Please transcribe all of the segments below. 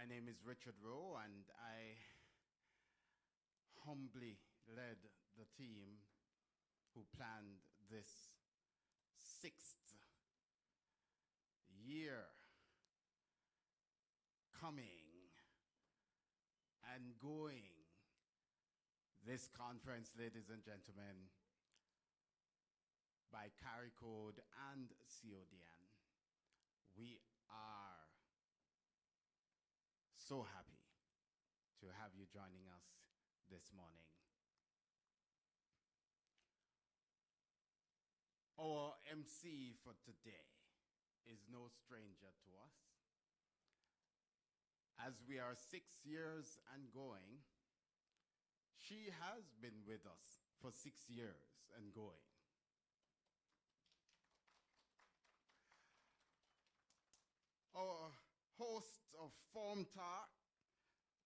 My name is Richard Rowe, and I humbly led the team who planned this 6th year coming and going. This conference, ladies and gentlemen, by CARI-CODE and CODN, we are so happy to have you joining us this morning. Our MC for today is no stranger to us. As we are 6 years and going, she has been with us for 6 years and going. Our host of Farm Talk,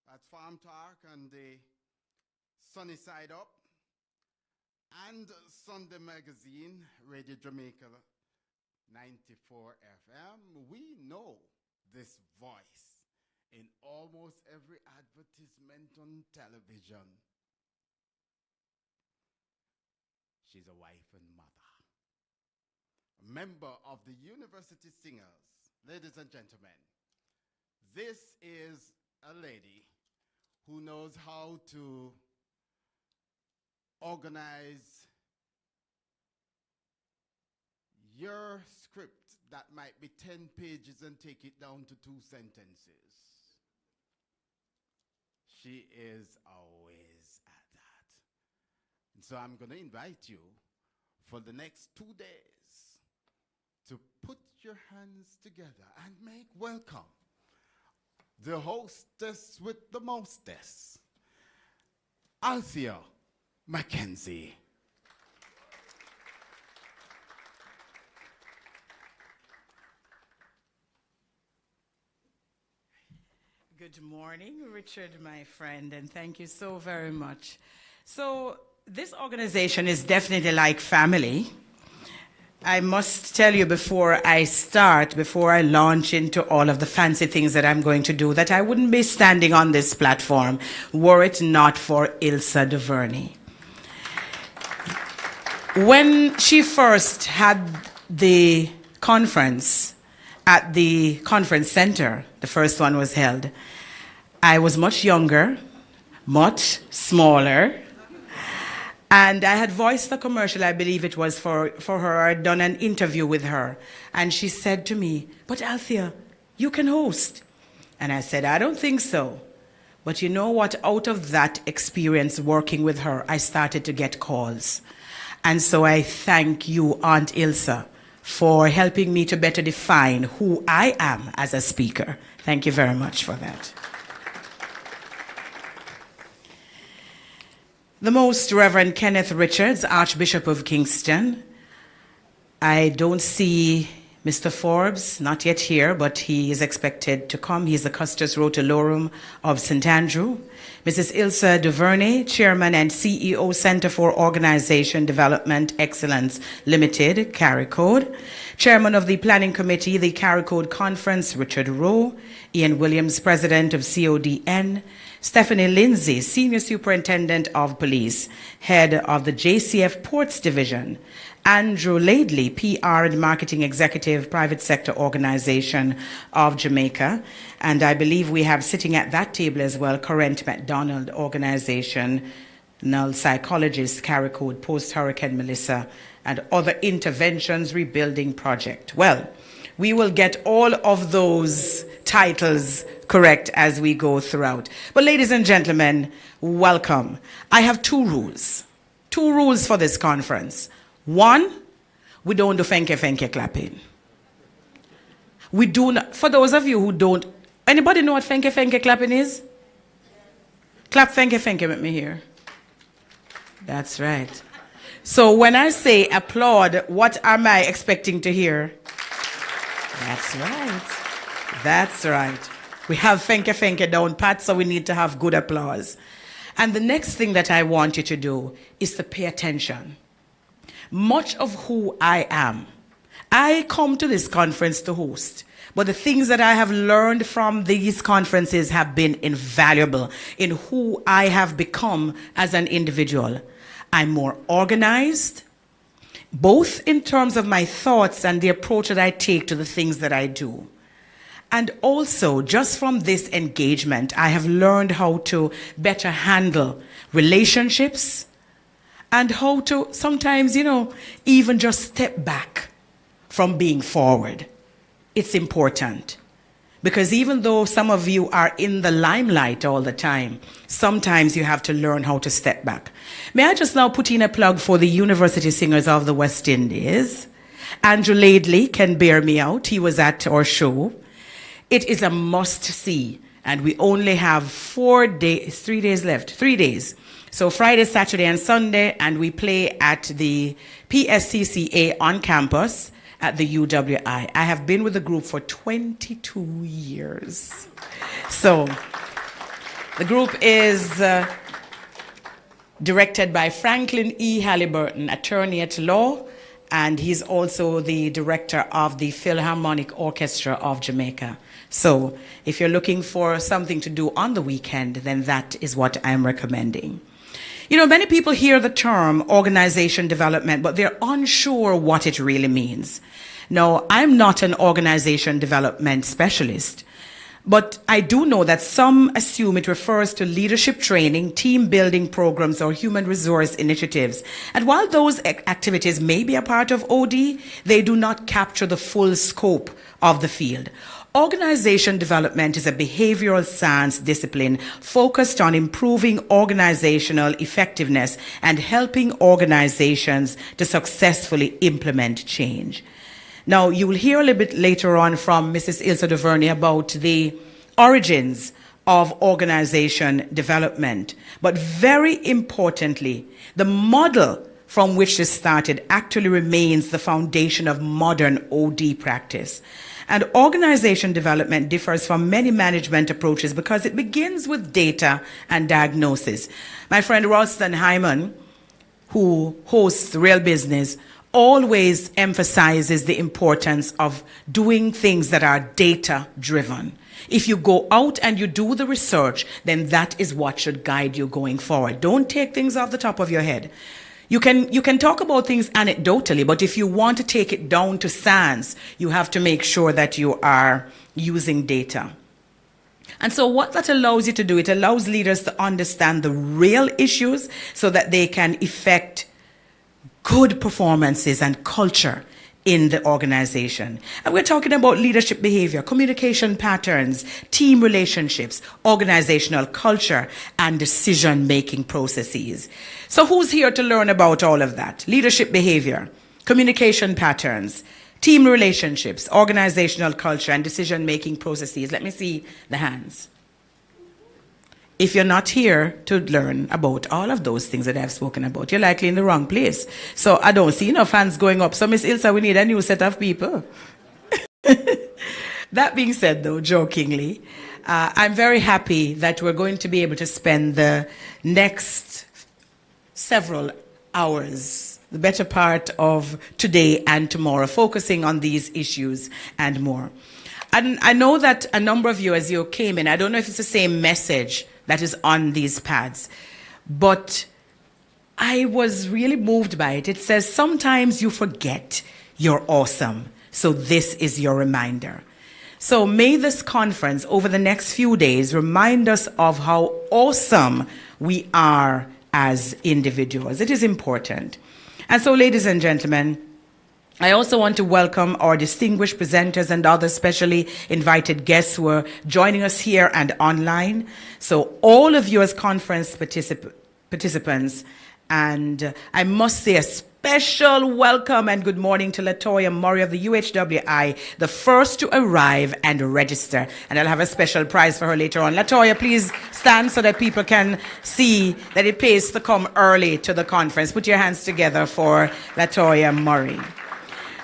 that's Farm Talk and the Sunny Side Up, and Sunday Magazine, Radio Jamaica 94 FM, we know this voice in almost every advertisement on television. She's a wife and mother, a member of the University Singers. Ladies and gentlemen, this is a lady who knows how to organize your script that might be 10 pages and take it down to 2 sentences. She is always at that. And so I'm going to invite you for the next 2 days to put your hands together and make welcome the hostess with the mostess, Althea Mackenzie. Good morning, Richard, my friend, and thank you so very much. So this organization is definitely like family. I must tell you before I start, before I launch into all of the fancy things that I'm going to do, that I wouldn't be standing on this platform were it not for Ilsa DuVernay. When she first had the conference at the conference center, the first one was held, I was much younger, much smaller, and I had voiced the commercial, I believe it was for her. I'd done an interview with her. And she said to me, "But Althea, you can host." And I said, "I don't think so." But you know what? Out of that experience working with her, I started to get calls. And so I thank you, Aunt Ilsa, for helping me to better define who I am as a speaker. Thank you very much for that. The Most Reverend Kenneth Richards, Archbishop of Kingston. I don't see Mr. Forbes, not yet here, but he is expected to come. He's the Custos Rotolorum of St. Andrew. Mrs. Ilsa DuVernay, Chairman and CEO, Center for Organization Development Excellence Limited, CARI-CODE. Chairman of the Planning Committee, the CARI-CODE Conference, Richard Rowe. Ian Williams, President of CODN. Stephanie Lindsay, Senior Superintendent of Police, Head of the JCF Ports Division. Andrew Laidley, PR and Marketing Executive, Private Sector Organization of Jamaica. And I believe we have sitting at that table as well, Corrent MacDonald Organization, Null Psychologist, CARI-CODE, Post-Hurricane Melissa, and Other Interventions Rebuilding Project. Well, we will get all of those titles correct as we go throughout. But ladies and gentlemen, welcome. I have 2 rules. 2 rules for this conference. 1, we don't do fenke clapping. We do not, for those of you who don't, anybody know what fenke clapping is? Clap fenke with me here. That's right. So when I say applaud, what am I expecting to hear? That's right. That's right. We have fenke down pat, so we need to have good applause. And the next thing that I want you to do is to pay attention. Much of who I am, I come to this conference to host, But the things that I have learned from these conferences have been invaluable in who I have become as an individual. I'm more organized, both in terms of my thoughts and the approach that I take to the things that I do. And also, just from this engagement, I have learned how to better handle relationships and how to sometimes, even just step back from being forward. It's important. Because even though some of you are in the limelight all the time, sometimes you have to learn how to step back. May I just now put in a plug for the University Singers of the West Indies? Andrew Laidley can bear me out. He was at our show. It is a must-see, and we only have 3 days left. 3 days. So Friday, Saturday, and Sunday, and we play at the PSCCA on campus at the UWI. I have been with the group for 22 years. So the group is directed by Franklin E. Halliburton, attorney at law, and he's also the director of the Philharmonic Orchestra of Jamaica. So if you're looking for something to do on the weekend, then that is what I'm recommending. Many people hear the term organization development, but they're unsure what it really means. Now, I'm not an organization development specialist, but I do know that some assume it refers to leadership training, team building programs, or human resource initiatives. And while those activities may be a part of OD, they do not capture the full scope of the field. Organization development is a behavioral science discipline focused on improving organizational effectiveness and helping organizations to successfully implement change. Now, you will hear a little bit later on from Mrs. Ilse DuVernay about the origins of organization development. But very importantly, the model from which this started actually remains the foundation of modern OD practice. And organization development differs from many management approaches because it begins with data and diagnosis. My friend Ralston Hyman, who hosts Real Business, always emphasizes the importance of doing things that are data-driven. If you go out and you do the research, then that is what should guide you going forward. Don't take things off the top of your head. You can talk about things anecdotally, but if you want to take it down to science, you have to make sure that you are using data. And so what that allows you to do, it allows leaders to understand the real issues so that they can effect good performances and culture in the organization. And we're talking about leadership behavior, communication patterns, team relationships, organizational culture, and decision-making processes. So who's here to learn about all of that? Leadership behavior, communication patterns, team relationships, organizational culture, and decision-making processes. Let me see the hands. If you're not here to learn about all of those things that I've spoken about, you're likely in the wrong place. So I don't see enough hands going up. So Miss Ilse, we need a new set of people. That being said, though, jokingly, I'm very happy that we're going to be able to spend the next several hours, the better part of today and tomorrow, focusing on these issues and more. And I know that a number of you, as you came in, I don't know if it's the same message that is on these pads, but I was really moved by it. It says, sometimes you forget you're awesome, so this is your reminder. So may this conference over the next few days remind us of how awesome we are as individuals. It is important. And so, ladies and gentlemen, I also want to welcome our distinguished presenters and other specially invited guests who are joining us here and online. So all of you as conference participants, and I must say a special welcome and good morning to Latoya Murray of the UHWI, the first to arrive and register. And I'll have a special prize for her later on. Latoya, please stand so that people can see that it pays to come early to the conference. Put your hands together for Latoya Murray.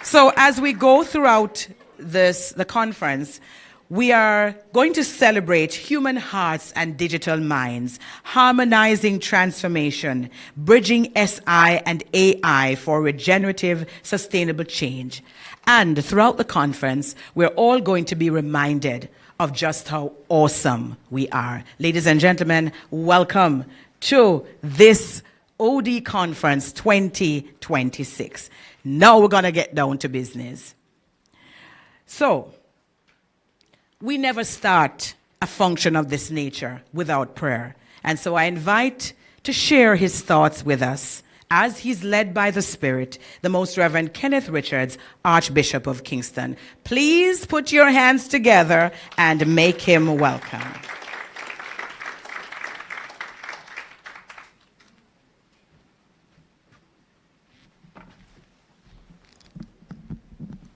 So as we go throughout the conference, we are going to celebrate human hearts and digital minds, harmonizing transformation, bridging SI and AI for regenerative, sustainable change. And throughout the conference, we're all going to be reminded of just how awesome we are. Ladies and gentlemen, welcome to this OD Conference 2026. Now we're going to get down to business. So, we never start a function of this nature without prayer. And so I invite to share his thoughts with us, as he's led by the Spirit, the Most Reverend Kenneth Richards, Archbishop of Kingston. Please put your hands together and make him welcome.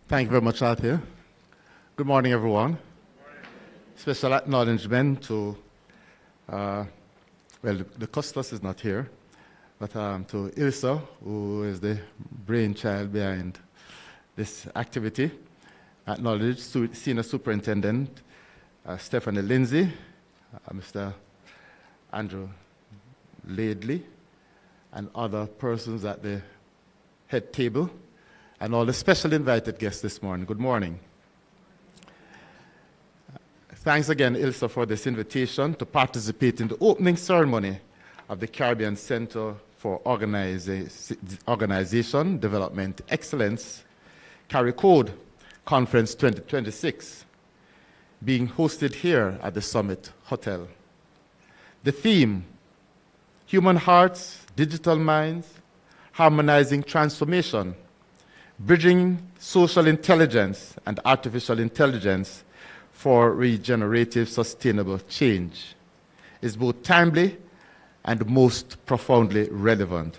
Thank you very much, Althea. Good morning, everyone. Special acknowledgement to, the custos is not here, but to Ilsa, who is the brainchild behind this activity. Acknowledge Senior Superintendent Stephanie Lindsay, Mr. Andrew Laidley, and other persons at the head table, and all the special invited guests this morning. Good morning. Thanks again, Ilsa, for this invitation to participate in the opening ceremony of the Caribbean Center for Organization Development Excellence, CARI-CODE Conference 2026, being hosted here at the Summit Hotel. The theme, Human Hearts, Digital Minds, Harmonizing Transformation, Bridging Social Intelligence and Artificial Intelligence for Regenerative Sustainable Change, is both timely and most profoundly relevant.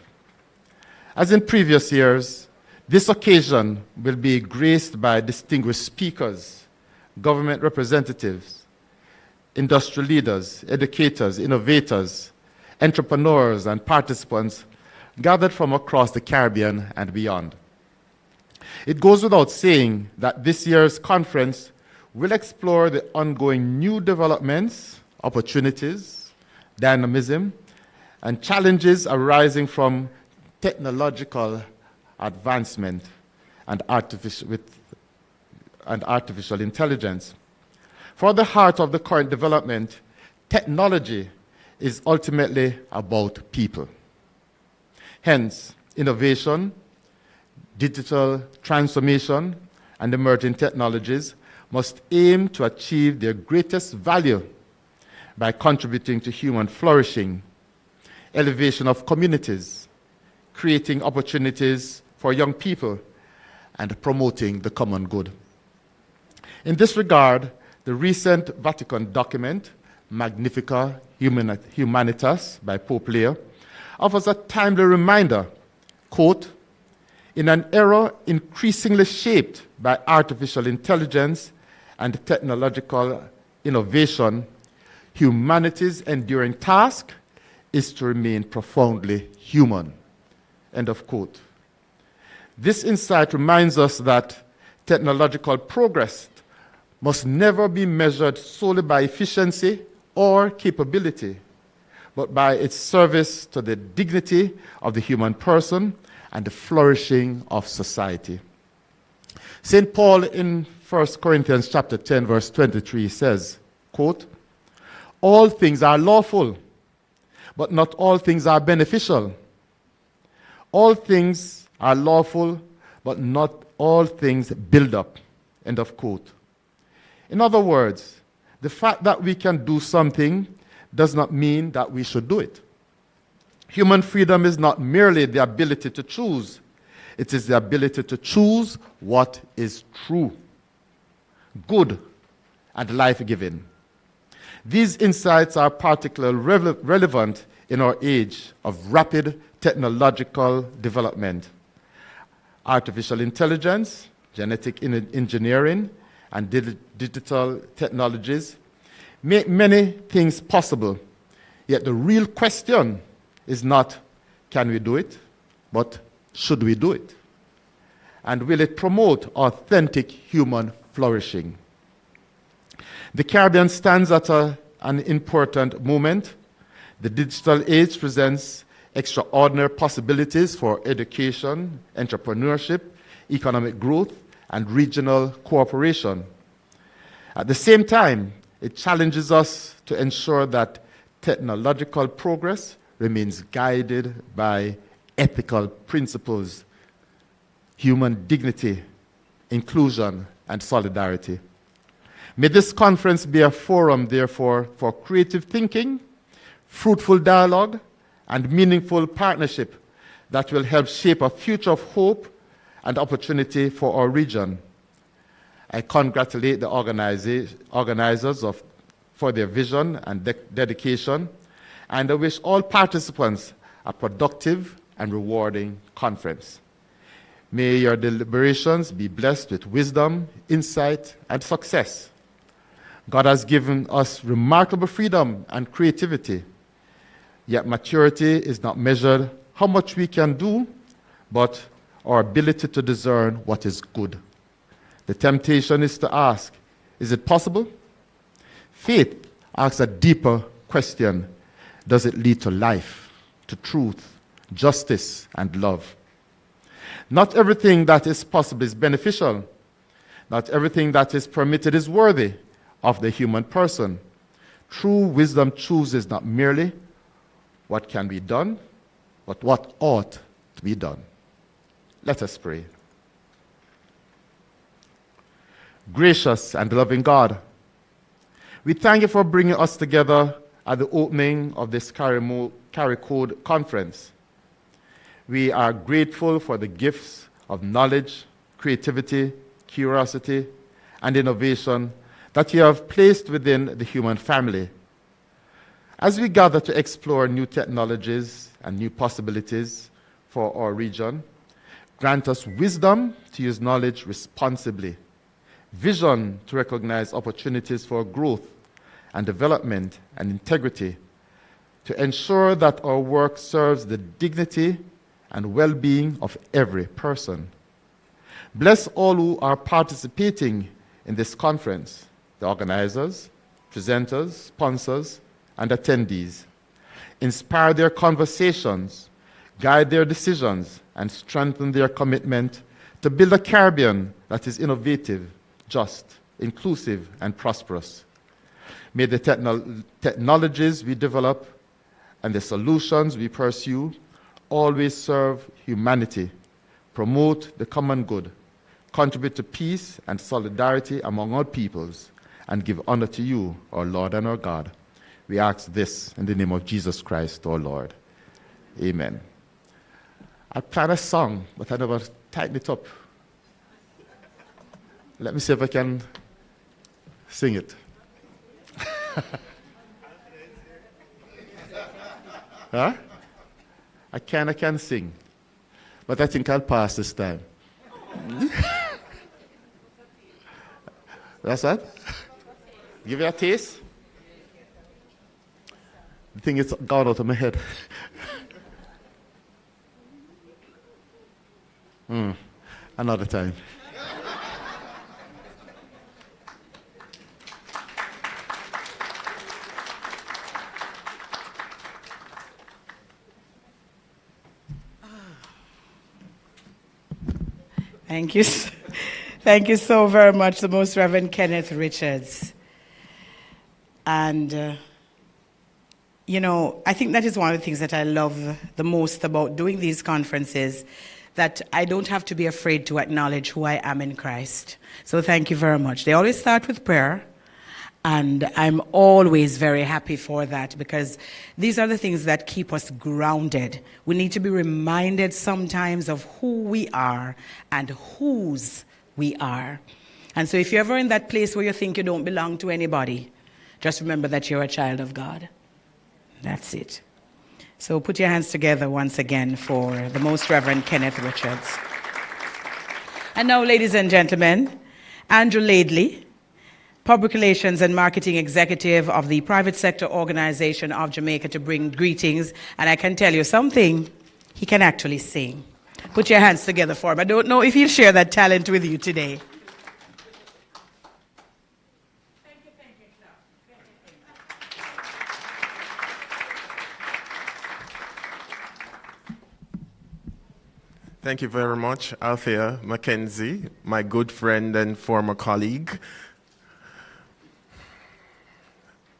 As in previous years, this occasion will be graced by distinguished speakers, government representatives, industry leaders, educators, innovators, entrepreneurs, and participants gathered from across the Caribbean and beyond. It goes without saying that this year's conference will explore the ongoing new developments, opportunities, dynamism, and challenges arising from technological advancement and artificial intelligence. For the heart of the current development, technology is ultimately about people. Hence, innovation, digital transformation, and emerging technologies must aim to achieve their greatest value by contributing to human flourishing, elevation of communities, creating opportunities for young people, and promoting the common good. In this regard, the recent Vatican document, Magnificat Humanitas by Pope Leo, offers a timely reminder, quote, in an era increasingly shaped by artificial intelligence and technological innovation, humanity's enduring task is to remain profoundly human, end of quote. This insight reminds us that technological progress must never be measured solely by efficiency or capability, but by its service to the dignity of the human person and the flourishing of society. St. Paul in 1 Corinthians chapter 10, verse 23 says, quote, all things are lawful, but not all things are beneficial. All things are lawful, but not all things build up, end of quote. In other words, the fact that we can do something does not mean that we should do it. Human freedom is not merely the ability to choose. It is the ability to choose what is true, good, and life-giving. These insights are particularly relevant in our age of rapid technological development. Artificial intelligence, genetic engineering, and digital technologies make many things possible. Yet the real question is not, can we do it, but should we do it? And will it promote authentic human flourishing? The Caribbean stands at an important moment. The digital age presents extraordinary possibilities for education, entrepreneurship, economic growth, and regional cooperation. At the same time, it challenges us to ensure that technological progress remains guided by ethical principles, human dignity, inclusion, and solidarity. May this conference be a forum, therefore, for creative thinking, fruitful dialogue, and meaningful partnership that will help shape a future of hope and opportunity for our region. I congratulate the organizers for their vision and dedication, and I wish all participants a productive and rewarding conference. May your deliberations be blessed with wisdom, insight, and success. God has given us remarkable freedom and creativity, yet maturity is not measured how much we can do, but our ability to discern what is good. The temptation is to ask, is it possible? Faith asks a deeper question. Does it lead to life, to truth, justice, and love? Not everything that is possible is beneficial. Not everything that is permitted is worthy of the human person. True wisdom chooses not merely what can be done, but what ought to be done. Let us pray. Gracious and loving God, we thank you for bringing us together at the opening of this CARI-CODE conference. We are grateful for the gifts of knowledge, creativity, curiosity, and innovation that you have placed within the human family. As we gather to explore new technologies and new possibilities for our region, grant us wisdom to use knowledge responsibly, vision to recognize opportunities for growth and development and integrity, to ensure that our work serves the dignity and well-being of every person. Bless all who are participating in this conference, the organizers, presenters, sponsors, and attendees. Inspire their conversations, guide their decisions, and strengthen their commitment to build a Caribbean that is innovative, just, inclusive, and prosperous. May the technologies we develop and the solutions we pursue always serve humanity, promote the common good, contribute to peace and solidarity among all peoples, and give honor to you, our Lord and our God. We ask this in the name of Jesus Christ, our Lord. Amen. I planned a song, but I never tightened it up. Let me see if I can sing it. Huh? I can sing, but I think I'll pass this time. That's that? Give it a taste. The thing is gone out of my head. Another time. Thank you. Thank you so very much, the Most Reverend Kenneth Richards. And, I think that is one of the things that I love the most about doing these conferences, that I don't have to be afraid to acknowledge who I am in Christ. So thank you very much. They always start with prayer, and I'm always very happy for that, because these are the things that keep us grounded. We need to be reminded sometimes of who we are and whose we are. And so if you're ever in that place where you think you don't belong to anybody, just remember that you're a child of God. That's it. So put your hands together once again for the Most Reverend Kenneth Richards. And now, ladies and gentlemen, Andrew Laidley, Public Relations and Marketing Executive of the Private Sector Organization of Jamaica, to bring greetings. And I can tell you something, he can actually sing. Put your hands together for him. I don't know if he'll share that talent with you today. Thank you very much, Althea Mackenzie, my good friend and former colleague.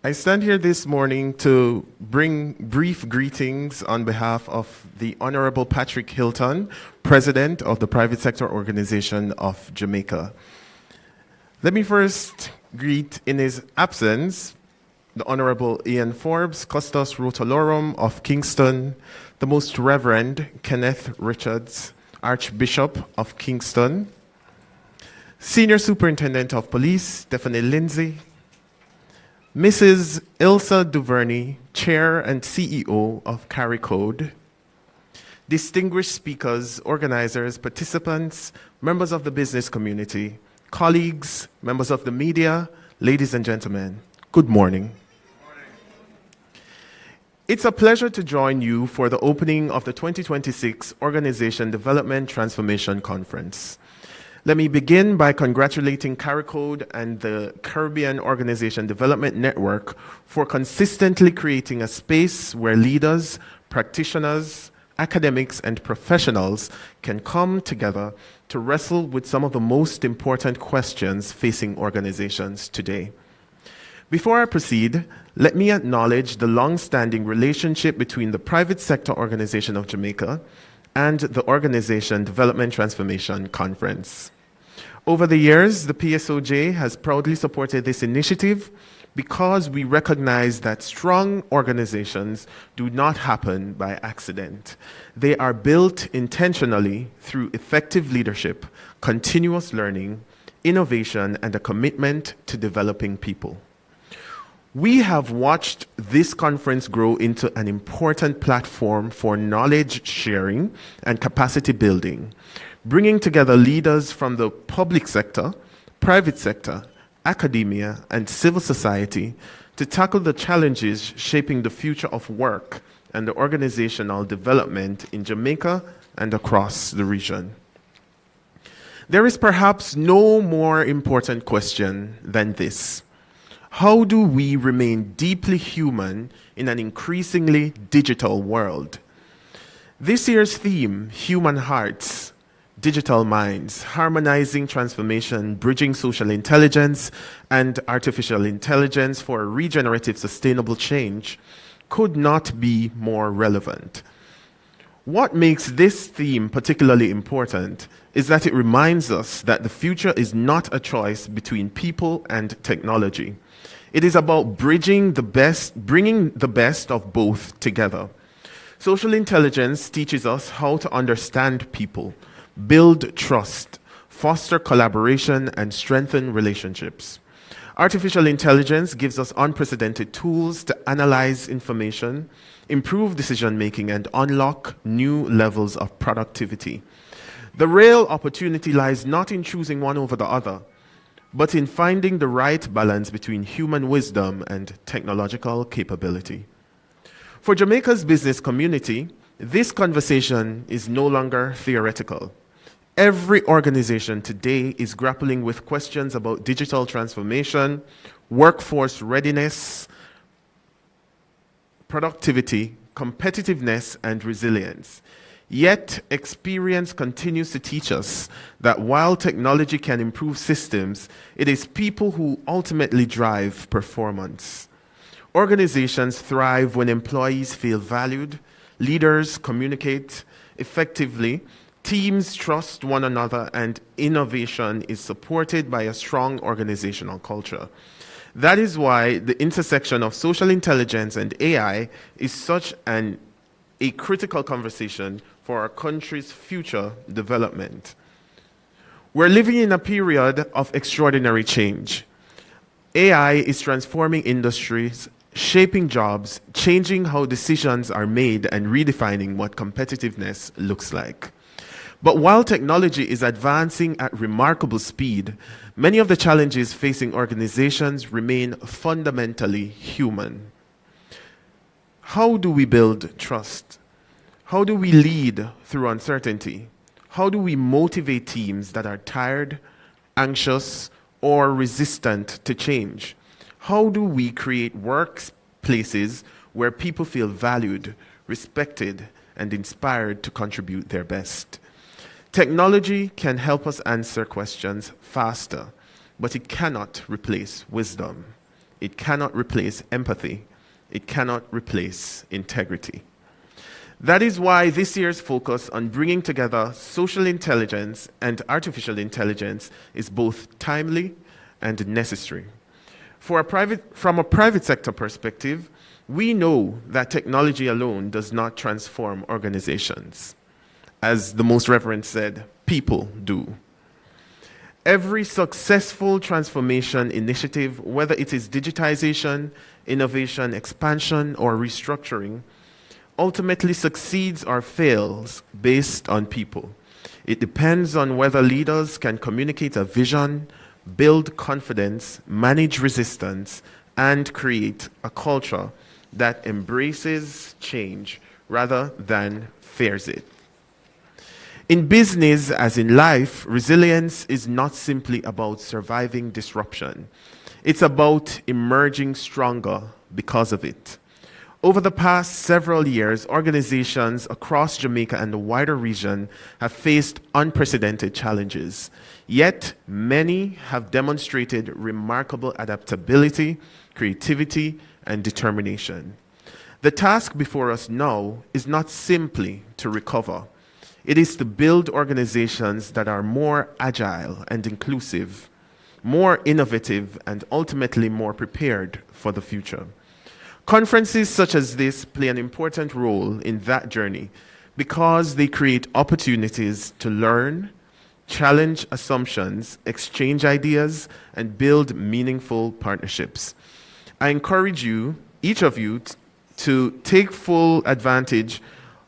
I stand here this morning to bring brief greetings on behalf of the Honorable Patrick Hilton, President of the Private Sector Organization of Jamaica. Let me first greet, in his absence, the Honorable Ian Forbes, Custos Rotalorum of Kingston, the Most Reverend Kenneth Richards, Archbishop of Kingston, Senior Superintendent of Police Stephanie Lindsay, Mrs. Ilsa Duvernay, Chair and CEO of CARI-CODE, distinguished speakers, organizers, participants, members of the business community, colleagues, members of the media, ladies and gentlemen, good morning. It's a pleasure to join you for the opening of the 2026 Organization Development Transformation Conference. Let me begin by congratulating CARI-CODE and the Caribbean Organization Development Network for consistently creating a space where leaders, practitioners, academics, and professionals can come together to wrestle with some of the most important questions facing organizations today. Before I proceed, let me acknowledge the long-standing relationship between the Private Sector Organization of Jamaica and the Organization Development Transformation Conference. Over the years, the PSOJ has proudly supported this initiative because we recognize that strong organizations do not happen by accident. They are built intentionally through effective leadership, continuous learning, innovation, and a commitment to developing people. We have watched this conference grow into an important platform for knowledge sharing and capacity building, bringing together leaders from the public sector, private sector, academia, and civil society to tackle the challenges shaping the future of work and the organizational development in Jamaica and across the region. There is perhaps no more important question than this. How do we remain deeply human in an increasingly digital world? This year's theme, Human Hearts, Digital Minds, Harmonizing Transformation, Bridging Social Intelligence and Artificial Intelligence for Regenerative Sustainable Change, could not be more relevant. What makes this theme particularly important is that it reminds us that the future is not a choice between people and technology. It is about bringing the best of both together. Social intelligence teaches us how to understand people, build trust, foster collaboration, and strengthen relationships. Artificial intelligence gives us unprecedented tools to analyze information, improve decision-making, and unlock new levels of productivity. The real opportunity lies not in choosing one over the other, but in finding the right balance between human wisdom and technological capability. For Jamaica's business community, this conversation is no longer theoretical. Every organization today is grappling with questions about digital transformation, workforce readiness, productivity, competitiveness, and resilience. Yet, experience continues to teach us that while technology can improve systems, it is people who ultimately drive performance. Organizations thrive when employees feel valued, leaders communicate effectively, teams trust one another, and innovation is supported by a strong organizational culture. That is why the intersection of social intelligence and AI is such a critical conversation for our country's future development. We're living in a period of extraordinary change. AI is transforming industries, shaping jobs, changing how decisions are made, and redefining what competitiveness looks like. But while technology is advancing at remarkable speed, many of the challenges facing organizations remain fundamentally human. How do we build trust? How do we lead through uncertainty? How do we motivate teams that are tired, anxious, or resistant to change? How do we create workplaces where people feel valued, respected, and inspired to contribute their best? Technology can help us answer questions faster, but it cannot replace wisdom. It cannot replace empathy. It cannot replace integrity. That is why this year's focus on bringing together social intelligence and artificial intelligence is both timely and necessary. From a private sector perspective, we know that technology alone does not transform organizations. As the Most Reverend said, people do. Every successful transformation initiative, whether it is digitization, innovation, expansion, or restructuring, ultimately succeeds or fails based on people. It depends on whether leaders can communicate a vision, build confidence, manage resistance, and create a culture that embraces change rather than fears it. In business, as in life, resilience is not simply about surviving disruption. It's about emerging stronger because of it. Over the past several years, organizations across Jamaica and the wider region have faced unprecedented challenges. Yet, many have demonstrated remarkable adaptability, creativity, and determination. The task before us now is not simply to recover. It is to build organizations that are more agile and inclusive, more innovative, and ultimately more prepared for the future. Conferences such as this play an important role in that journey because they create opportunities to learn, challenge assumptions, exchange ideas, and build meaningful partnerships. I encourage you, each of you, to take full advantage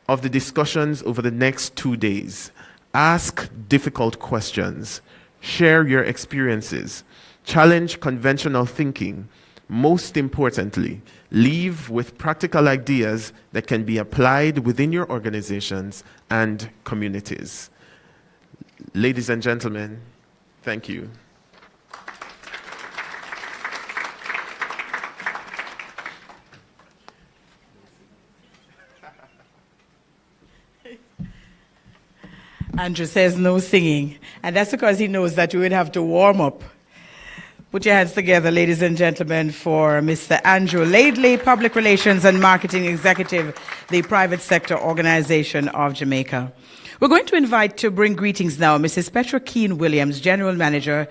of the discussions over the next 2 days. Ask difficult questions, share your experiences, challenge conventional thinking. Most importantly, leave with practical ideas that can be applied within your organizations and communities. Ladies and gentlemen, thank you. Andrew says no singing, and that's because he knows that you would have to warm up. Put your hands together, ladies and gentlemen, for Mr. Andrew Laidley, Public Relations and Marketing Executive, the Private Sector Organization of Jamaica. We're going to invite to bring greetings now Mrs. Petra Keane-Williams, General Manager.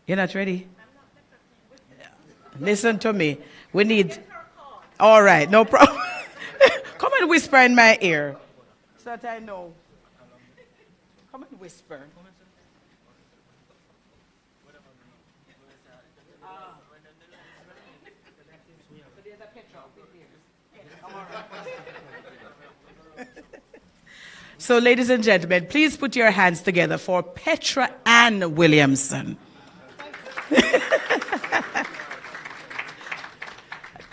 You're not ready? Listen to me. We need... All right, no problem. Come and whisper in my ear so that I know. Come and whisper. So, ladies and gentlemen, please put your hands together for Petra Ann Williamson. The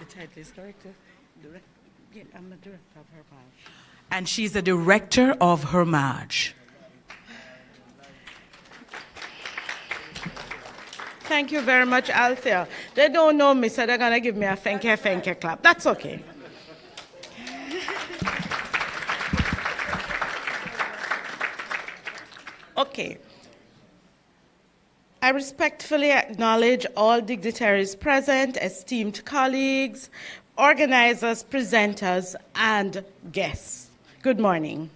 title is correct. I'm the director of Hermaj. And she's the director of Hermaj. Thank you very much, Althea. They don't know me, so they're going to give me a thank you clap. That's okay. Okay. I respectfully acknowledge all dignitaries present, esteemed colleagues, organizers, presenters, and guests. Good morning.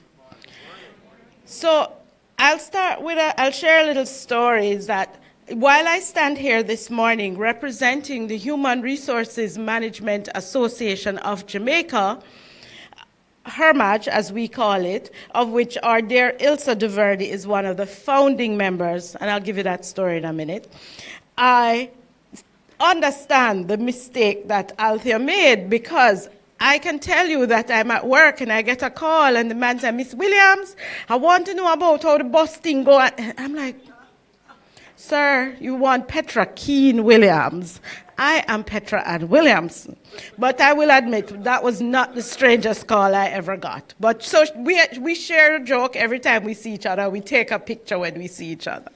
So I'll share a little story that while I stand here this morning representing the Human Resources Management Association of Jamaica, Hermaj, as we call it, of which our dear Ilsa de Verde is one of the founding members, and I'll give you that story in a minute, I understand the mistake that Althea made, because I can tell you that I'm at work and I get a call and the man says, Miss Williams, I want to know about how the bus thing go. I'm like, sir, you want Petra Keane-Williams. I am Petra Ann Williams. But I will admit, that was not the strangest call I ever got. But so we share a joke every time we see each other. We take a picture when we see each other.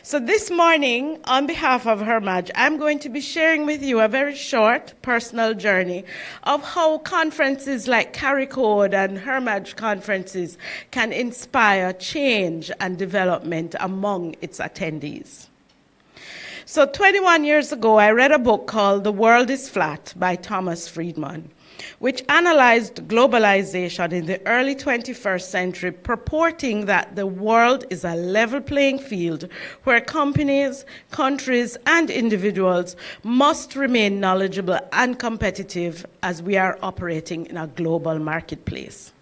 So this morning, on behalf of Hermaj, I'm going to be sharing with you a very short personal journey of how conferences like CARI-CODE and Hermaj conferences can inspire change and development among its attendees. So 21 years ago, I read a book called The World is Flat by Thomas Friedman, which analyzed globalization in the early 21st century, purporting that the world is a level playing field where companies, countries, and individuals must remain knowledgeable and competitive as we are operating in a global marketplace.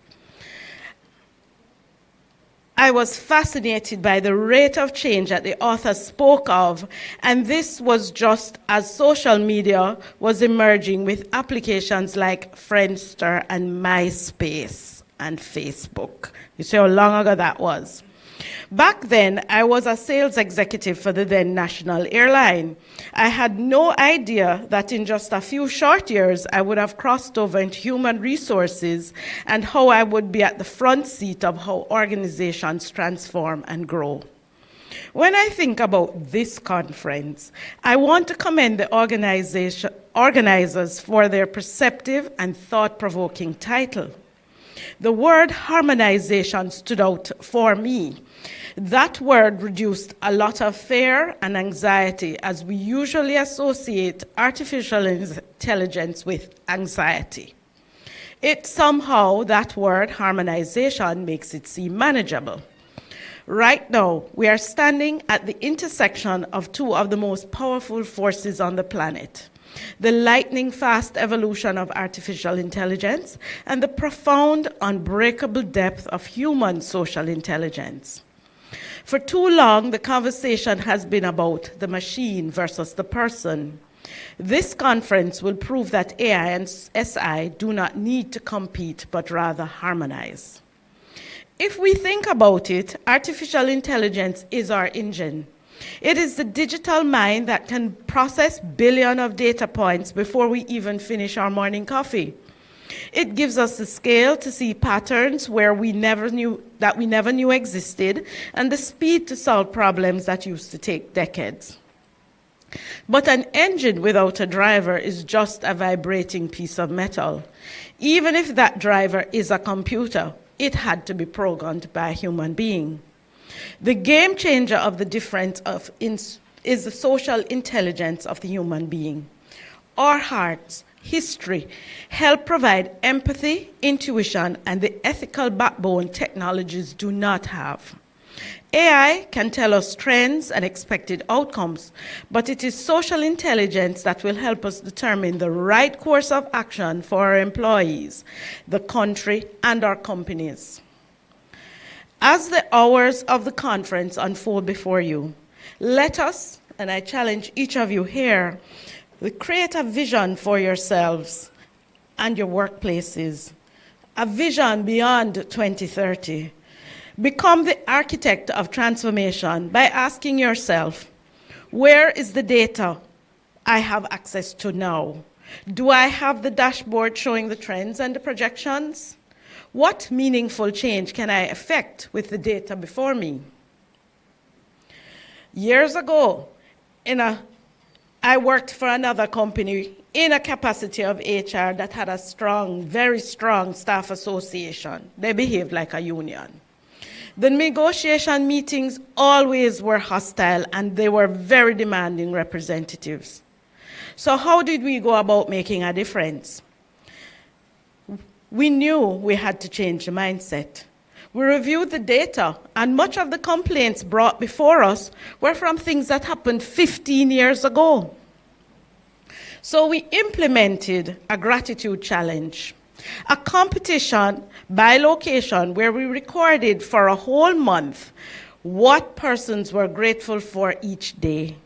I was fascinated by the rate of change that the author spoke of, and this was just as social media was emerging with applications like Friendster and MySpace and Facebook. You see how long ago that was. Back then, I was a sales executive for the then national airline. I had no idea that in just a few short years, I would have crossed over into human resources and how I would be at the front seat of how organizations transform and grow. When I think about this conference, I want to commend the organizers for their perceptive and thought-provoking title. The word harmonization stood out for me. That word reduced a lot of fear and anxiety, as we usually associate artificial intelligence with anxiety. Somehow, that word harmonization makes it seem manageable. Right now, we are standing at the intersection of two of the most powerful forces on the planet: the lightning-fast evolution of artificial intelligence and the profound, unbreakable depth of human social intelligence. For too long, the conversation has been about the machine versus the person. This conference will prove that AI and SI do not need to compete, but rather harmonize. If we think about it, artificial intelligence is our engine. It is the digital mind that can process billions of data points before we even finish our morning coffee. It gives us the scale to see patterns where we never knew existed, and the speed to solve problems that used to take decades. But an engine without a driver is just a vibrating piece of metal. Even if that driver is a computer, it had to be programmed by a human being. The game changer of the difference is the social intelligence of the human being. Our hearts, history, help provide empathy, intuition, and the ethical backbone technologies do not have. AI can tell us trends and expected outcomes, but it is social intelligence that will help us determine the right course of action for our employees, the country, and our companies. As the hours of the conference unfold before you, let us, and I challenge each of you here, create a vision for yourselves and your workplaces, a vision beyond 2030. Become the architect of transformation by asking yourself, where is the data I have access to now? Do I have the dashboard showing the trends and the projections? What meaningful change can I effect with the data before me? Years ago, I worked for another company in a capacity of HR that had a strong, very strong staff association. They behaved like a union. The negotiation meetings always were hostile, and they were very demanding representatives. So how did we go about making a difference? We knew we had to change the mindset. We reviewed the data, and much of the complaints brought before us were from things that happened 15 years ago. So we implemented a gratitude challenge, a competition by location where we recorded for a whole month what persons were grateful for each day.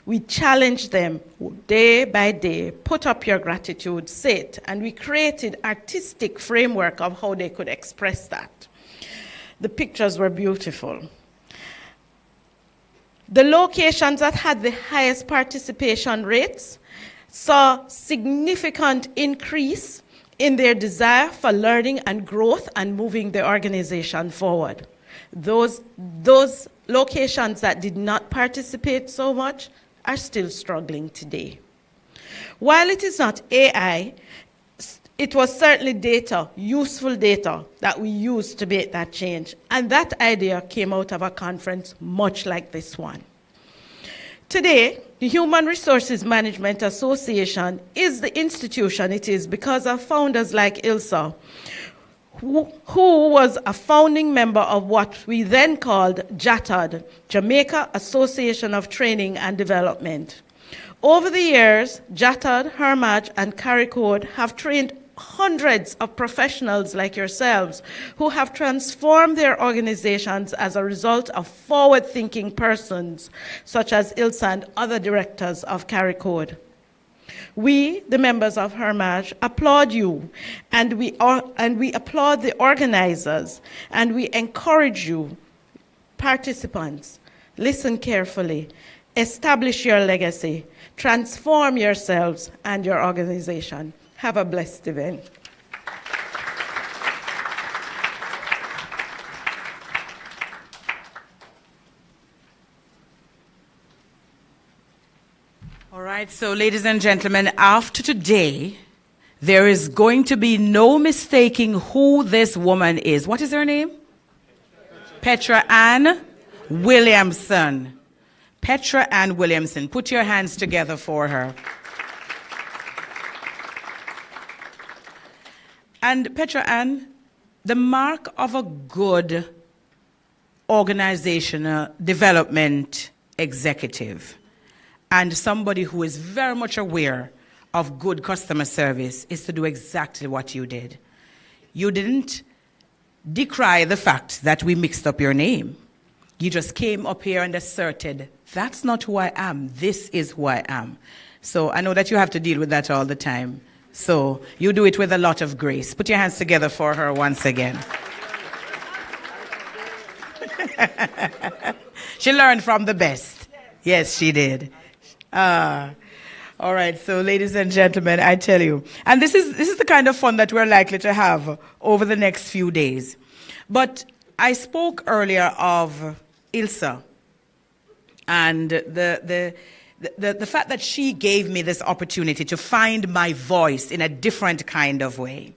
We challenged them day by day, put up your gratitude, say it, and we created artistic framework of how they could express that. The pictures were beautiful. The locations that had the highest participation rates saw significant increase in their desire for learning and growth and moving the organization forward. those locations that did not participate so much are still struggling today. While it is not AI, it was certainly data, useful data, that we used to make that change. And that idea came out of a conference much like this one. Today, the Human Resources Management Association is the institution it is because of founders like Ilsa, who was a founding member of what we then called JATAD, Jamaica Association of Training and Development. Over the years, JATAD, Hermaj, and CARI-CODE have trained hundreds of professionals like yourselves who have transformed their organizations as a result of forward-thinking persons such as Ilsa and other directors of CARI-CODE. We, the members of Hermaj, applaud you, and we applaud the organizers, and we encourage you, participants, listen carefully, establish your legacy, transform yourselves and your organization. Have a blessed event. All right, so ladies and gentlemen, after today, there is going to be no mistaking who this woman is. What is her name? Petra Ann Williamson. Petra Ann Williamson. Put your hands together for her. And Petra Ann, the mark of a good organizational development executive and somebody who is very much aware of good customer service is to do exactly what you did. You didn't decry the fact that we mixed up your name. You just came up here and asserted, that's not who I am, this is who I am. So I know that you have to deal with that all the time. So you do it with a lot of grace. Put your hands together for her once again. She learned from the best. Yes, she did. All right, so ladies and gentlemen, I tell you, and this is the kind of fun that we're likely to have over the next few days. But I spoke earlier of Ilsa and the fact that she gave me this opportunity to find my voice in a different kind of way.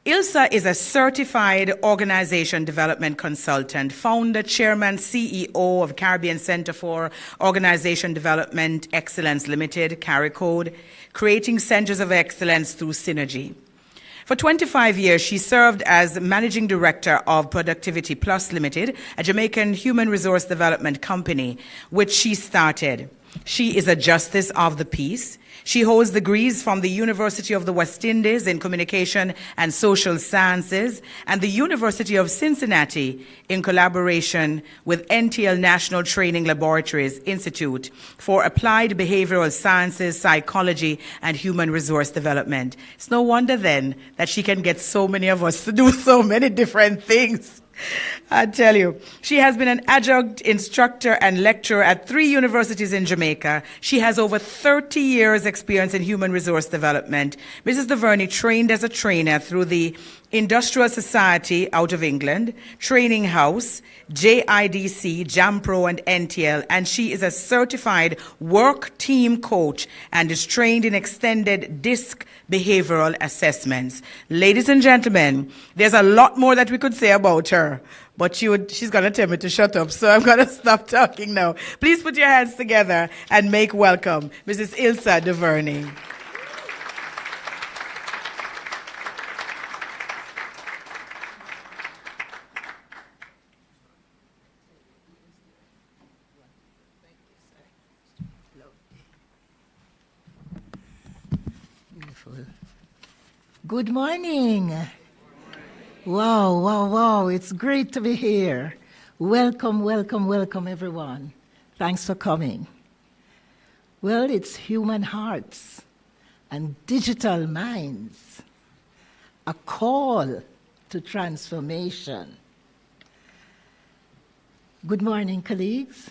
Ilsa is a certified organization development consultant, founder, chairman, CEO of Caribbean Center for Organization Development Excellence Limited, CARI-CODE, creating centers of excellence through synergy. For 25 years, she served as managing director of Productivity Plus Limited, a Jamaican human resource development company, which she started. She is a Justice of the Peace. She holds degrees from the University of the West Indies in Communication and Social Sciences and the University of Cincinnati in collaboration with NTL National Training Laboratories Institute for Applied Behavioral Sciences, Psychology, and Human Resource Development. It's no wonder then that she can get so many of us to do so many different things. I tell you, she has been an adjunct instructor and lecturer at 3 universities in Jamaica. She has over 30 years experience in human resource development. Mrs. DeVerney trained as a trainer through the Industrial Society out of England, Training House, JIDC, JAMPRO, and NTL, and she is a certified work team coach and is trained in extended DISC behavioral assessments. Ladies and gentlemen, there's a lot more that we could say about her, but she's going to tell me to shut up, so I'm going to stop talking now. Please put your hands together and make welcome Mrs. Ilsa DeVerney. Good morning. Wow, wow, wow. It's great to be here. Welcome, welcome, welcome, everyone. Thanks for coming. Well, it's human hearts and digital minds, a call to transformation. Good morning, colleagues,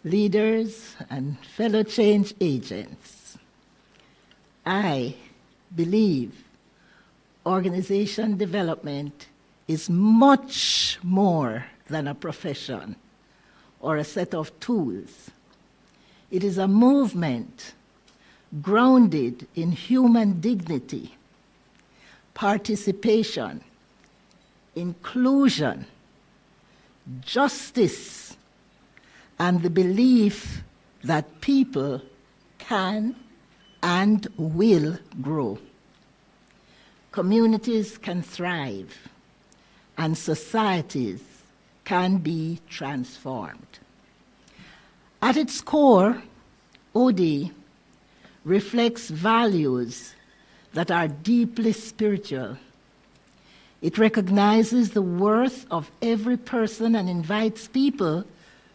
leaders, and fellow change agents. I believe organization development is much more than a profession or a set of tools. It is a movement grounded in human dignity, participation, inclusion, justice, and the belief that people can and will grow. Communities can thrive, and societies can be transformed. At its core, OD reflects values that are deeply spiritual. It recognizes the worth of every person and invites people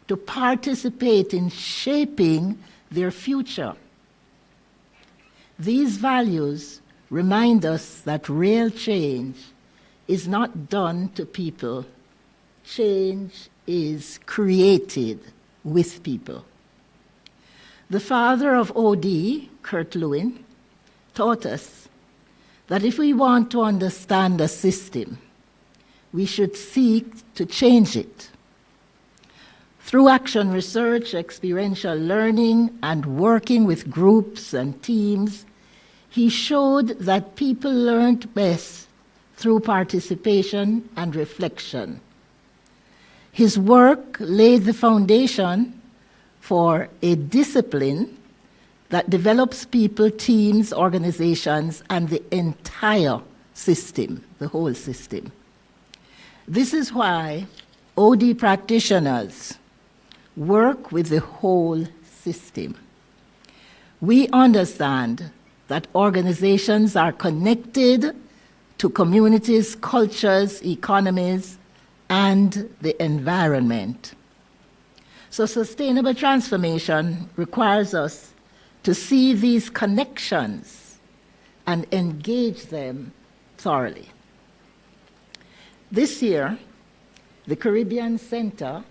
to participate in shaping their future. These values remind us that real change is not done to people. Change is created with people. The father of OD, Kurt Lewin, taught us that if we want to understand a system, we should seek to change it. Through action research, experiential learning, and working with groups and teams, he showed that people learned best through participation and reflection. His work laid the foundation for a discipline that develops people, teams, organizations, and the entire system, the whole system. This is why OD practitioners work with the whole system. We understand that organizations are connected to communities, cultures, economies, and the environment. So sustainable transformation requires us to see these connections and engage them thoroughly. This year, the Caribbean Center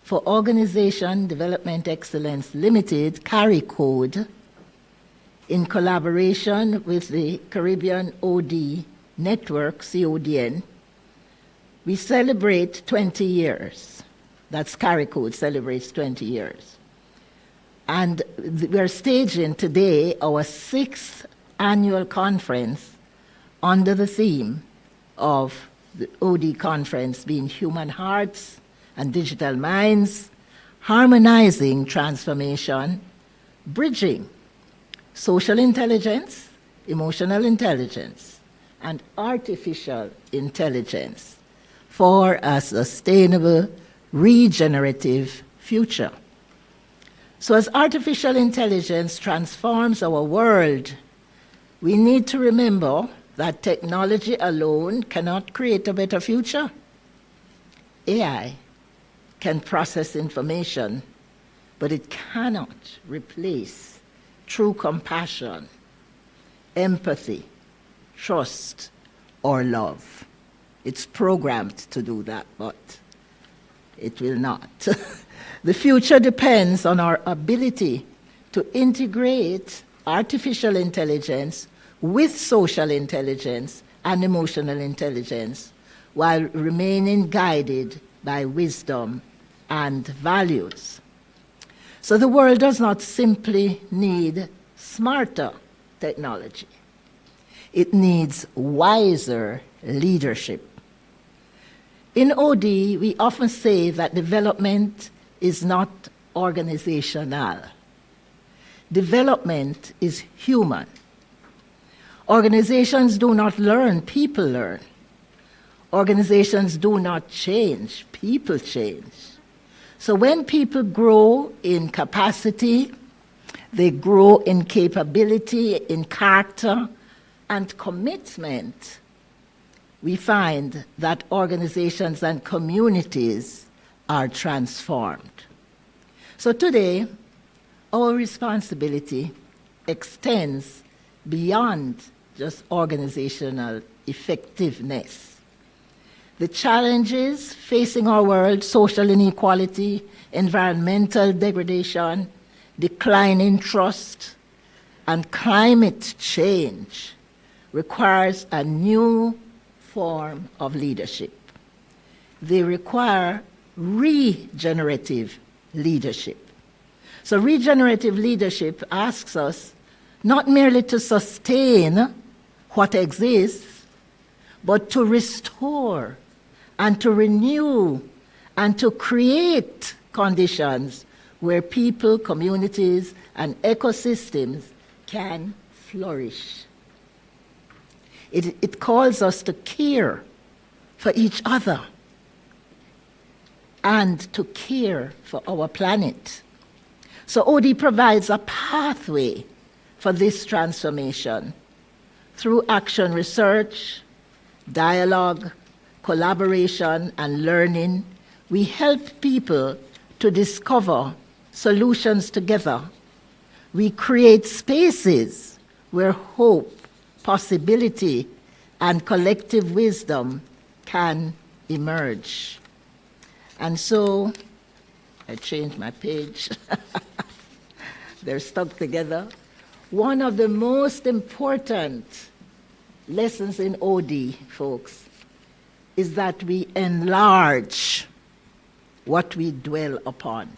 for Organization Development Excellence Limited, CARI-CODE, in collaboration with the Caribbean OD Network, CODN, we celebrate 20 years. That's CARI-CODE celebrates 20 years. And we're staging today our 6th annual conference under the theme of the OD conference being Human Hearts and Digital Minds, Harmonizing Transformation, Bridging Social Intelligence, Emotional Intelligence, and Artificial Intelligence for a sustainable, regenerative future. So as artificial intelligence transforms our world, we need to remember that technology alone cannot create a better future. AI can process information, but it cannot replace true compassion, empathy, trust, or love. It's programmed to do that, but it will not. The future depends on our ability to integrate artificial intelligence with social intelligence and emotional intelligence while remaining guided by wisdom and values. So the world does not simply need smarter technology. It needs wiser leadership. In OD, we often say that development is not organizational. Development is human. Organizations do not learn, people learn. Organizations do not change, people change. So when people grow in capacity, they grow in capability, in character, and commitment, we find that organizations and communities are transformed. So today, our responsibility extends beyond just organizational effectiveness. The challenges facing our world, social inequality, environmental degradation, declining trust, and climate change requires a new form of leadership. They require regenerative leadership. So regenerative leadership asks us not merely to sustain what exists, but to restore and to renew and to create conditions where people, communities, and ecosystems can flourish. It calls us to care for each other and to care for our planet. So OD provides a pathway for this transformation through action research, dialogue, collaboration, and learning. We help people to discover solutions together. We create spaces where hope, possibility, and collective wisdom can emerge. And so, I changed my page. They're stuck together. One of the most important lessons in OD, folks, is that we enlarge what we dwell upon.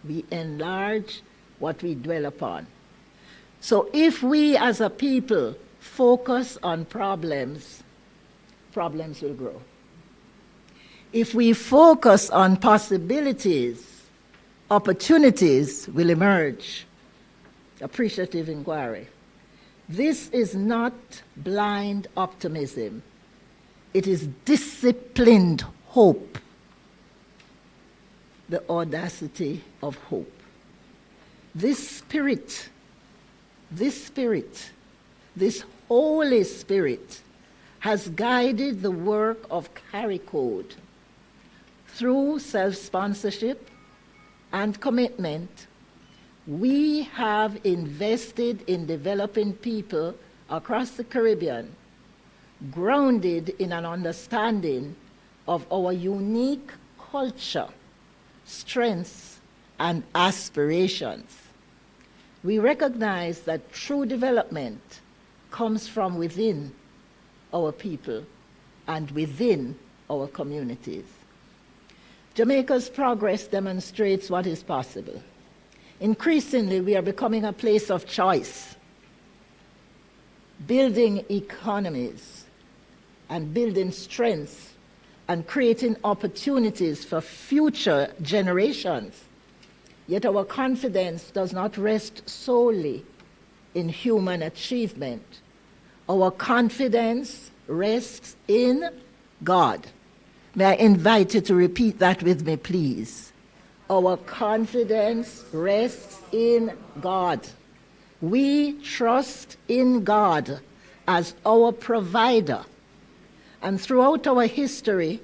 We enlarge what we dwell upon. So if we as a people focus on problems, problems will grow. If we focus on possibilities, opportunities will emerge. Appreciative inquiry. This is not blind optimism. It is disciplined hope. The audacity of hope. This spirit, this Holy Spirit has guided the work of CARI-CODE through self-sponsorship and commitment. We have invested in developing people across the Caribbean, grounded in an understanding of our unique culture, strengths, and aspirations. We recognize that true development comes from within our people and within our communities. Jamaica's progress demonstrates what is possible. Increasingly, we are becoming a place of choice, building economies and building strengths and creating opportunities for future generations. Yet our confidence does not rest solely in human achievement. Our confidence rests in God. May I invite you to repeat that with me, please? Our confidence rests in God. We trust in God as our provider. And throughout our history,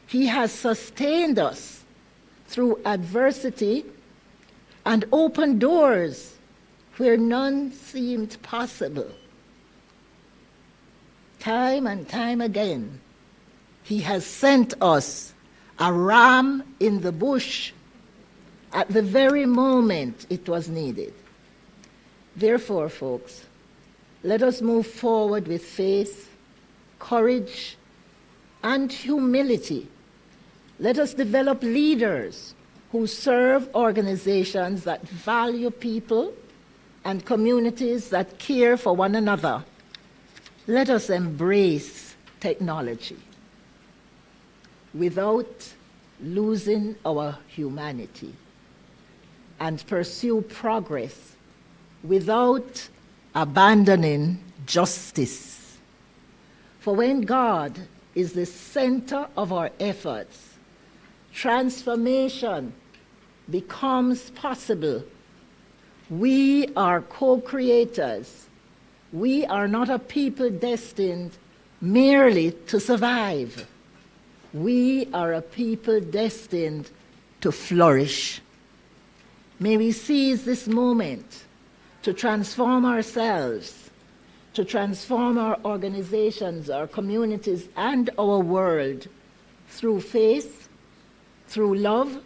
He has sustained us through adversity and opened doors where none seemed possible. Time and time again, He has sent us a ram in the bush at the very moment it was needed. Therefore, folks, let us move forward with faith, courage, and humility. Let us develop leaders who serve organizations that value people and communities that care for one another. Let us embrace technology without losing our humanity and pursue progress without abandoning justice. For when God is the center of our efforts, transformation becomes possible. We are co-creators. We are not a people destined merely to survive. We are a people destined to flourish. May we seize this moment to transform ourselves, to transform our organizations, our communities, and our world through faith, through love,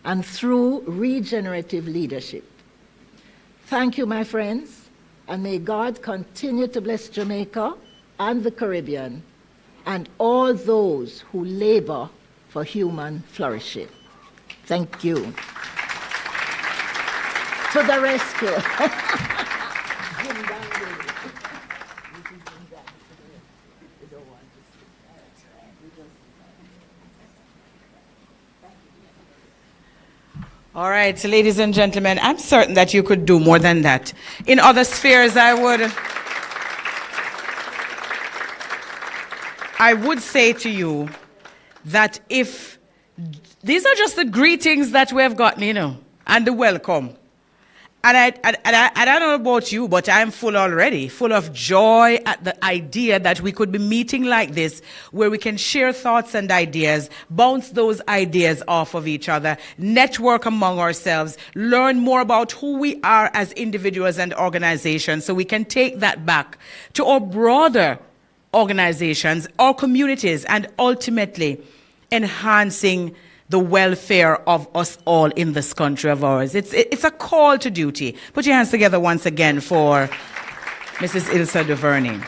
and through regenerative leadership. Thank you, my friends, and may God continue to bless Jamaica and the Caribbean and all those who labor for human flourishing. Thank you. To the rescue. All right, so ladies and gentlemen, I'm certain that you could do more than that. In other spheres, I would say to you that if these are just the greetings that we have gotten, you know, and the welcome. And I don't know about you, but I'm full already, full of joy at the idea that we could be meeting like this, where we can share thoughts and ideas, bounce those ideas off of each other, network among ourselves, learn more about who we are as individuals and organizations, so we can take that back to our broader organizations, our communities, and ultimately enhancing the welfare of us all in this country of ours. It's a call to duty. Put your hands together once again for Mrs. Ilsa Duvernay. And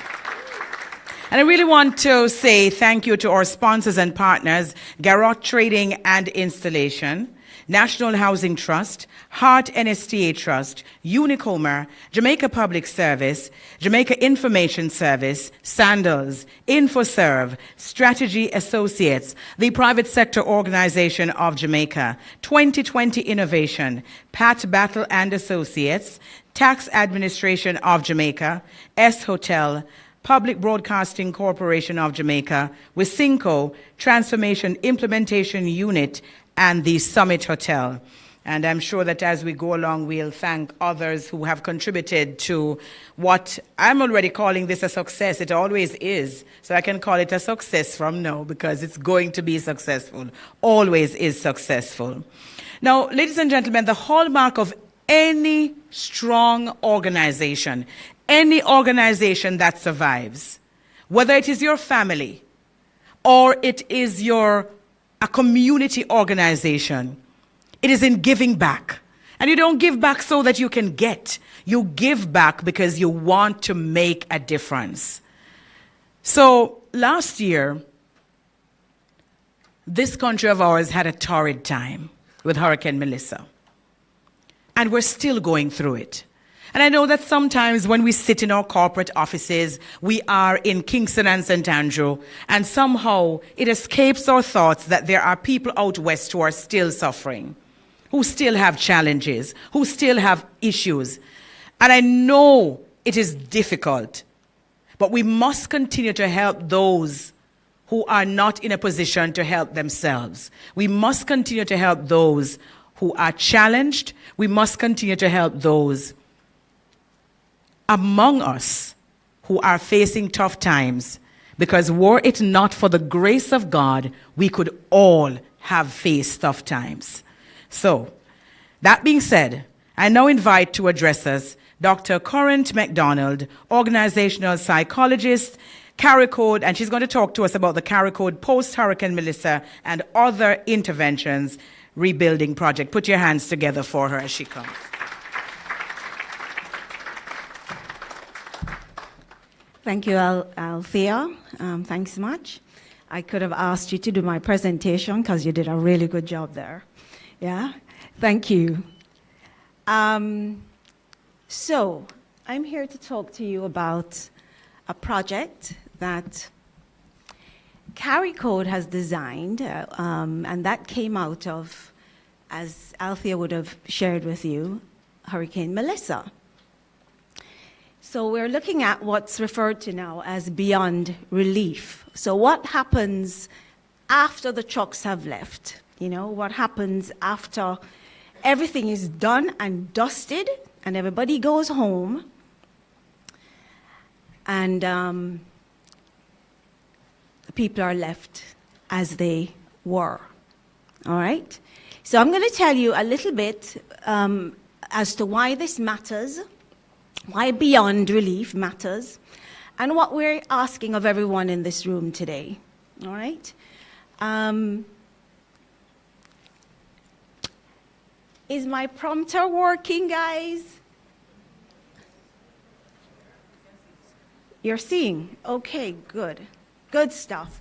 I really want to say thank you to our sponsors and partners, Garrott Trading and Installation, National Housing Trust, Hart NSTA Trust, Unicomer, Jamaica Public Service, Jamaica Information Service, Sandals, InfoServe, Strategy Associates, the Private Sector Organization of Jamaica, 2020 Innovation, Pat Battle and Associates, Tax Administration of Jamaica, S Hotel, Public Broadcasting Corporation of Jamaica, Wisinco, Transformation Implementation Unit, and the Summit Hotel. And I'm sure that as we go along, we'll thank others who have contributed to what I'm already calling this a success. It always is. So I can call it a success from now because it's going to be successful. Always is successful. Now, ladies and gentlemen, the hallmark of any strong organization, any organization that survives, whether it is your family or it is a community organization, it is in giving back. And you don't give back so that you can get. You give back because you want to make a difference. So last year, this country of ours had a torrid time with Hurricane Melissa. And we're still going through it. And I know that sometimes when we sit in our corporate offices, we are in Kingston and St. Andrew, and somehow it escapes our thoughts that there are people out west who are still suffering, who still have challenges, who still have issues. And I know it is difficult, but we must continue to help those who are not in a position to help themselves. We must continue to help those who are challenged. We must continue to help those among us who are facing tough times, because were it not for the grace of God, we could all have faced tough times. So, that being said, I now invite to address us Dr. Corrine MacDonald, organizational psychologist, CARI-CODE, and she's going to talk to us about the CARI-CODE post-Hurricane Melissa and other interventions rebuilding project. Put your hands together for her as she comes. Thank you, Althea. Thanks so much. I could have asked you to do my presentation because you did a really good job there. Yeah, thank you. So I'm here to talk to you about a project that CARI-CODE has designed, and that came out of, as Althea would have shared with you, Hurricane Melissa. So we're looking at what's referred to now as beyond relief. So what happens after the trucks have left? You know, what happens after everything is done and dusted and everybody goes home and the people are left as they were. All right? So I'm going to tell you a little bit as to why this matters, why beyond relief matters, and what we're asking of everyone in this room today. All right? Is my prompter working, guys? You're seeing? Okay, good. Good stuff.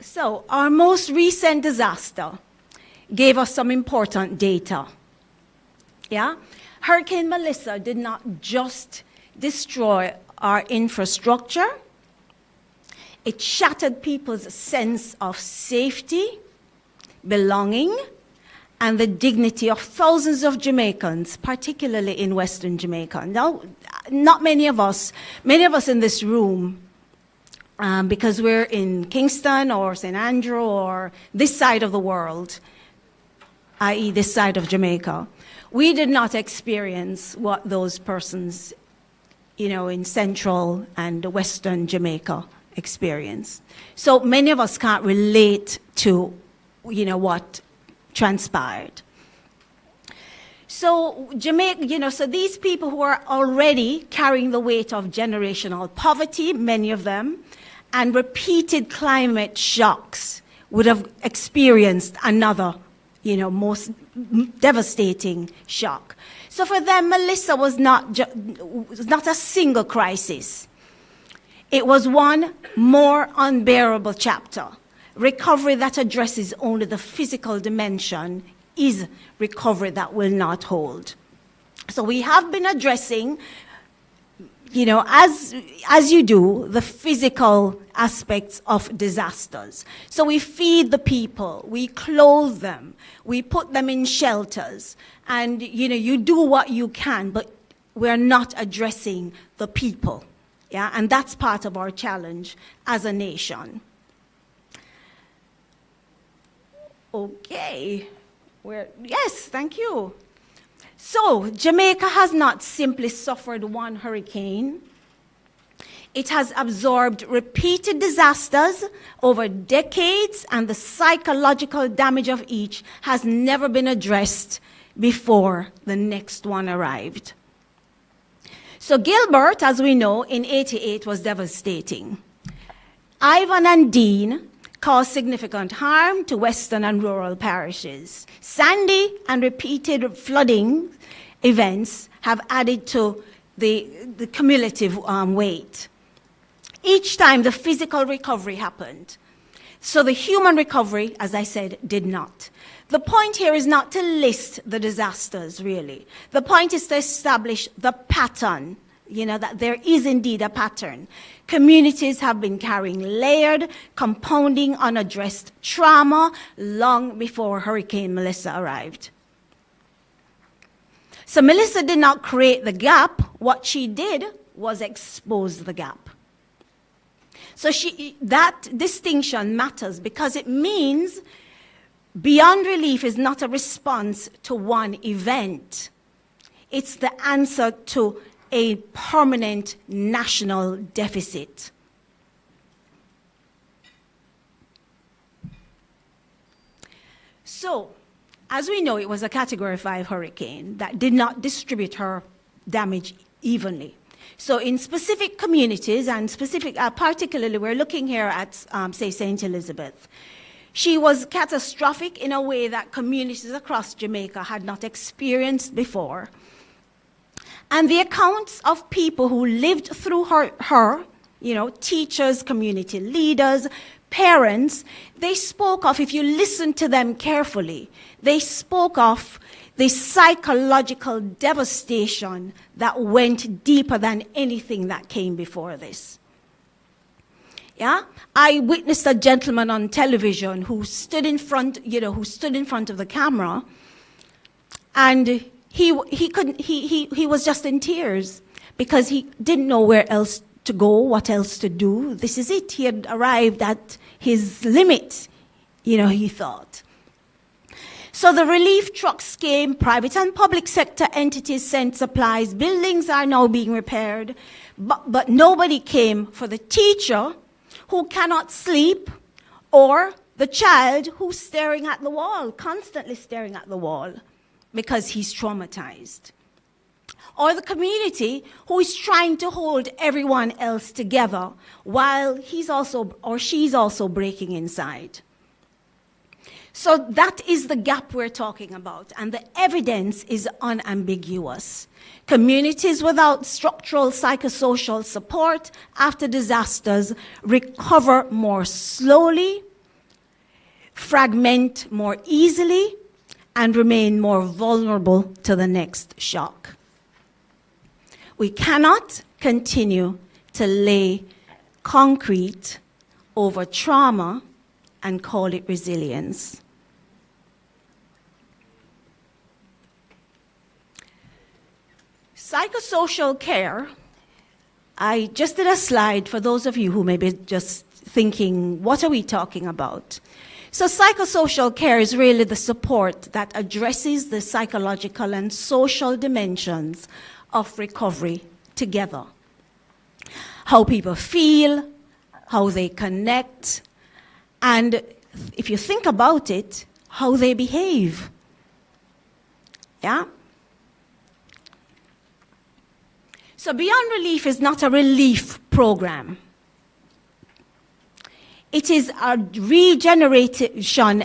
So our most recent disaster gave us some important data. Yeah? Hurricane Melissa did not just destroy our infrastructure, it shattered people's sense of safety, belonging, and the dignity of thousands of Jamaicans, particularly in Western Jamaica. Now, not many of us in this room, because we're in Kingston or St. Andrew or this side of the world, i.e. this side of Jamaica, we did not experience what those persons, in Central and Western Jamaica experienced. So many of us can't relate to, what transpired. So Jamaica, so these people who are already carrying the weight of generational poverty, many of them, and repeated climate shocks would have experienced another, most devastating shock. So for them, Melissa was not a single crisis. It was one more unbearable chapter. Recovery that addresses only the physical dimension is recovery that will not hold. So we have been addressing, as you do, the physical aspects of disasters. So we feed the people, we clothe them, we put them in shelters, and you do what you can, but we're not addressing the people. Yeah, and that's part of our challenge as a nation. Okay, yes, thank you. So Jamaica has not simply suffered one hurricane. It has absorbed repeated disasters over decades, and the psychological damage of each has never been addressed before the next one arrived. So Gilbert, as we know, in '88 was devastating. Ivan and Dean caused significant harm to western and rural parishes. Sandy and repeated flooding events have added to the cumulative weight. Each time the physical recovery happened. So the human recovery, as I said, did not. The point here is not to list the disasters, really. The point is to establish the pattern, that there is indeed a pattern. Communities have been carrying layered, compounding, unaddressed trauma long before Hurricane Melissa arrived. So Melissa did not create the gap. What she did was expose the gap. So that distinction matters because it means beyond relief is not a response to one event. It's the answer to a permanent national deficit. So, as we know, it was a Category 5 hurricane that did not distribute her damage evenly. So in specific communities, and particularly we're looking here at, say, St. Elizabeth, she was catastrophic in a way that communities across Jamaica had not experienced before. And the accounts of people who lived through her, teachers, community leaders, parents, they spoke of, if you listen to them carefully, they spoke of the psychological devastation that went deeper than anything that came before this. Yeah, I witnessed a gentleman on television who stood in front, of the camera, and he was just in tears because he didn't know where else to go, what else to do. This is it. He had arrived at his limit, he thought. So the relief trucks came, private and public sector entities sent supplies, buildings are now being repaired, but nobody came for the teacher who cannot sleep, or the child who's staring at the wall, constantly staring at the wall, because he's traumatized. Or the community who is trying to hold everyone else together while he's also, or she's also breaking inside. So that is the gap we're talking about, and the evidence is unambiguous. Communities without structural psychosocial support after disasters recover more slowly, fragment more easily, and remain more vulnerable to the next shock. We cannot continue to lay concrete over trauma and call it resilience. Psychosocial care, I just did a slide for those of you who may be just thinking, what are we talking about? So psychosocial care is really the support that addresses the psychological and social dimensions of recovery together. How people feel, how they connect, and if you think about it, how they behave. Yeah? So Beyond Relief is not a relief program. It is a regeneration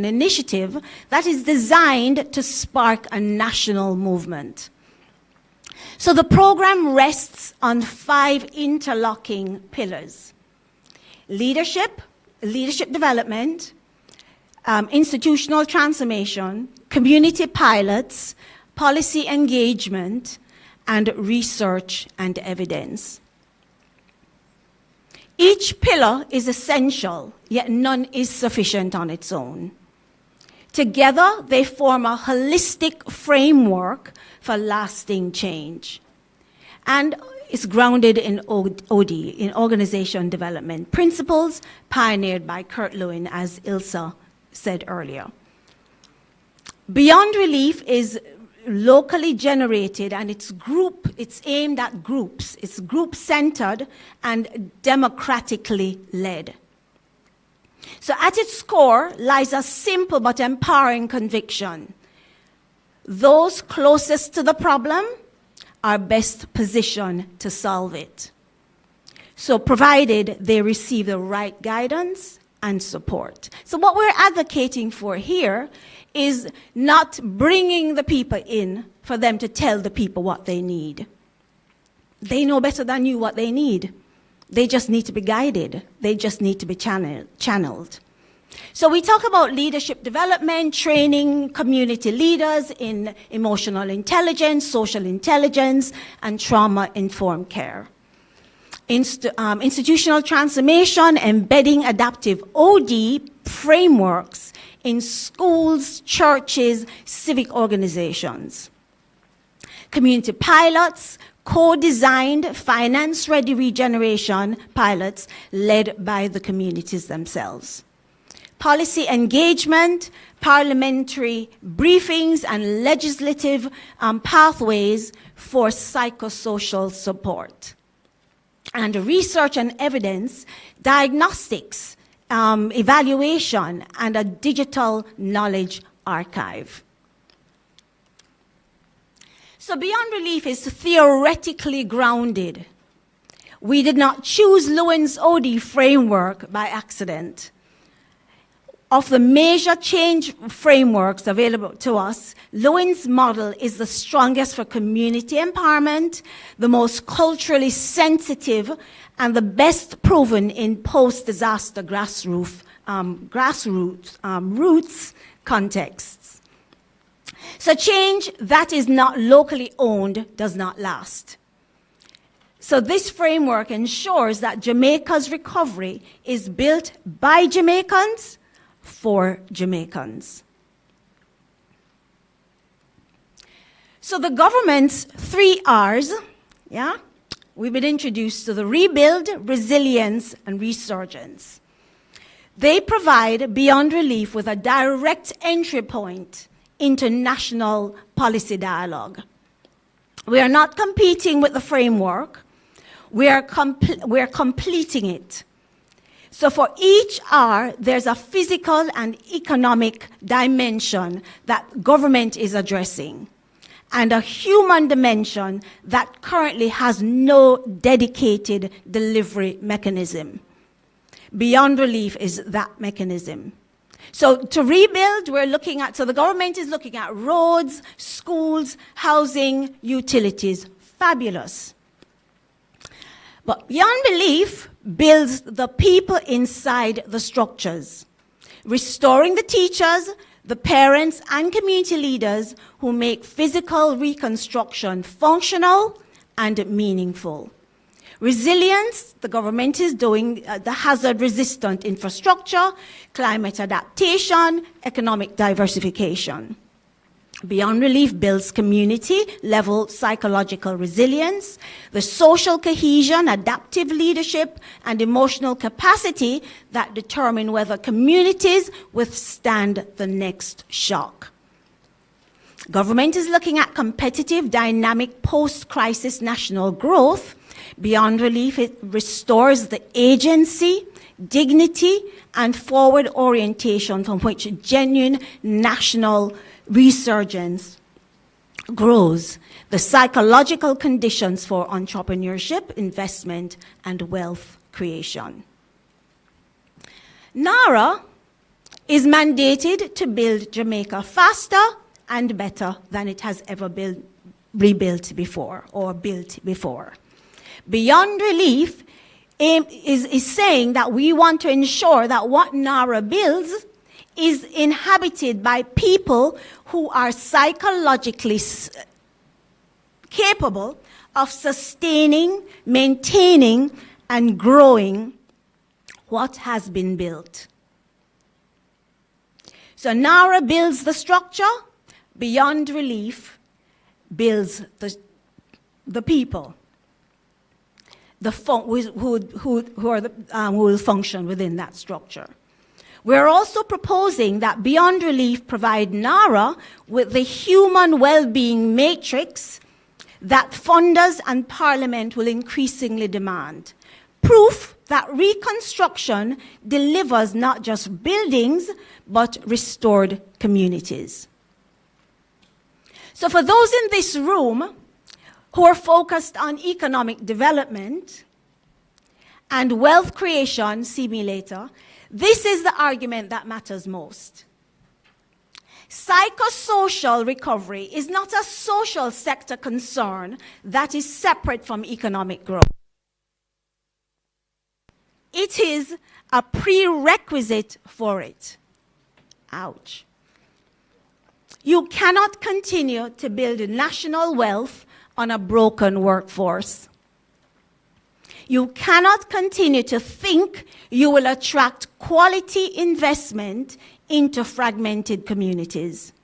initiative that is designed to spark a national movement. So the program rests on 5 interlocking pillars: leadership development, institutional transformation, community pilots, policy engagement, and research and evidence. Each pillar is essential, yet none is sufficient on its own. Together, they form a holistic framework for lasting change. And it's grounded in OD, in organization development principles, pioneered by Kurt Lewin, as Ilsa said earlier. Beyond Relief is locally generated, and it's aimed at groups. It's group-centered and democratically led. So at its core lies a simple but empowering conviction: those closest to the problem are best positioned to solve it. So provided they receive the right guidance and support. So what we're advocating for here is not bringing the people in for them to tell the people what they need. They know better than you what they need. They just need to be guided. They just need to be channeled. So we talk about leadership development, training community leaders in emotional intelligence, social intelligence, and trauma-informed care. Institutional transformation, embedding adaptive OD frameworks in schools, churches, civic organizations. Community pilots, co-designed, finance-ready regeneration pilots led by the communities themselves. Policy engagement, parliamentary briefings, and legislative pathways for psychosocial support. And research and evidence, diagnostics, evaluation, and a digital knowledge archive. So Beyond Relief is theoretically grounded. We did not choose Lewin's OD framework by accident. Of the major change frameworks available to us, Lewin's model is the strongest for community empowerment, the most culturally sensitive, and the best proven in post-disaster grassroots contexts. So change that is not locally owned does not last. So this framework ensures that Jamaica's recovery is built by Jamaicans for Jamaicans. So the government's 3 R's, we've been introduced to the rebuild, resilience, and resurgence. They provide Beyond Relief with a direct entry point into national policy dialogue. We are not competing with the framework, we are completing it. So for each R, there's a physical and economic dimension that government is addressing, and a human dimension that currently has no dedicated delivery mechanism. Beyond Relief is that mechanism. So to rebuild, we're looking at, so the government is looking at roads, schools, housing, utilities. Fabulous. But beyond belief builds the people inside the structures, restoring the teachers, the parents, and community leaders who make physical reconstruction functional and meaningful. Resilience, the government is doing the hazard-resistant infrastructure, climate adaptation, economic diversification. Beyond Relief builds community-level psychological resilience, the social cohesion, adaptive leadership, and emotional capacity that determine whether communities withstand the next shock. Government is looking at competitive, dynamic, post-crisis national growth. Beyond Relief, it restores the agency, dignity, and forward orientation from which genuine national resurgence grows, the psychological conditions for entrepreneurship, investment, and wealth creation. NARA is mandated to build Jamaica faster and better than it has ever rebuilt before or built before. Beyond Relief is saying that we want to ensure that what NARA builds is inhabited by people who are psychologically capable of sustaining, maintaining, and growing what has been built. So NARA builds the structure, Beyond Relief builds the people. Who will function within that structure. We're also proposing that Beyond Relief provide NARA with the human well-being matrix that funders and Parliament will increasingly demand. Proof that reconstruction delivers not just buildings, but restored communities. So for those in this room who are focused on economic development and wealth creation, see me later, this is the argument that matters most. Psychosocial recovery is not a social sector concern that is separate from economic growth. It is a prerequisite for it. Ouch. You cannot continue to build national wealth on a broken workforce. You cannot continue to think you will attract quality investment into fragmented communities.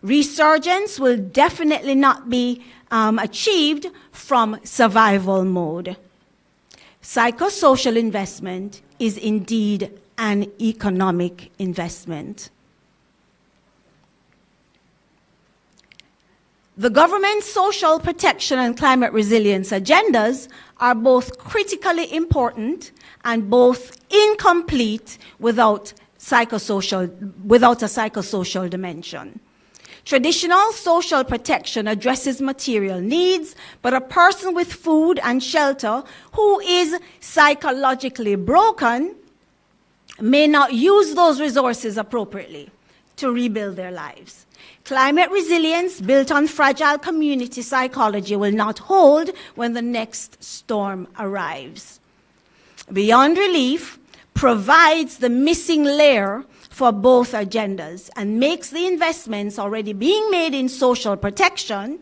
Resurgence will definitely not be achieved from survival mode. Psychosocial investment is indeed an economic investment. The government's social protection and climate resilience agendas are both critically important and both incomplete without a psychosocial dimension. Traditional social protection addresses material needs, but a person with food and shelter who is psychologically broken may not use those resources appropriately to rebuild their lives. Climate resilience built on fragile community psychology will not hold when the next storm arrives. Beyond Relief provides the missing layer for both agendas and makes the investments already being made in social protection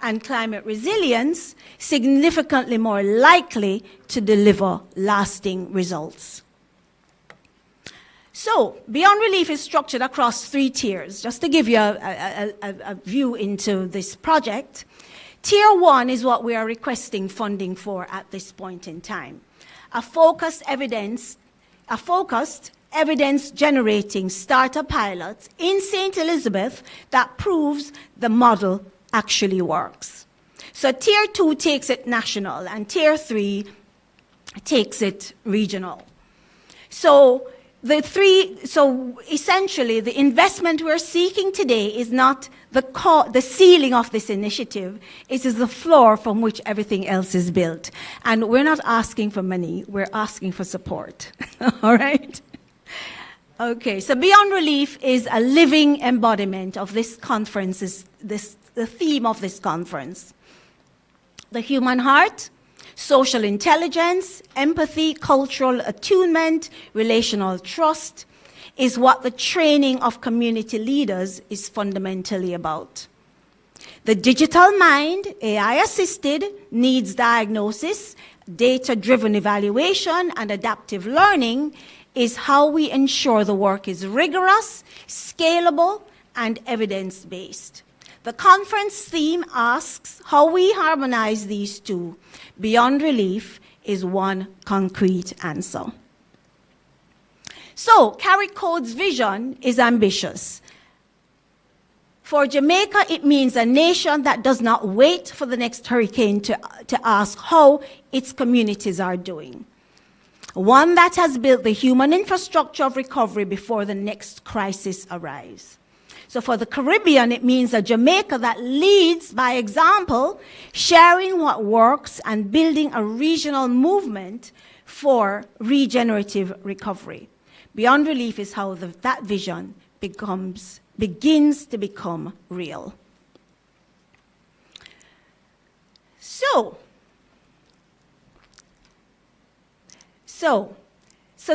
and climate resilience significantly more likely to deliver lasting results. So, Beyond Relief is structured across 3 tiers. Just to give you a view into this project, Tier 1 is what we are requesting funding for at this point in time. A focused evidence-generating starter pilot in St. Elizabeth that proves the model actually works. So Tier 2 takes it national, and Tier 3 takes it regional. So essentially, the investment we're seeking today is not the ceiling of this initiative. It is the floor from which everything else is built. And we're not asking for money, we're asking for support. All right? Okay, so Beyond Relief is a living embodiment of this conference, the theme of this conference. The human heart, social intelligence, empathy, cultural attunement, relational trust is what the training of community leaders is fundamentally about. The digital mind, AI-assisted, needs diagnosis, data-driven evaluation, and adaptive learning is how we ensure the work is rigorous, scalable, and evidence-based. The conference theme asks how we harmonize these two. Beyond Relief is one concrete answer. So, CARI-CODE's vision is ambitious. For Jamaica, it means a nation that does not wait for the next hurricane to ask how its communities are doing. One that has built the human infrastructure of recovery before the next crisis arrives. So for the Caribbean, it means a Jamaica that leads by example, sharing what works and building a regional movement for regenerative recovery. Beyond Relief is how that vision begins to become real. So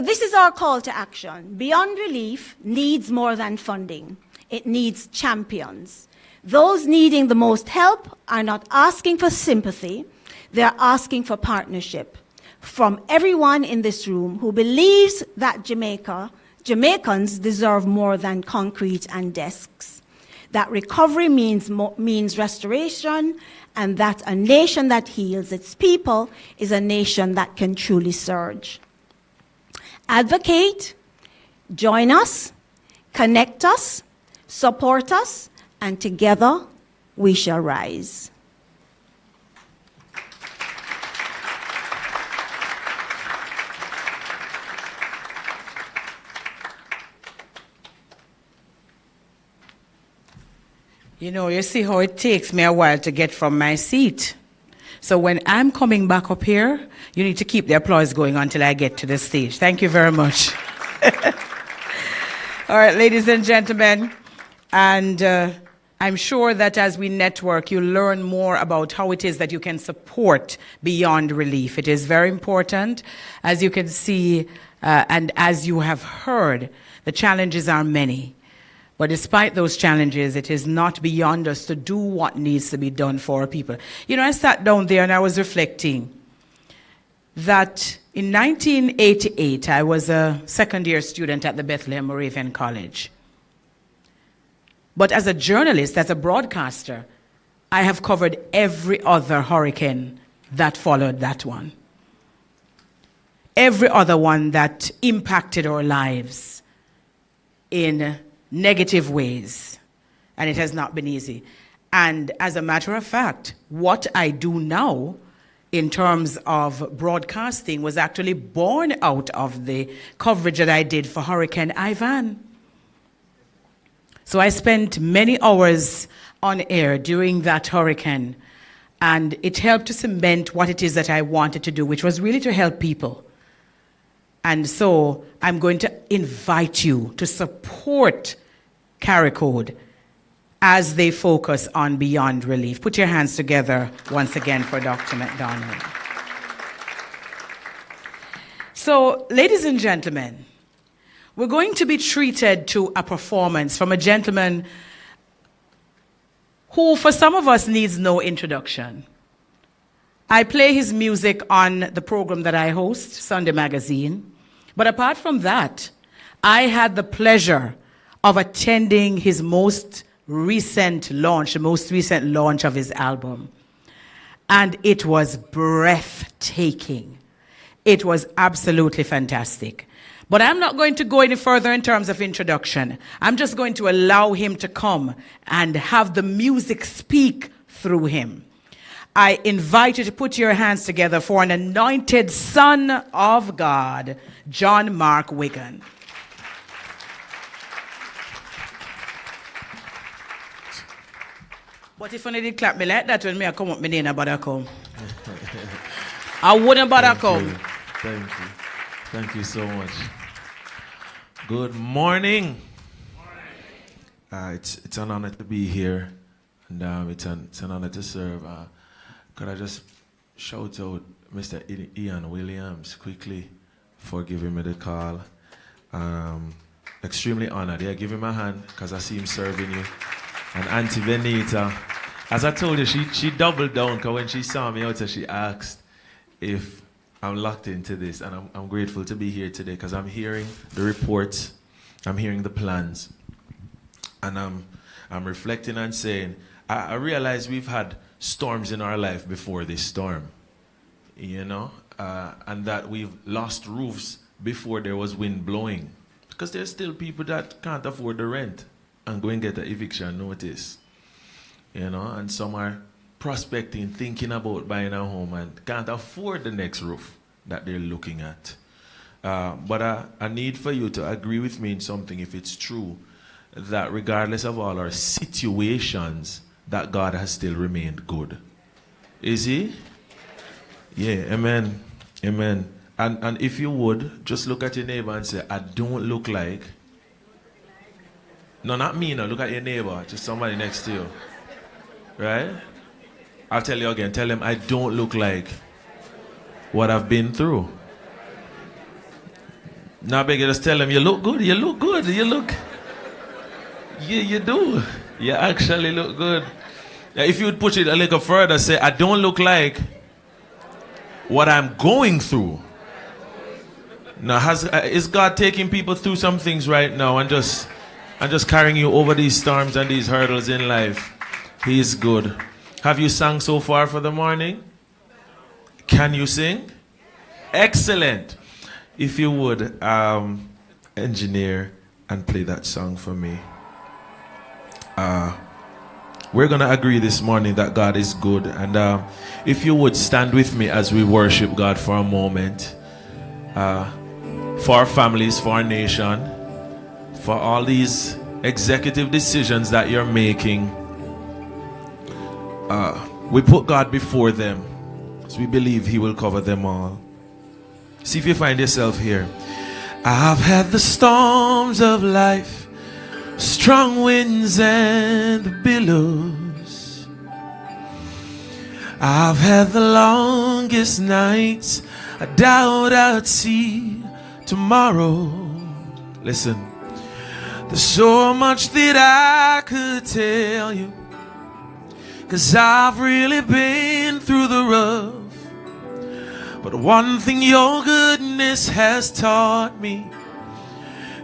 this is our call to action. Beyond Relief needs more than funding. It needs champions. Those needing the most help are not asking for sympathy, they're asking for partnership from everyone in this room who believes that Jamaicans deserve more than concrete and desks, that recovery means restoration, and that a nation that heals its people is a nation that can truly surge. Advocate, join us, connect us, support us, and together we shall rise. You know, you see how it takes me a while to get from my seat. So when I'm coming back up here, you need to keep the applause going until I get to the stage. Thank you very much. All right, ladies and gentlemen, and I'm sure that as we network, you learn more about how it is that you can support Beyond Relief. It is very important. As you can see, and as you have heard, the challenges are many. But despite those challenges, it is not beyond us to do what needs to be done for our people. You know, I sat down there and I was reflecting that in 1988, I was a second-year student at the Bethlehem Moravian College. But as a journalist, as a broadcaster, I have covered every other hurricane that followed that one. Every other one that impacted our lives in negative ways, and it has not been easy. And as a matter of fact, what I do now in terms of broadcasting was actually born out of the coverage that I did for Hurricane Ivan. So I spent many hours on air during that hurricane, and it helped to cement what it is that I wanted to do, which was really to help people. And so I'm going to invite you to support CARI-CODE as they focus on Beyond Relief. Put your hands together once again for Dr. McDonald. So, ladies and gentlemen, we're going to be treated to a performance from a gentleman who, for some of us, needs no introduction. I play his music on the program that I host, Sunday Magazine. But apart from that, I had the pleasure of attending his most recent launch of his album. And it was breathtaking. It was absolutely fantastic. But I'm not going to go any further in terms of introduction. I'm just going to allow him to come and have the music speak through him. I invite you to put your hands together for an anointed son of God, John Mark Wigan. But if only did clap me like that when me I come up, me didn't bother come. I wouldn't bother come. Thank you. Thank you so much. Good morning. It's an honor to be here, and it's an honor to serve. Could I just shout out Mr. Ian Williams quickly for giving me the call? Extremely honored. Yeah, give him a hand because I see him serving you. And Auntie Benita, as I told you, she doubled down because when she saw me out, she asked if I'm locked into this, and I'm grateful to be here today because I'm hearing the reports, I'm hearing the plans, and I'm reflecting and saying, I realize we've had storms in our life before this storm, you know, and that we've lost roofs before there was wind blowing, because there's still people that can't afford the rent and go and get an eviction notice, you know, and some are prospecting, thinking about buying a home and can't afford the next roof that they're looking at. But I need for you to agree with me in something, if it's true, that regardless of all our situations, that God has still remained good. Is he? Yeah, amen. Amen. And if you would, just look at your neighbor and say, I don't look like. No, not me, no. Look at your neighbor, just somebody next to you. Right? I'll tell you again. Tell them, I don't look like what I've been through. Now, I beg you, just tell them, you look good, you look good, you look. Yeah, you do. You actually look good. If you would push it a little further, say, I don't look like what I'm going through. Now, is God taking people through some things right now and just carrying you over these storms and these hurdles in life? He is good. Have you sung so far for the morning? Can you sing? Excellent. If you would, engineer and play that song for me. We're going to agree this morning that God is good. And if you would stand with me as we worship God for a moment. For our families, for our nation, for all these executive decisions that you're making. We put God before them, so we believe he will cover them all. See if you find yourself here. I've had the storms of life, strong winds and the billows. I've had the longest nights, I doubt I'd see tomorrow. Listen, there's so much that I could tell you, 'cause I've really been through the rough. But one thing your goodness has taught me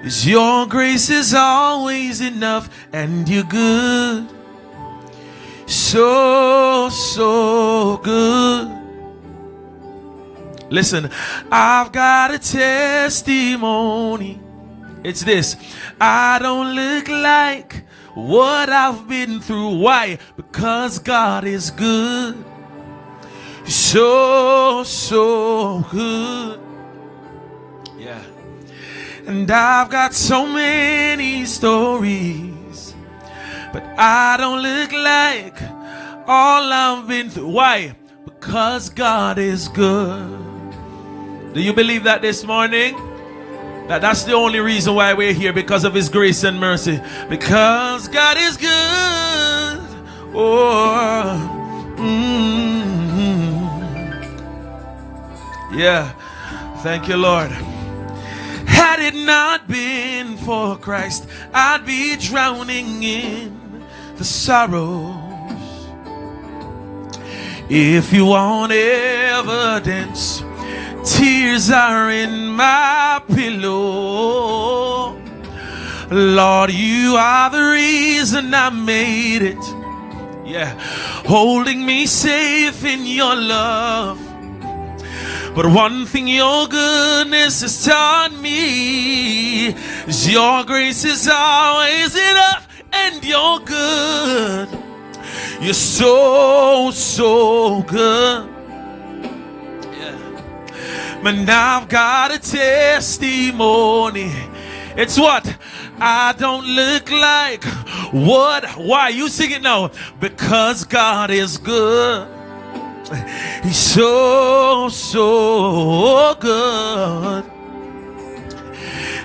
is your grace is always enough, and you're good. So, so good. Listen, I've got a testimony. It's this. I don't look like what I've been through. Why? Because God is good. So, so good. Yeah. And I've got so many stories, but I don't look like all I've been through. Why? Because God is good. Do you believe that this morning? That's the only reason why we're here, because of his grace and mercy. Because God is good. Oh, yeah. Thank you, Lord. Had it not been for Christ, I'd be drowning in the sorrows. If you want evidence, tears are in my pillow. Lord, you are the reason I made it. Yeah, holding me safe in your love. But one thing your goodness has taught me is your grace is always enough, and you're good. You're so, so good. Man, I've got a testimony. It's what? I don't look like what? Why? You sing it now. Because God is good. He's so, so good.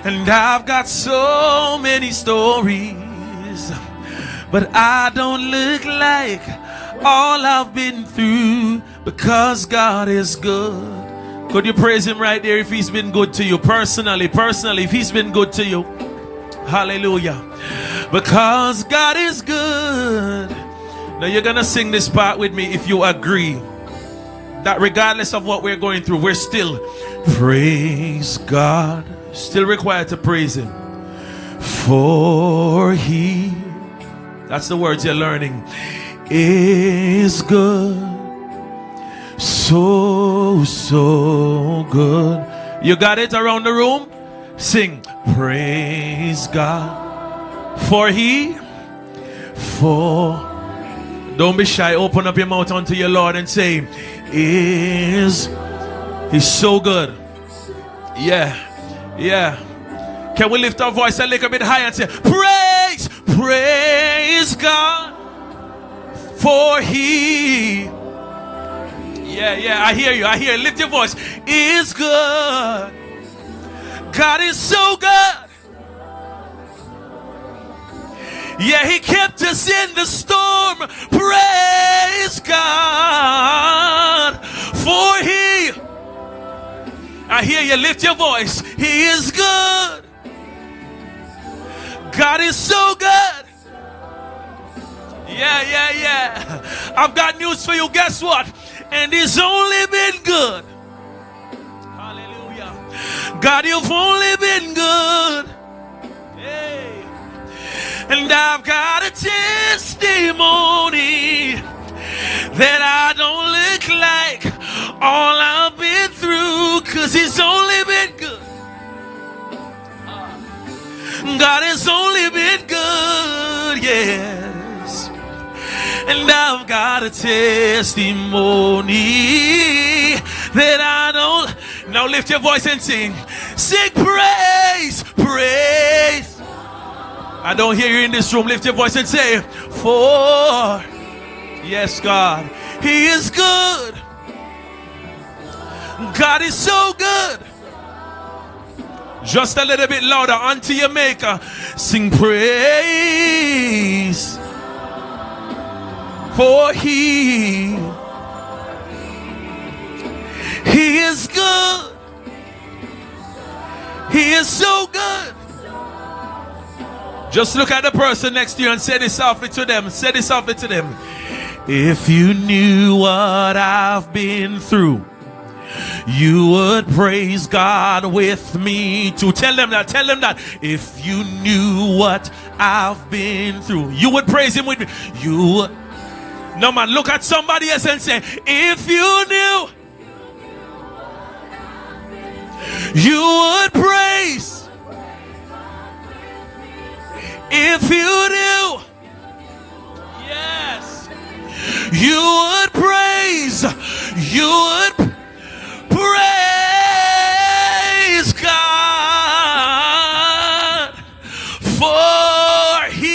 And I've got so many stories, but I don't look like all I've been through, because God is good. Could you praise him right there if he's been good to you? Personally, if he's been good to you. Hallelujah. Because God is good. Now you're gonna sing this part with me if you agree that regardless of what we're going through, we're still praise God. Still required to praise him. For he, that's the words you're learning, is good. So good. You got it around the room? Sing praise God. For don't be shy, open up your mouth unto your Lord and say he's so good. Yeah. Can we lift our voice a little bit higher and say praise God, for he, yeah, I hear you, lift your voice, is good. God is so good. Yeah, he kept us in the storm. Praise God, for he, I hear you, lift your voice, he is good. God is so good. Yeah. I've got news for you. Guess what? And he's only been good. Hallelujah. God, you've only been good. Hey. And I've got a testimony that I don't look like all I've been through, 'cause he's only been good. God has only been good, yes. And I've got a testimony that I don't. Now lift your voice and sing praise. I don't hear you in this room. Lift your voice and say, for, yes, God, he is good. God is so good. Just a little bit louder unto your maker. Sing praise, for he is good. He is so good. Just look at the person next to you and say this softly to them. Say this softly to them. If you knew what I've been through, you would praise God with me too. Tell them that. If you knew what I've been through, you would praise him with me. You would. No, man, look at somebody else and say, if you knew, you would praise. If you knew, yes, you would praise. You would praise God, for he,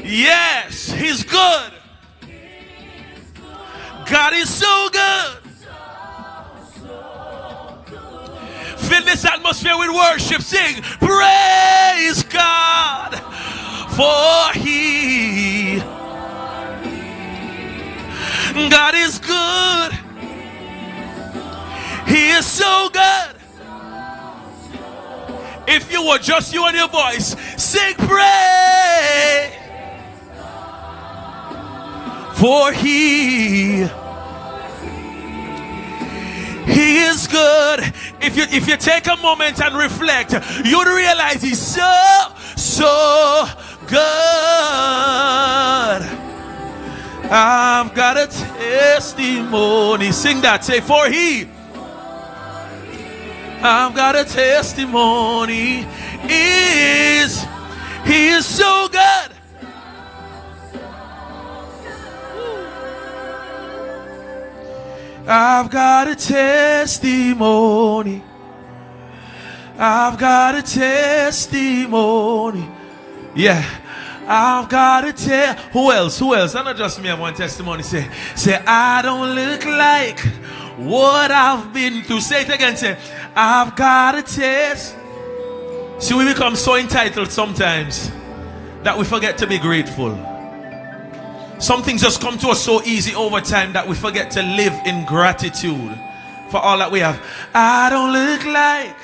yes, he's good. God is so good. Fill this atmosphere with worship. Sing praise God, for he, God is good. He is so good. If you were just you and your voice, sing praise, for he is good. If you take a moment and reflect, you'd realize he's so good. I've got a testimony. Sing that. Say, for he, I've got a testimony. He is so good. I've got a testimony. I've got a testimony. Yeah. I've got to tell. Who else? I'm not just me. I want testimony. Say, I don't look like what I've been through. Say it again. Say, I've got to test. See, we become so entitled sometimes that we forget to be grateful. Some things just come to us so easy over time that we forget to live in gratitude for all that we have. I don't look like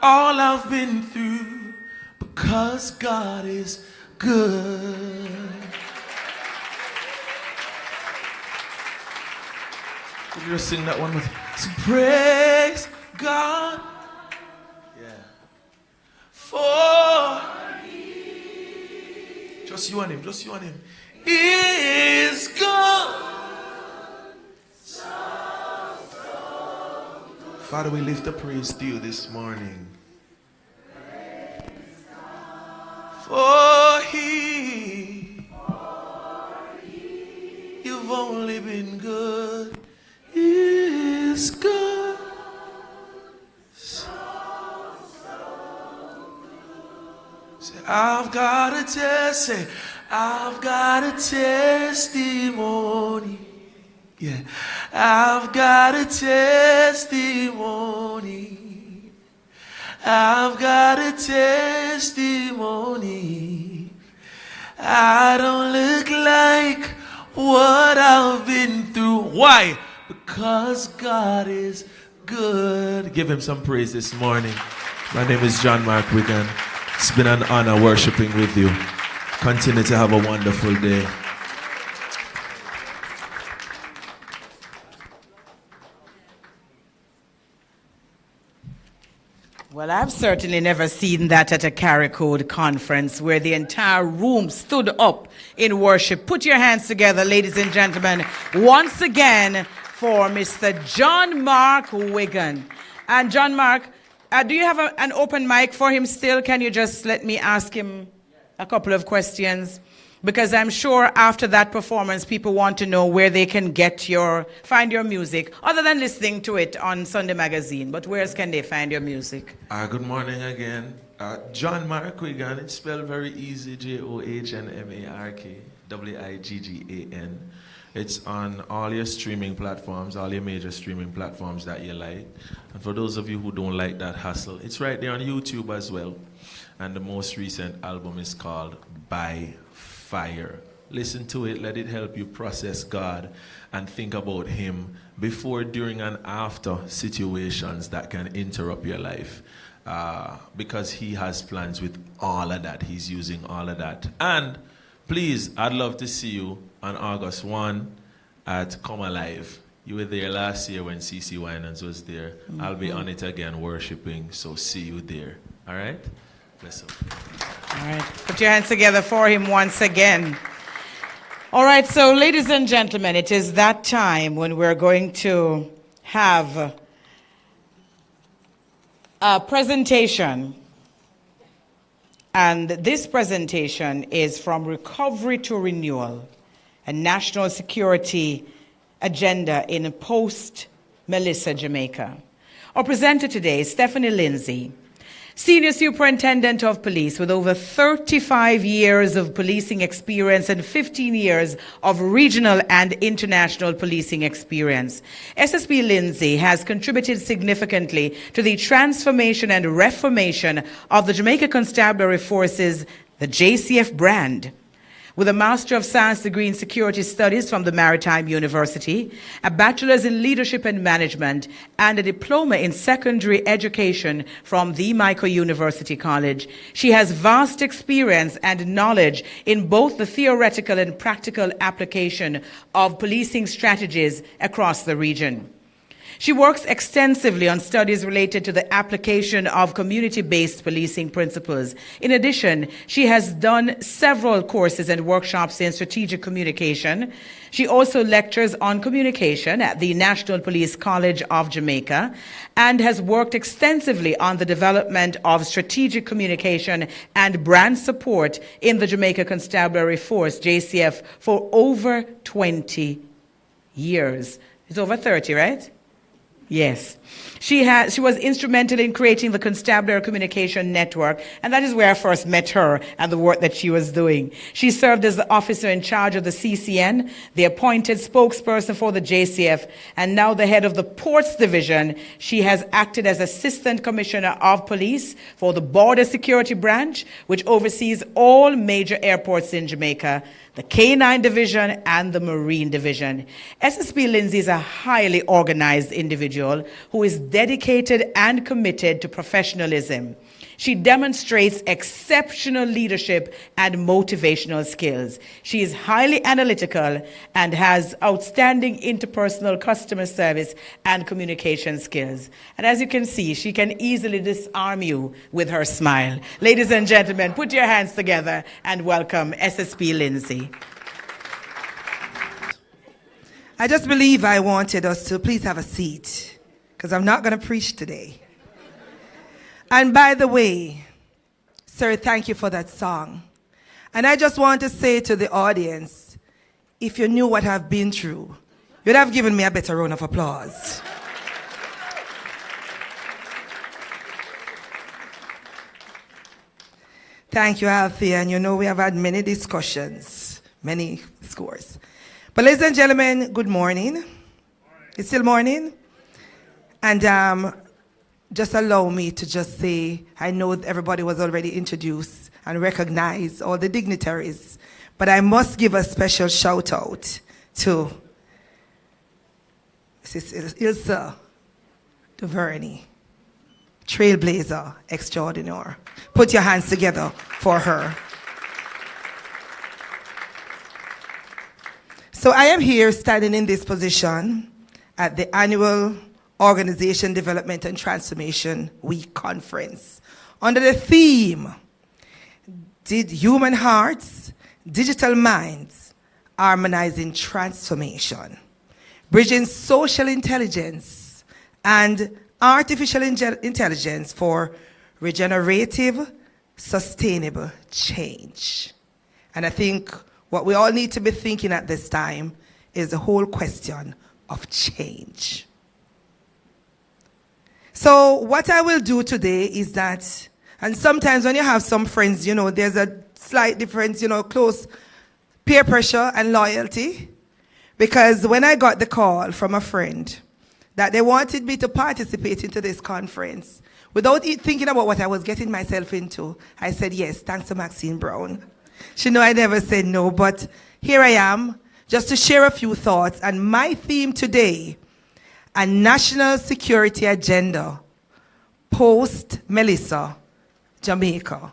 all I've been through because God is good. Could you just sing that one with me? Sing, praise God. Yeah. For just you and him, just you and him. Is good. Father, we lift the praise to you this morning. For you've only been good. Is good. Say, I've got a test. Say, I've got a testimony. Yeah, I've got a testimony. I've got a testimony. I don't look like what I've been through. Why? Because God is good. Give him some praise this morning. My name is John Mark Wigan. It's been an honor worshiping with you. Continue to have a wonderful day. Well, I've certainly never seen that at a CARI-CODE conference where the entire room stood up in worship. Put your hands together, ladies and gentlemen, once again for Mr. John Mark Wigan. And John Mark, do you have an open mic for him still? Can you just let me ask him a couple of questions? Because I'm sure after that performance, people want to know where they can find your music, other than listening to it on Sunday Magazine. But where else can they find your music? Good morning again. John Mark Wigan, it's spelled very easy, JOHNMARK, WIGGAN. It's on all your streaming platforms, all your major streaming platforms that you like. And for those of you who don't like that hassle, it's right there on YouTube as well. And the most recent album is called By Fire. Listen to it, let it help you process God and think about him before, during, and after situations that can interrupt your life. Because he has plans with all of that. He's using all of that. And please, I'd love to see you on August 1 at Come Alive. You were there last year when CC Winans was there. Mm-hmm. I'll be on it again worshiping, so see you there. All right? Bless you. All right. Put your hands together for him once again. All right, so ladies and gentlemen, it is that time when we're going to have a presentation. And this presentation is from Recovery to Renewal, a national security agenda in post-Melissa Jamaica. Our presenter today is Stephanie Lindsay, Senior Superintendent of Police with over 35 years of policing experience and 15 years of regional and international policing experience. SSP Lindsay has contributed significantly to the transformation and reformation of the Jamaica Constabulary Forces, the JCF brand. With a Master of Science degree in Security Studies from the Maritime University, a Bachelor's in Leadership and Management, and a Diploma in Secondary Education from the Michael University College, she has vast experience and knowledge in both the theoretical and practical application of policing strategies across the region. She works extensively on studies related to the application of community-based policing principles. In addition, she has done several courses and workshops in strategic communication. She also lectures on communication at the National Police College of Jamaica and has worked extensively on the development of strategic communication and brand support in the Jamaica Constabulary Force, JCF, for over 20 years. It's over 30, right? Yes. She was instrumental in creating the Constabulary Communication Network, and that is where I first met her and the work that she was doing. She served as the officer in charge of the CCN, the appointed spokesperson for the JCF, and now the head of the Ports Division. She has acted as Assistant Commissioner of Police for the Border Security Branch, which oversees all major airports in Jamaica, the K-9 Division, and the Marine Division. SSP Lindsay is a highly organized individual who is dedicated and committed to professionalism. She demonstrates exceptional leadership and motivational skills. She is highly analytical and has outstanding interpersonal customer service and communication skills. And as you can see, she can easily disarm you with her smile. Ladies and gentlemen, put your hands together and welcome SSP Lindsay. I just believe I wanted us to please have a seat, because I'm not going to preach today. And by the way, sir, thank you for that song. And I just want to say to the audience, if you knew what I've been through, you'd have given me a better round of applause. Thank you, Althea. And you know we have had many discussions, many scores. But ladies and gentlemen, good morning. It's still morning? And just allow me to just say, I know everybody was already introduced and recognized, all the dignitaries, but I must give a special shout out to Mrs. Ilse Duvernay, trailblazer extraordinaire. Put your hands together for her. So I am here standing in this position at the annual Organization Development and Transformation Week Conference under the theme, Did Human Hearts, Digital Minds, Harmonizing Transformation, Bridging Social Intelligence and Artificial Intelligence for Regenerative, Sustainable Change. And I think what we all need to be thinking at this time is the whole question of change. So what I will do today is that, and sometimes when you have some friends, you know, there's a slight difference, you know, close peer pressure and loyalty. Because when I got the call from a friend that they wanted me to participate into this conference, without thinking about what I was getting myself into, I said yes, thanks to Maxine Brown. She knew I never said no, but here I am, just to share a few thoughts. And my theme today, a national security agenda, post-Melissa, Jamaica.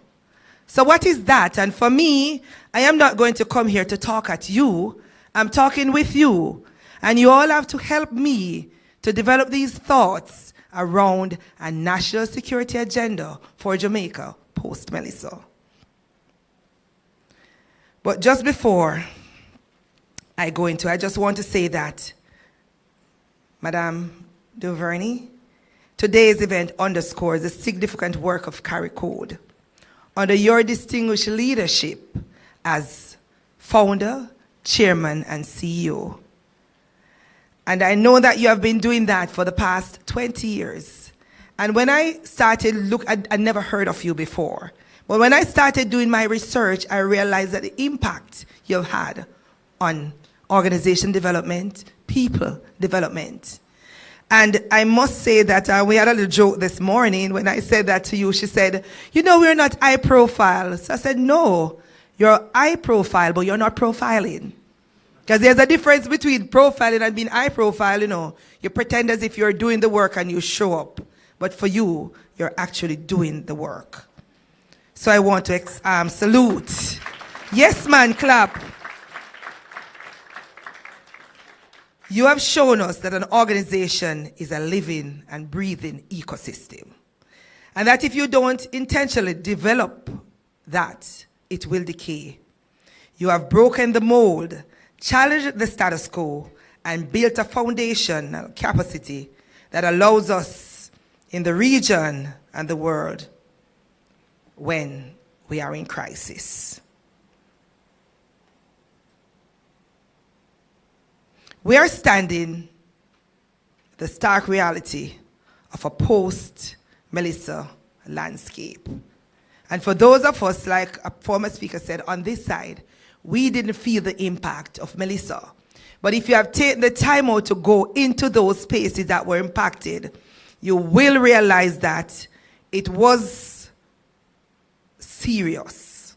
So what is that? And for me, I am not going to come here to talk at you. I'm talking with you. And you all have to help me to develop these thoughts around a national security agenda for Jamaica, post-Melissa. But just before I go into it, I just want to say that, Madame Duvernay, today's event underscores the significant work of CARI-CODE under your distinguished leadership as founder, chairman, and CEO. And I know that you have been doing that for the past 20 years. And when I started, I never heard of you before. But when I started doing my research, I realized that the impact you've had on organization development, people development. And I must say that we had a little joke this morning when I said that to you. She said, you know, we're not high profile. So I said, no, you're high profile, but you're not profiling. Because there's a difference between profiling and being high profile, you know. You pretend as if you're doing the work and you show up. But for you, you're actually doing the work. So I want to salute. Yes, man, clap. You have shown us that an organization is a living and breathing ecosystem. And that if you don't intentionally develop that, it will decay. You have broken the mold, challenged the status quo, and built a foundational capacity that allows us in the region and the world when we are in crisis. We are standing the stark reality of a post-Melissa landscape. And for those of us, like a former speaker said, on this side, we didn't feel the impact of Melissa. But if you have taken the time out to go into those spaces that were impacted, you will realize that it was serious.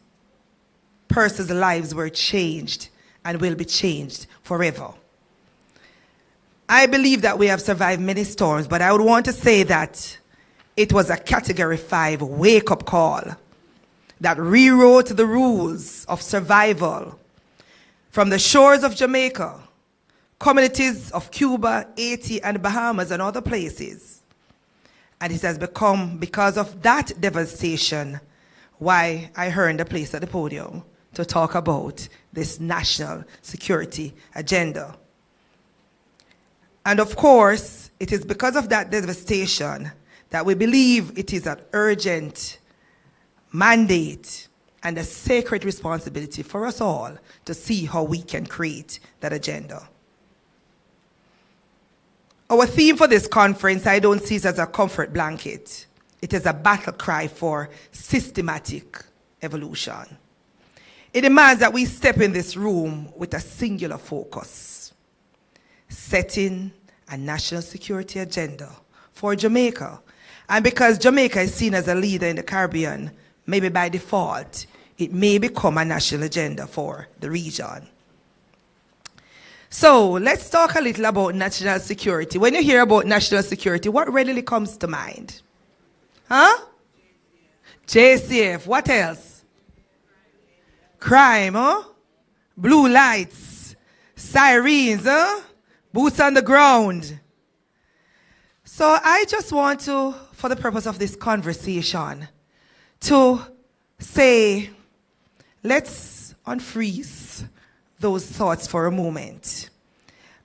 Persons' lives were changed and will be changed forever. I believe that we have survived many storms, but I would want to say that it was a Category 5 wake-up call that rewrote the rules of survival from the shores of Jamaica, communities of Cuba, Haiti, and Bahamas, and other places. And it has become, because of that devastation, why I earned a place at the podium to talk about this national security agenda. And of course, it is because of that devastation that we believe it is an urgent mandate and a sacred responsibility for us all to see how we can create that agenda. Our theme for this conference, I don't see it as a comfort blanket. It is a battle cry for systematic evolution. It demands that we step in this room with a singular focus, setting a national security agenda for Jamaica. And because Jamaica is seen as a leader in the Caribbean, maybe by default, it may become a national agenda for the region. So let's talk a little about national security. When you hear about national security, what readily comes to mind? Huh? JCF. What else? Crime, huh? Blue lights, sirens, huh? Boots on the ground. So I just want to, for the purpose of this conversation, to say, let's unfreeze those thoughts for a moment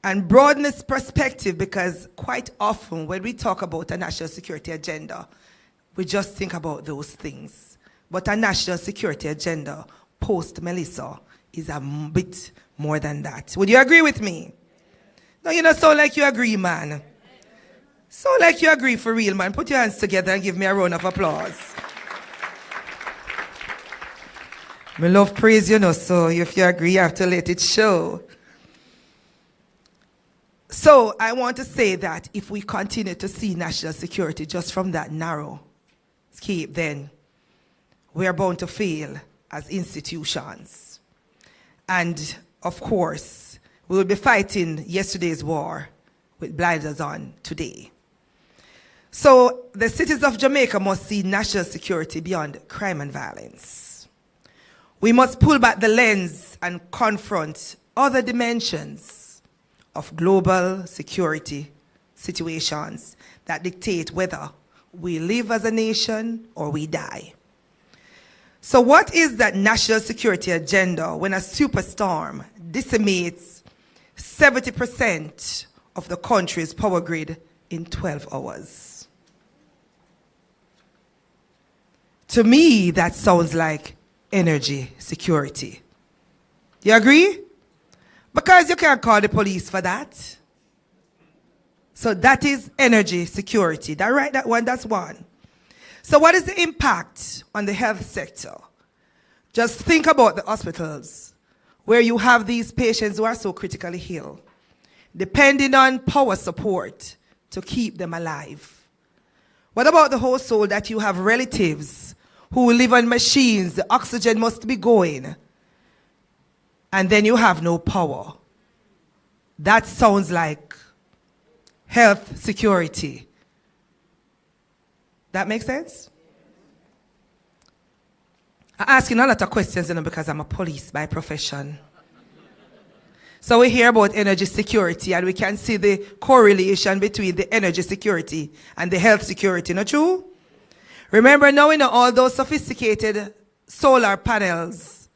and broaden this perspective, because quite often when we talk about a national security agenda, we just think about those things. But a national security agenda post-Melissa is a bit more than that. Would you agree with me? No, you don't sound like you agree, man. Sound like you agree for real, man. Put your hands together and give me a round of applause. Me love praise, you know, so if you agree, you have to let it show. So I want to say that if we continue to see national security just from that narrow scape, then we are bound to fail as institutions. And of course, we will be fighting yesterday's war with blinders on today. So the citizens of Jamaica must see national security beyond crime and violence. We must pull back the lens and confront other dimensions of global security situations that dictate whether we live as a nation or we die. So what is that national security agenda when a superstorm decimates 70% of the country's power grid in 12 hours? To me, that sounds like energy security. You agree? Because you can't call the police for that. So that is energy security. That right? That one, that's one. So what is the impact on the health sector? Just think about the hospitals where you have these patients who are so critically ill, depending on power support to keep them alive. What about the household that you have relatives who live on machines, the oxygen must be going, and then you have no power? That sounds like health security. That makes sense? I'm asking a lot of questions, you know, because I'm a police by profession. So we hear about energy security, and we can see the correlation between the energy security and the health security, not true? Remember now, you know, all those sophisticated solar panels,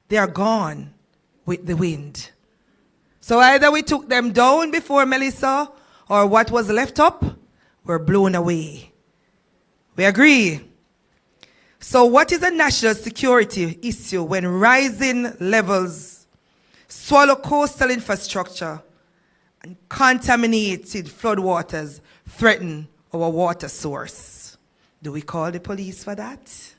they are gone with the wind. So either we took them down before Melissa, or what was left up were blown away. We agree? So what is a national security issue when rising levels swallow coastal infrastructure and contaminated floodwaters threaten our water source. Do we call the police for that?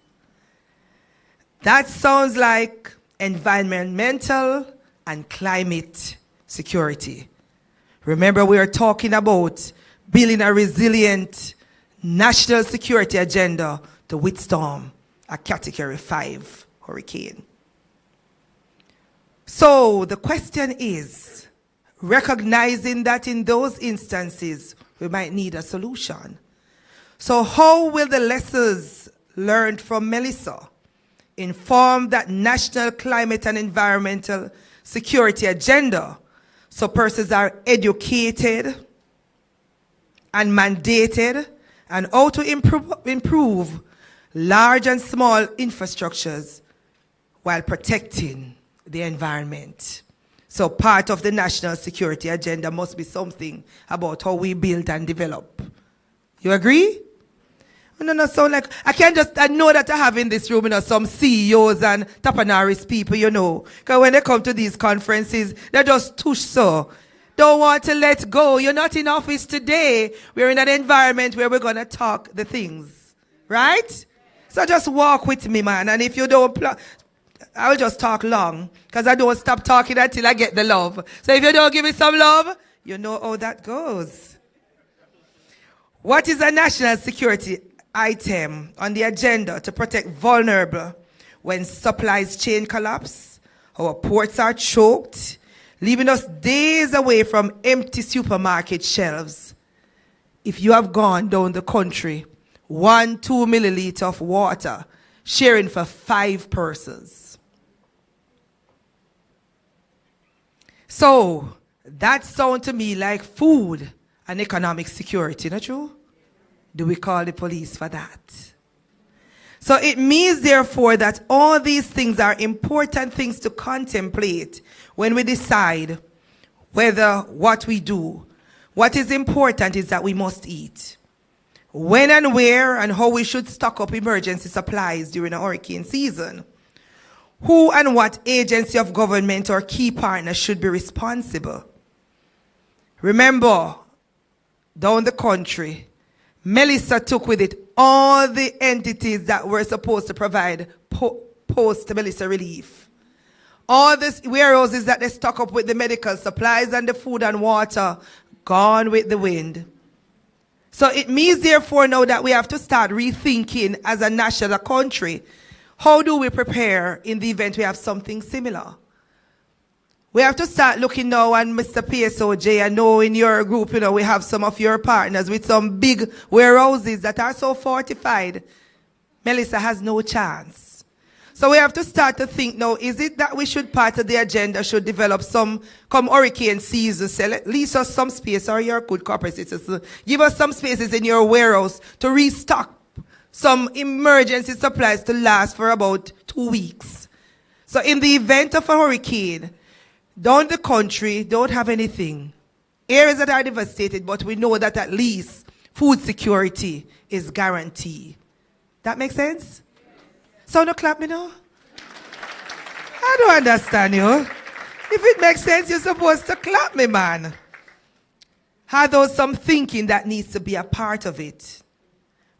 That sounds like environmental and climate security. Remember, we are talking about building a resilient national security agenda to withstand a Category 5 hurricane. So the question is, recognizing that in those instances, we might need a solution. So how will the lessons learned from Melissa inform that national climate and environmental security agenda so persons are educated and mandated and how to improve large and small infrastructures while protecting the environment? So part of the national security agenda must be something about how we build and develop. You agree? No, sound like, I know that I have in this room, some CEOs and Tapanaris people, because when they come to these conferences, they just tush so. Don't want to let go. You're not in office today. We're in an environment where we're going to talk the things. Right? So just walk with me, man. And if you don't, I will just talk long, because I don't stop talking until I get the love. So if you don't give me some love, you know how that goes. What is a national security item on the agenda to protect vulnerable when supplies chain collapse? Our ports are choked, leaving us days away from empty supermarket shelves. If you have gone down the country, 2 milliliters of water, sharing for 5 persons. So that sounds to me like food and economic security, not true? Do we call the police for that? So it means, therefore, that all these things are important things to contemplate when we decide whether what we do. What is important is that we must eat. When and where and how we should stock up emergency supplies during a hurricane season. Who and what agency of government or key partner should be responsible. Remember, down the country, Melissa took with it all the entities that were supposed to provide post-Melissa relief. All the warehouses that they stock up with the medical supplies and the food and water, gone with the wind. So it means, therefore, now that we have to start rethinking as a national country, how do we prepare in the event we have something similar? We have to start looking now, and Mr. PSOJ, I know in your group, we have some of your partners with some big warehouses that are so fortified. Melissa has no chance. So we have to start to think now, is it that we should, part of the agenda, should develop some, come hurricane season, sell lease us some space, or your good corporate citizens, give us some spaces in your warehouse to restock some emergency supplies to last for about 2 weeks. So in the event of a hurricane, down the country, don't have anything. Areas that are devastated, but we know that at least food security is guaranteed. That makes sense? So don't clap me now. I don't understand you. If it makes sense, you're supposed to clap me, man. Are there some thinking that needs to be a part of it?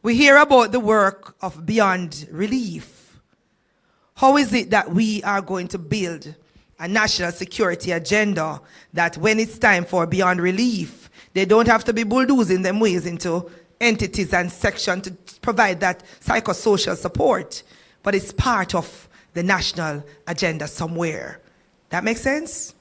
We hear about the work of Beyond Relief. How is it that we are going to build a national security agenda that when it's time for Beyond Relief, they don't have to be bulldozing them ways into entities and sections to provide that psychosocial support, but it's part of the national agenda somewhere. That makes sense?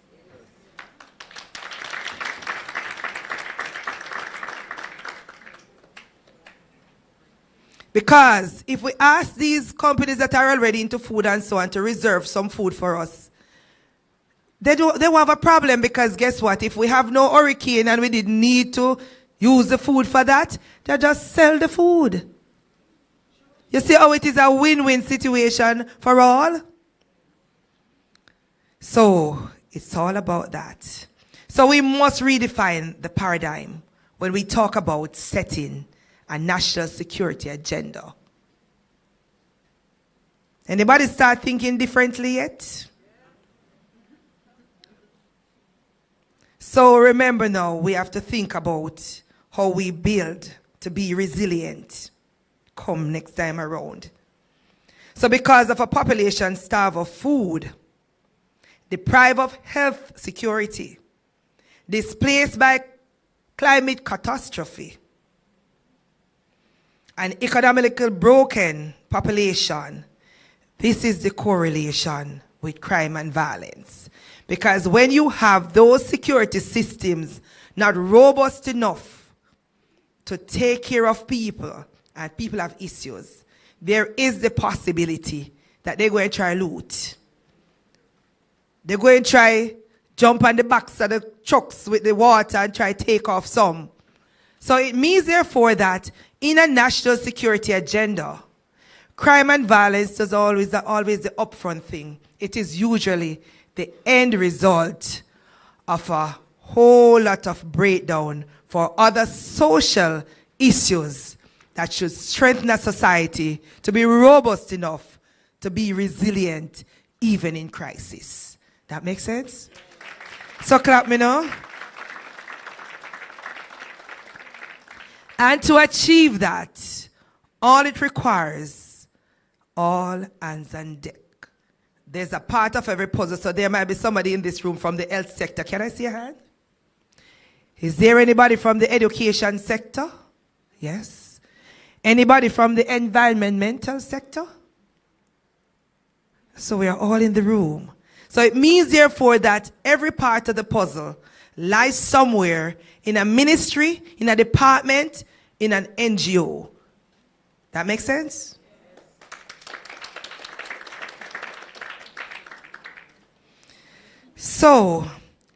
Because if we ask these companies that are already into food and so on to reserve some food for us, they won't have a problem, because guess what? If we have no hurricane and we didn't need to use the food for that, they just sell the food. You see how it is a win-win situation for all? So it's all about that. So we must redefine the paradigm when we talk about setting a national security agenda. Anybody start thinking differently yet? So remember now, we have to think about how we build to be resilient come next time around. So because of a population starved of food, deprived of health security, displaced by climate catastrophe, an economically broken population, this is the correlation with crime and violence. Because when you have those security systems not robust enough to take care of people, and people have issues, there is the possibility that they're going to try loot. They're going to try jump on the backs of the trucks with the water and try take off some. So it means, therefore, that in a national security agenda, crime and violence is always the upfront thing. It is usually the end result of a whole lot of breakdown for other social issues that should strengthen a society to be robust enough to be resilient even in crisis. That makes sense? So clap me now. And to achieve that, all it requires, all hands on deck. There's a part of every puzzle, so there might be somebody in this room from the health sector. Can I see a hand? Is there anybody from the education sector? Yes. Anybody from the environmental sector? So we are all in the room. So it means, therefore, that every part of the puzzle lies somewhere in a ministry, in a department, in an NGO. That makes sense? So,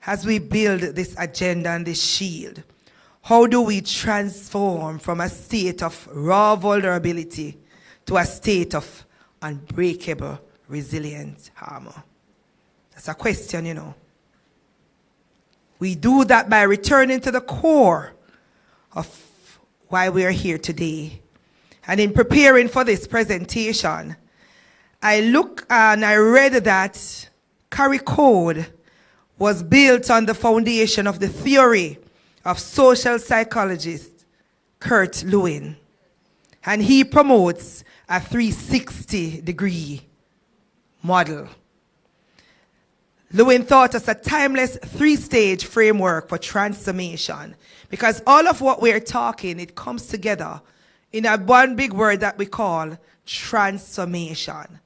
as we build this agenda and this shield, how do we transform from a state of raw vulnerability to a state of unbreakable, resilient armor? That's a question, you know. We do that by returning to the core of why we are here today. And in preparing for this presentation, I look and I read that CARI-CODE was built on the foundation of the theory of social psychologist Kurt Lewin. And he promotes a 360-degree model. Lewin taught us a timeless three-stage framework for transformation, because all of what we're talking, it comes together in a one big word that we call transformation.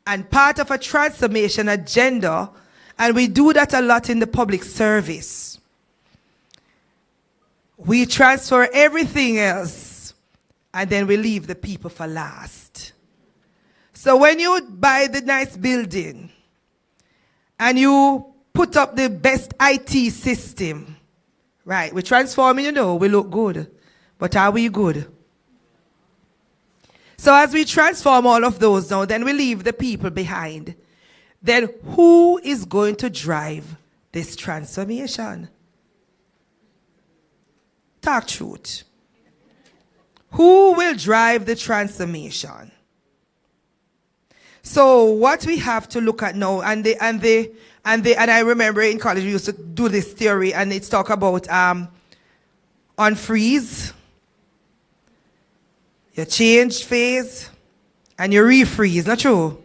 And part of a transformation agenda, and we do that a lot in the public service, we transfer everything else and then we leave the people for last. So when you buy the nice building and you put up the best IT system, right, we transform, you know, we look good, but are we good? So as we transform all of those now, then we leave the people behind. Then who is going to drive this transformation? Talk truth. Who will drive the transformation? So what we have to look at now, and I remember in college we used to do this theory, and it's talk about unfreeze, your change phase, and your refreeze. Not true?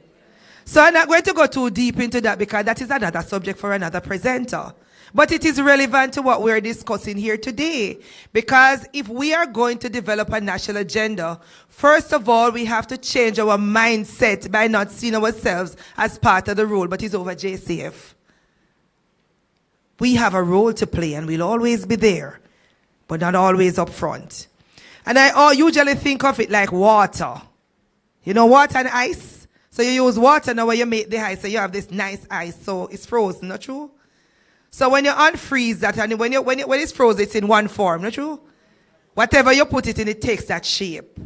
So I'm not going to go too deep into that because that is another subject for another presenter. But it is relevant to what we're discussing here today. Because if we are going to develop a national agenda, first of all, we have to change our mindset by not seeing ourselves as part of the role, but it's over JCF. We have a role to play and we'll always be there, but not always up front. And I usually think of it like water. You know, water and ice? So you use water now when you make the ice, so you have this nice ice, so it's frozen, not true? So when you unfreeze that, and when it's frozen, it's in one form, not true? Whatever you put it in, it takes that shape.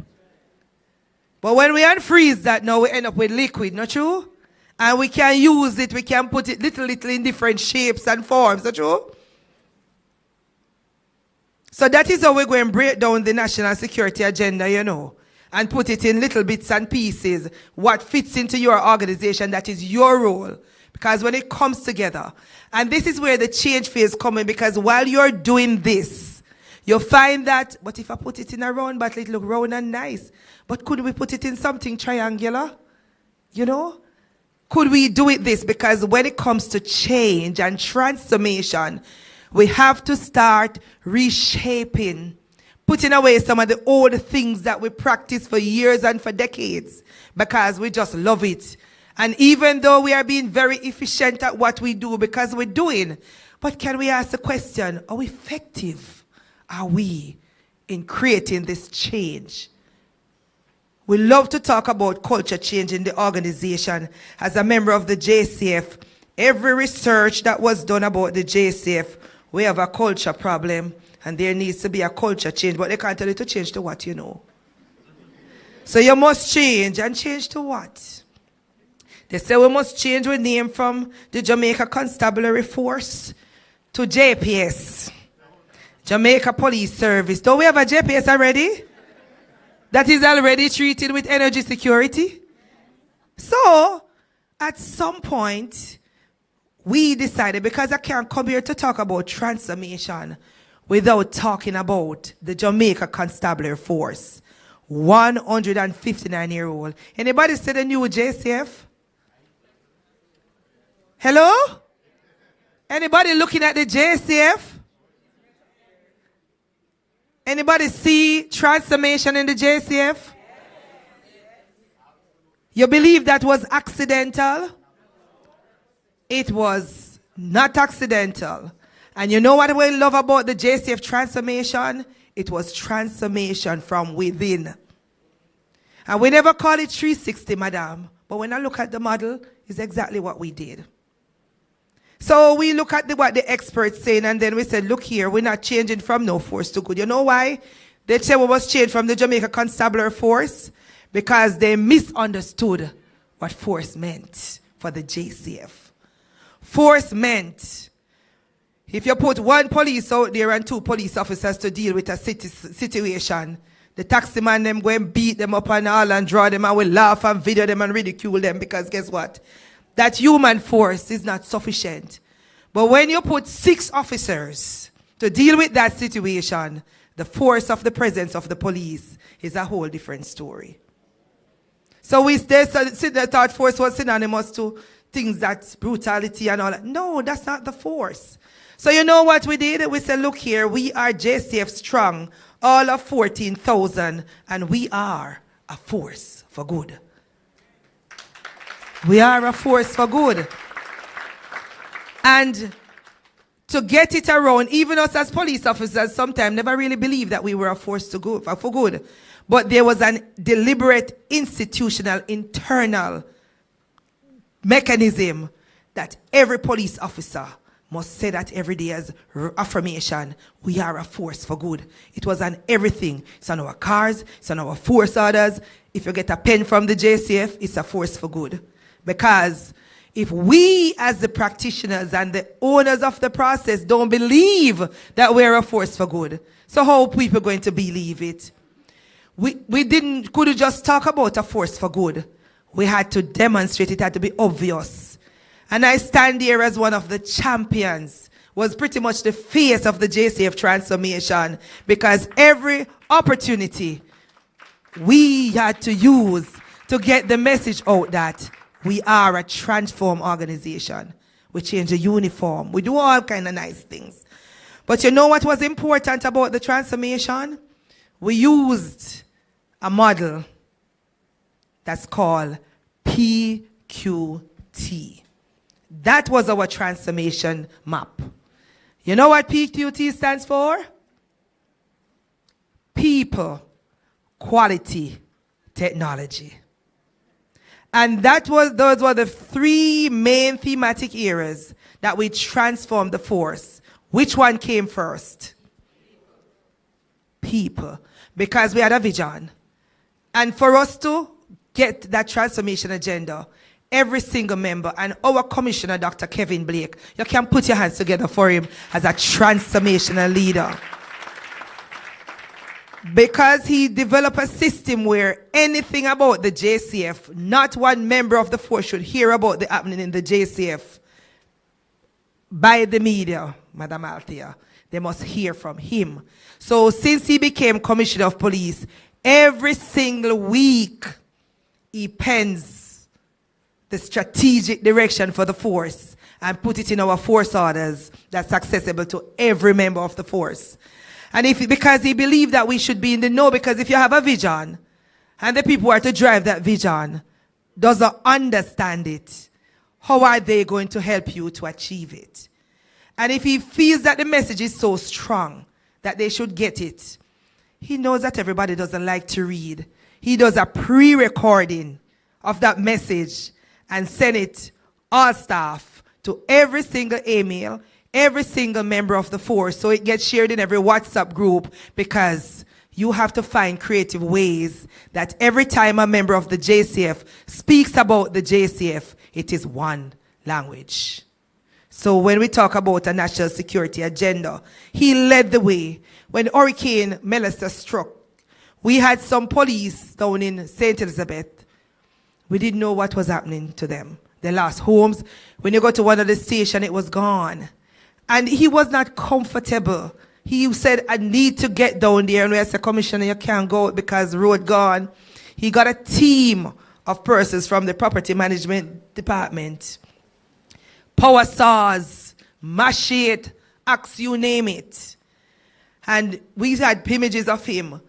But when we unfreeze that, now we end up with liquid, not true? And we can use it, we can put it little in different shapes and forms, not true? So that is how we're going to break down the national security agenda, you know, and put it in little bits and pieces, what fits into your organization, that is your role. Because when it comes together, and this is where the change phase comes in, because while you're doing this, you'll find that, but if I put it in a round bottle, it look round and nice. But could we put it in something triangular? You know? Could we do it this? Because when it comes to change and transformation, we have to start reshaping, putting away some of the old things that we practiced for years and for decades, because we just love it. And even though we are being very efficient at what we do because we're doing, but can we ask the question, how effective are we in creating this change? We love to talk about culture change in the organization. As a member of the JCF, every research that was done about the JCF, we have a culture problem and there needs to be a culture change, but they can't tell you to change to what you know. So you must change, and change to what? They say we must change our name from the Jamaica Constabulary Force to JPS, Jamaica Police Service. Don't we have a JPS already? That is already treated with energy security. So, at some point, we decided, because I can't come here to talk about transformation without talking about the Jamaica Constabulary Force, 159-year-old. Anybody see the new JCF? Hello? Anybody looking at the JCF? Anybody see transformation in the JCF? You believe that was accidental? It was not accidental. And you know what we love about the JCF transformation? It was transformation from within. And we never call it 360, madam. But when I look at the model, it's exactly what we did. So we look at what the experts saying, and then we said, look here, we're not changing from no force to good. You know why? They said we must change from the Jamaica Constabulary Force, because they misunderstood what force meant for the JCF. Force meant, if you put one police out there and two police officers to deal with a situation, the taxi man them go and beat them up and all and draw them and we laugh and video them and ridicule them, because guess what? That human force is not sufficient. But when you put 6 officers to deal with that situation, the force of the presence of the police is a whole different story. So they thought force was synonymous to things that's brutality and all that. No, that's not the force. So you know what we did? We said, look here, we are JCF strong, all of 14,000, and we are a force for good. We are a force for good. And to get it around, even us as police officers sometimes never really believed that we were a force for good. But there was a deliberate institutional, internal mechanism that every police officer must say that every day as affirmation. We are a force for good. It was on everything. It's on our cars, it's on our force orders. If you get a pen from the JCF, it's a force for good. Because if we as the practitioners and the owners of the process don't believe that we're a force for good, so how are people going to believe it? We couldn't just talk about a force for good. We had to demonstrate it, had to be obvious. And I stand here as one of the champions, was pretty much the face of the JCF transformation, because every opportunity we had to use to get the message out that we are a transformed organization. We change the uniform. We do all kind of nice things. But you know what was important about the transformation? We used a model that's called PQT. That was our transformation map. You know what PQT stands for? People, Quality, Technology. And those were the 3 main thematic areas that we transformed the force. Which one came first? People. Because we had a vision. And for us to get that transformation agenda, every single member and our commissioner, Dr. Kevin Blake, you can put your hands together for him as a transformational leader. because he developed a system where anything about the JCF, not one member of the force should hear about the happening in the JCF by the media, Madam Althea. They must hear from him. So since he became Commissioner of Police, every single week he pens the strategic direction for the force and put it in our force orders that's accessible to every member of the force. And because he believed that we should be in the know, because if you have a vision and the people who are to drive that vision doesn't understand it, how are they going to help you to achieve it? And if he feels that the message is so strong that they should get it, he knows that everybody doesn't like to read. He does a pre-recording of that message and send it all staff to every single email, every single member of the force, so it gets shared in every WhatsApp group, because you have to find creative ways that every time a member of the JCF speaks about the JCF, it is one language. So when we talk about a national security agenda, he led the way. When Hurricane Melissa struck, we had some police down in St. Elizabeth. We didn't know what was happening to them. They lost homes. When you go to one of the stations, it was gone. And he was not comfortable. He said, I need to get down there. And we said, Commissioner, you can't go because the road gone. He got a team of persons from the property management department. Power saws, machete, axe, you name it. And we had images of him.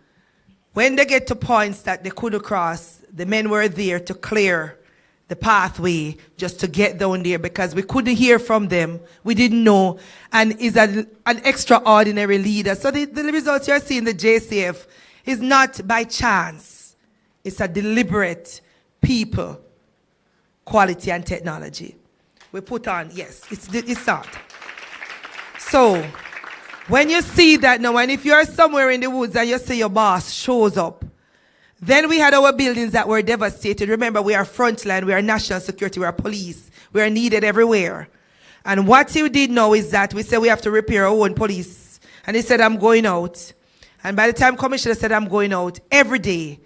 When they get to points that they couldn't cross, the men were there to clear the pathway just to get down there, because we couldn't hear from them. We didn't know. And he's an extraordinary leader. So the results you're seeing in the JCF is not by chance. It's a deliberate people, quality, and technology. We put on, yes, it's that. So, when you see that now, and if you're somewhere in the woods and you see your boss shows up, then we had our buildings that were devastated. Remember, we are frontline, we are national security, we are police. We are needed everywhere. And what he did now is that we said we have to repair our own police. And he said, I'm going out. And by the time Commissioner said, I'm going out, every day,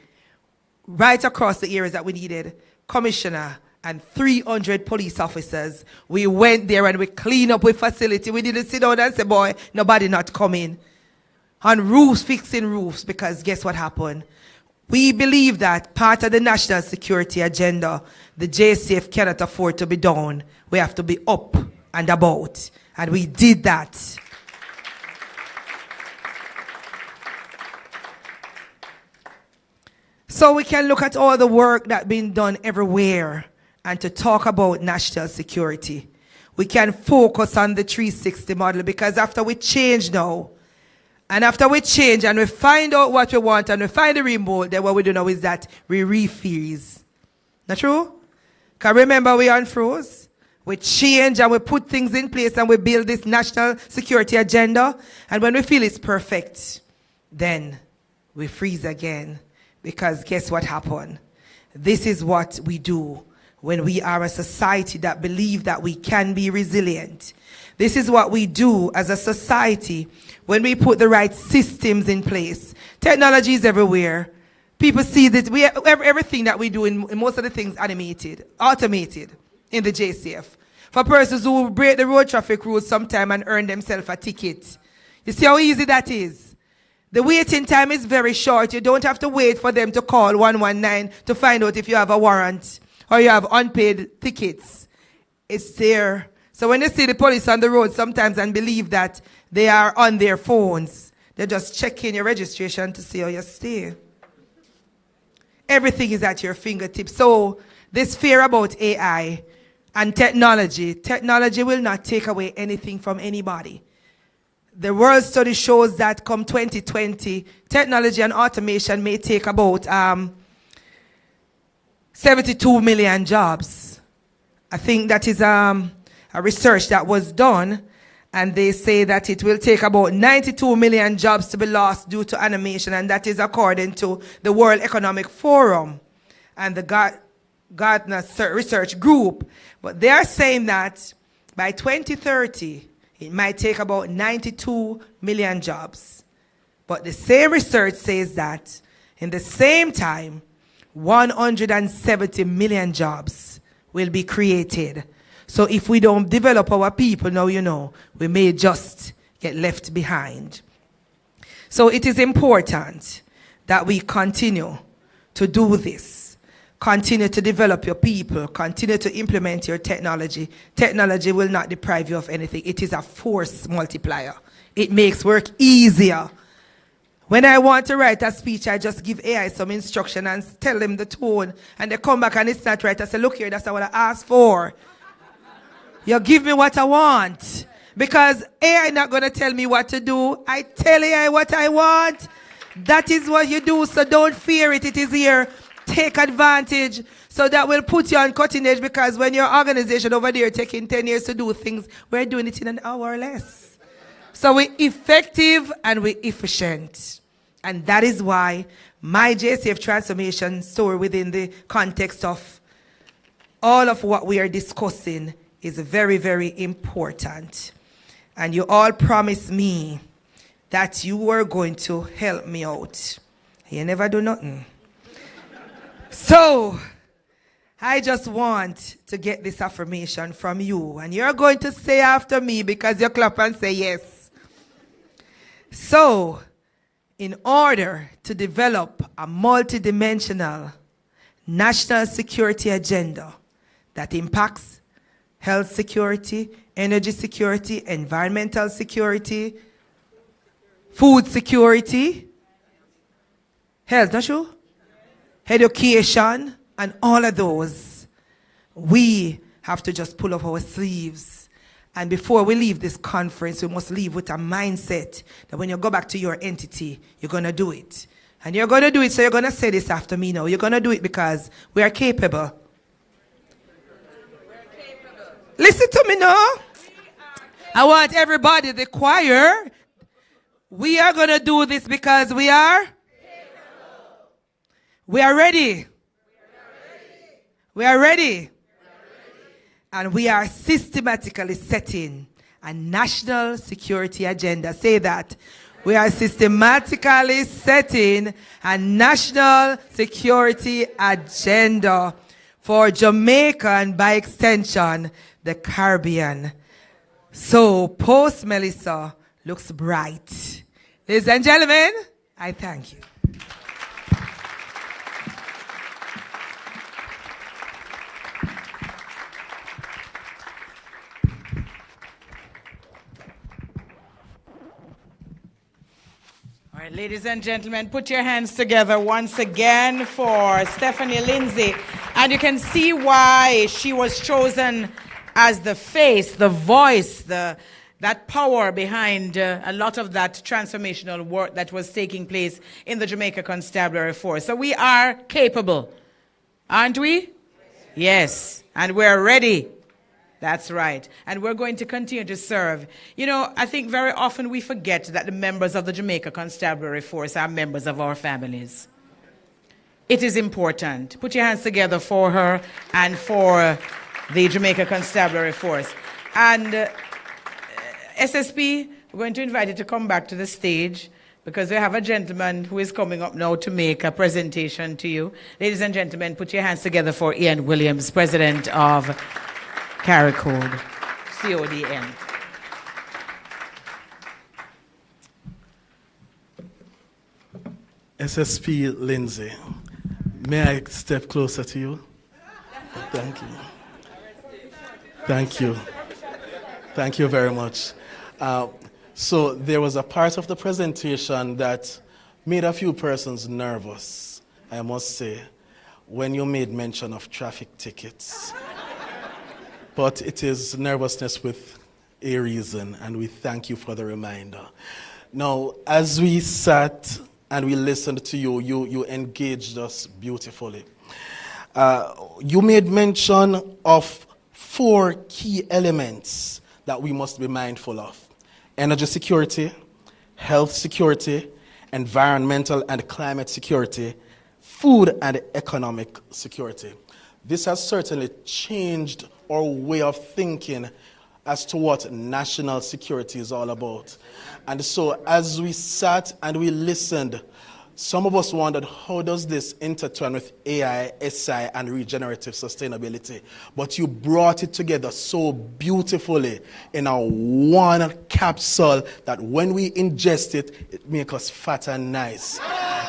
right across the areas that we needed, Commissioner and 300 police officers, we went there and we cleaned up with facility. We didn't sit down and say, boy, nobody not coming. On roofs, fixing roofs, because guess what happened? We believe that part of the national security agenda, the JCF cannot afford to be down. We have to be up and about. And we did that. So we can look at all the work that's been done everywhere and to talk about national security. We can focus on the 360 model, because after we change now, and after we change and we find out what we want and we find the remote, then what we do now is that we refreeze. Not true? Because remember, we unfroze. We change and we put things in place and we build this national security agenda. And when we feel it's perfect, then we freeze again. Because guess what happened? This is what we do when we are a society that believes that we can be resilient. This is what we do as a society when we put the right systems in place. Technology is everywhere. People see that everything that we do in most of the things automated in the JCF. For persons who break the road traffic rules sometime and earn themselves a ticket. You see how easy that is? The waiting time is very short. You don't have to wait for them to call 119 to find out if you have a warrant or you have unpaid tickets. It's there. So when they see the police on the road sometimes and believe that they are on their phones, they're just checking your registration to see how you stay. Everything is at your fingertips. So this fear about AI and technology will not take away anything from anybody. The world study shows that come 2020, technology and automation may take about 72 million jobs. I think that is a research that was done, and they say that it will take about 92 million jobs to be lost due to automation, and that is according to the World Economic Forum and the Gartner Research Group. But they are saying that by 2030, it might take about 92 million jobs But the same research says that in the same time, 170 million jobs will be created. So if we don't develop our people now, you know, we may just get left behind. So it is important that we continue to do this. Continue to develop your people. Continue to implement your technology. Technology will not deprive you of anything. It is a force multiplier. It makes work easier. When I want to write a speech, I just give AI some instruction and tell them the tone. And they come back and it's not right. I say, look here, that's not what I asked for. You give me what I want. Because AI not going to tell me what to do. I tell AI what I want. That is what you do, so don't fear it. It is here. Take advantage. So that will put you on cutting edge, because when your organization over there taking 10 years to do things, we're doing it in an hour or less. So we're effective and we're efficient. And that is why my JCF transformation story within the context of all of what we are discussing is very, very important. And you all promised me that you were going to help me out. You never do nothing. So, I just want to get this affirmation from you. And you're going to say after me because you clap and say yes. So, in order to develop a multidimensional national security agenda that impacts health security, energy security, environmental security, food security, health, not sure? Education, and all of those, we have to just pull up our sleeves. And before we leave this conference, we must leave with a mindset that when you go back to your entity, you're going to do it. And you're going to do it, so you're going to say this after me now. You're going to do it because we are capable. Listen to me now. I want everybody, the choir, we are going to do this because we are capable. We are ready. We are ready. And we are systematically setting a national security agenda. Say that. We are systematically setting a national security agenda for Jamaica and by extension, the Caribbean. So, post Melissa looks bright. Ladies and gentlemen, I thank you. All right, ladies and gentlemen, put your hands together once again for Stephanie Lindsay. And you can see why she was chosen as the face, the voice, that power behind a lot of that transformational work that was taking place in the Jamaica Constabulary Force. So we are capable, aren't we? Yes, and we're ready. That's right. And we're going to continue to serve. You know, I think very often we forget that the members of the Jamaica Constabulary Force are members of our families. It is important. Put your hands together for her and for the Jamaica Constabulary Force. And SSP, we're going to invite you to come back to the stage because we have a gentleman who is coming up now to make a presentation to you. Ladies and gentlemen, put your hands together for Ian Williams, President of CARI-CODE, CODN. SSP Lindsay, may I step closer to you? Thank you. Thank you. Thank you very much. So there was a part of the presentation that made a few persons nervous, I must say, when you made mention of traffic tickets. But it is nervousness with a reason, and we thank you for the reminder. Now, as we sat and we listened to you, you engaged us beautifully. You made mention of 4 key elements that we must be mindful of: energy security, health security, environmental and climate security, food and economic security. This has certainly changed our way of thinking as to what national security is all about. And so as we sat and we listened, some of us wondered, how does this intertwine with AI, SI, and regenerative sustainability? But you brought it together so beautifully in a one capsule that when we ingest it, it makes us fat and nice.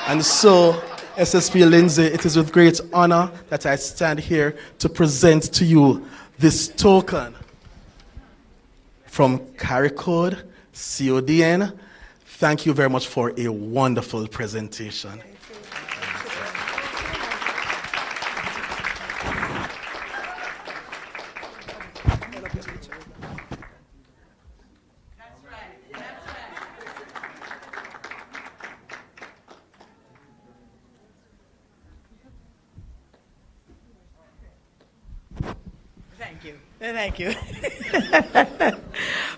And so, SSP Lindsay, it is with great honor that I stand here to present to you this token from CARI-CODE, CODN. Thank you very much for a wonderful presentation. Thank you.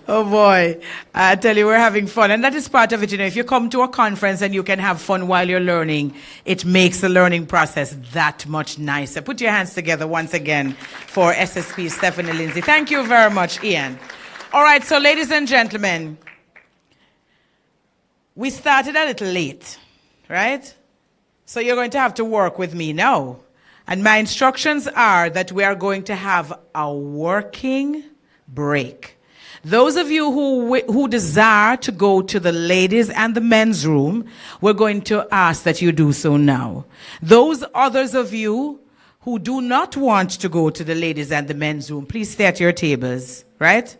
Oh boy, I tell you, we're having fun. And that is part of it. You know, if you come to a conference and you can have fun while you're learning, it makes the learning process that much nicer. Put your hands together once again for SSP Stephanie Lindsay. Thank you very much, Ian. All right, so ladies and gentlemen, we started a little late, right? So you're going to have to work with me now. And my instructions are that we are going to have a working break. Those of you who desire to go to the ladies and the men's room, we're going to ask that you do so now. Those others of you who do not want to go to the ladies and the men's room, please stay at your tables, right?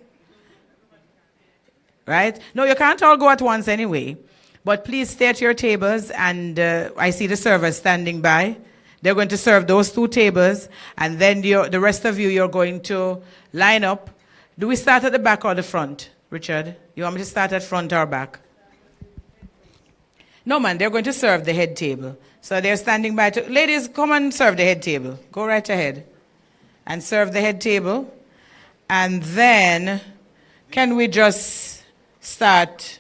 Right? No, you can't all go at once anyway. But please stay at your tables, and I see the servers standing by. They're going to serve those two tables, and then the rest of you, you're going to line up. Do we start at the back or the front, Richard? You want me to start at front or back? No, man, they're going to serve the head table. So they're standing by. Ladies, come and serve the head table. Go right ahead and serve the head table. And then, can we just start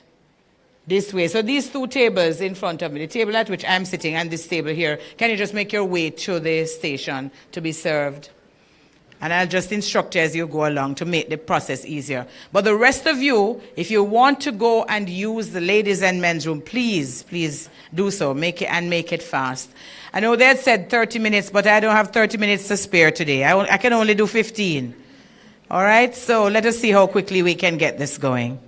this way? So these two tables in front of me, the table at which I'm sitting and this table here, can you just make your way to the station to be served? And I'll just instruct you as you go along to make the process easier. But the rest of you, if you want to go and use the ladies and men's room, please do so. Make it fast. I know they had said 30 minutes, but I don't have 30 minutes to spare today. I can only do 15. All right? So let us see how quickly we can get this going.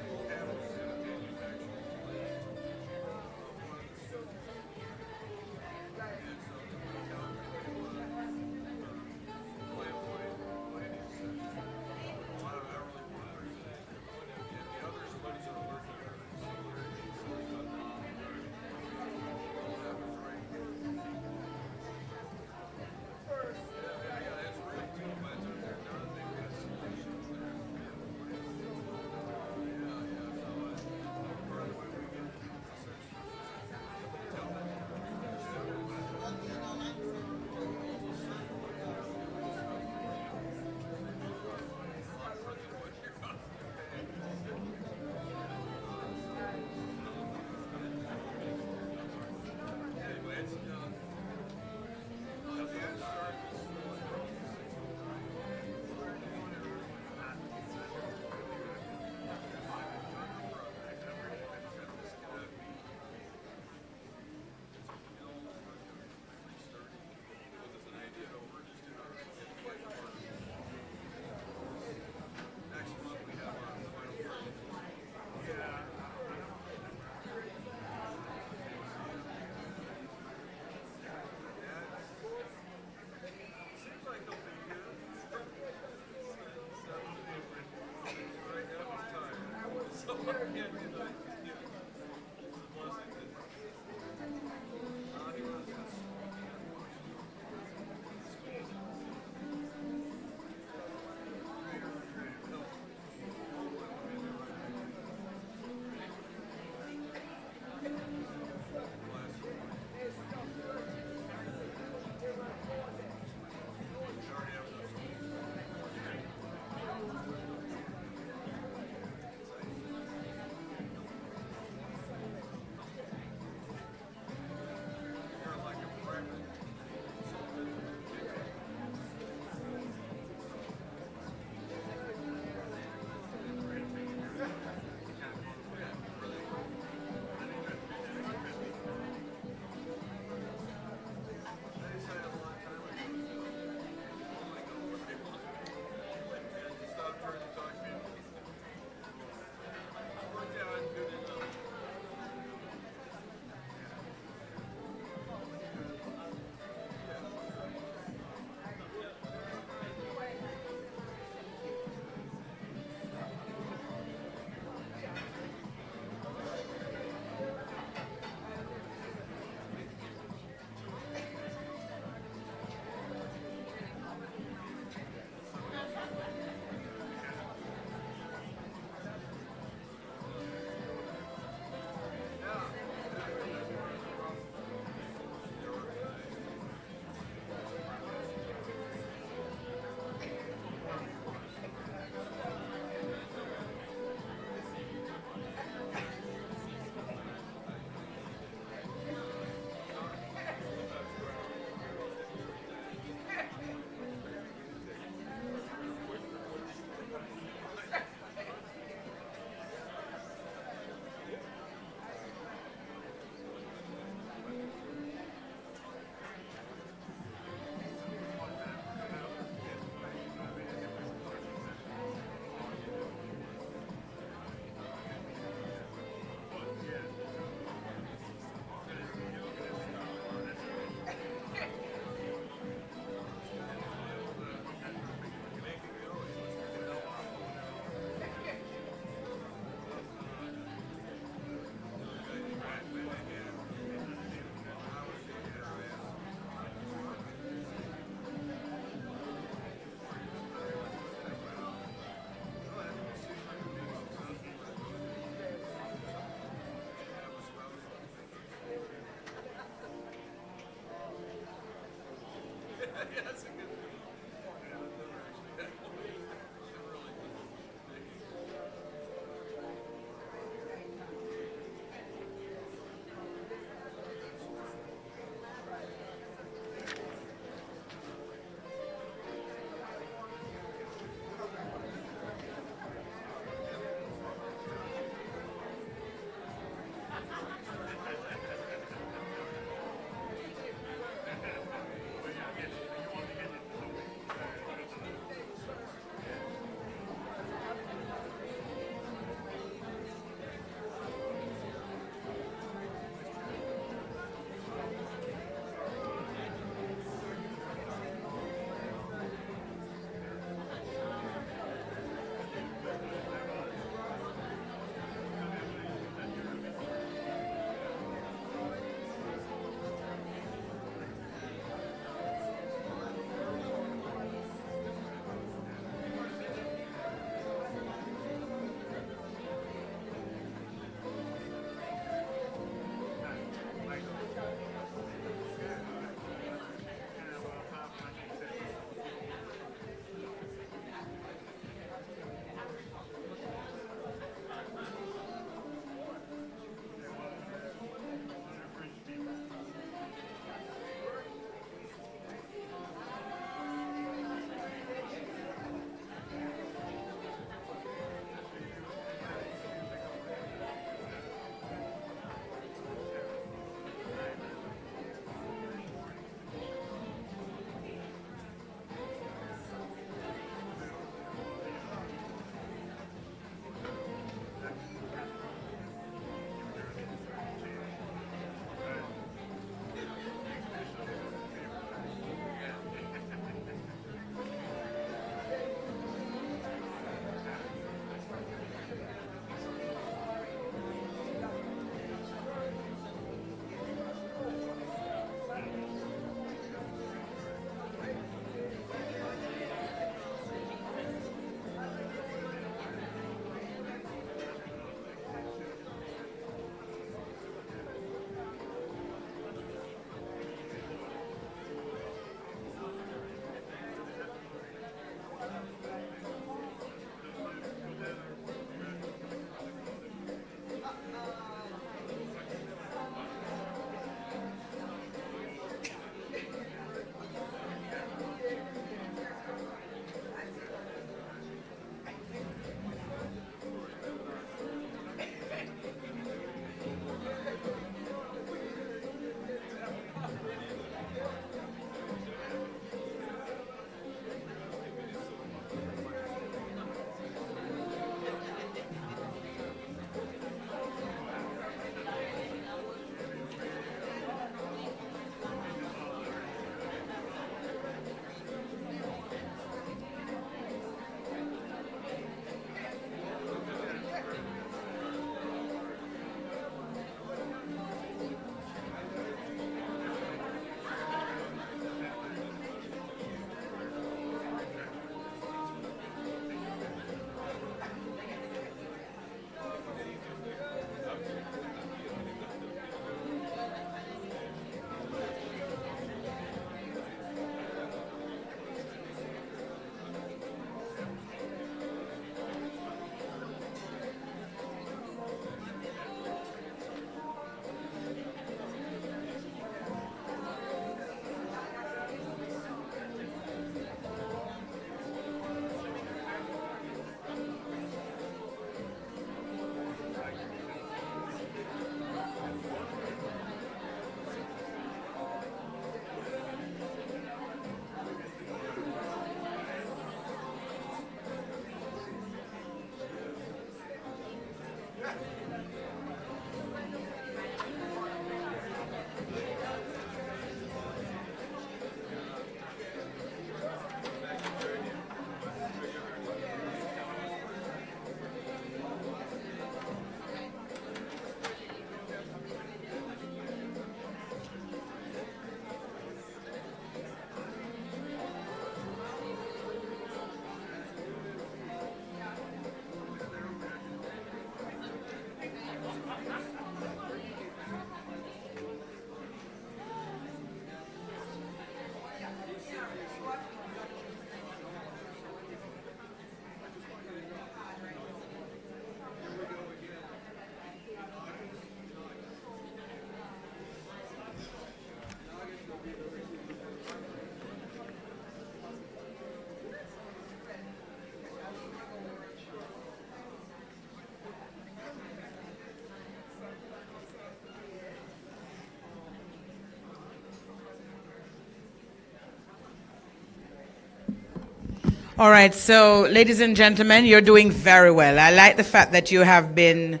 All right, so ladies and gentlemen, you're doing very well. I like the fact that you have been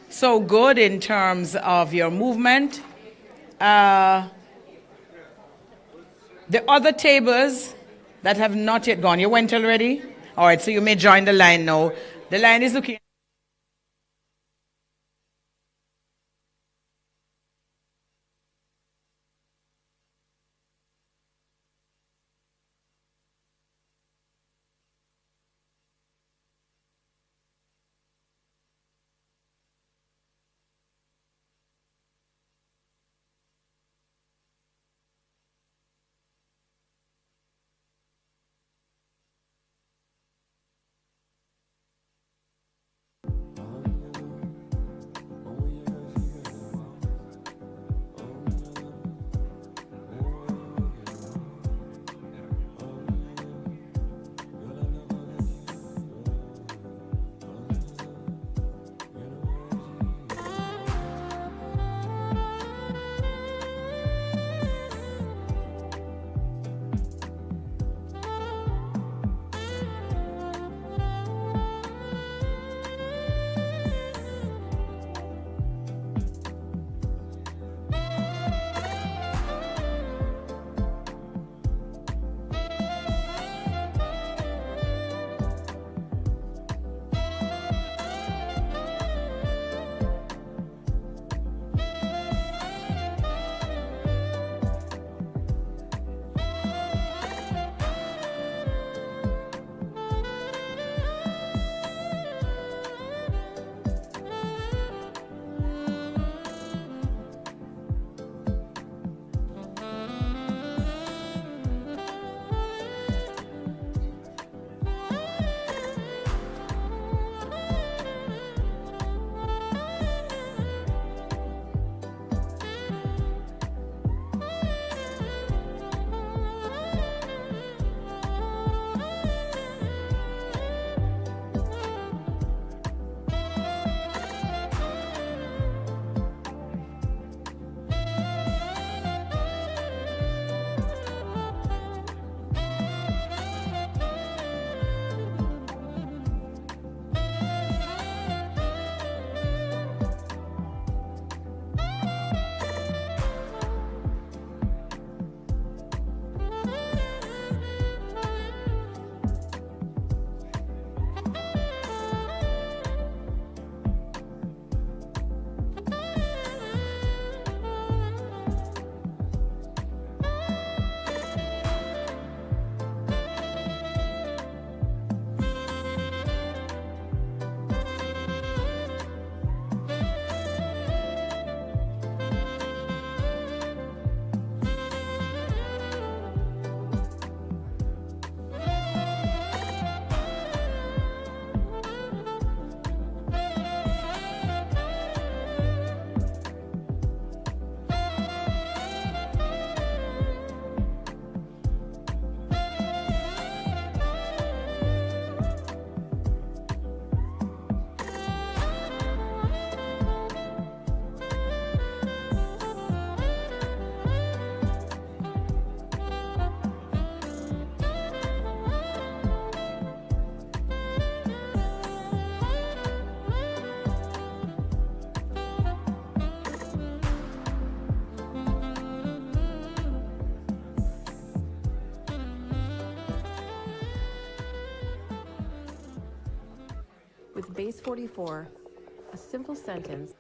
so good in terms of your movement. The other tables that have not yet gone, you went already? All right, so you may join the line now. The line is looking... With base 44, a simple sentence.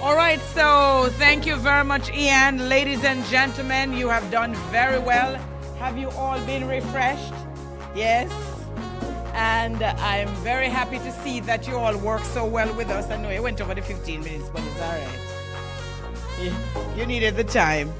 All right, so thank you very much, Ian. Ladies and gentlemen, you have done very well. Have you all been refreshed? Yes. And I'm very happy to see that you all work so well with us. I know it went over the 15 minutes, but it's all right. You needed the time.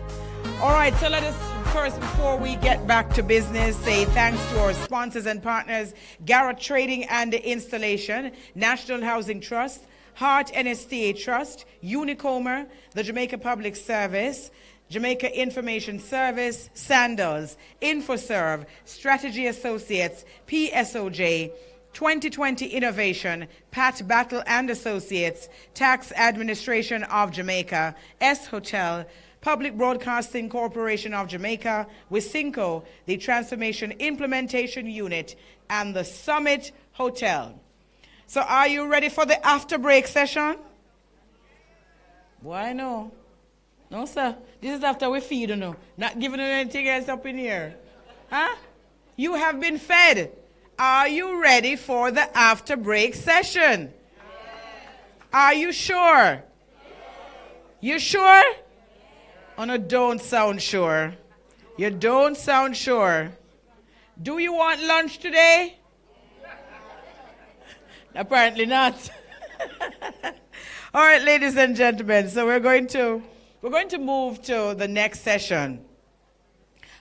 All right, so let us first, before we get back to business, say thanks to our sponsors and partners, Garrett Trading and Installation, National Housing Trust, Hart NSTA Trust, Unicomer, the Jamaica Public Service, Jamaica Information Service, Sandals, InfoServe, Strategy Associates, PSOJ, 2020 Innovation, Pat Battle and Associates, Tax Administration of Jamaica, S Hotel, Public Broadcasting Corporation of Jamaica, Wisinco, the Transformation Implementation Unit, and the Summit Hotel. So are you ready for the after break session? Why no? No, sir. This is after we feed, you know. Not giving you anything else up in here. Huh? You have been fed. Are you ready for the after break session? Are you sure? You sure? Oh, no, don't sound sure. You don't sound sure. Do you want lunch today? Apparently not. All right, ladies and gentlemen, so we're going to move to the next session.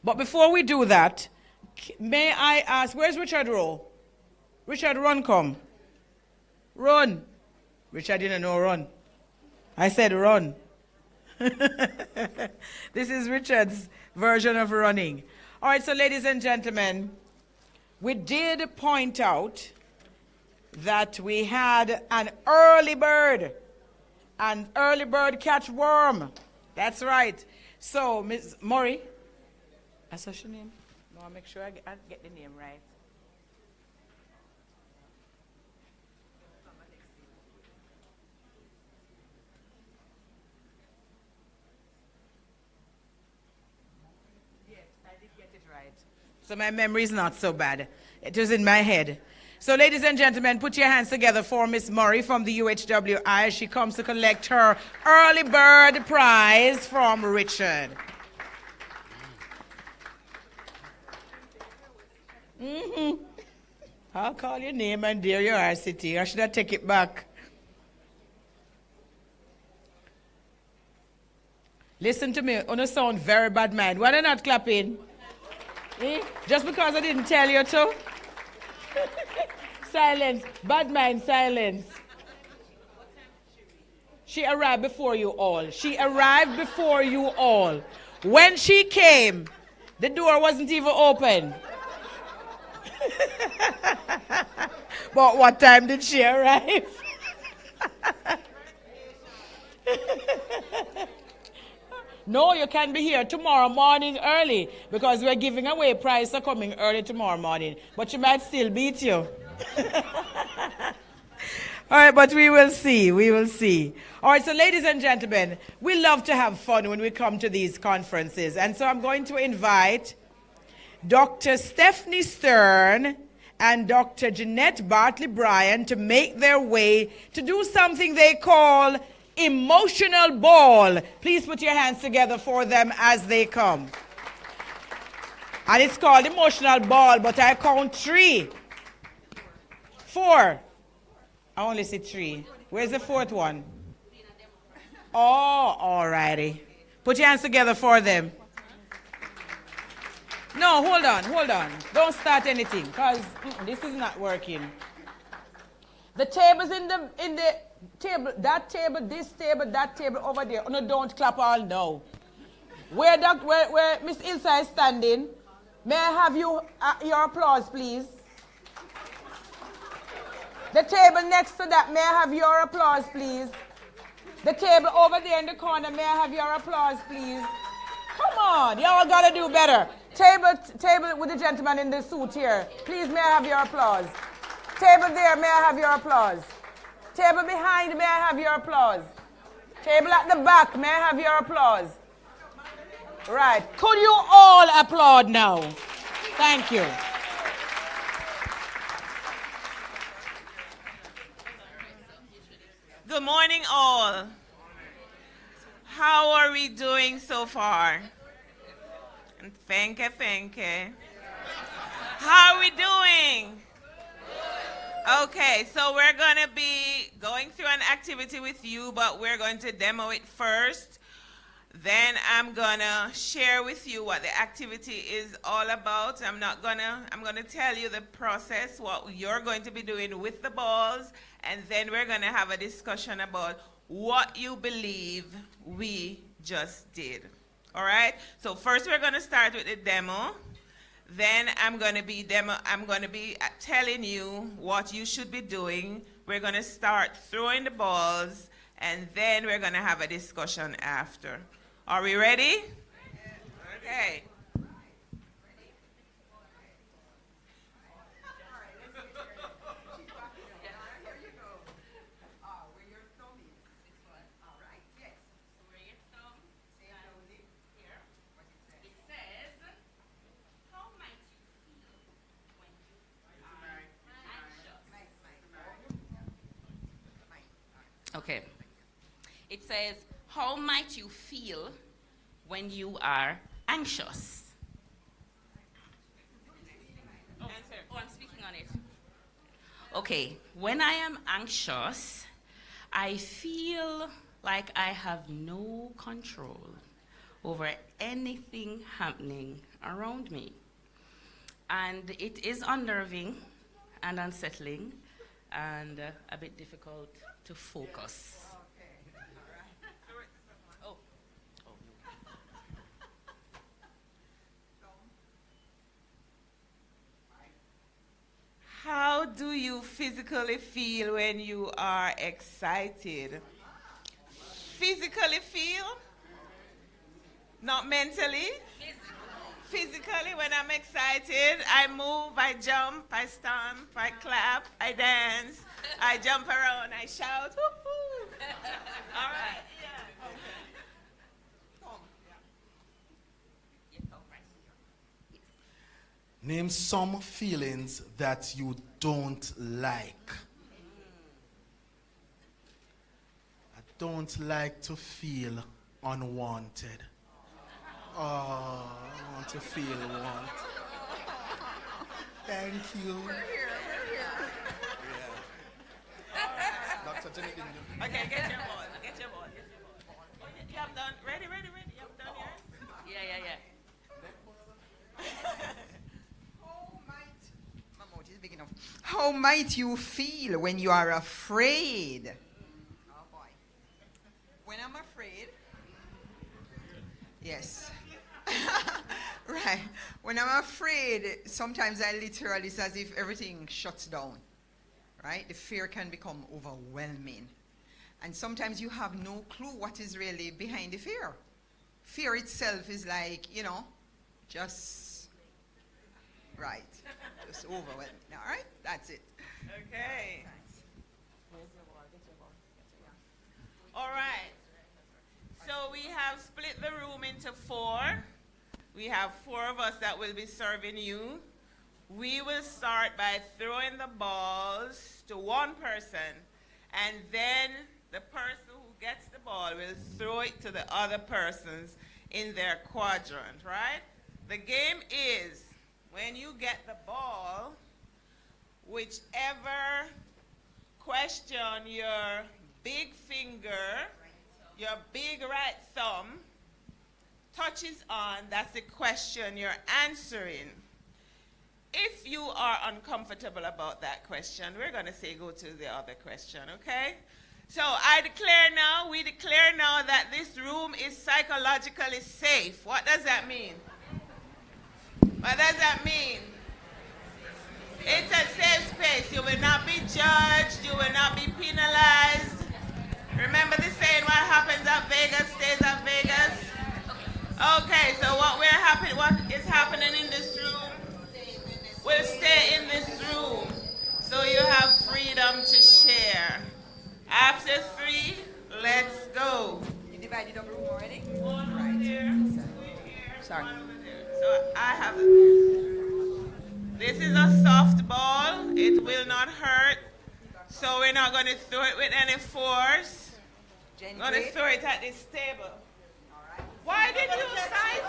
But before we do that, may I ask, where's Richard Rowe? Richard, run, come. Run. Richard didn't know run. I said run. This is Richard's version of running. All right, so ladies and gentlemen, we did point out that we had an early bird catch worm. That's right. So, Ms. Murray, that's what's your name? No, I'll make sure I get the name right. Yes, I did get it right. So my memory is not so bad. It was in my head. So, ladies and gentlemen, put your hands together for Miss Murray from the UHWI as she comes to collect her early bird prize from Richard. I'll call your name and there you are, City. I should have take it back. Listen to me, on a sound very bad mind. Why are they not clapping? Just because I didn't tell you to? Silence. Bad mind, silence. She arrived before you all. She arrived before you all. When she came, the door wasn't even open. But what time did she arrive? No, you can be here tomorrow morning early because we're giving away prize for coming early tomorrow morning. But she might still beat you. All right, but we will see. We will see. All right, so ladies and gentlemen, we love to have fun when we come to these conferences. And so I'm going to invite Dr. Stephanie Stern and Dr. Jeanette Bartley-Bryan to make their way to do something they call emotional ball. Please put your hands together for them as they come. And it's called emotional ball, but I count 3. 4. I only see 3. Where's the 4th one? Oh, all righty. Put your hands together for them. No, hold on. Don't start anything, because this is not working. The tables in the table, that table, this table, that table over there. Oh, no, don't clap all now. Where Miss Ilsa is standing, may I have your applause, please? The table next to that, may I have your applause, please? The table over there in the corner, may I have your applause, please? Come on, y'all gotta do better. Table with the gentleman in the suit here. Please, may I have your applause? Table there, may I have your applause? Table behind, may I have your applause? Table at the back, may I have your applause? Right. Could you all applaud now? Thank you. Good morning, all. How are we doing so far? Thank you. How are we doing? Okay, so we're going to be going through an activity with you, but we're going to demo it first. Then I'm going to share with you what the activity is all about. I'm going to tell you the process, what you're going to be doing with the balls, and then we're going to have a discussion about what you believe we just did. All right? So first we're going to start with the demo. Then I'm going to be telling you what you should be doing. We're going to start throwing the balls, and then we're going to have a discussion after. Are we ready? Okay. Okay. It says, how might you feel when you are anxious? Oh, I'm speaking on it. Okay. When I am anxious, I feel like I have no control over anything happening around me. And it is unnerving and unsettling and a bit difficult to focus. Oh. How do you physically feel when you are excited? Physically feel? Not mentally? Physically, when I'm excited, I move, I jump, I stomp, I clap, I dance, I jump around, I shout, woo-hoo. All right, yeah. Name some feelings that you don't like. I don't like to feel unwanted. Oh, I want to feel wanted. Thank you. We're here. Yeah. Okay, get your ball. You have done. Ready. You have done yours? Yeah. My mouth is big enough. How might you feel when you are afraid? Oh boy. When I'm afraid? Yes. Right. When I'm afraid, sometimes it's as if everything shuts down. Right? The fear can become overwhelming. And sometimes you have no clue what is really behind the fear. Fear itself is like, just overwhelming. All right? That's it. Okay. All right. So we have split the room into 4. We have 4 of us that will be serving you. We will start by throwing the balls to one person, and then the person who gets the ball will throw it to the other persons in their quadrant, right? The game is, when you get the ball, whichever question your big finger, your big right thumb touches on, that's the question you're answering. If you are uncomfortable about that question, we're going to say go to the other question, okay? So we declare now that this room is psychologically safe. What does that mean? What does that mean? It's a safe space. You will not be judged. You will not be penalized. Remember the saying, what happens at Vegas stays at Vegas? Okay, so what is happening in this room will stay in this room. So you have freedom to share. After 3, let's go. You divided up room already? One right here. Sorry. So I have, this is a soft ball. It will not hurt. So we're not going to throw it with any force. We're going to throw it at this table. Why did you cite?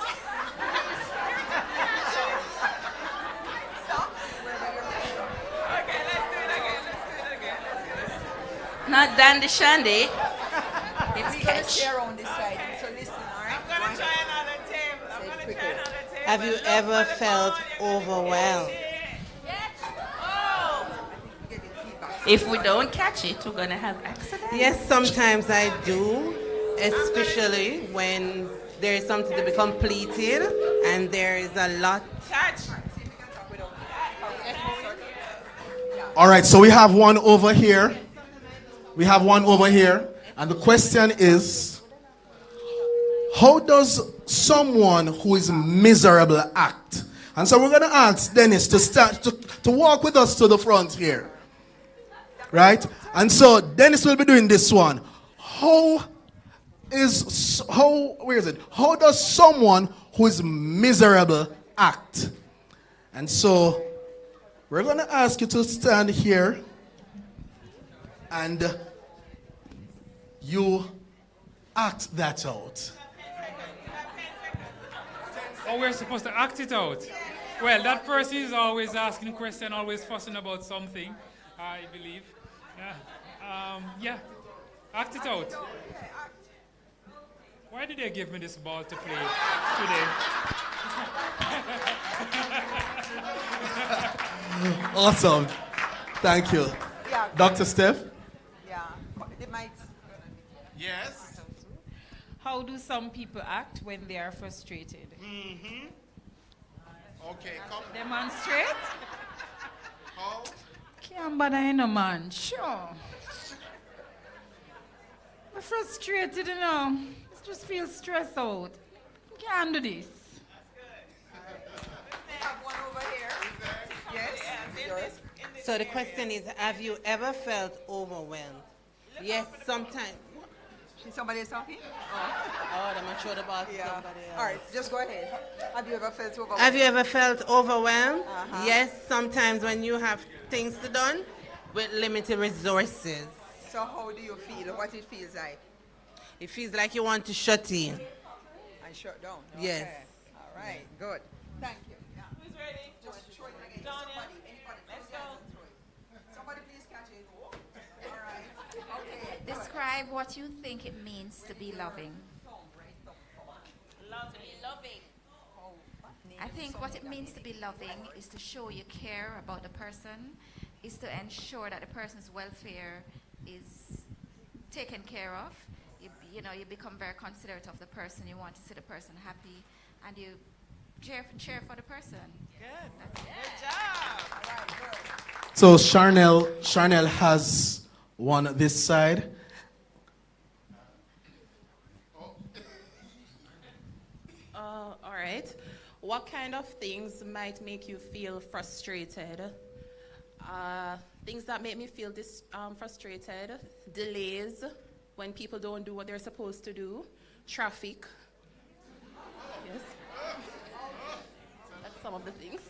Okay, let's do it again. Not dandy shandy. It's catch. Share on this side. So listen, all right? I'm going to try another table. Have you ever felt overwhelmed? If we don't catch it, we're going to have accidents. Yes, sometimes I do, especially when there is something to be completed, and there is a lot. All right, so we have one over here. We have one over here. And the question is, how does someone who is miserable act? And so we're going to ask Dennis to start to walk with us to the front here. Right? And so Dennis will be doing this one. How does someone who is miserable act? And so we're going to ask you to stand here and you act that out. Oh, we're supposed to act it out. Well, that person is always asking questions, always fussing about something, I believe. Yeah, act it out. Why did they give me this ball to play today? Awesome. Thank you. Yeah. Dr. Steph? Yeah. The mics. Yes. How do some people act when they are frustrated? Mm-hmm. Okay, come. Demonstrate? How? Can't bother in a man, sure. I'm frustrated, you know. I just feel stressed out. Can't do this. So the question is, have you ever felt overwhelmed? Yes, sometimes. Somebody is talking? Oh, I'm not sure about somebody else. All right, just go ahead. Have you ever felt overwhelmed? Have you ever felt overwhelmed? Yes, sometimes when you have things to do with limited resources. So how do you feel? What it feels like? It feels like you want to shut in. And shut down? Yes. Okay. All right, good. Thank you. Yeah. Who's ready? Just throw it again. Anybody. Let's go. Somebody please catch it. All right. Okay. Describe what you think it means to be loving. Loving. I think what it means to be loving is to show you care about the person, is to ensure that the person's welfare is taken care of. You become very considerate of the person. You want to see the person happy, and you cheer for the person. Good. Good job. All right, good. So Charnel has one this side. All right. What kind of things might make you feel frustrated? Things that make me feel frustrated: delays, when people don't do what they're supposed to do, traffic. Yes. That's some of the things.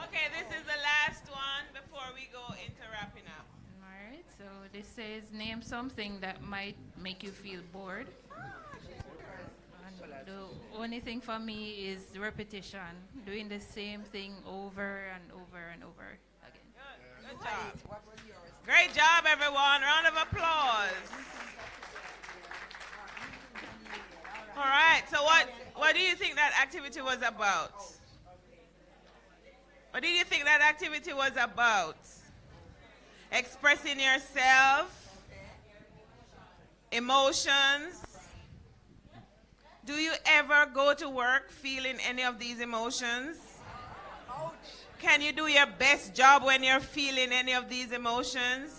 Okay, this is the last one before we go into wrapping up. All right, so this says name something that might make you feel bored. And the only thing for me is repetition, doing the same thing over and over and over again. Good job. Great job, everyone. Round of applause. All right, so what do you think that activity was about? What did you think that activity was about? Expressing yourself, emotions. Do you ever go to work feeling any of these emotions? Can you do your best job when you're feeling any of these emotions?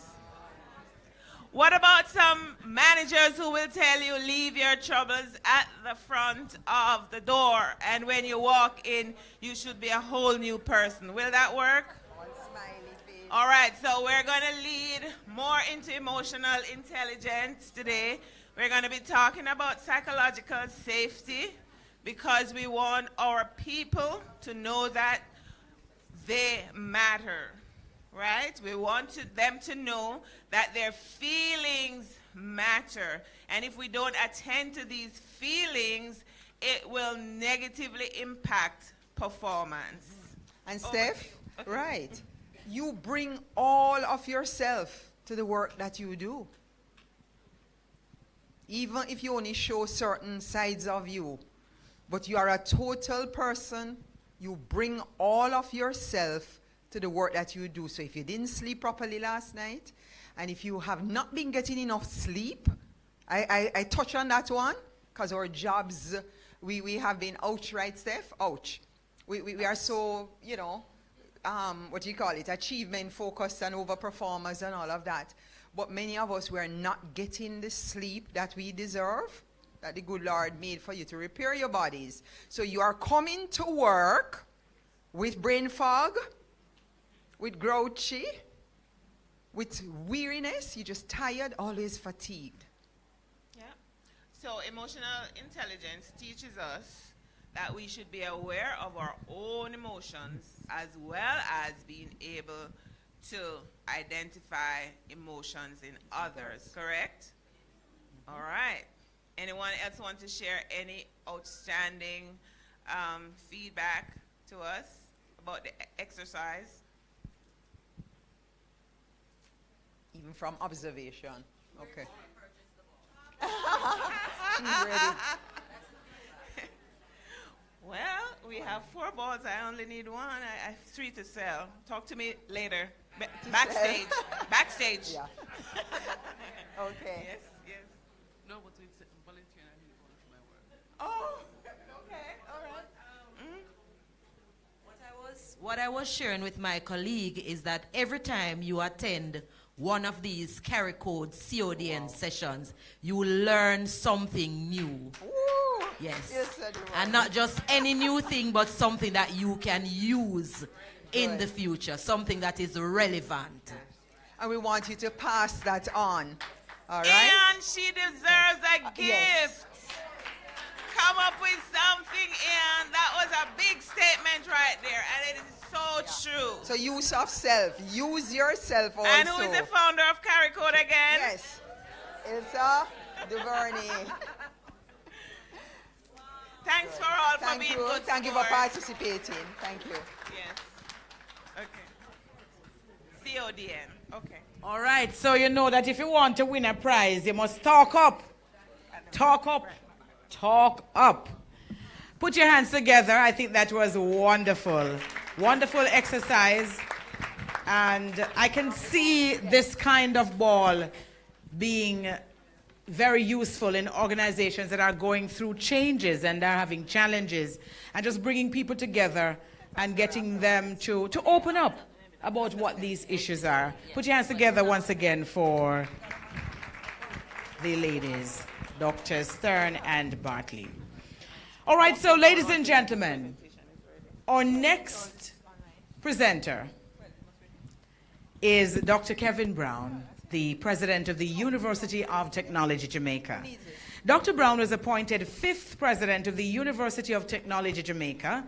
What about some managers who will tell you leave your troubles at the front of the door, and when you walk in, you should be a whole new person? Will that work? All right, so we're going to lead more into emotional intelligence today. We're going to be talking about psychological safety, because we want our people to know that they matter, right? We want them to know that their feelings matter. And if we don't attend to these feelings, it will negatively impact performance. And Steph, right, you bring all of yourself to the work that you do. Even if you only show certain sides of you, but you are a total person, you bring all of yourself to the work that you do. So if you didn't sleep properly last night, and if you have not been getting enough sleep, I touch on that one, because our jobs, we have been ouch, right, Steph? Ouch. We are so, you know, what do you call it, achievement focused and overperformers and all of that. But many of us, we are not getting the sleep that we deserve, that the good Lord made for you to repair your bodies. So you are coming to work with brain fog, with grouchy, with weariness. You're just tired, always fatigued. Yeah. So emotional intelligence teaches us that we should be aware of our own emotions as well as being able to identify emotions in others, correct? All right. Anyone else want to share any outstanding feedback to us about the exercise? Even from observation. Okay. She's ready. Well, we have 4 balls. I only need 1. I have 3 to sell. Talk to me later. Backstage. Backstage. Yeah. Okay. Yes, yes. No, but it's volunteering. I need to volunteer my work. Oh, okay. All right. What I was sharing with my colleague is that every time you attend one of these CARI-CODE CODN sessions, you will learn something new. Ooh. Yes. Yes, and not just any new thing, but something that you can use in the future, something that is relevant. And we want you to pass that on. All right? And she deserves a gift. Yes. Come up with something, and that was a big statement right there, and it is so true. So use of self. Use yourself also. And who is the founder of CARI-CODE again? Yes. Ilsa Duvernay. Thanks for all for being good Thank you for participating. Thank you. Yes. Okay. CODN. Okay. All right, so you know that if you want to win a prize, you must talk up. Talk up. Talk up. Put your hands together. I think that was wonderful. Wonderful exercise. And I can see this kind of ball being very useful in organizations that are going through changes and are having challenges, and just bringing people together and getting them to open up about what these issues are. Put your hands together once again for the ladies, Dr. Stern and Bartley. All right, so ladies and gentlemen, our next presenter is Dr. Kevin Brown, the president of the University of Technology, Jamaica. Dr. Brown was appointed 5th president of the University of Technology, Jamaica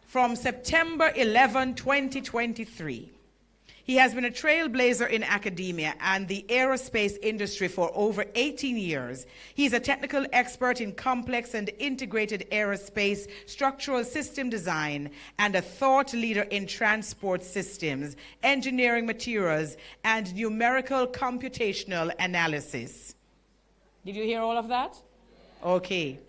from September 11, 2023. He has been a trailblazer in academia and the aerospace industry for over 18 years. He's a technical expert in complex and integrated aerospace structural system design and a thought leader in transport systems, engineering materials, and numerical computational analysis. Did you hear all of that? Okay.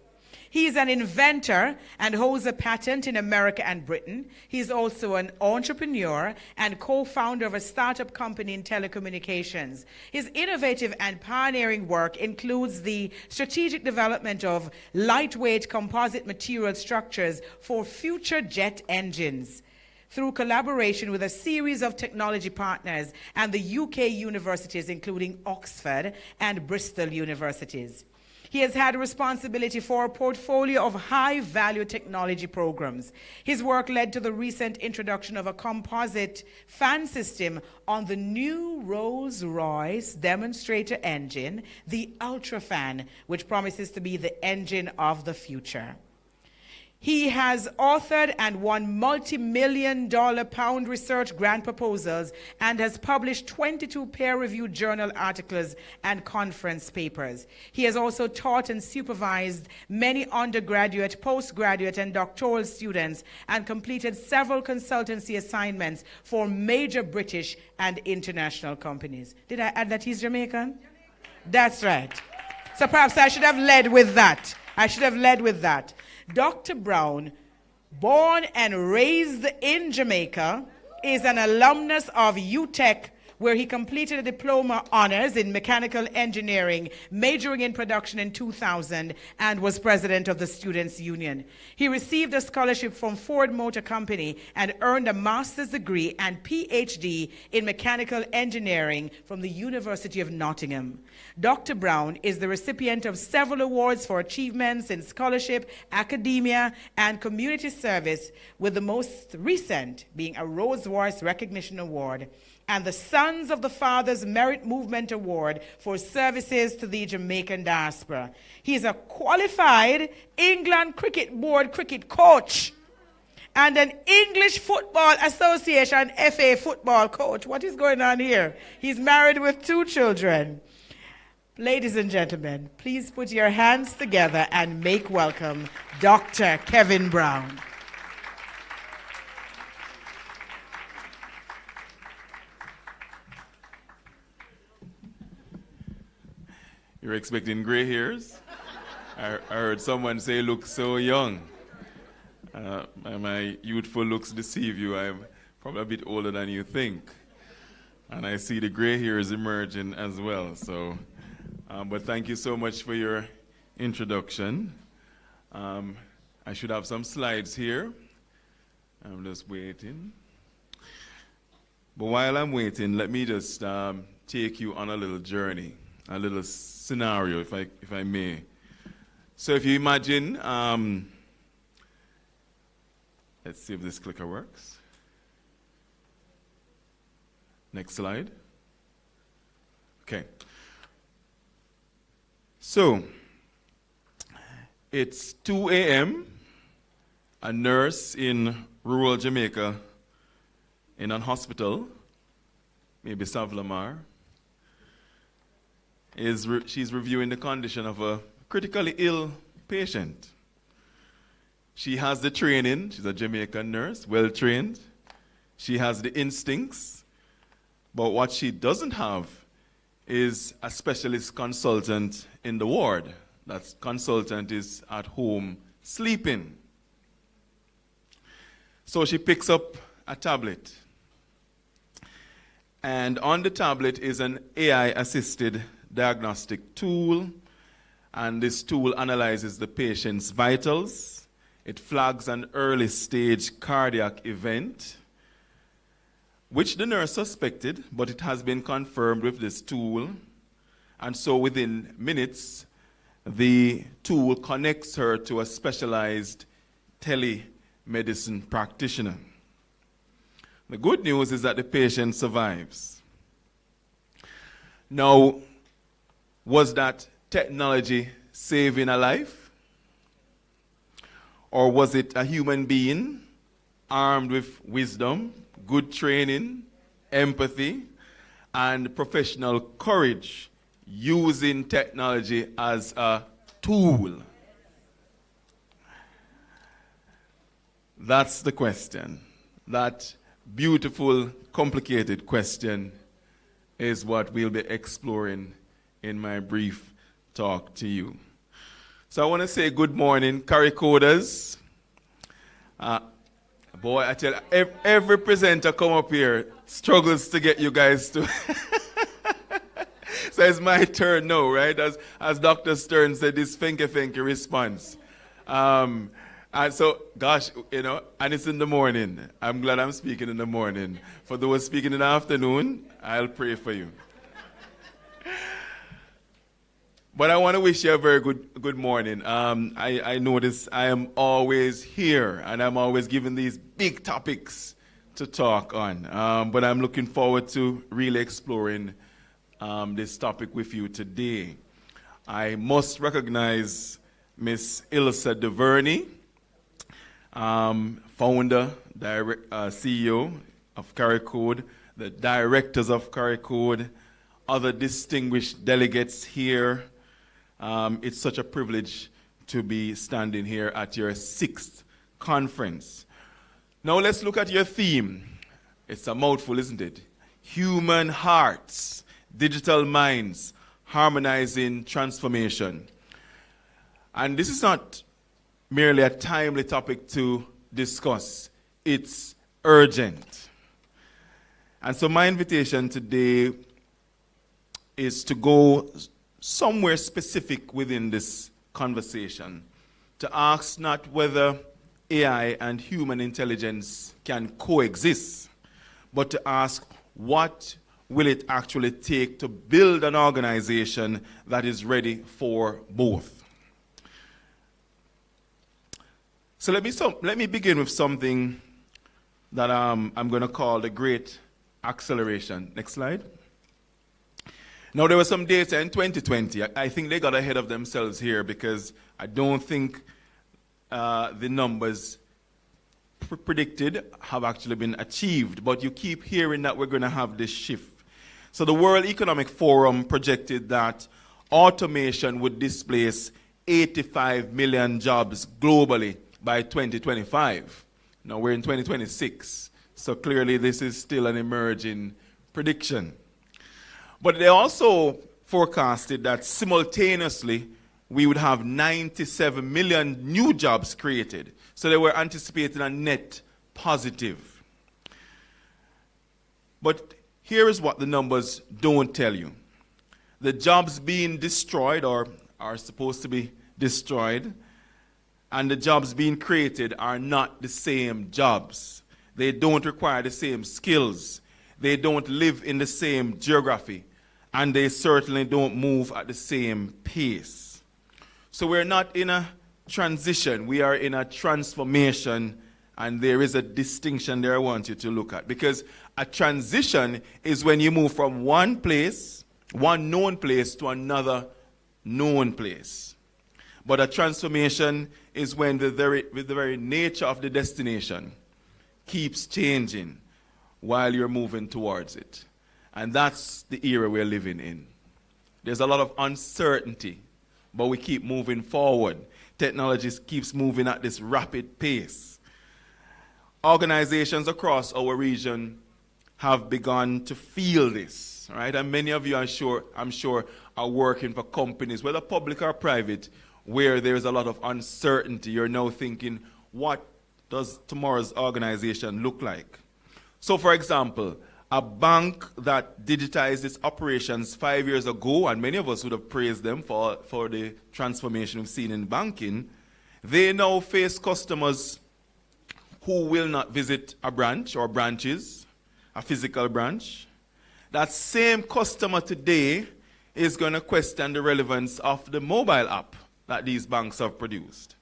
He's an inventor and holds a patent in America and Britain. He's also an entrepreneur and co-founder of a startup company in telecommunications. His innovative and pioneering work includes the strategic development of lightweight composite material structures for future jet engines through collaboration with a series of technology partners and the UK universities, including Oxford and Bristol universities. He has had responsibility for a portfolio of high-value technology programs. His work led to the recent introduction of a composite fan system on the new Rolls-Royce demonstrator engine, the UltraFan, which promises to be the engine of the future. He has authored and won multi-million-dollar pound research grant proposals and has published 22 peer-reviewed journal articles and conference papers. He has also taught and supervised many undergraduate, postgraduate, and doctoral students and completed several consultancy assignments for major British and international companies. Did I add that he's Jamaican? That's right. So perhaps I should have led with that. Dr. Brown, born and raised in Jamaica, is an alumnus of UTech where he completed a diploma honors in mechanical engineering, majoring in production in 2000, and was president of the Students' Union. He received a scholarship from Ford Motor Company and earned a master's degree and PhD in mechanical engineering from the University of Nottingham. Dr. Brown is the recipient of several awards for achievements in scholarship, academia, and community service, with the most recent being a Rolls-Royce Recognition Award and the Sons of the Fathers Merit Movement Award for services to the Jamaican diaspora. He is a qualified England Cricket Board cricket coach and an English Football Association FA football coach. What is going on here? He's married with 2 children. Ladies and gentlemen, please put your hands together and make welcome Dr. Kevin Brown. You're expecting gray hairs? I heard someone say, look so young. My youthful looks deceive you. I'm probably a bit older than you think. And I see the gray hairs emerging as well. So, but thank you so much for your introduction. I should have some slides here. I'm just waiting. But while I'm waiting, let me just take you on a little journey, a little scenario, if I may. So if you imagine, let's see if this clicker works. Next slide. Okay. So, it's 2 a.m. A nurse in rural Jamaica in an hospital, maybe Savlamar, she's reviewing the condition of a critically ill patient. She has the training, she's a Jamaican nurse, well trained. She has the instincts, but what she doesn't have is a specialist consultant in the ward. That consultant is at home sleeping. So she picks up a tablet. And on the tablet is an AI-assisted diagnostic tool, and this tool analyzes the patient's vitals. It flags an early stage cardiac event, which the nurse suspected, but it has been confirmed with this tool. And so within minutes, the tool connects her to a specialized telemedicine practitioner. The good news is that the patient survives. Now, was that technology saving a life? Or was it a human being armed with wisdom, good training, empathy, and professional courage using technology as a tool? That's the question. That beautiful, complicated question is what we'll be exploring in my brief talk to you. So I want to say good morning, CARI-CODEers. Boy, I tell you, every presenter come up here struggles to get you guys to... So it's my turn now, right? As Dr. Stern said, this finky response. And so, gosh, you know, and it's in the morning. I'm glad I'm speaking in the morning. For those speaking in the afternoon, I'll pray for you. But I want to wish you a very good morning. I notice I am always here, and I'm always given these big topics to talk on. But I'm looking forward to really exploring this topic with you today. I must recognize Miss Ilsa DeVerney, founder, CEO of CARI-CODE, the directors of CARI-CODE, other distinguished delegates here. It's such a privilege to be standing here at your 6th conference. Now let's look at your theme. It's a mouthful, isn't it? Human hearts, digital minds, harmonizing transformation. And this is not merely a timely topic to discuss. It's urgent. And so my invitation today is to go somewhere specific within this conversation, to ask not whether AI and human intelligence can coexist, but to ask what will it actually take to build an organization that is ready for both. So let me begin with something that I'm going to call the Great Acceleration. Next slide. Now, there was some data in 2020. I think they got ahead of themselves here because I don't think the numbers predicted have actually been achieved. But you keep hearing that we're going to have this shift. So the World Economic Forum projected that automation would displace 85 million jobs globally by 2025. Now we're in 2026, so clearly this is still an emerging prediction. But they also forecasted that simultaneously we would have 97 million new jobs created. So they were anticipating a net positive. But here is what the numbers don't tell you. The jobs being destroyed or are supposed to be destroyed, and the jobs being created are not the same jobs. They don't require the same skills. They don't live in the same geography. And they certainly don't move at the same pace. So we're not in a transition. We are in a transformation. And there is a distinction there I want you to look at. Because a transition is when you move from one place, one known place, to another known place. But a transformation is when the very nature of the destination keeps changing while you're moving towards it. And that's the era we're living in. There's a lot of uncertainty, but we keep moving forward. Technology keeps moving at this rapid pace. Organizations across our region have begun to feel this, right? And many of you, I'm sure, are working for companies, whether public or private, where there's a lot of uncertainty. You're now thinking, what does tomorrow's organization look like? So, for example, a bank that digitized its operations 5 years ago, and many of us would have praised them for the transformation we've seen in banking, they now face customers who will not visit a branch or branches, a physical branch. That same customer today is going to question the relevance of the mobile app that these banks have produced.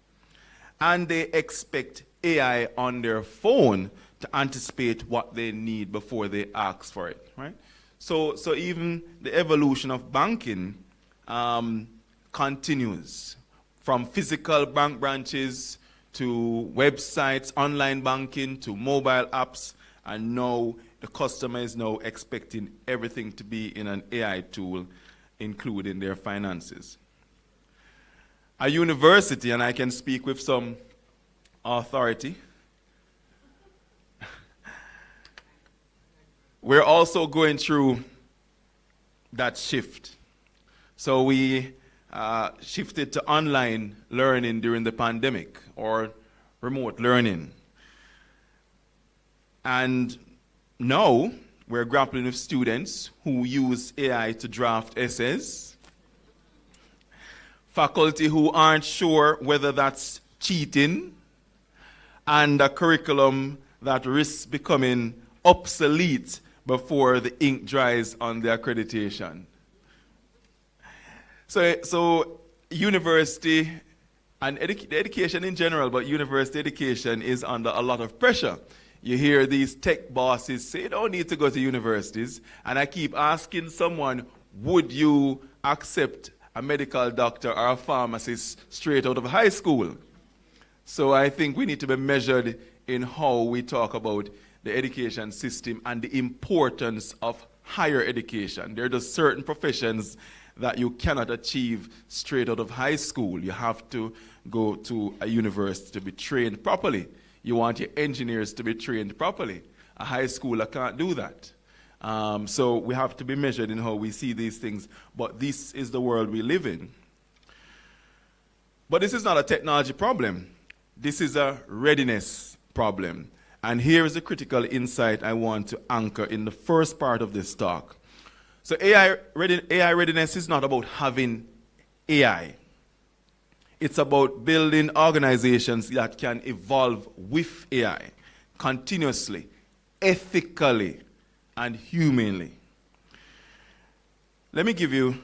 And they expect AI on their phone to anticipate what they need before they ask for it, right? So even the evolution of banking continues from physical bank branches to websites, online banking, to mobile apps, and now the customer is now expecting everything to be in an AI tool, including their finances. A university, and I can speak with some authority, we're also going through that shift. So we shifted to online learning during the pandemic, or remote learning. And now we're grappling with students who use AI to draft essays, faculty who aren't sure whether that's cheating, and a curriculum that risks becoming obsolete before the ink dries on the accreditation. So university and education in general, but university education is under a lot of pressure. You hear these tech bosses say, you don't need to go to universities. And I keep asking someone, would you accept a medical doctor or a pharmacist straight out of high school? So I think we need to be measured in how we talk about the education system and the importance of higher education. There are just certain professions that you cannot achieve straight out of high school. You have to go to a university to be trained properly. You want your engineers to be trained properly. A high schooler can't do that. So we have to be measured in how we see these things. But this is the world we live in. But this is not a technology problem. This is a readiness problem. And here is the critical insight I want to anchor in the first part of this talk. So AI readiness is not about having AI. It's about building organizations that can evolve with AI continuously, ethically, and humanely. Let me give you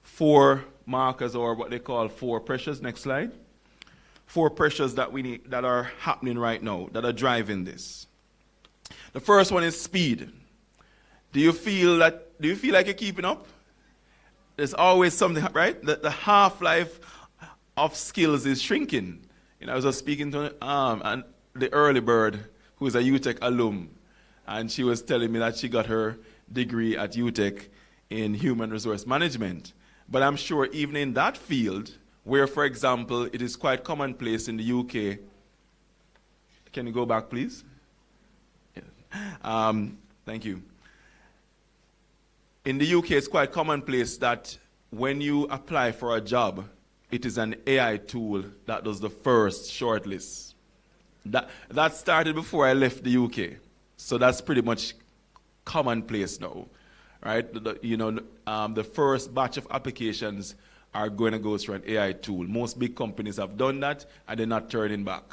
4 markers, or what they call 4 pressures. Next slide. 4 pressures that we need, that are happening right now, that are driving this. The first one is speed. Do you feel like you're keeping up? There's always something, right? The half-life of skills is shrinking. You know, I was just speaking to and the early bird, who is a UTech alum, and she was telling me that she got her degree at UTech in human resource management. But I'm sure even in that field, where, for example, it is quite commonplace in the UK. Can you go back, please? Yeah. Thank you. In the UK, it's quite commonplace that when you apply for a job, it is an AI tool that does the first shortlist. That started before I left the UK, so that's pretty much commonplace now, right? The first batch of applications are going to go through an AI tool. Most big companies have done that, and they're not turning back,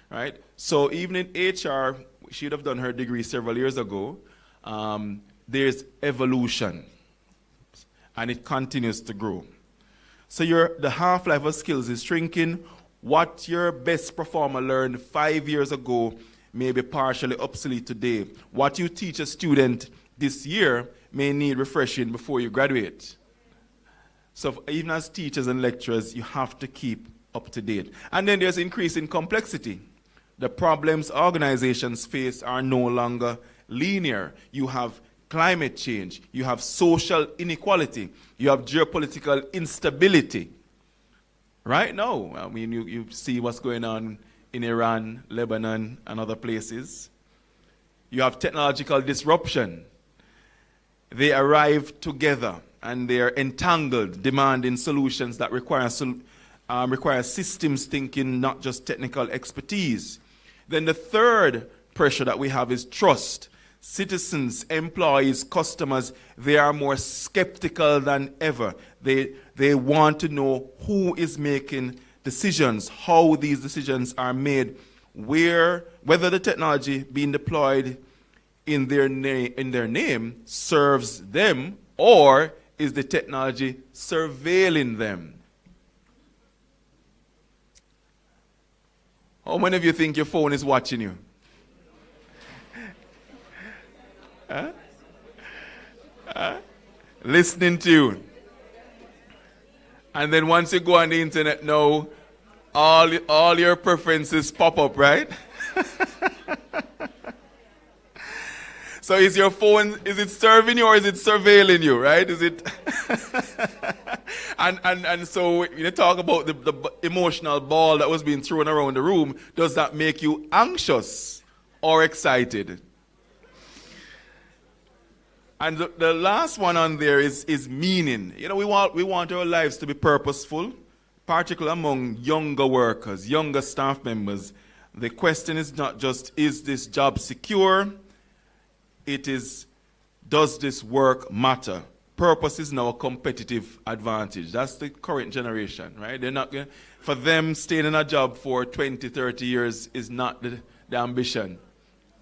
right? So even in HR, she'd have done her degree several years ago. There's evolution, and it continues to grow. So the half-life of skills is shrinking. What your best performer learned 5 years ago may be partially obsolete today. What you teach a student this year may need refreshing before you graduate. So even as teachers and lecturers, you have to keep up to date. And then there's increasing complexity. The problems organizations face are no longer linear. You have climate change, you have social inequality, you have geopolitical instability. Right now, I mean, you see what's going on in Iran, Lebanon, and other places. You have technological disruption. They arrive together, and they're entangled, demanding solutions that require systems thinking, not just technical expertise. Then the third pressure that we have is trust. Citizens, employees, customers, they are more skeptical than ever. They want to know who is making decisions, how these decisions are made, whether the technology being deployed in their name serves them, or is the technology surveilling them? How many of you think your phone is watching you? Listening to you. And then once you go on the internet now, all your preferences pop up, right? So is your phone, is it serving you or is it surveilling you, right? Is it? and so when you talk about the emotional ball that was being thrown around the room, does that make you anxious or excited? And the last one on there is meaning. You know, we want our lives to be purposeful, particularly among younger workers, younger staff members. The question is not just, is this job secure? It is, does this work matter? Purpose is now a competitive advantage. That's the current generation, right? They're not gonna, for them, staying in a job for 20, 30 years is not the ambition,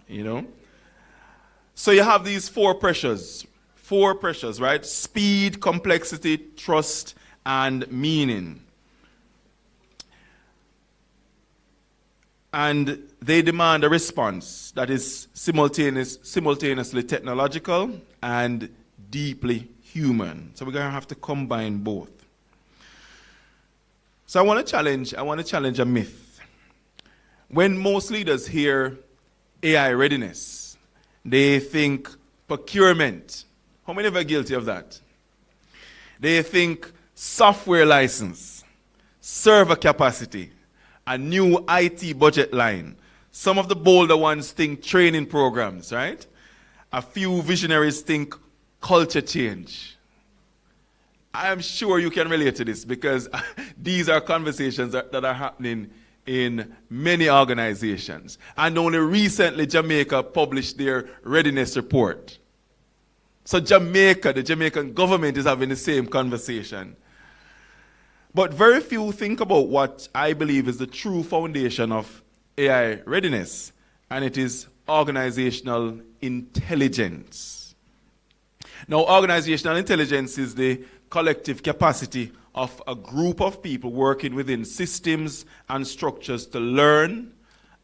you know? So you have these 4 pressures, right? Speed, complexity, trust, and meaning. And they demand a response that is simultaneously technological and deeply human. So we're going to have to combine both. So I want to challenge a myth. When most leaders hear AI readiness, they think procurement. How many of you are guilty of that? They think software license, server capacity, a new IT budget line. Some of the bolder ones think training programs, right? A few visionaries think culture change. I am sure you can relate to this because these are conversations that are happening in many organizations. And only recently Jamaica published their readiness report. So Jamaica, the Jamaican government is having the same conversation. But very few think about what I believe is the true foundation of AI readiness, and it is organizational intelligence. Now, organizational intelligence is the collective capacity of a group of people working within systems and structures to learn,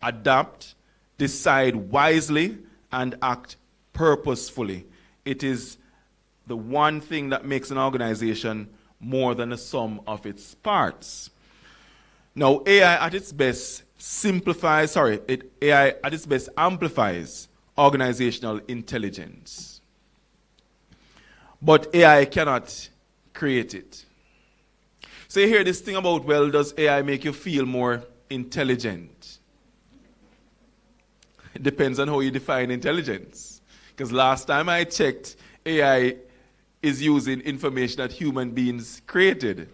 adapt, decide wisely, and act purposefully. It is the one thing that makes an organization more than the sum of its parts. Now, AI at its best AI at its best amplifies organizational intelligence. But AI cannot create it. So you hear this thing about, well, does AI make you feel more intelligent? It depends on how you define intelligence. Because last time I checked, AI is using information that human beings created.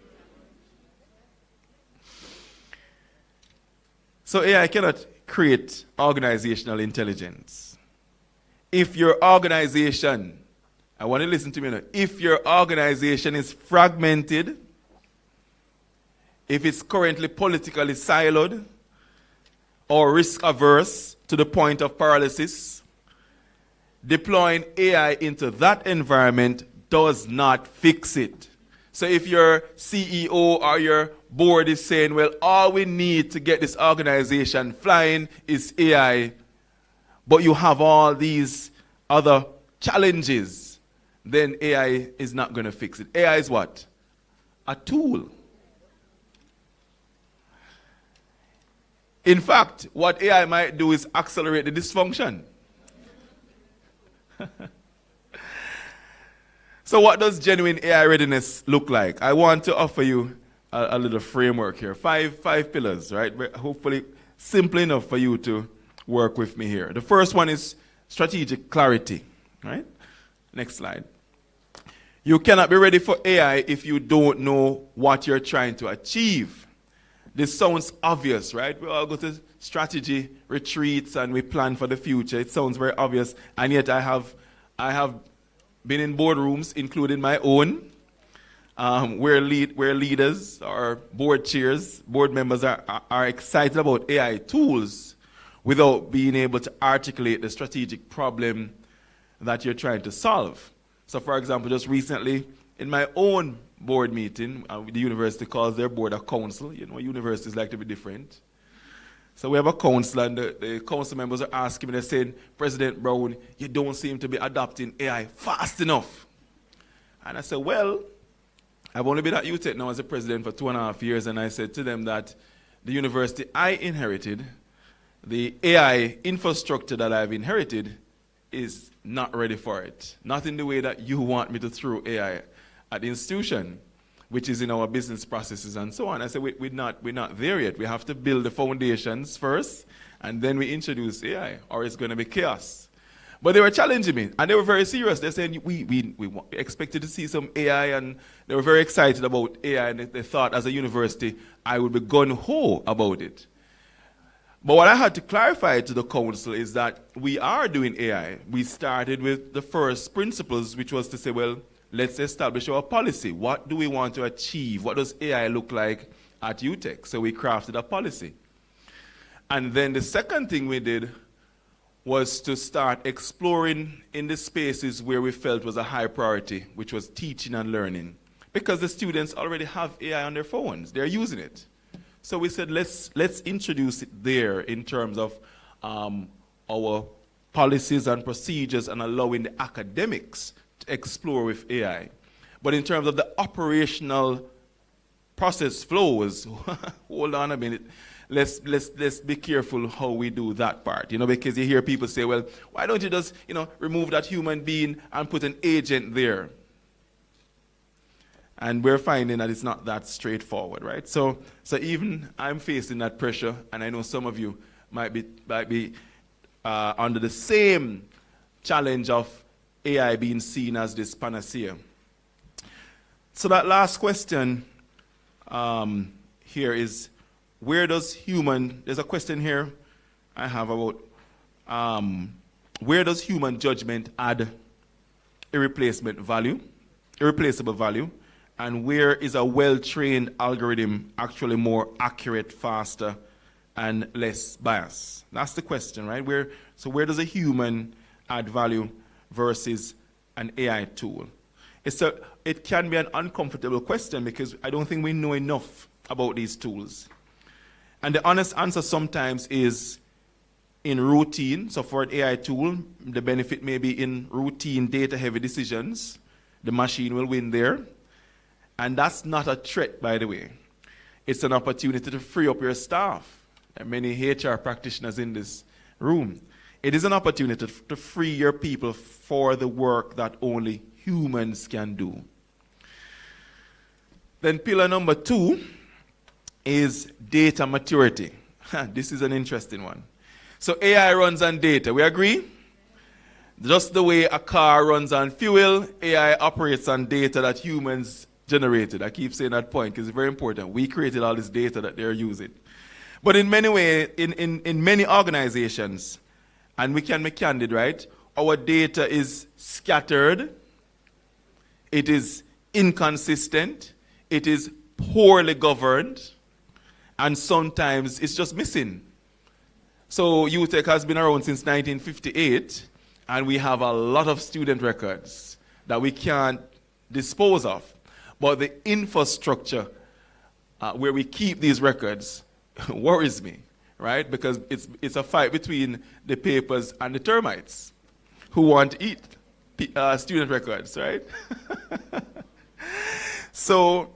So AI cannot create organizational intelligence. If your organization, I want you to listen to me now, if your organization is fragmented, if it's currently politically siloed or risk averse to the point of paralysis, deploying AI into that environment does not fix it. So if your CEO or your board is saying, well, all we need to get this organization flying is AI, but you have all these other challenges, then AI is not going to fix it. AI is what? A tool. In fact, what AI might do is accelerate the dysfunction. So what does genuine AI readiness look like? I want to offer you a little framework here. Five pillars, right? Hopefully simple enough for you to work with me here. The first one is strategic clarity, right? Next slide. You cannot be ready for AI if you don't know what you're trying to achieve. This sounds obvious, right? We all go to strategy retreats and we plan for the future. It sounds very obvious, and yet I have been in boardrooms, including my own, where leaders or board chairs, board members are excited about AI tools without being able to articulate the strategic problem that you're trying to solve. So, for example, just recently, in my own board meeting, the university calls their board a council. You know, universities like to be different. So we have a council, and the council members are asking me, they're saying, President Brown, you don't seem to be adopting AI fast enough. And I said, well, I've only been at UTEC now as a president for 2.5 years, and I said to them that the university I inherited, the AI infrastructure that I've inherited, is not ready for it. Not in the way that you want me to throw AI at the institution, which is in our business processes and so on. I said, we're not there yet. We have to build the foundations first, and then we introduce AI, or it's going to be chaos. But they were challenging me, and they were very serious. They're saying, we expected to see some AI, and they were very excited about AI, and they thought as a university, I would be gung-ho about it. But what I had to clarify to the council is that we are doing AI. We started with the first principles, which was to say, well, let's establish our policy. What do we want to achieve? What does AI look like at UTEC? So we crafted a policy. And then the second thing we did was to start exploring in the spaces where we felt was a high priority, which was teaching and learning. Because the students already have AI on their phones. They're using it. So we said, let's introduce it there in terms of our policies and procedures and allowing the academics to explore with AI. But in terms of the operational process flows, hold on a minute, let's be careful how we do that part, because you hear people say, well, why don't you just, remove that human being and put an agent there? And we're finding that it's not that straightforward, right? So even I'm facing that pressure, and I know some of you might be under the same challenge of AI being seen as this panacea. So that last question here is, where does human, there's a question here I have about where does human judgment add irreplaceable value, and where is a well-trained algorithm actually more accurate, faster, and less biased? That's the question, right? So where does a human add value versus an AI tool? It can be an uncomfortable question because I don't think we know enough about these tools. And the honest answer sometimes is in routine. So for an AI tool, the benefit may be in routine data-heavy decisions. The machine will win there. And that's not a threat, by the way. It's an opportunity to free up your staff. There are many HR practitioners in this room. It is an opportunity to free your people for the work that only humans can do. Then pillar number 2 is data maturity. This is an interesting one. So AI runs on data. We agree? Just the way a car runs on fuel, AI operates on data that humans generated. I keep saying that point because it's very important. We created all this data that they're using. But in many ways, in many organizations, and we can be candid, right? Our data is scattered. It is inconsistent. It is poorly governed. And sometimes it's just missing. So UTech has been around since 1958, and we have a lot of student records that we can't dispose of. But the infrastructure where we keep these records worries me, right? Because it's a fight between the papers and the termites who want to eat student records, right? So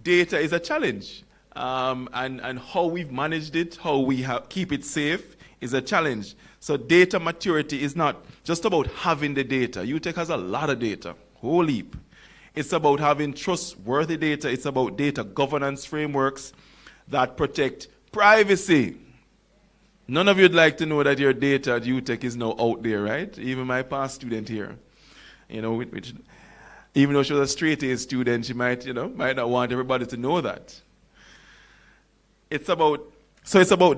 data is a challenge. And how we've managed it, how we keep it safe is a challenge. So data maturity is not just about having the data. UTech has a lot of data, whole heap. It's about having trustworthy data. It's about data governance frameworks that protect privacy. None of you'd like to know that your data at UTech is now out there, right? Even my past student here. You know, even though she was a straight-A student, she might not want everybody to know that. It's about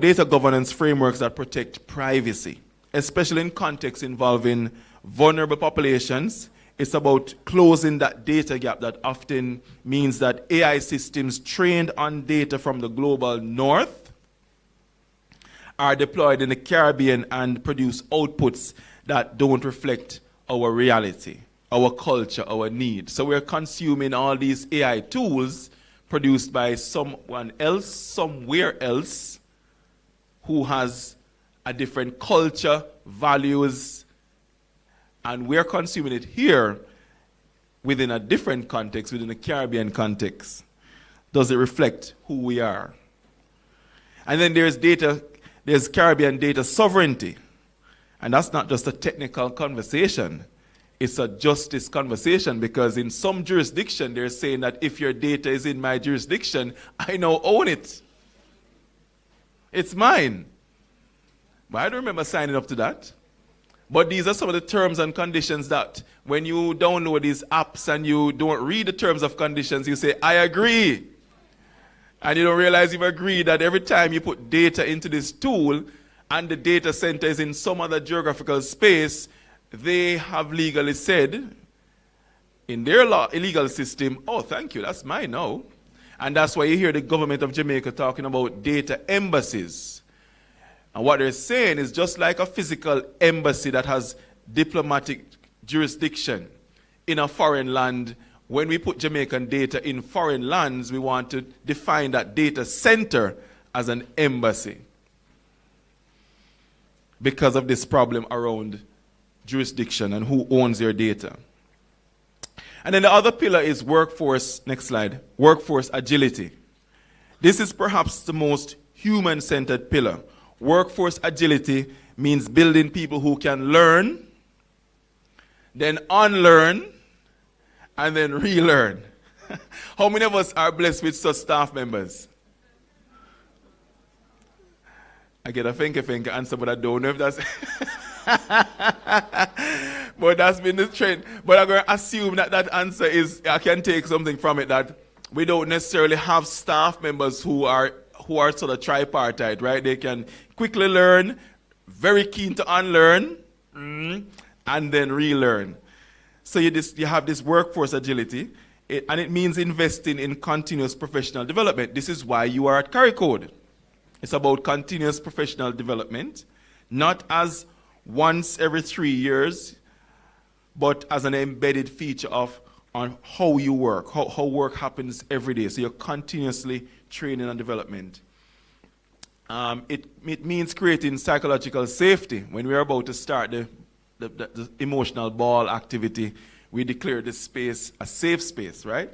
data governance frameworks that protect privacy, especially in contexts involving vulnerable populations. It's about closing that data gap that often means that AI systems trained on data from the global north are deployed in the Caribbean and produce outputs that don't reflect our reality, our culture, our needs. So we're consuming all these AI tools produced by someone else, somewhere else, who has a different culture, values, and we're consuming it here within a different context, within a Caribbean context. Does it reflect who we are? And then there's Caribbean data sovereignty. And that's not just a technical conversation. It's a justice conversation, because in some jurisdiction, they're saying that if your data is in my jurisdiction, I now own it. It's mine. But I don't remember signing up to that. But these are some of the terms and conditions that when you download these apps and you don't read the terms of conditions, you say, I agree. And you don't realize you've agreed that every time you put data into this tool and the data center is in some other geographical space, they have legally said in their legal system, oh, thank you, that's mine now. And that's why you hear the government of Jamaica talking about data embassies. And what they're saying is, just like a physical embassy that has diplomatic jurisdiction in a foreign land, when we put Jamaican data in foreign lands, we want to define that data center as an embassy because of this problem around jurisdiction and who owns your data. And then the other pillar is workforce, next slide, workforce agility. This is perhaps the most human-centered pillar. Workforce agility means building people who can learn, then unlearn, and then relearn. How many of us are blessed with such staff members? I get a finger answer, but I don't know if that's... But that's been the trend. But I'm going to assume that that answer is, I can take something from it, that we don't necessarily have staff members who who are sort of tripartite, right? They can quickly learn, very keen to unlearn, and then relearn. So you have this workforce agility, and it means investing in continuous professional development. This is why you are at CARI-CODE. It's about continuous professional development, not as once every 3 years, but as an embedded feature on how you work, how work happens every day. So you're continuously training and development. It means creating psychological safety. When we're about to start the emotional ball activity, we declare this space a safe space, right?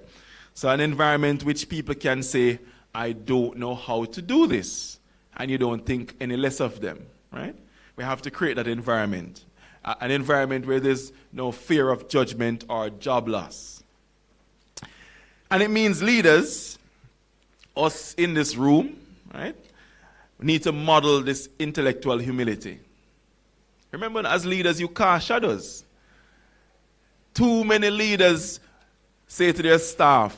So an environment which people can say, I don't know how to do this, and you don't think any less of them, right? We have to create that environment, an environment where there's no fear of judgment or job loss. And it means leaders, us in this room, right, need to model this intellectual humility. Remember, as leaders, you cast shadows. Too many leaders say to their staff,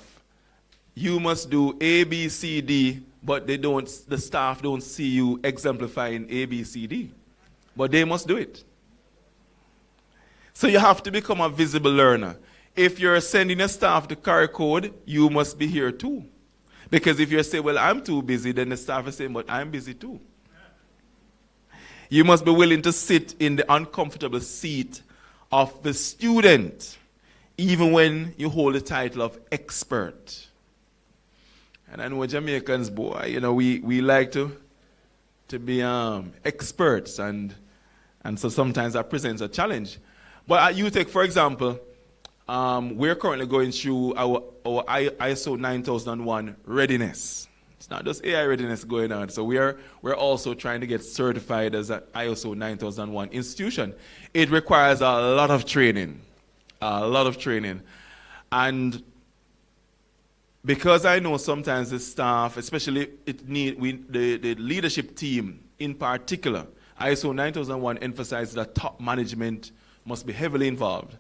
you must do A, B, C, D, but the staff don't see you exemplifying A, B, C, D. But they must do it. So you have to become a visible learner. If you're sending your staff to CARI-CODE, you must be here too. Because if you say, well, I'm too busy, then the staff is saying, but I'm busy too. You must be willing to sit in the uncomfortable seat of the student, even when you hold the title of expert. And I know Jamaicans, boy, you know, we like to be experts, and so sometimes that presents a challenge. But you take, for example, we're currently going through our ISO 9001 readiness. It's not just AI readiness going on. So we're also trying to get certified as an ISO 9001 institution. It requires a lot of training, And because I know sometimes the staff, especially the leadership team in particular, ISO 9001 emphasizes that top management must be heavily involved.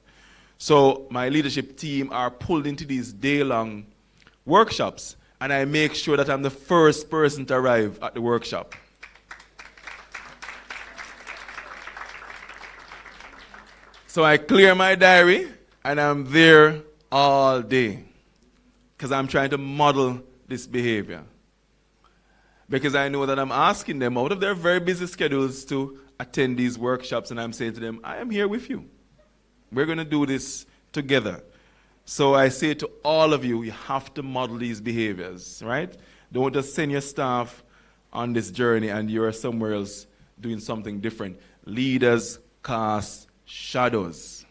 So my leadership team are pulled into these day-long workshops, and I make sure that I'm the first person to arrive at the workshop. So I clear my diary, and I'm there all day, because I'm trying to model this behavior. Because I know that I'm asking them out of their very busy schedules to attend these workshops, and I'm saying to them, I am here with you. We're going to do this together. So I say to all of you, you have to model these behaviors, right? Don't just send your staff on this journey and you're somewhere else doing something different. Leaders cast shadows.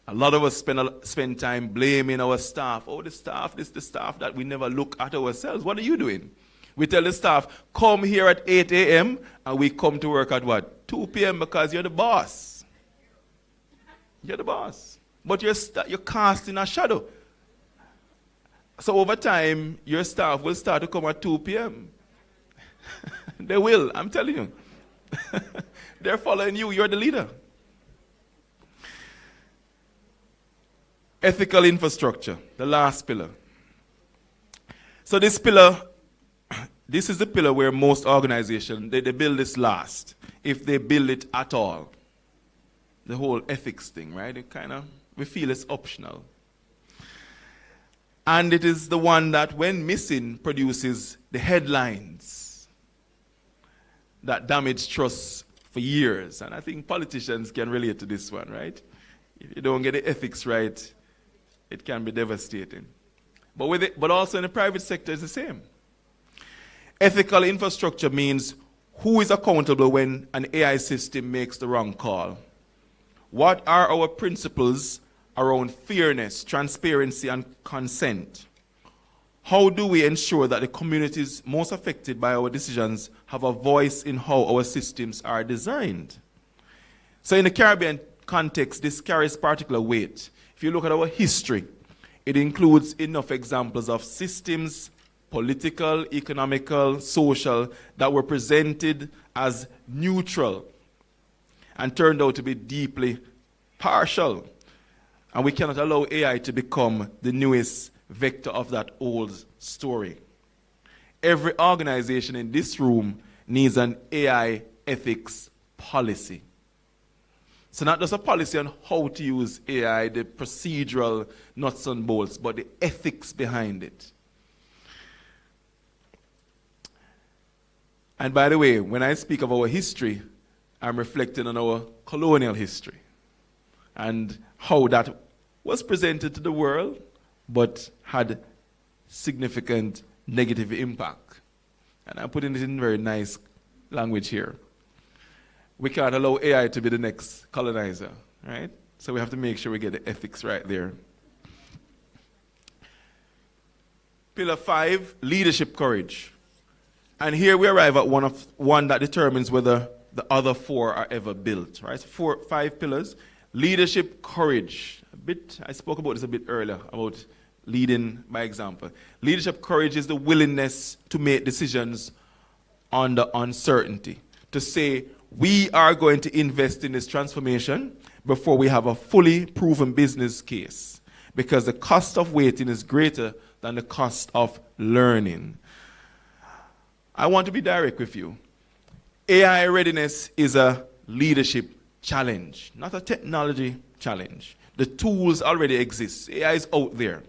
A lot of us spend time blaming our staff. Oh, the staff, this is the staff that we never look at ourselves. What are you doing? We tell the staff, come here at 8 a.m. and we come to work at what? 2 p.m. because you're the boss. You're the boss. But you're casting a shadow. So over time, your staff will start to come at 2 p.m. They will, I'm telling you. They're following you, you're the leader. Ethical infrastructure, the last pillar. So this is the pillar where most organizations, they build this last, if they build it at all. The whole ethics thing, right? We feel it's optional. And it is the one that, when missing, produces the headlines that damage trust for years. And I think politicians can relate to this one, right? If you don't get the ethics right, it can be devastating. But also in the private sector, it's the same. Ethical infrastructure means who is accountable when an AI system makes the wrong call. What are our principles around fairness, transparency, and consent? How do we ensure that the communities most affected by our decisions have a voice in how our systems are designed? So in the Caribbean context, this carries particular weight. If you look at our history, it includes enough examples of systems, political, economical, social, that were presented as neutral and turned out to be deeply partial. And we cannot allow AI to become the newest vector of that old story. every organization in this room needs an AI ethics policy. So not just a policy on how to use AI, the procedural nuts and bolts, but the ethics behind it. And by the way, when I speak of our history, I'm reflecting on our colonial history and how that was presented to the world, but had significant negative impact. And I'm putting it in very nice language here. We can't allow AI to be the next colonizer, right? So we have to make sure we get the ethics right there. Pillar 5, leadership courage. And here we arrive at one that determines whether the other 4 are ever built, right? 5 pillars. Leadership courage. I spoke about this a bit earlier, about leading by example. Leadership courage is the willingness to make decisions under uncertainty. To say, we are going to invest in this transformation before we have a fully proven business case, because the cost of waiting is greater than the cost of learning. I want to be direct with you. AI readiness is a leadership challenge, not a technology challenge. The tools already exist. AI is out there.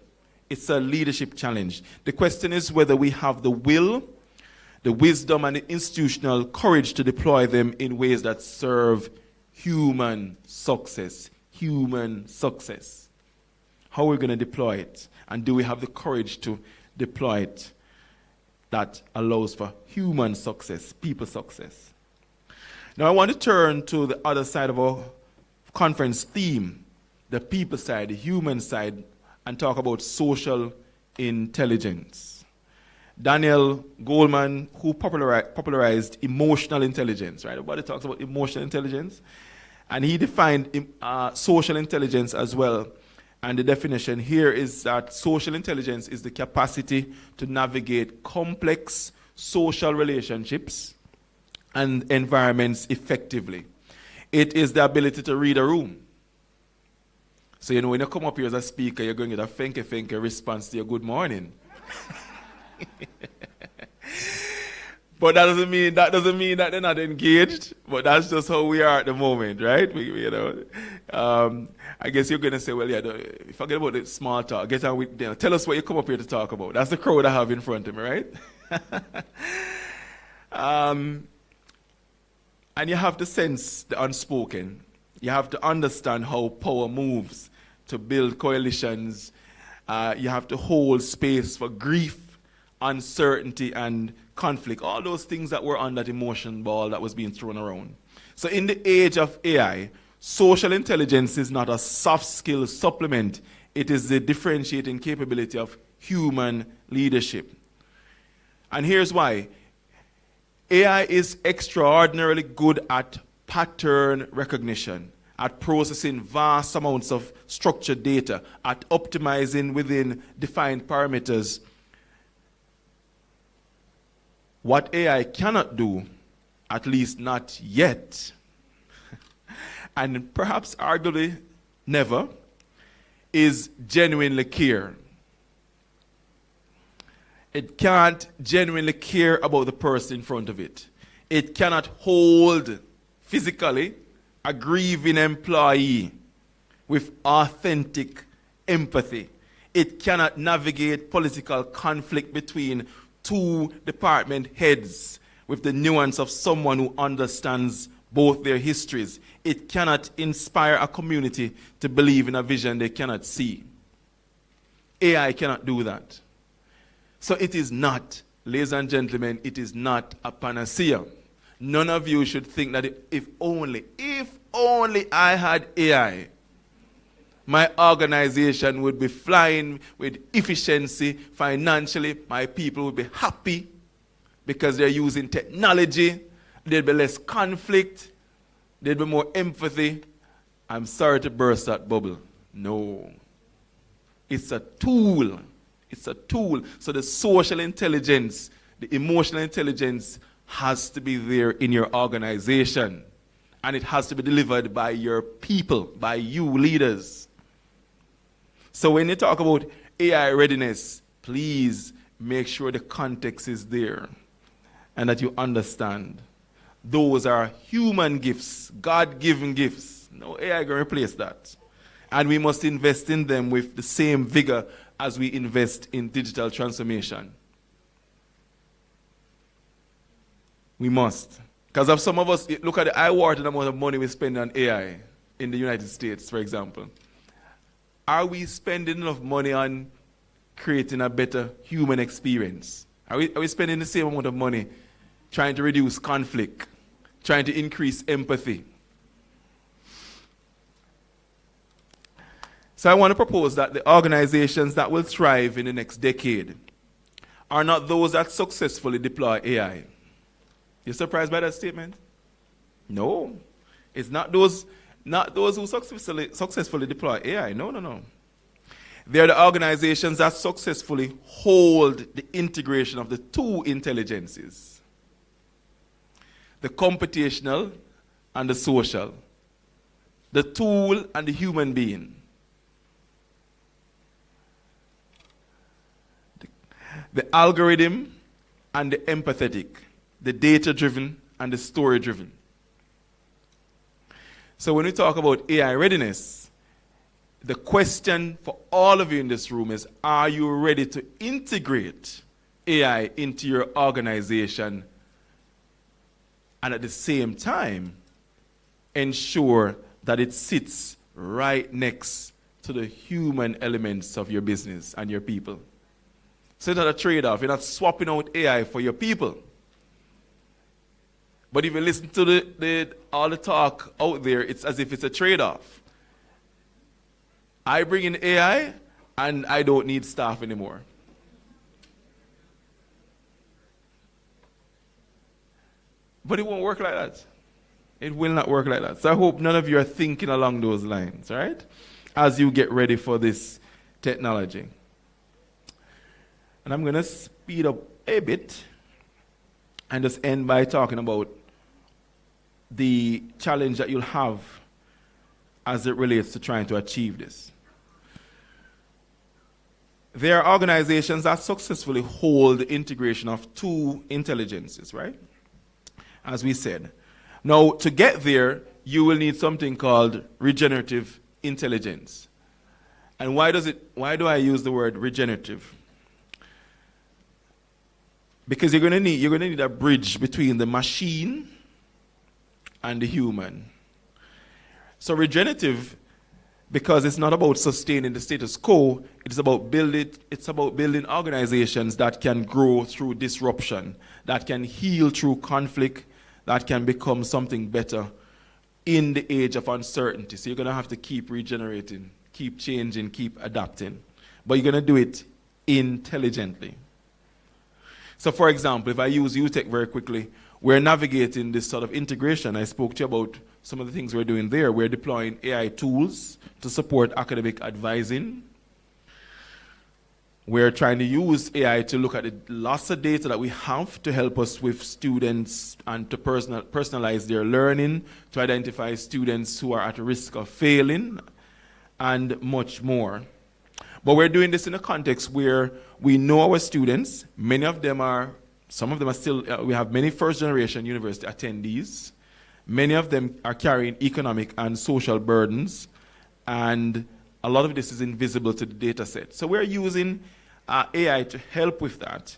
It's a leadership challenge. The question is whether we have the will, the wisdom, and the institutional courage to deploy them in ways that serve human success. Human success. How are we going to deploy it? And do we have the courage to deploy it that allows for human success, people success? Now I want to turn to the other side of our conference theme, the people side, the human side, and talk about social intelligence. Daniel Goleman, who popularized emotional intelligence, right? Everybody talks about emotional intelligence. And he defined social intelligence as well. And the definition here is that social intelligence is the capacity to navigate complex social relationships and environments effectively. It is the ability to read a room. So, you know, when you come up here as a speaker, you're going to get a thank you response to your good morning. But that doesn't mean that they're not engaged. But that's just how we are at the moment, right? I guess you're going to say, well, yeah, forget about the small talk. Get on with them. Tell us what you come up here to talk about. That's the crowd I have in front of me, right? And you have to sense the unspoken. You have to understand how power moves to build coalitions. You have to hold space for grief, uncertainty, and conflict. All those things that were on that emotion ball that was being thrown around. So in the age of AI, social intelligence is not a soft skill supplement. It is the differentiating capability of human leadership. And here's why. AI is extraordinarily good at pattern recognition, at processing vast amounts of structured data, at optimizing within defined parameters. What AI cannot do, at least not yet, and perhaps arguably never, is genuinely care. It can't genuinely care about the person in front of it. It cannot hold physically a grieving employee with authentic empathy. It cannot navigate political conflict between two department heads with the nuance of someone who understands both their histories. It cannot inspire a community to believe in a vision they cannot see. AI cannot do that. So it is not, ladies and gentlemen, it is not a panacea. None of you should think that if only I had AI, my organization would be flying with efficiency financially. My people would be happy because they're using technology. There'd be less conflict. There'd be more empathy. I'm sorry to burst that bubble. No. It's a tool. It's a tool. So the social intelligence, the emotional intelligence has to be there in your organization. And it has to be delivered by your people, by you leaders. So when you talk about AI readiness, please make sure the context is there and that you understand. Those are human gifts, God-given gifts. No AI can replace that. And we must invest in them with the same vigor as we invest in digital transformation. We must. Because of some of us, look at the eye-watering amount of money we spend on AI in the United States, for example. Are we spending enough money on creating a better human experience? Are we spending the same amount of money trying to reduce conflict, trying to increase empathy? So I want to propose that the organizations that will thrive in the next decade are not those that successfully deploy AI. You're surprised by that statement? No. It's not those who successfully deploy AI. No. They're the organizations that successfully hold the integration of the two intelligences, the computational and the social, the tool and the human being. The algorithm and the empathetic, the data-driven and the story-driven. So when we talk about AI readiness, the question for all of you in this room is, are you ready to integrate AI into your organization and at the same time ensure that it sits right next to the human elements of your business and your people? So it's not a trade-off. You're not swapping out AI for your people. But if you listen to all the talk out there, it's as if it's a trade-off. I bring in AI, and I don't need staff anymore. But it won't work like that. It will not work like that. So I hope none of you are thinking along those lines, right? As you get ready for this technology. And I'm going to speed up a bit and just end by talking about the challenge that you'll have as it relates to trying to achieve this. There are organizations that successfully hold the integration of two intelligences, right? As we said. Now, to get there, you will need something called regenerative intelligence. And why do I use the word regenerative? Because you're going to need a bridge between the machine and the human. So regenerative, because it's not about sustaining the status quo, it's about building organizations that can grow through disruption, that can heal through conflict, that can become something better in the age of uncertainty. So you're going to have to keep regenerating, keep changing, keep adapting. But you're going to do it intelligently. So for example, if I use UTech very quickly, we're navigating this sort of integration. I spoke to you about some of the things we're doing there. We're deploying AI tools to support academic advising. We're trying to use AI to look at the lots of data that we have to help us with students and to personalize their learning, to identify students who are at risk of failing, and much more. But we're doing this in a context where we know our students. Some of them are still, we have many first-generation university attendees. Many of them are carrying economic and social burdens, and a lot of this is invisible to the data set. So we're using AI to help with that,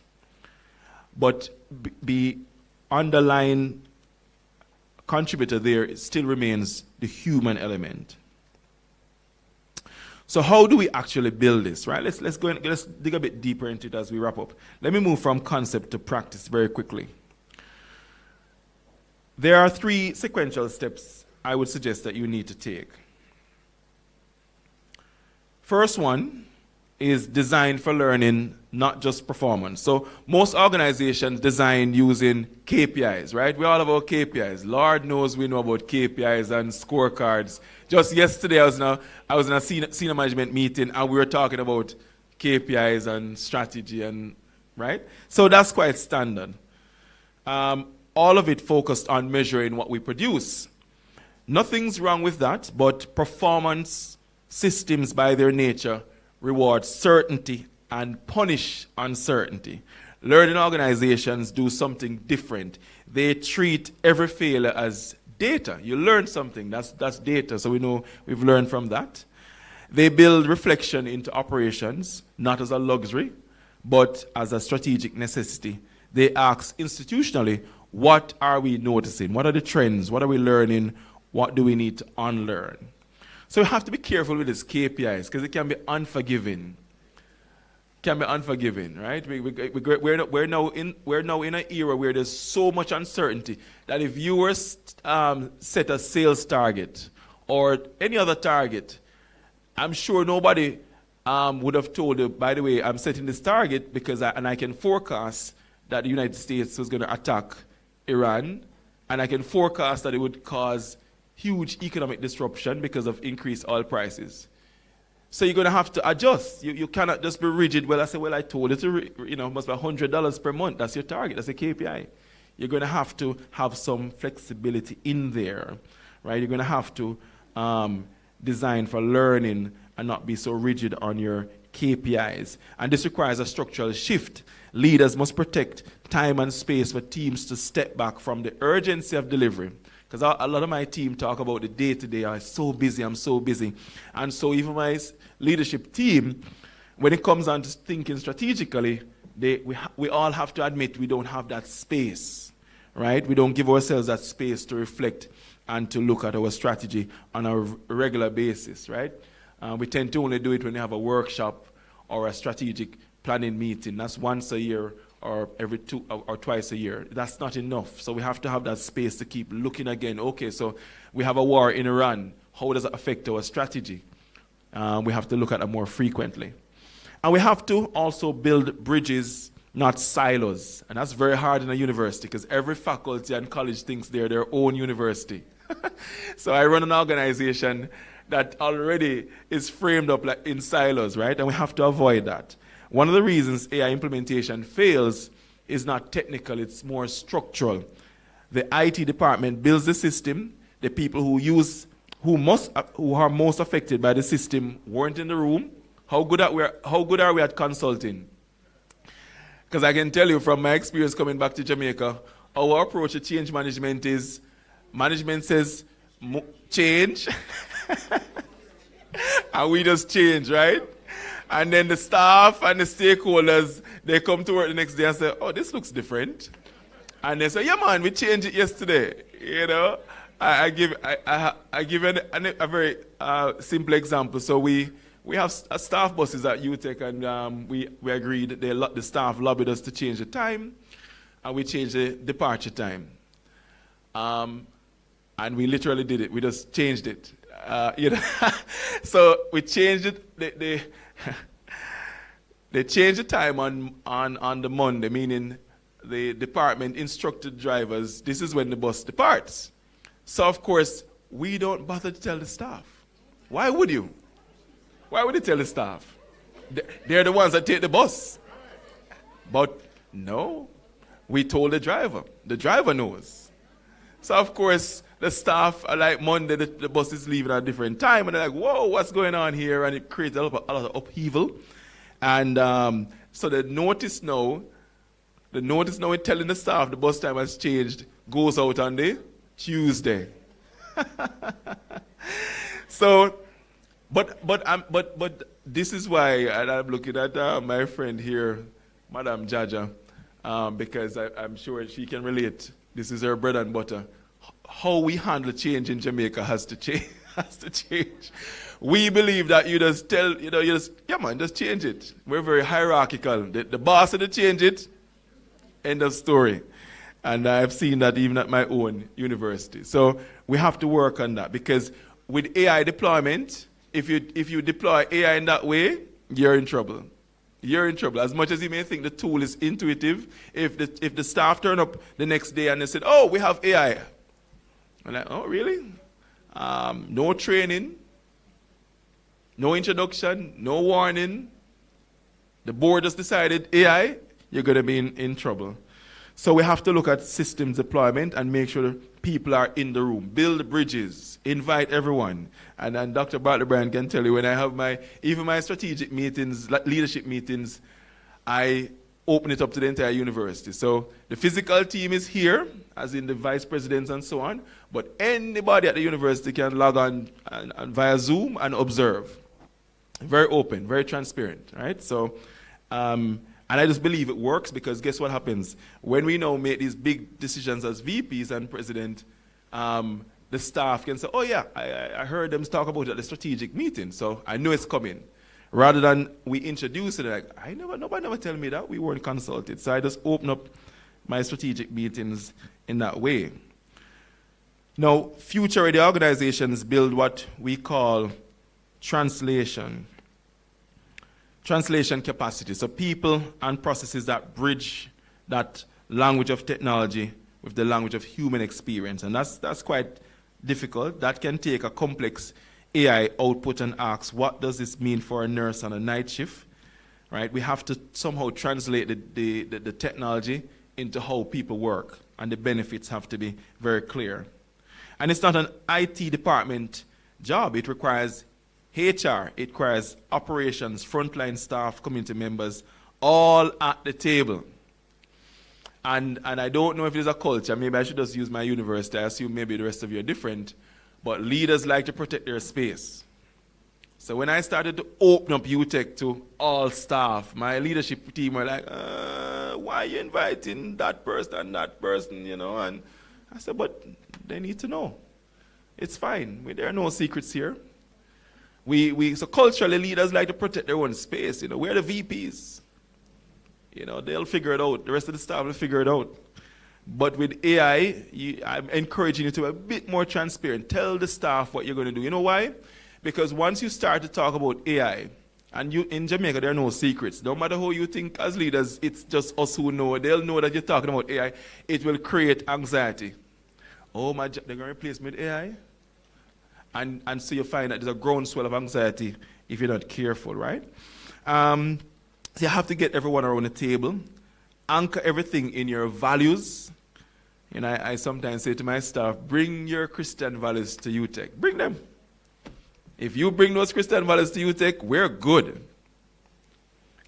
but the underlying contributor there still remains the human element. So how do we actually build this, right? Let's dig a bit deeper into it as we wrap up. Let me move from concept to practice very quickly. There are 3 sequential steps I would suggest that you need to take. First one is design for learning, not just performance. So most organizations design using KPIs, right? We all have our KPIs. Lord knows we know about KPIs and scorecards. Just yesterday I was in a senior management meeting and we were talking about KPIs and strategy, and right? So that's quite standard. All of it focused on measuring what we produce. Nothing's wrong with that, but performance systems by their nature reward certainty and punish uncertainty. Learning organizations do something different. They treat every failure as data. You learn something, that's data, so we know we've learned from that. They build reflection into operations, not as a luxury, but as a strategic necessity. They ask institutionally, what are we noticing? What are the trends? What are we learning? What do we need to unlearn? So we have to be careful with these KPIs because it can be unforgiving. Right? We're now in an era where there's so much uncertainty that if you were set a sales target or any other target, I'm sure nobody would have told you, by the way, I'm setting this target because I can forecast that the United States was going to attack Iran, and I can forecast that it would cause huge economic disruption because of increased oil prices. So you're going to have to adjust. You cannot just be rigid. Well, I told you to, must be $100 per month. That's your target. That's a KPI. You're going to have some flexibility in there, right? You're going to have to design for learning and not be so rigid on your KPIs. And this requires a structural shift. Leaders must protect time and space for teams to step back from the urgency of delivery. Because a lot of my team talk about the day-to-day, I'm so busy. And so even my leadership team, when it comes on to thinking strategically, we all have to admit we don't have that space, right? We don't give ourselves that space to reflect and to look at our strategy on a regular basis, right? We tend to only do it when we have a workshop or a strategic planning meeting. That's once a year or every two or twice a year. That's not enough. So we have to have that space to keep looking again. Okay, so we have a war in Iran. How does it affect our strategy? We have to look at it more frequently. And we have to also build bridges, not silos. And that's very hard in a university because every faculty and college thinks they're their own university. So I run an organization that already is framed up like in silos, right? And we have to avoid that. One of the reasons AI implementation fails is not technical, it's more structural. The IT department builds the system, the people who are most affected by the system weren't in the room. How good are we at consulting? Because I can tell you from my experience coming back to Jamaica, our approach to change management is, management says, change, and we just change, right? And then the staff and the stakeholders, they come to work the next day and say, oh, this looks different. And they say, yeah, man, we changed it yesterday. I give a very simple example. So we have staff buses at UTech, and we agreed that the staff lobbied us to change the time, and we changed the departure time. And we literally did it. We just changed it. So we changed it. They changed the time on the Monday, meaning the department instructed drivers, this is when the bus departs. So, of course, we don't bother to tell the staff. Why would you? Why would you tell the staff? They're the ones that take the bus. But no, we told the driver. The driver knows. So, of course, the staff are like, Monday, the bus is leaving at a different time. And they're like, whoa, what's going on here? And it creates a lot of upheaval. And so the notice now is telling the staff the bus time has changed, goes out on the Tuesday. So, but this is why, and I'm looking at my friend here, Madam Jaja, because I'm sure she can relate. This is her bread and butter. How we handle change in Jamaica has to change. We believe that you just tell, just change it. We're very hierarchical. The boss had to change it, end of story. And I've seen that even at my own university. So we have to work on that, because with AI deployment, if you deploy AI in that way, you're in trouble. You're in trouble. As much as you may think the tool is intuitive, if the staff turn up the next day and they said, oh, we have AI. I'm like, oh, really? No training, no introduction, no warning. The board just decided AI, you're going to be in trouble. So we have to look at systems deployment and make sure people are in the room. Build bridges, invite everyone. And Dr. Bartley-Bryan can tell you, when I have even my strategic meetings, leadership meetings, I open it up to the entire university. So the physical team is here, as in the vice presidents and so on, but anybody at the university can log on and via Zoom and observe. Very open, very transparent, right? So, and I just believe it works, because guess what happens? When we now make these big decisions as VPs and president, the staff can say, oh yeah, I heard them talk about it at the strategic meeting, so I know it's coming. Rather than we introduce it, like, nobody never tell me that, we weren't consulted. So I just open up my strategic meetings in that way. Now, future-ready organizations build what we call translation capacity. So people and processes that bridge that language of technology with the language of human experience. And that's quite difficult. That can take a complex AI output and ask, what does this mean for a nurse on a night shift? Right? We have to somehow translate the technology into how people work, and the benefits have to be very clear. And it's not an IT department job. It requires HR, it requires operations, frontline staff, community members, all at the table. And I don't know if there's a culture. Maybe I should just use my university. I assume maybe the rest of you are different. But leaders like to protect their space. So when I started to open up UTech to all staff, my leadership team were like, why are you inviting that person, you know? And I said, but they need to know. It's fine. There are no secrets here. So culturally, leaders like to protect their own space. You know, we're the VPs. You know, they'll figure it out. The rest of the staff will figure it out. But with AI, I'm encouraging you to be a bit more transparent. Tell the staff what you're going to do. You know why? Because once you start to talk about AI, and in Jamaica, there are no secrets. No matter who you think as leaders, it's just us who know. They'll know that you're talking about AI. It will create anxiety. Oh, my job, they're going to replace me with AI? And so you find that there's a groundswell of anxiety if you're not careful, right? So you have to get everyone around the table. Anchor everything in your values. You know, I sometimes say to my staff, bring your Christian values to UTech. Bring them. If you bring those Christian values to UTech, we're good.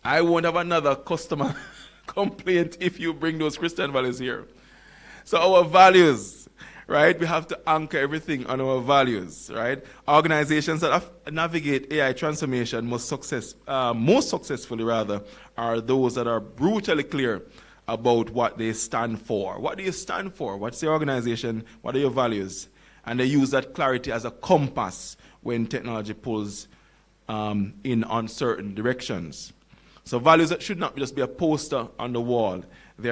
I won't have another customer complaint if you bring those Christian values here. So our values, right? We have to anchor everything on our values, right? Organizations that navigate AI transformation most successfully are those that are brutally clear about what they stand for. What do you stand for? What's your organization? What are your values? And they use that clarity as a compass when technology pulls in uncertain directions. So values that should not just be a poster on the wall. They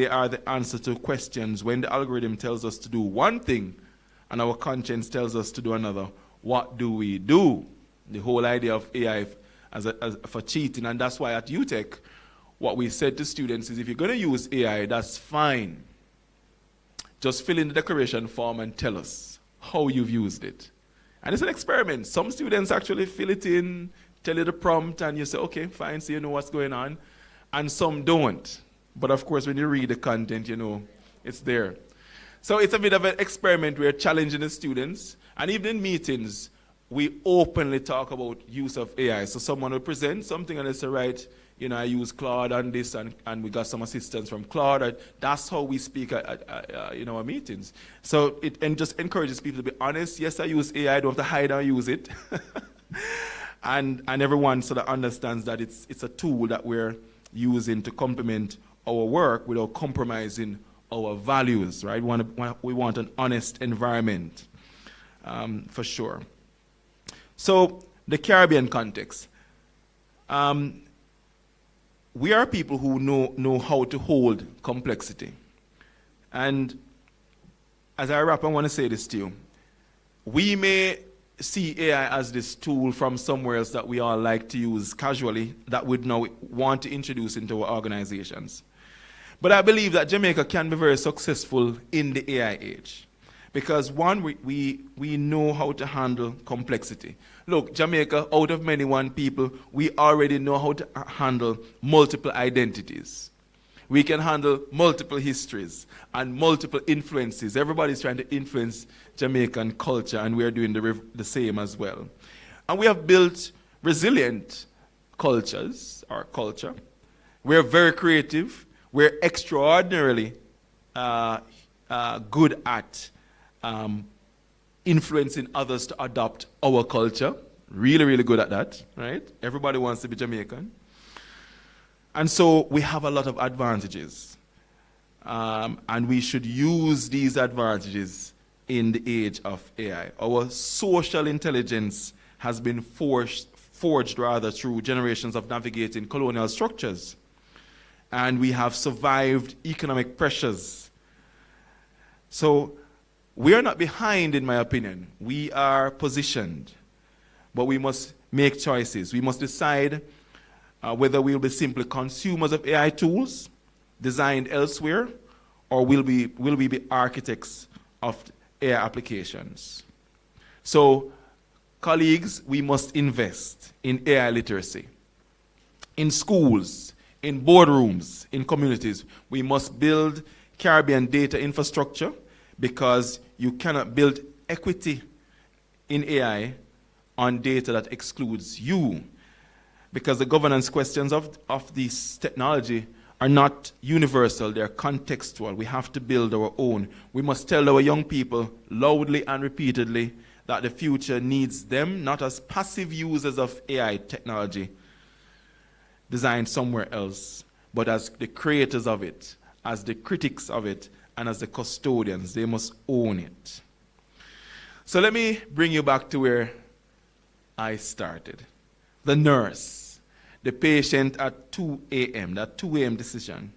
are the answer to questions. When the algorithm tells us to do one thing and our conscience tells us to do another, what do we do? The whole idea of AI for cheating. And that's why at UTech, what we said to students is, if you're going to use AI, that's fine. Just fill in the declaration form and tell us how you've used it. And it's an experiment. Some students actually fill it in, tell you the prompt, and you say, okay, fine, so you know what's going on. And some don't. But of course, when you read the content, you know, it's there. So it's a bit of an experiment. We're challenging the students. And even in meetings, we openly talk about use of AI. So someone will present something and they say, right, you know, I use Claude on this, and we got some assistance from Claude. That's how we speak at our meetings. So it just encourages people to be honest. Yes, I use AI. I don't have to hide or use it. and everyone sort of understands that it's a tool that we're using to complement our work without compromising our values, right? We want an honest environment, for sure. So the Caribbean context. We are people who know how to hold complexity. And as I wrap, I want to say this to you. We may see AI as this tool from somewhere else that we all like to use casually, that we'd now want to introduce into our organizations. But I believe that Jamaica can be very successful in the AI age. Because one, we know how to handle complexity. Look, Jamaica, out of many one people, we already know how to handle multiple identities. We can handle multiple histories and multiple influences. Everybody's trying to influence Jamaican culture, and we are doing the same as well. And we have built resilient cultures, our culture. We're very creative. We're extraordinarily good at influencing others to adopt our culture. Really, really good at that, right? Everybody wants to be Jamaican. And so we have a lot of advantages. And we should use these advantages in the age of AI. Our social intelligence has been forged through generations of navigating colonial structures. And we have survived economic pressures. So we are not behind, in my opinion. We are positioned. But we must make choices. We must decide whether we'll be simply consumers of AI tools designed elsewhere, or will we be architects of AI applications. So, colleagues, we must invest in AI literacy. In schools, in boardrooms, in communities, we must build Caribbean data infrastructure, because you cannot build equity in AI on data that excludes you. Because the governance questions of this technology are not universal, they're contextual. We have to build our own. We must tell our young people loudly and repeatedly that the future needs them, not as passive users of AI technology designed somewhere else, but as the creators of it, as the critics of it, and as the custodians. They must own it. So let me bring you back to where I started. The nurse, the patient at 2 a.m., that 2 a.m. decision.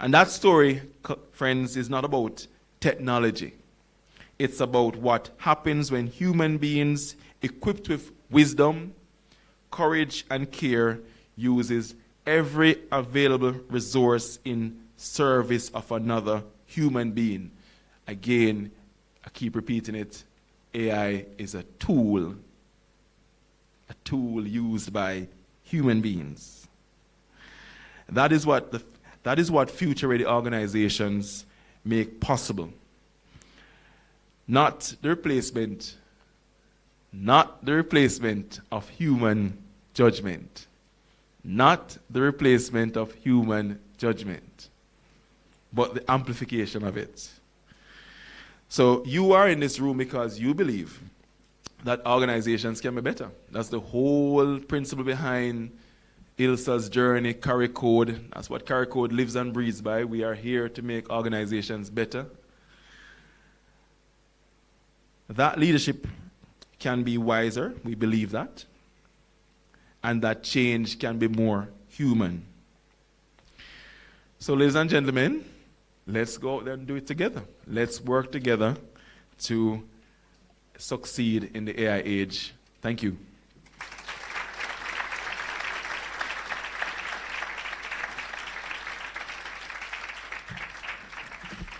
And that story, friends, is not about technology. It's about what happens when human beings equipped with wisdom, courage, and care uses every available resource in service of another human being. Again, I keep repeating it, AI is a tool used by human beings. That is what future-ready organizations make possible. Not the replacement of human judgment. Not the replacement of human judgment, but the amplification of it. So you are in this room because you believe that organizations can be better. That's the whole principle behind ILSA's journey, CARI-CODE. That's what CARI-CODE lives and breathes by. We are here to make organizations better. That leadership can be wiser, we believe that, and that change can be more human. So, ladies and gentlemen, let's go out there and do it together. Let's work together to succeed in the AI age. Thank you.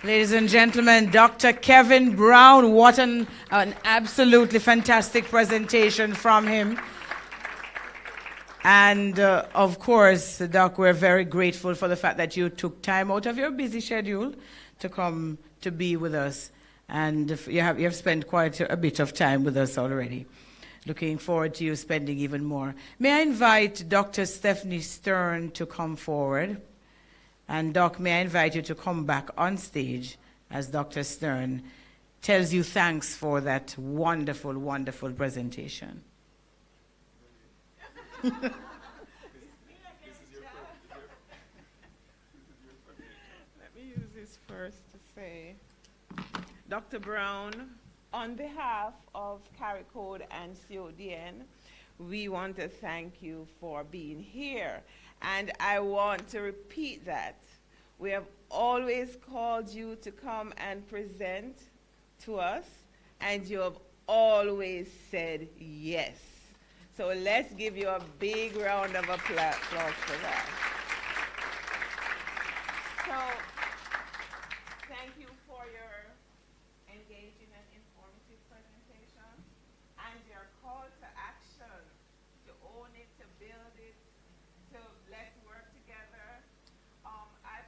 Ladies and gentlemen, Dr. Kevin Brown, what an absolutely fantastic presentation from him. And of course, Doc, we're very grateful for the fact that you took time out of your busy schedule to come to be with us. And you have spent quite a bit of time with us already. Looking forward to you spending even more. May I invite Dr. Stephanie Stern to come forward? And Doc, may I invite you to come back on stage as Dr. Stern tells you thanks for that wonderful, wonderful presentation. Let me use this first to say, Dr. Brown, on behalf of CARI-CODE and CODN, we want to thank you for being here. And I want to repeat that. We have always called you to come and present to us, and you have always said yes. So let's give you a big round of applause for that. So thank you for your engaging and informative presentation and your call to action, to own it, to build it, to let's work together. I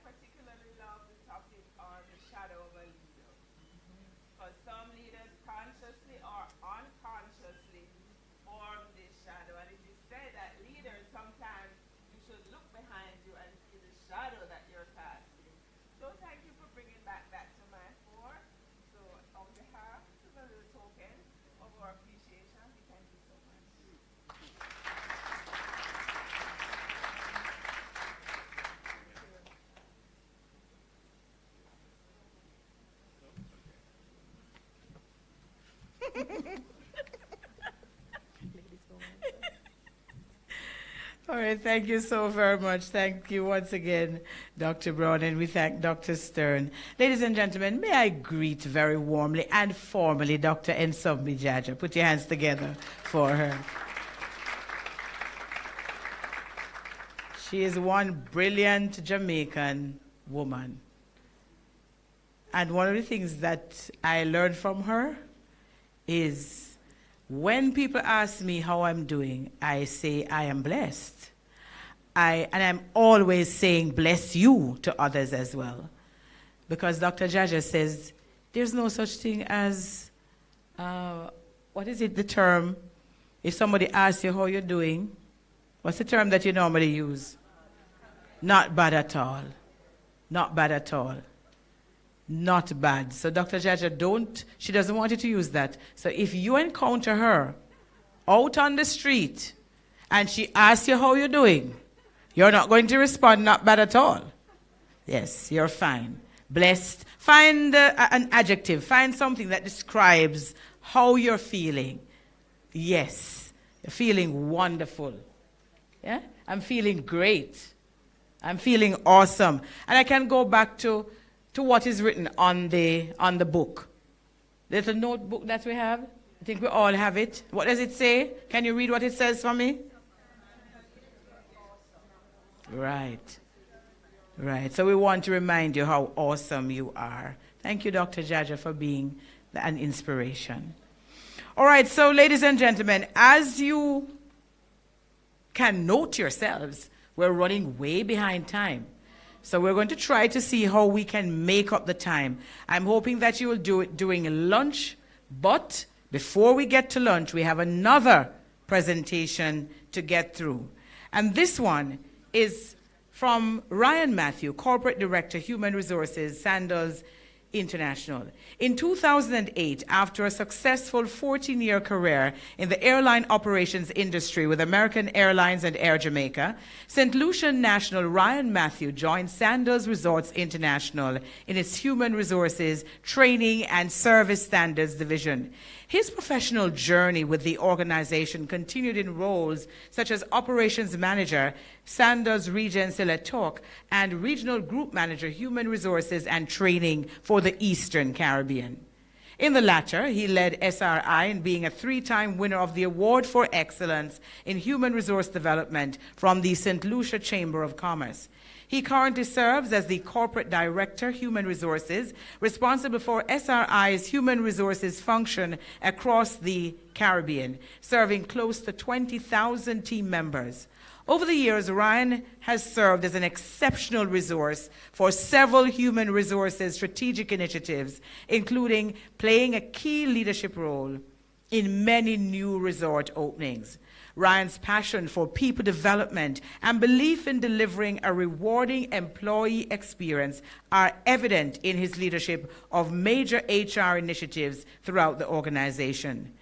consciously or unconsciously form this shadow. And it is said that leaders, sometimes you should look behind you and see the shadow that you're casting. So thank you for bringing back that to my fore. So on behalf of the little token of our appreciation, we thank you so much. All right, thank you so very much. Thank you once again, Dr. Brown, and we thank Dr. Stern. Ladies and gentlemen, may I greet very warmly and formally Dr. Nsombi Jaja. Put your hands together for her. She is one brilliant Jamaican woman. And one of the things that I learned from her is when people ask me how I'm doing, I say I am blessed. And I'm always saying bless you to others as well. Because Dr. Jaja says there's no such thing as, what is it, the term? If somebody asks you how you're doing, what's the term that you normally use? Not bad at all. Not bad at all. Not bad. So Dr. Jaja, she doesn't want you to use that. So if you encounter her out on the street and she asks you how you're doing, you're not going to respond not bad at all. Yes, you're fine. Blessed. Find an adjective. Find something that describes how you're feeling. Yes, you're feeling wonderful. Yeah, I'm feeling great. I'm feeling awesome. And I can go back to what is written on the book. There's a notebook that we have. I think we all have it. What does it say? Can you read what it says for me? Right. Right. So we want to remind you how awesome you are. Thank you, Dr. Jaja, for being an inspiration. All right. So, ladies and gentlemen, as you can note yourselves, we're running way behind time. So we're going to try to see how we can make up the time. I'm hoping that you will do it during lunch, but before we get to lunch, we have another presentation to get through. And this one is from Ryan Matthew, Corporate Director, Human Resources, Sandals International. In 2008, after a successful 14-year career in the airline operations industry with American Airlines and Air Jamaica, St. Lucia national Ryan Matthew joined Sandals Resorts International in its Human Resources, Training and Service Standards Division. His professional journey with the organization continued in roles such as Operations Manager, Sandals Regency Letok, and Regional Group Manager, Human Resources and Training for the Eastern Caribbean. In the latter, he led SRI in being a 3-time winner of the Award for Excellence in Human Resource Development from the St. Lucia Chamber of Commerce. He currently serves as the Corporate Director, Human Resources, responsible for SRI's human resources function across the Caribbean, serving close to 20,000 team members. Over the years, Ryan has served as an exceptional resource for several human resources strategic initiatives, including playing a key leadership role in many new resort openings. Ryan's passion for people development and belief in delivering a rewarding employee experience are evident in his leadership of major HR initiatives throughout the organization.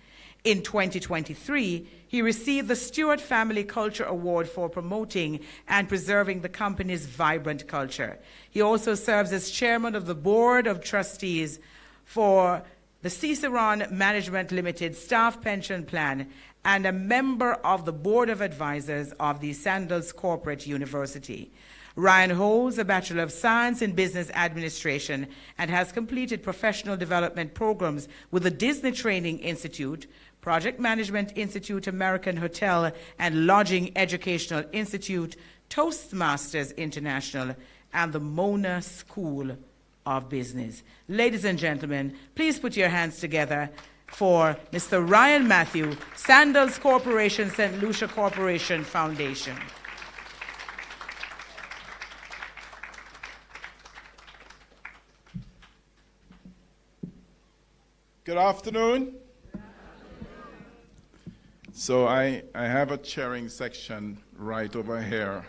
In 2023, he received the Stewart Family Culture Award for promoting and preserving the company's vibrant culture. He also serves as chairman of the Board of Trustees for the Cicerone Management Limited Staff Pension Plan and a member of the Board of Advisors of the Sandals Corporate University. Ryan holds a Bachelor of Science in Business Administration and has completed professional development programs with the Disney Training Institute, Project Management Institute, American Hotel and Lodging Educational Institute, Toastmasters International, and the Mona School of Business. Ladies and gentlemen, please put your hands together for Mr. Ryan Matthew, Sandals Corporation, St. Lucia Corporation Foundation. Good afternoon. So I have a chairing section right over here.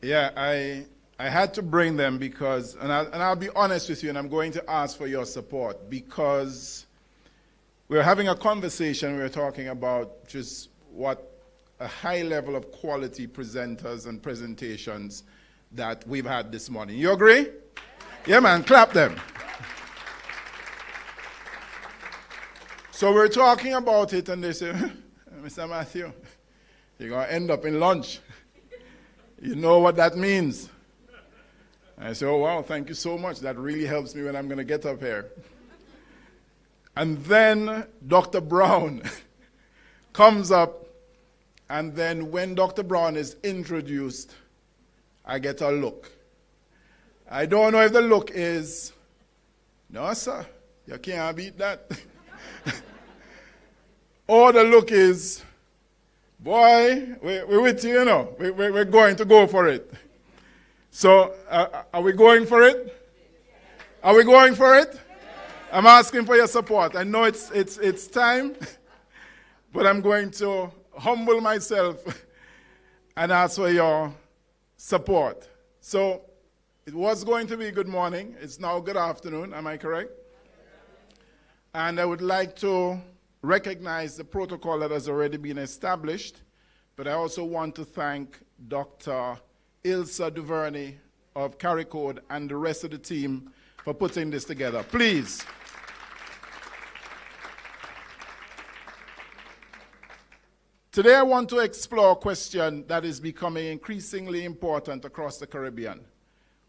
Yeah, I had to bring them because, and I'll be honest with you, and I'm going to ask for your support, because we're having a conversation, we're talking about just what a high level of quality presenters and presentations that we've had this morning. You agree? Yeah, man, clap them. So we're talking about it, and they say, Mr. Matthew, you're going to end up in lunch. You know what that means. I say, oh, wow, thank you so much. That really helps me when I'm going to get up here. And then Dr. Brown comes up, and then when Dr. Brown is introduced, I get a look. I don't know if the look is, no, sir, you can't beat that. Or the look is, boy, we're with you, you know. We're going to go for it. So, are we going for it? Are we going for it? I'm asking for your support. I know it's time, but I'm going to humble myself and ask for your support. So, it was going to be good morning. It's now good afternoon. Am I correct? And I would like to recognize the protocol that has already been established, but I also want to thank Dr. Ilsa Duvernay of CARI-CODE and the rest of the team for putting this together. Please. Today I want to explore a question that is becoming increasingly important across the Caribbean.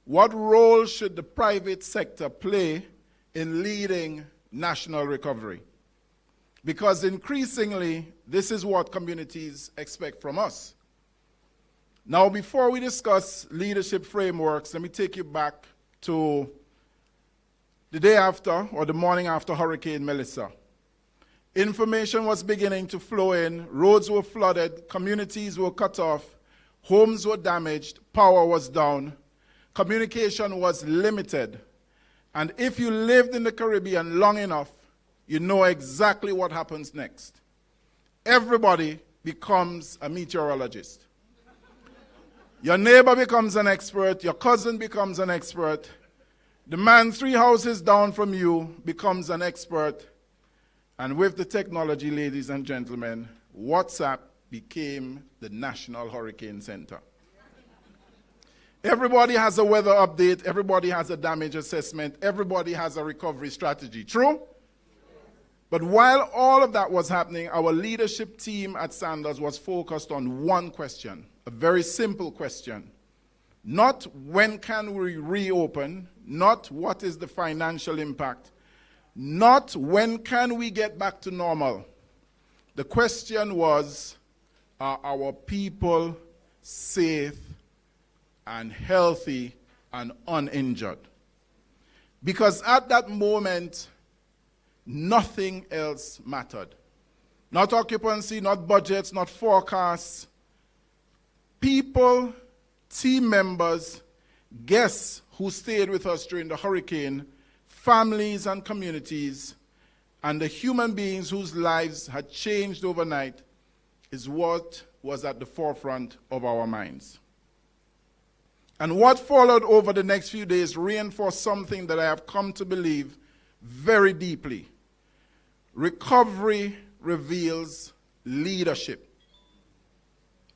What role should the private sector play in leading national recovery? Because increasingly, this is what communities expect from us. Now, before we discuss leadership frameworks, let me take you back to the day after, or the morning after Hurricane Melissa. Information was beginning to flow in, roads were flooded, communities were cut off, homes were damaged, power was down, communication was limited. And if you lived in the Caribbean long enough, you know exactly what happens next. Everybody becomes a meteorologist. Your neighbor becomes an expert, your cousin becomes an expert, the man 3 houses down from you becomes an expert, and with the technology, ladies and gentlemen, WhatsApp became the National Hurricane Center. Everybody has a weather update, everybody has a damage assessment, everybody has a recovery strategy. True? But while all of that was happening, our leadership team at Sanders was focused on one question, a very simple question. Not when can we reopen, not what is the financial impact, not when can we get back to normal. The question was, are our people safe and healthy and uninjured? Because at that moment, nothing else mattered. Not occupancy, not budgets, not forecasts. People, team members, guests who stayed with us during the hurricane, families and communities, and the human beings whose lives had changed overnight is what was at the forefront of our minds. And what followed over the next few days reinforced something that I have come to believe very deeply. Recovery reveals leadership.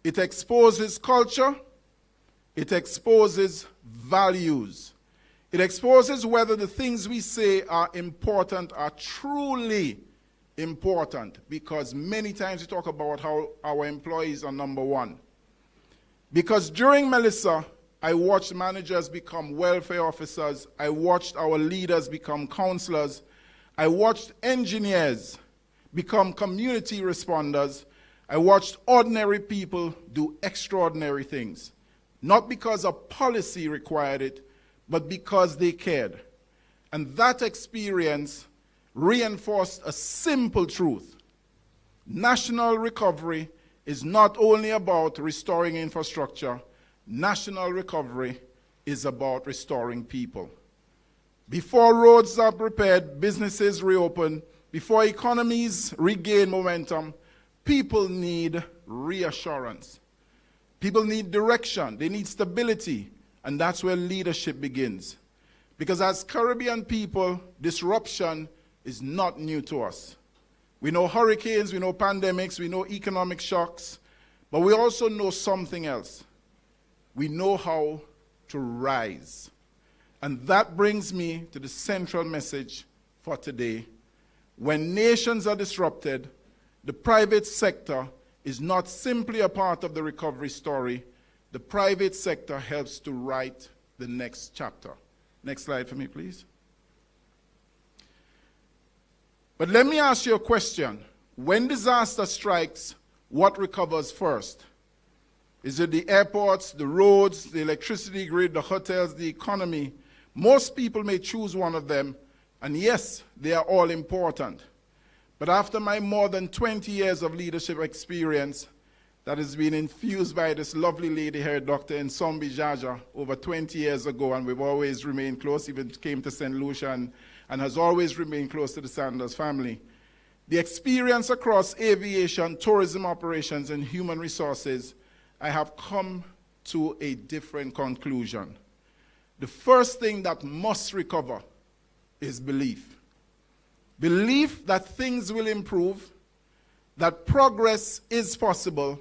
It exposes culture. It exposes values. It exposes whether the things we say are important are truly important, because many times we talk about how our employees are number one. Because during Melissa, I watched managers become welfare officers. I watched our leaders become counselors. I watched engineers become community responders. I watched ordinary people do extraordinary things. Not because a policy required it, but because they cared. And that experience reinforced a simple truth. National recovery is not only about restoring infrastructure. National recovery is about restoring people. Before roads are repaired, businesses reopen, before economies regain momentum, people need reassurance. People need direction, they need stability, and that's where leadership begins. Because as Caribbean people, disruption is not new to us. We know hurricanes, we know pandemics, we know economic shocks, but we also know something else. We know how to rise. And that brings me to the central message for today. When nations are disrupted, the private sector is not simply a part of the recovery story. The private sector helps to write the next chapter. Next slide for me, please. But let me ask you a question. When disaster strikes, what recovers first? Is it the airports, the roads, the electricity grid, the hotels, the economy? Most people may choose one of them, and yes, they are all important. But after my more than 20 years of leadership experience that has been infused by this lovely lady here, Dr. Nsombi Jaja, over 20 years ago, and we've always remained close, even came to St. Lucia and has always remained close to the Sanders family. The experience across aviation, tourism operations, and human resources, I have come to a different conclusion. The first thing that must recover is belief. Belief that things will improve, that progress is possible,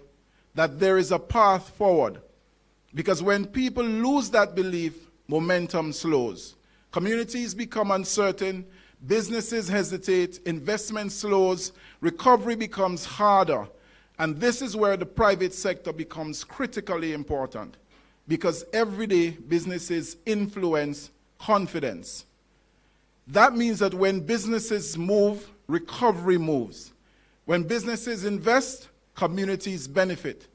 that there is a path forward. Because when people lose that belief, momentum slows. Communities become uncertain, businesses hesitate, investment slows, recovery becomes harder. And this is where the private sector becomes critically important, because everyday businesses influence confidence. That means that when businesses move, recovery moves. When businesses invest, communities benefit.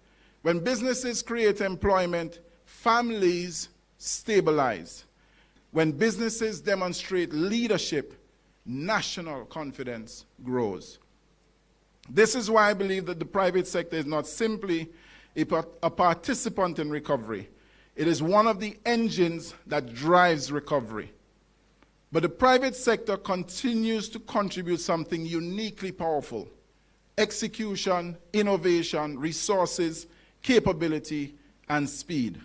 When businesses create employment, families stabilize. When businesses demonstrate leadership, national confidence grows. This is why I believe that the private sector is not simply a participant in recovery. It is one of the engines that drives recovery. But the private sector continues to contribute something uniquely powerful: execution, innovation, resources, capability, and speed.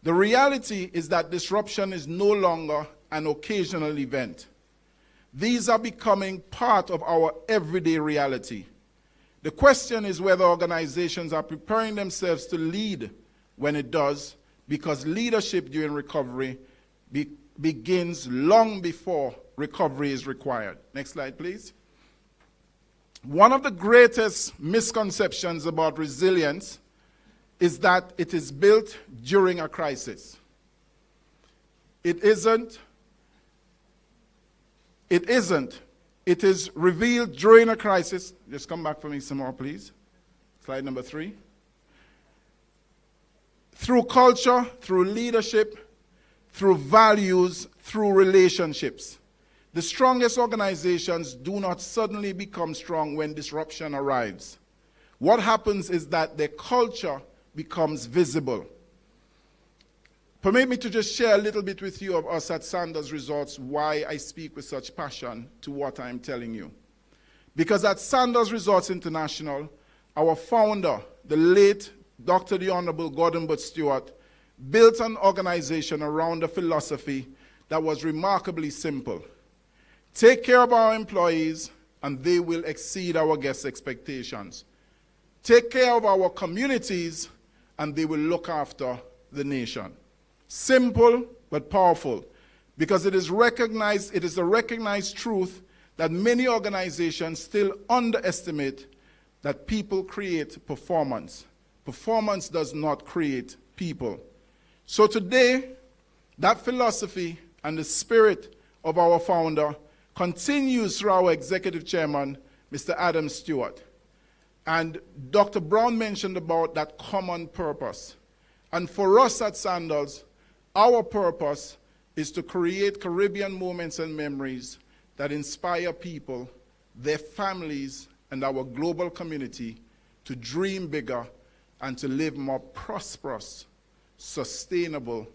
The reality is that disruption is no longer an occasional event. These are becoming part of our everyday reality. The question is whether organizations are preparing themselves to lead when it does, because leadership during recovery begins long before recovery is required. Next slide, please. One of the greatest misconceptions about resilience is that it is built during a crisis. It isn't. It isn't. It is revealed during a crisis. Just come back for me some more, please. Slide number 3. Through culture, through leadership, through values, through relationships. The strongest organizations do not suddenly become strong when disruption arrives. What happens is that their culture becomes visible. Permit me to just share a little bit with you of us at Sanders Resorts, why I speak with such passion to what I'm telling you. Because at Sanders Resorts International, our founder, the late Dr. the Honorable Gordon Butts Stewart, built an organization around a philosophy that was remarkably simple. Take care of our employees, and they will exceed our guests' expectations. Take care of our communities, and they will look after the nation. Simple but powerful, because it is a recognized truth that many organizations still underestimate that people create performance. Performance does not create people. So today, that philosophy and the spirit of our founder continues through our executive chairman, Mr. Adam Stewart. And Dr. Brown mentioned about that common purpose. And for us at Sandals, our purpose is to create Caribbean moments and memories that inspire people, their families, and our global community to dream bigger and to live more prosperous, sustainable,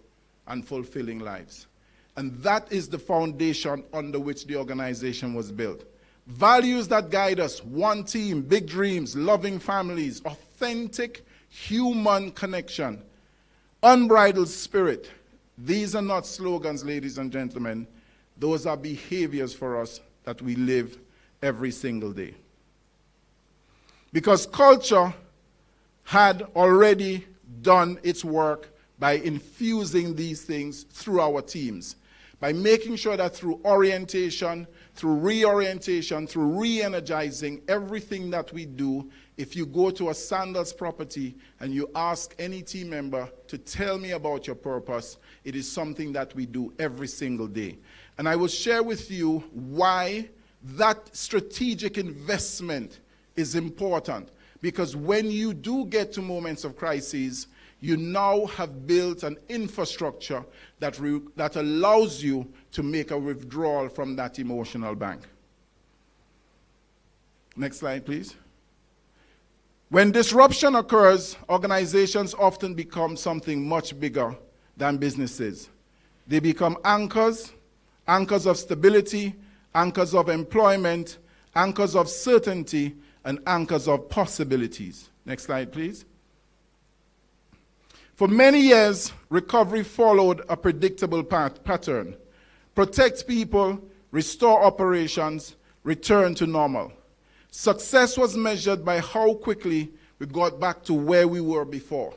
and fulfilling lives. And that is the foundation under which the organization was built. Values that guide us: one team, big dreams, loving families, authentic human connection, unbridled spirit. These are not slogans, ladies and gentlemen. Those are behaviors for us that we live every single day. Because culture had already done its work by infusing these things through our teams, by making sure that through orientation, through reorientation, through re-energizing everything that we do. If you go to a Sandals property and you ask any team member to tell me about your purpose, it is something that we do every single day. And I will share with you why that strategic investment is important. Because when you do get to moments of crises, you now have built an infrastructure that allows you to make a withdrawal from that emotional bank. Next slide, please. When disruption occurs, organizations often become something much bigger than businesses. They become anchors, anchors of stability, anchors of employment, anchors of certainty, and anchors of possibilities. Next slide, please. For many years, recovery followed a predictable pattern: protect people, restore operations, return to normal. Success was measured by how quickly we got back to where we were before.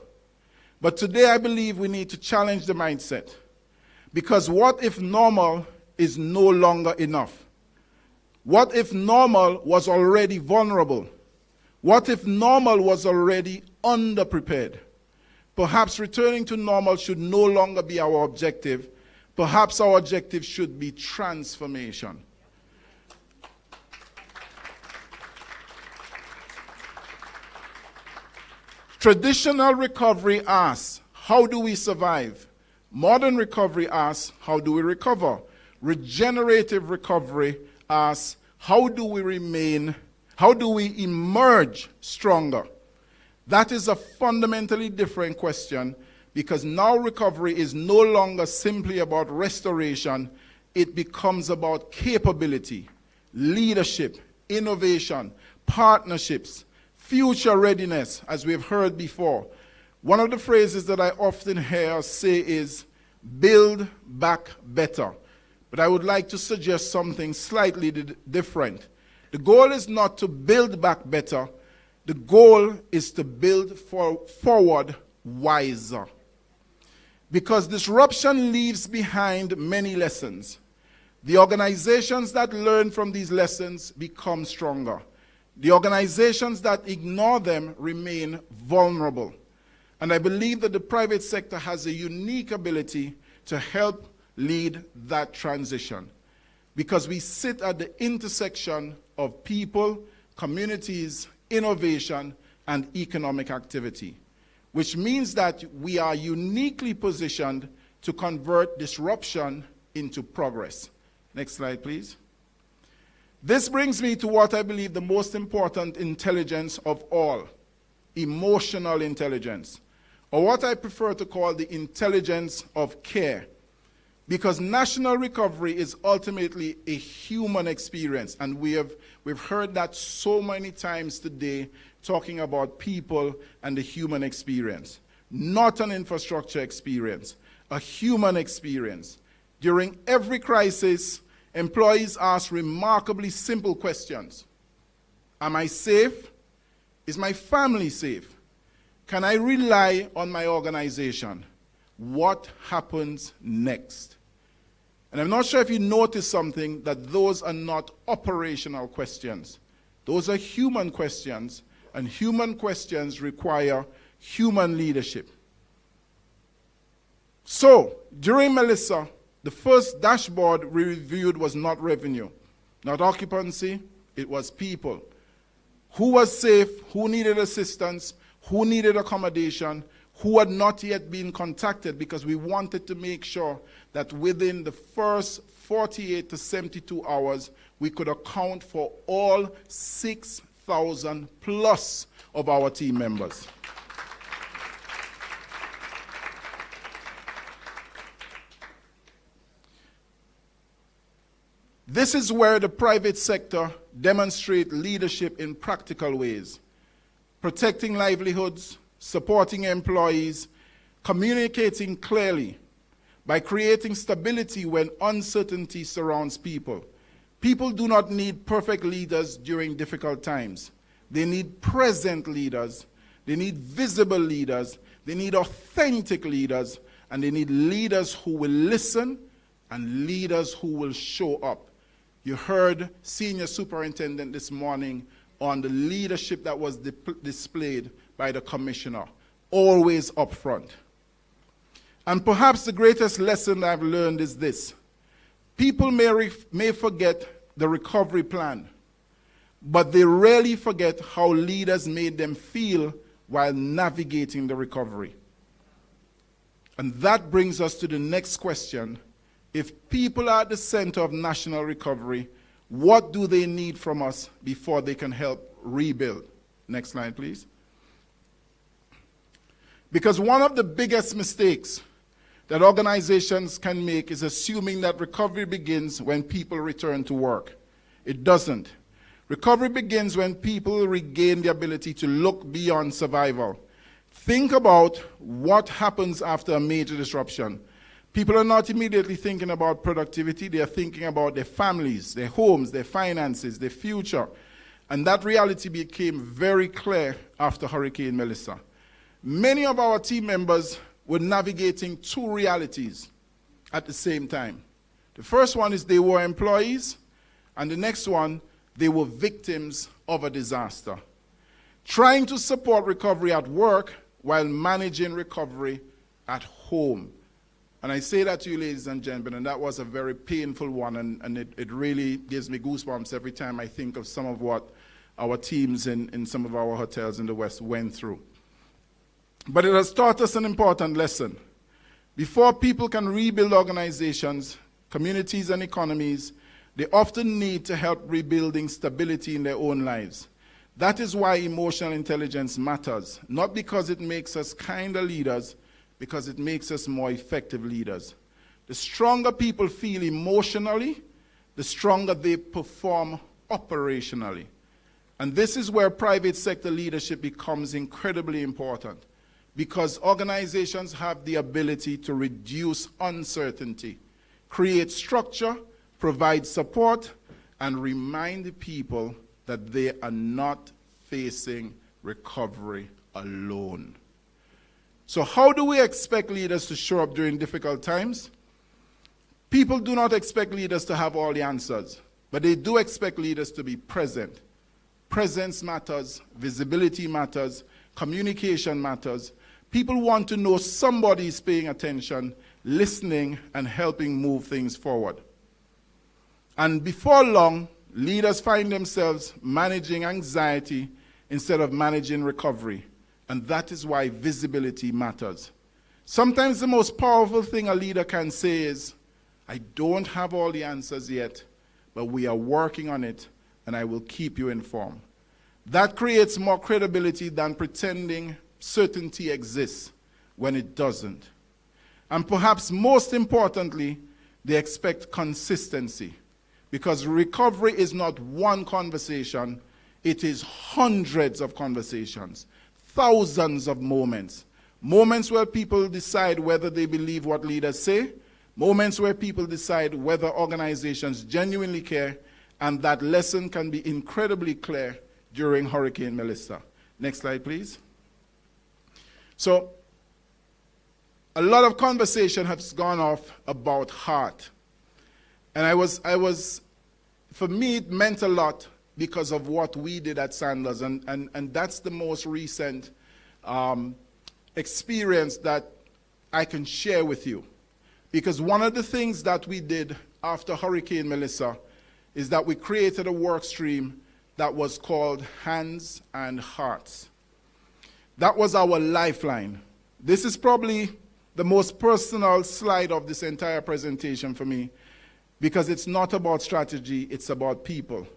But today I believe we need to challenge the mindset. Because what if normal is no longer enough? What if normal was already vulnerable? What if normal was already underprepared? Perhaps returning to normal should no longer be our objective. Perhaps our objective should be transformation. Traditional recovery asks, how do we survive? Modern recovery asks, how do we recover? Regenerative recovery asks, how do we emerge stronger? That is a fundamentally different question, because now recovery is no longer simply about restoration. It becomes about capability, leadership, innovation, partnerships, future readiness, as we've heard before. One of the phrases that I often hear say is, build back better. But I would like to suggest something slightly different. The goal is not to build back better. The goal is to build forward wiser. Because disruption leaves behind many lessons. The organizations that learn from these lessons become stronger. The organizations that ignore them remain vulnerable. And I believe that the private sector has a unique ability to help lead that transition. Because we sit at the intersection of people, communities, innovation, and economic activity, which means that we are uniquely positioned to convert disruption into progress. Next slide, please. This brings me to what I believe the most important intelligence of all, emotional intelligence, or what I prefer to call the intelligence of care. Because national recovery is ultimately a human experience, and we've heard that so many times today, talking about people and the human experience. Not an infrastructure experience, a human experience. During every crisis, employees ask remarkably simple questions. Am I safe? Is my family safe? Can I rely on my organization? What happens next? And I'm not sure if you noticed something, that those are not operational questions. Those are human questions, and human questions require human leadership. So, during Melissa, the first dashboard we reviewed was not revenue, not occupancy, it was people. Who was safe, who needed assistance, who needed accommodation, who had not yet been contacted, because we wanted to make sure that within the first 48 to 72 hours, we could account for all 6,000 plus of our team members. This is where the private sector demonstrates leadership in practical ways, protecting livelihoods, supporting employees, communicating clearly, by creating stability when uncertainty surrounds people. People do not need perfect leaders during difficult times. They need present leaders, they need visible leaders, they need authentic leaders, and they need leaders who will listen and leaders who will show up. You heard Senior Superintendent this morning on the leadership that was displayed by the Commissioner, always up front. And perhaps the greatest lesson I've learned is this. People may forget the recovery plan, but they rarely forget how leaders made them feel while navigating the recovery. And that brings us to the next question. If people are at the center of national recovery, what do they need from us before they can help rebuild? Next slide, please. Because one of the biggest mistakes that organizations can make is assuming that recovery begins when people return to work. It doesn't. Recovery begins when people regain the ability to look beyond survival. Think about what happens after a major disruption. People are not immediately thinking about productivity, they are thinking about their families, their homes, their finances, their future. And that reality became very clear after Hurricane Melissa. Many of our team members were navigating two realities at the same time. The first one is they were employees, and the next one, they were victims of a disaster. Trying to support recovery at work while managing recovery at home. And I say that to you, ladies and gentlemen, and that was a very painful one, and it really gives me goosebumps every time I think of some of what our teams in some of our hotels in the West went through. But it has taught us an important lesson. Before people can rebuild organizations, communities, and economies, they often need to help rebuilding stability in their own lives. That is why emotional intelligence matters, not because it makes us kinder leaders, because it makes us more effective leaders. The stronger people feel emotionally, the stronger they perform operationally. And this is where private sector leadership becomes incredibly important, because organizations have the ability to reduce uncertainty, create structure, provide support, and remind people that they are not facing recovery alone. So how do we expect leaders to show up during difficult times? People do not expect leaders to have all the answers, but they do expect leaders to be present. Presence matters, visibility matters, communication matters. People want to know somebody is paying attention, listening, and helping move things forward. And before long, leaders find themselves managing anxiety instead of managing recovery. And that is why visibility matters. Sometimes the most powerful thing a leader can say is, I don't have all the answers yet, but we are working on it, and I will keep you informed. That creates more credibility than pretending certainty exists when it doesn't. And perhaps most importantly, they expect consistency, because recovery is not one conversation, it is hundreds of conversations, thousands of moments. Moments where people decide whether they believe what leaders say, moments where people decide whether organizations genuinely care, and that lesson can be incredibly clear during Hurricane Melissa. Next slide, please. So, a lot of conversation has gone off about heart. And for me, it meant a lot because of what we did at Sandler's, and that's the most recent experience that I can share with you. Because one of the things that we did after Hurricane Melissa is that we created a work stream that was called Hands and Hearts. That was our lifeline. This is probably the most personal slide of this entire presentation for me, because it's not about strategy, it's about people.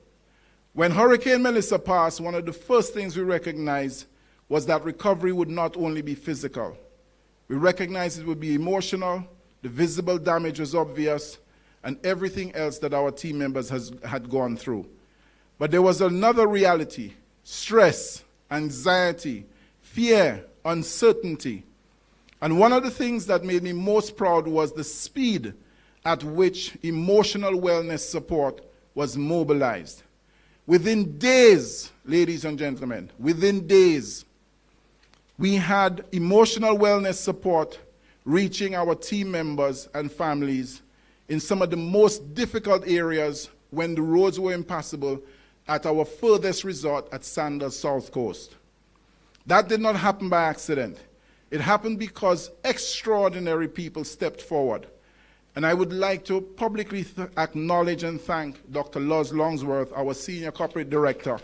When Hurricane Melissa passed, one of the first things we recognized was that recovery would not only be physical. We recognized it would be emotional, the visible damage was obvious, and everything else that our team members had gone through. But there was another reality: stress, anxiety, fear, uncertainty. And one of the things that made me most proud was the speed at which emotional wellness support was mobilized. Within days, ladies and gentlemen, within days, we had emotional wellness support reaching our team members and families in some of the most difficult areas when the roads were impassable at our furthest resort at Sanders South Coast. That did not happen by accident. It happened because extraordinary people stepped forward. And I would like to publicly acknowledge and thank Dr. Luz Longsworth, our Senior Corporate Director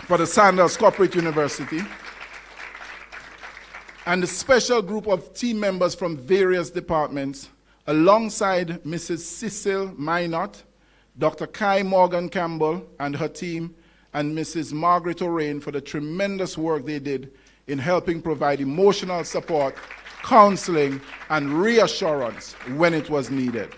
for the Sanders Corporate University, and a special group of team members from various departments, alongside Mrs. Cecil Minot, Dr. Kai Morgan Campbell and her team, and Mrs. Margaret O'Rain for the tremendous work they did in helping provide emotional support, counseling, and reassurance when it was needed.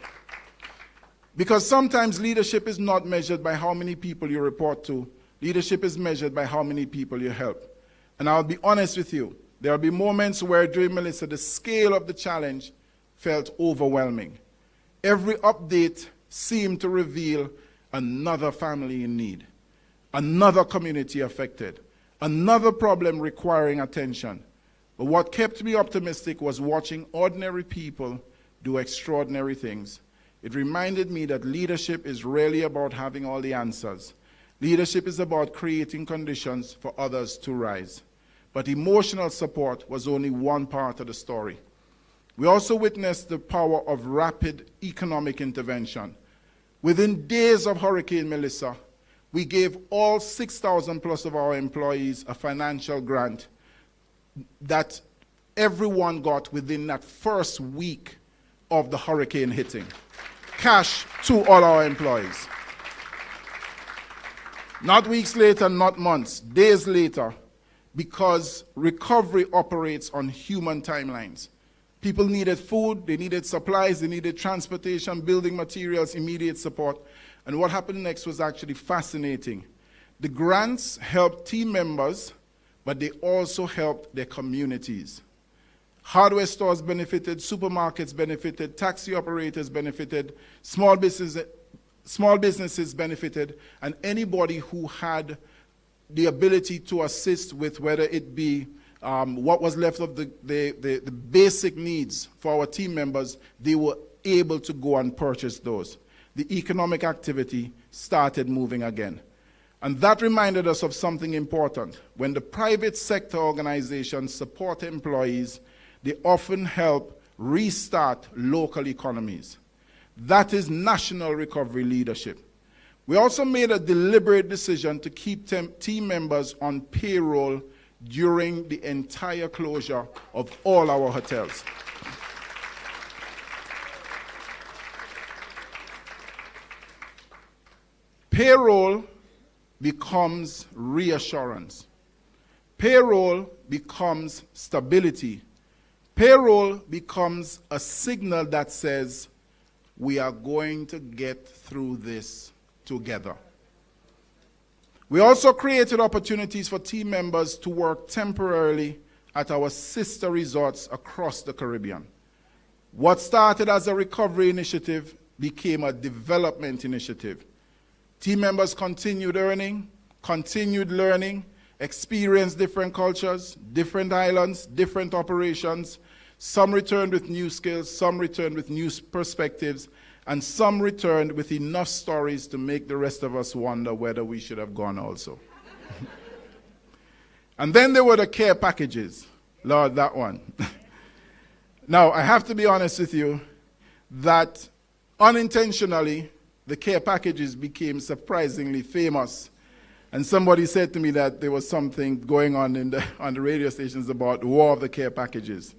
Because sometimes leadership is not measured by how many people you report to. Leadership is measured by how many people you help. And I'll be honest with you, there will be moments where during Melissa, the scale of the challenge felt overwhelming. Every update seemed to reveal another family in need, another community affected, another problem requiring attention. But what kept me optimistic was watching ordinary people do extraordinary things. It reminded me that leadership is rarely about having all the answers. Leadership is about creating conditions for others to rise. But emotional support was only one part of the story. We also witnessed the power of rapid economic intervention. Within days of Hurricane Melissa, we gave all 6,000 plus of our employees a financial grant that everyone got within that first week of the hurricane hitting. Cash to all our employees. Not weeks later, not months, days later, because recovery operates on human timelines. People needed food, they needed supplies, they needed transportation, building materials, immediate support. And what happened next was actually fascinating. The grants helped team members, but they also helped their communities. Hardware stores benefited, supermarkets benefited, taxi operators benefited, small businesses benefited, and anybody who had the ability to assist with whether it be what was left of the basic needs for our team members, they were able to go and purchase those. The economic activity started moving again. And that reminded us of something important. When the private sector organizations support employees, they often help restart local economies. That is national recovery leadership. We also made a deliberate decision to keep team members on payroll during the entire closure of all our hotels. Payroll becomes reassurance. Payroll becomes stability. Payroll becomes a signal that says, we are going to get through this together. We also created opportunities for team members to work temporarily at our sister resorts across the Caribbean. What started as a recovery initiative became a development initiative. Team members continued earning, continued learning, experienced different cultures, different islands, different operations. Some returned with new skills, some returned with new perspectives, and some returned with enough stories to make the rest of us wonder whether we should have gone also. And then there were the care packages. Lord, that one. Now, I have to be honest with you that unintentionally, the care packages became surprisingly famous. And somebody said to me that there was something going on on the radio stations about the war of the care packages.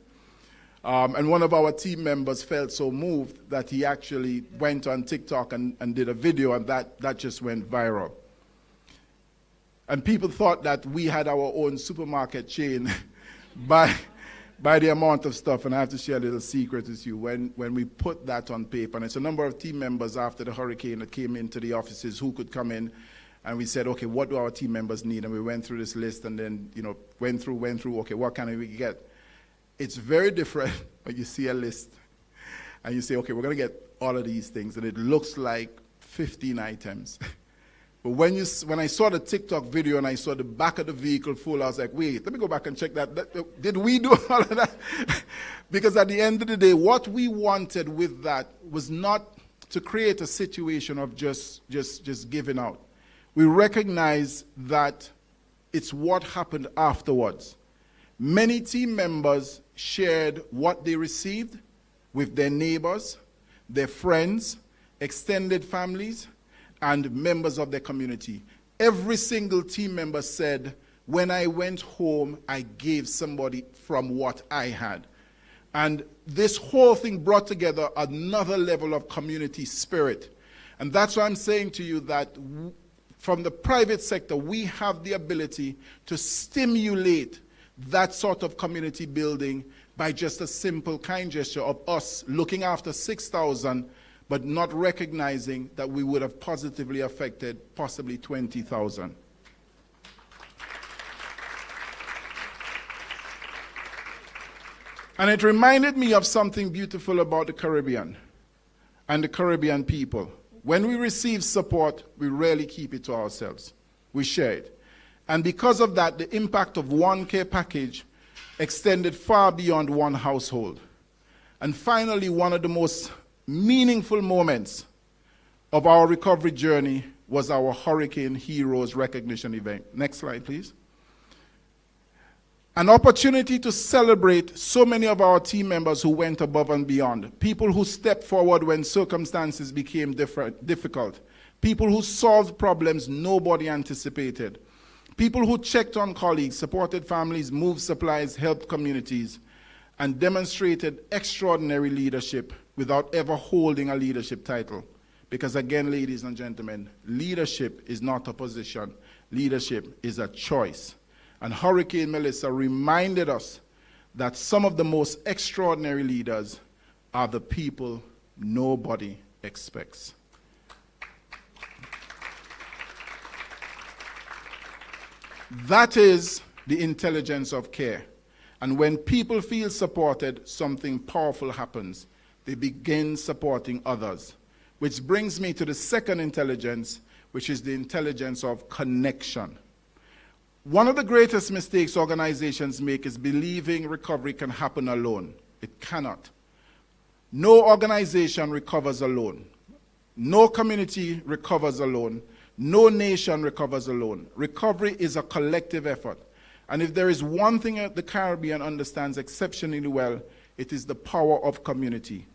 And one of our team members felt so moved that he actually went on TikTok and did a video, and that just went viral. And people thought that we had our own supermarket chain by by the amount of stuff, and I have to share a little secret with you. When we put that on paper, and it's a number of team members after the hurricane that came into the offices who could come in, and we said, okay, what do our team members need? And we went through this list and then, went through, okay, what can we get? It's very different when you see a list and you say, okay, we're going to get all of these things, and it looks like 15 items. But when I saw the TikTok video and I saw the back of the vehicle full, I was like, wait, let me go back and check that. Did we do all of that? Because at the end of the day, what we wanted with that was not to create a situation of just giving out. We recognize that it's what happened afterwards. Many team members shared what they received with their neighbors, their friends, extended families, and members of their community. Every single team member said, when I went home, I gave somebody from what I had. And this whole thing brought together another level of community spirit. And that's why I'm saying to you that from the private sector, we have the ability to stimulate that sort of community building by just a simple kind gesture of us looking after 6,000, but not recognizing that we would have positively affected possibly 20,000. And it reminded me of something beautiful about the Caribbean and the Caribbean people. When we receive support, we rarely keep it to ourselves. We share it. And because of that, the impact of one care package extended far beyond one household. And finally, one of the most meaningful moments of our recovery journey was our Hurricane Heroes recognition event. Next slide, please. An opportunity to celebrate so many of our team members who went above and beyond. People who stepped forward when circumstances became difficult. People who solved problems nobody anticipated. People who checked on colleagues, supported families, moved supplies, helped communities, and demonstrated extraordinary leadership without ever holding a leadership title. Because again, ladies and gentlemen, leadership is not a position. Leadership is a choice. And Hurricane Melissa reminded us that some of the most extraordinary leaders are the people nobody expects. That is the intelligence of care. And when people feel supported, something powerful happens. They begin supporting others. Which brings me to the second intelligence, which is the intelligence of connection. One of the greatest mistakes organizations make is believing recovery can happen alone. It cannot. No organization recovers alone. No community recovers alone. No nation recovers alone. Recovery is a collective effort. And if there is one thing that the Caribbean understands exceptionally well, it is the power of community.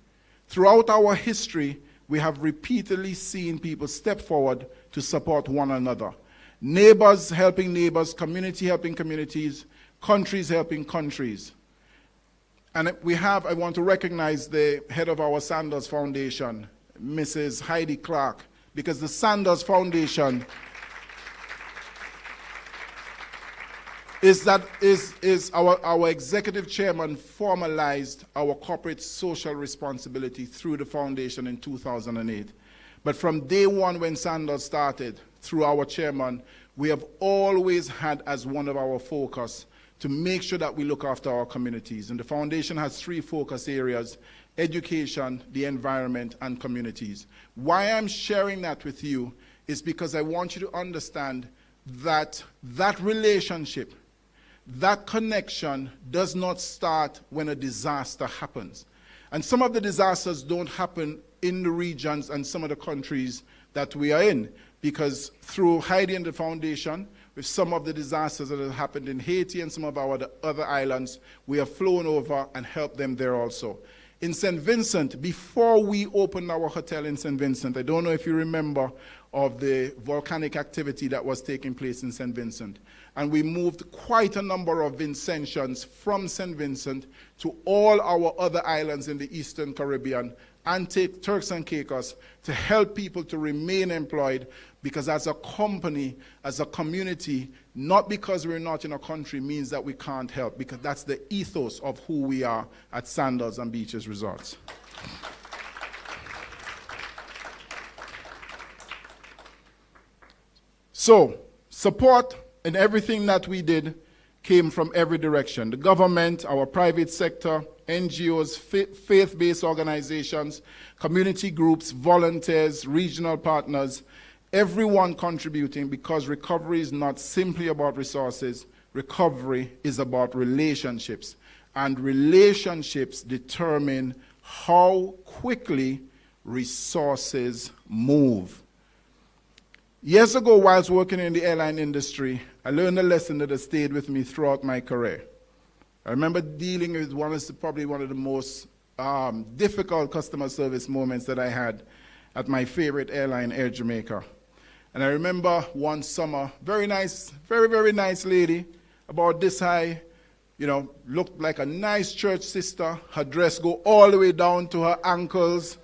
Throughout our history, we have repeatedly seen people step forward to support one another. Neighbors helping neighbors, community helping communities, countries helping countries. And I want to recognize the head of our Sanders Foundation, Mrs. Heidi Clark, because the Sanders Foundation is our executive chairman formalized our corporate social responsibility through the foundation in 2008. But from day one when Sanders started, through our chairman, we have always had as one of our focus to make sure that we look after our communities. And the foundation has 3 focus areas: education, the environment, and communities. Why I'm sharing that with you is because I want you to understand that that relationship, that connection does not start when a disaster happens. And some of the disasters don't happen in the regions and some of the countries that we are in, because through Heidi and the foundation, with some of the disasters that have happened in Haiti and some of our other islands, we have flown over and helped them there also. In St. Vincent, before we opened our hotel in St. Vincent, I don't know if you remember of the volcanic activity that was taking place in St. Vincent. And we moved quite a number of Vincentians from St. Vincent to all our other islands in the Eastern Caribbean and take Turks and Caicos to help people to remain employed, because as a company, as a community, not because we're not in a country means that we can't help, because that's the ethos of who we are at Sandals and Beaches Resorts. So, support in everything that we did came from every direction. The government, our private sector, NGOs, faith-based organizations, community groups, volunteers, regional partners, everyone contributing, because recovery is not simply about resources. Recovery is about relationships. And relationships determine how quickly resources move. Years ago, whilst working in the airline industry, I learned a lesson that has stayed with me throughout my career. I remember dealing with probably one of the most difficult customer service moments that I had at my favorite airline, Air Jamaica. And I remember one summer, very nice, very, very nice lady, about this high, you know, looked like a nice church sister. Her dress go all the way down to her ankles.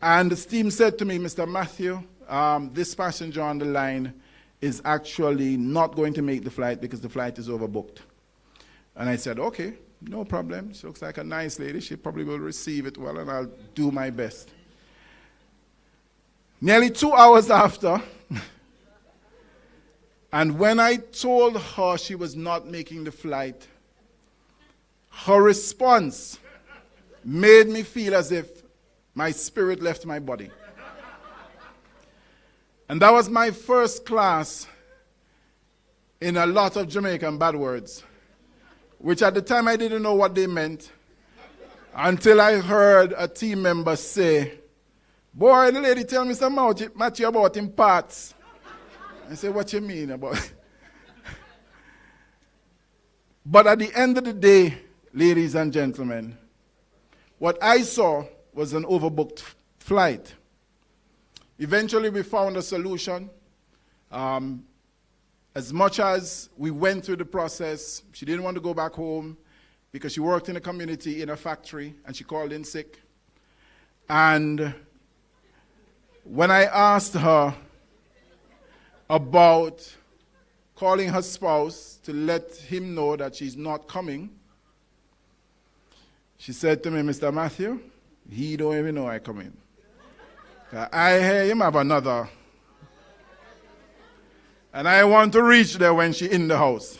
And the team said to me, Mr. Matthew, this passenger on the line is actually not going to make the flight because the flight is overbooked. And I said, okay, no problem. She looks like a nice lady. She probably will receive it well, and I'll do my best. Nearly 2 hours after, and when I told her she was not making the flight, her response made me feel as if my spirit left my body. And that was my first class in a lot of Jamaican bad words, which at the time I didn't know what they meant until I heard a team member say, boy, the lady tell me something Matthew about in parts. I said, what you mean about it? But at the end of the day, ladies and gentlemen, what I saw was an overbooked flight. Eventually, we found a solution. As much as we went through the process, she didn't want to go back home because she worked in a community in a factory, and she called in sick. And when I asked her about calling her spouse to let him know that she's not coming, she said to me, Mr. Matthew, he don't even know I'm coming. I hear him have another. And I want to reach there when she's in the house.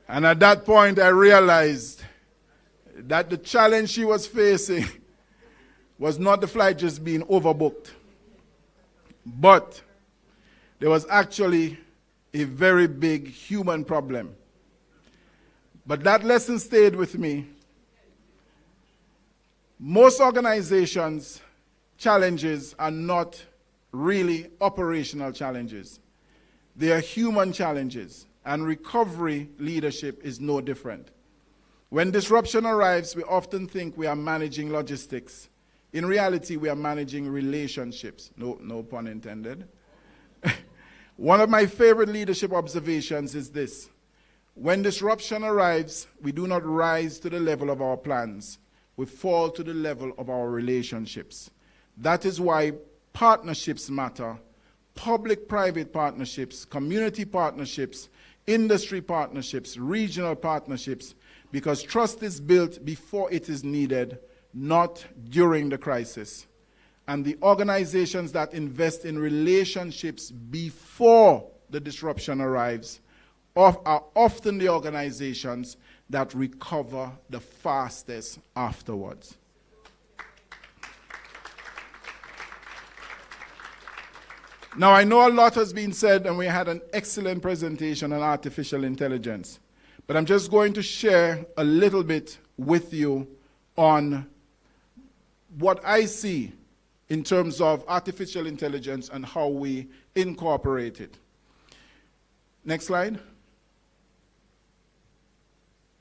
And at that point, I realized that the challenge she was facing was not the flight just being overbooked, but there was actually a very big human problem. But that lesson stayed with me. Most organizations' challenges are not really operational challenges. They are human challenges, and recovery leadership is no different. When disruption arrives, we often think we are managing logistics. In reality, we are managing relationships. No pun intended. One of my favorite leadership observations is this. When disruption arrives, we do not rise to the level of our plans. We fall to the level of our relationships. That is why partnerships matter. Public-private partnerships, community partnerships, industry partnerships, regional partnerships, because trust is built before it is needed, not during the crisis. And the organizations that invest in relationships before the disruption arrives are often the organizations that recover the fastest afterwards. Now, I know a lot has been said, and we had an excellent presentation on artificial intelligence, but I'm just going to share a little bit with you on what I see in terms of artificial intelligence and how we incorporate it. Next slide.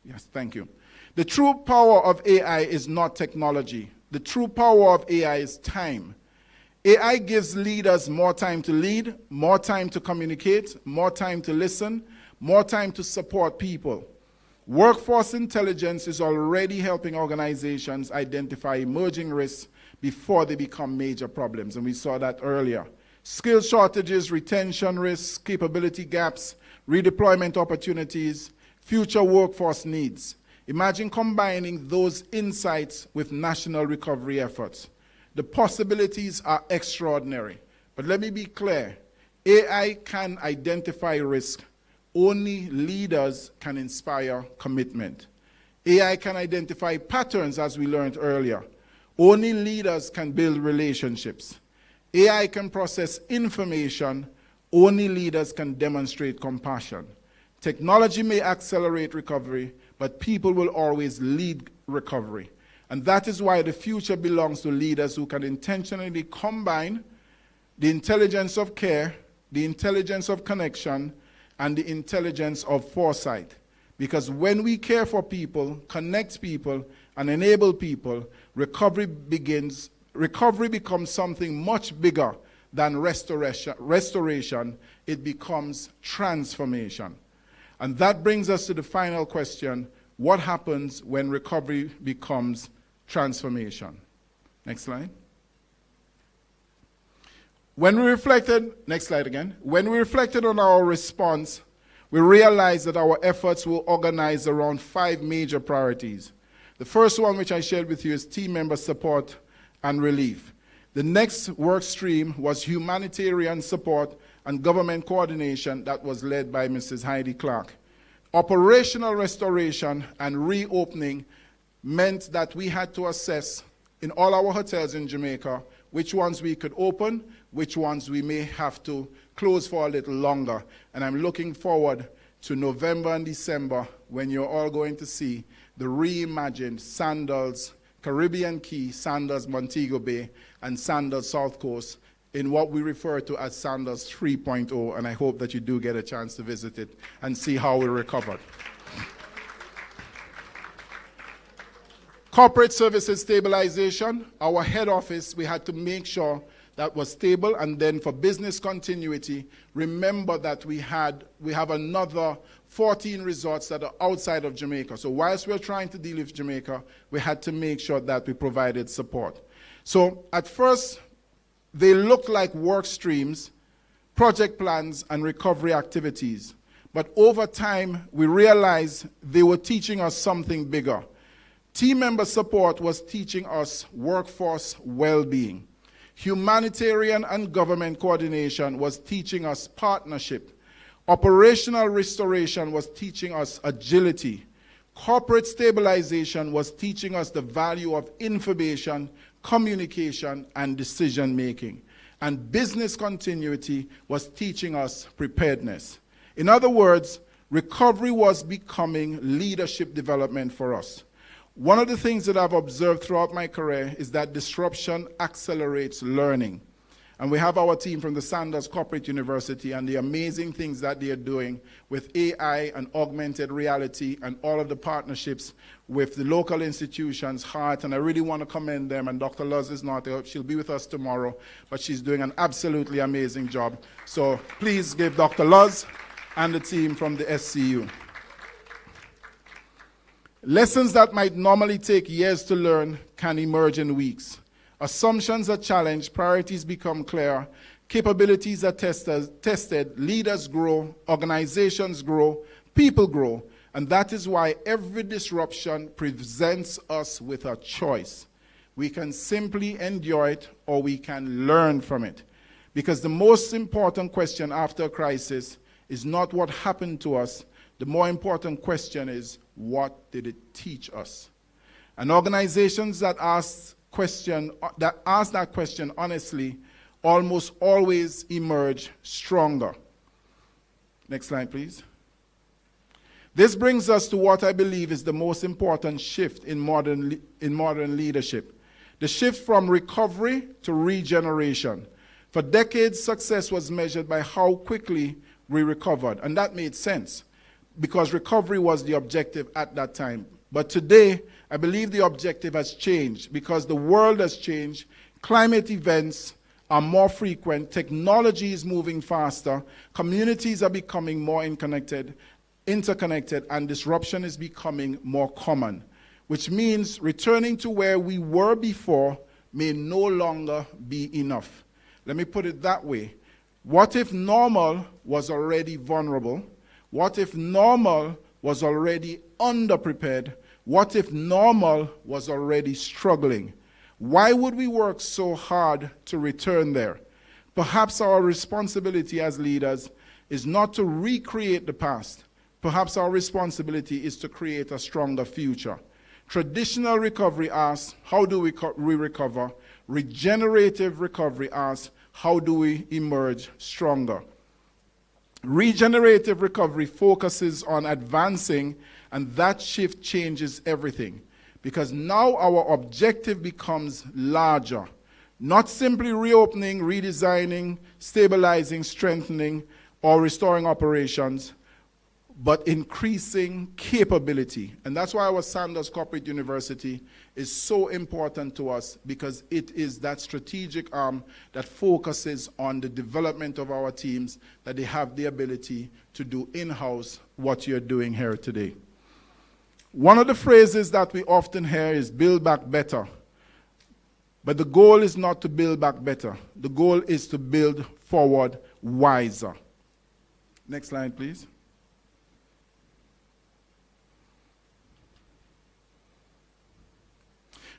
Yes, thank you. The true power of AI is not technology. The true power of AI is time. AI gives leaders more time to lead, more time to communicate, more time to listen, more time to support people. Workforce intelligence is already helping organizations identify emerging risks before they become major problems, and we saw that earlier. skill shortages, retention risks, capability gaps, redeployment opportunities, future workforce needs. Imagine combining those insights with national recovery efforts. The possibilities are extraordinary. But let me be clear, AI can identify risk. Only leaders can inspire commitment. AI can identify patterns, as we learned earlier. Only leaders can build relationships. AI can process information. Only leaders can demonstrate compassion. Technology may accelerate recovery, but people will always lead recovery. And that is why the future belongs to leaders who can intentionally combine the intelligence of care, the intelligence of connection, and the intelligence of foresight. Because when we care for people, connect people, and enable people, recovery becomes something much bigger than restoration. It becomes transformation. And that brings us to the final question: what happens when recovery becomes transformation? Next slide. When we reflected, next slide again. When we reflected on our response, we realized that our efforts were organized around 5 major priorities. The first one, which I shared with you, is team member support and relief. The next work stream was humanitarian support and government coordination that was led by Mrs. Heidi Clark. Operational restoration and reopening meant that we had to assess in all our hotels in Jamaica which ones we could open, which ones we may have to close for a little longer. And I'm looking forward to November and December when you're all going to see the reimagined Sandals Caribbean Key, Sandals Montego Bay, and Sandals South Coast in what we refer to as Sandals 3.0, and I hope that you do get a chance to visit it and see how we recovered. Corporate services stabilization, our head office, we had to make sure that was stable, and then for business continuity, remember that we have another 14 resorts that are outside of Jamaica. So whilst we're trying to deal with Jamaica, we had to make sure that we provided support. So at first, they looked like work streams, project plans, and recovery activities. But over time, we realized they were teaching us something bigger. Team member support was teaching us workforce well-being. Humanitarian and government coordination was teaching us partnership. Operational restoration was teaching us agility. Corporate stabilization was teaching us the value of information, communication, and decision-making. And business continuity was teaching us preparedness. In other words, recovery was becoming leadership development for us. One of the things that I've observed throughout my career is that disruption accelerates learning. And we have our team from the Sandals Corporate University and the amazing things that they are doing with AI and augmented reality and all of the partnerships with the local institutions, HEART, and I really want to commend them. And Dr. Luz is not there. She'll be with us tomorrow, but she's doing an absolutely amazing job. So please give Dr. Luz and the team from the SCU. Lessons that might normally take years to learn can emerge in weeks. Assumptions are challenged, priorities become clear, capabilities are tested, leaders grow, organizations grow, people grow, and that is why every disruption presents us with a choice. We can simply endure it or we can learn from it. Because the most important question after a crisis is not what happened to us. The more important question is, what did it teach us? And organizations that ask that question honestly almost always emerge stronger. Next slide, please. This brings us to what I believe is the most important shift in modern leadership. The shift from recovery to regeneration. For decades, success was measured by how quickly we recovered, and that made sense, because recovery was the objective at that time. But today, I believe the objective has changed because the world has changed. Climate events are more frequent. Technology is moving faster. Communities are becoming more interconnected, and disruption is becoming more common, which means returning to where we were before may no longer be enough. Let me put it that way. What if normal was already vulnerable? What if normal was already underprepared? What if normal was already struggling? Why would we work so hard to return there? Perhaps our responsibility as leaders is not to recreate the past. Perhaps our responsibility is to create a stronger future. Traditional recovery asks, how do we recover? Regenerative recovery asks, how do we emerge stronger? Regenerative recovery focuses on advancing, and that shift changes everything. Because now our objective becomes larger. Not simply reopening, redesigning, stabilizing, strengthening, or restoring operations, but increasing capability. And that's why our Sanders Corporate University is so important to us, because it is that strategic arm that focuses on the development of our teams, that they have the ability to do in-house what you're doing here today. One of the phrases that we often hear is build back better. But the goal is not to build back better. The goal is to build forward wiser. Next slide, please.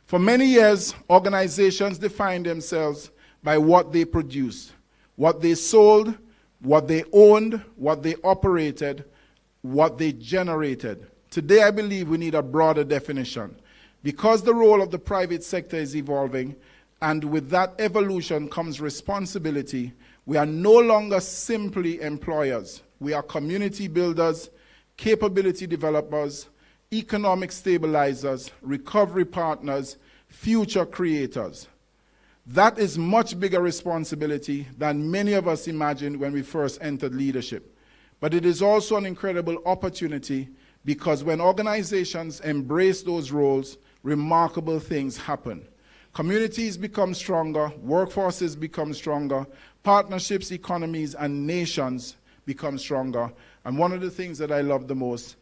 For many years, organizations defined themselves by what they produced, what they sold, what they owned, what they operated, what they generated. Today, I believe we need a broader definition. Because the role of the private sector is evolving, and with that evolution comes responsibility, we are no longer simply employers. We are community builders, capability developers, economic stabilizers, recovery partners, future creators. That is much bigger responsibility than many of us imagined when we first entered leadership. But it is also an incredible opportunity, because when organizations embrace those roles, remarkable things happen. Communities become stronger, workforces become stronger, partnerships, economies, and nations become stronger. And one of the things that I love the most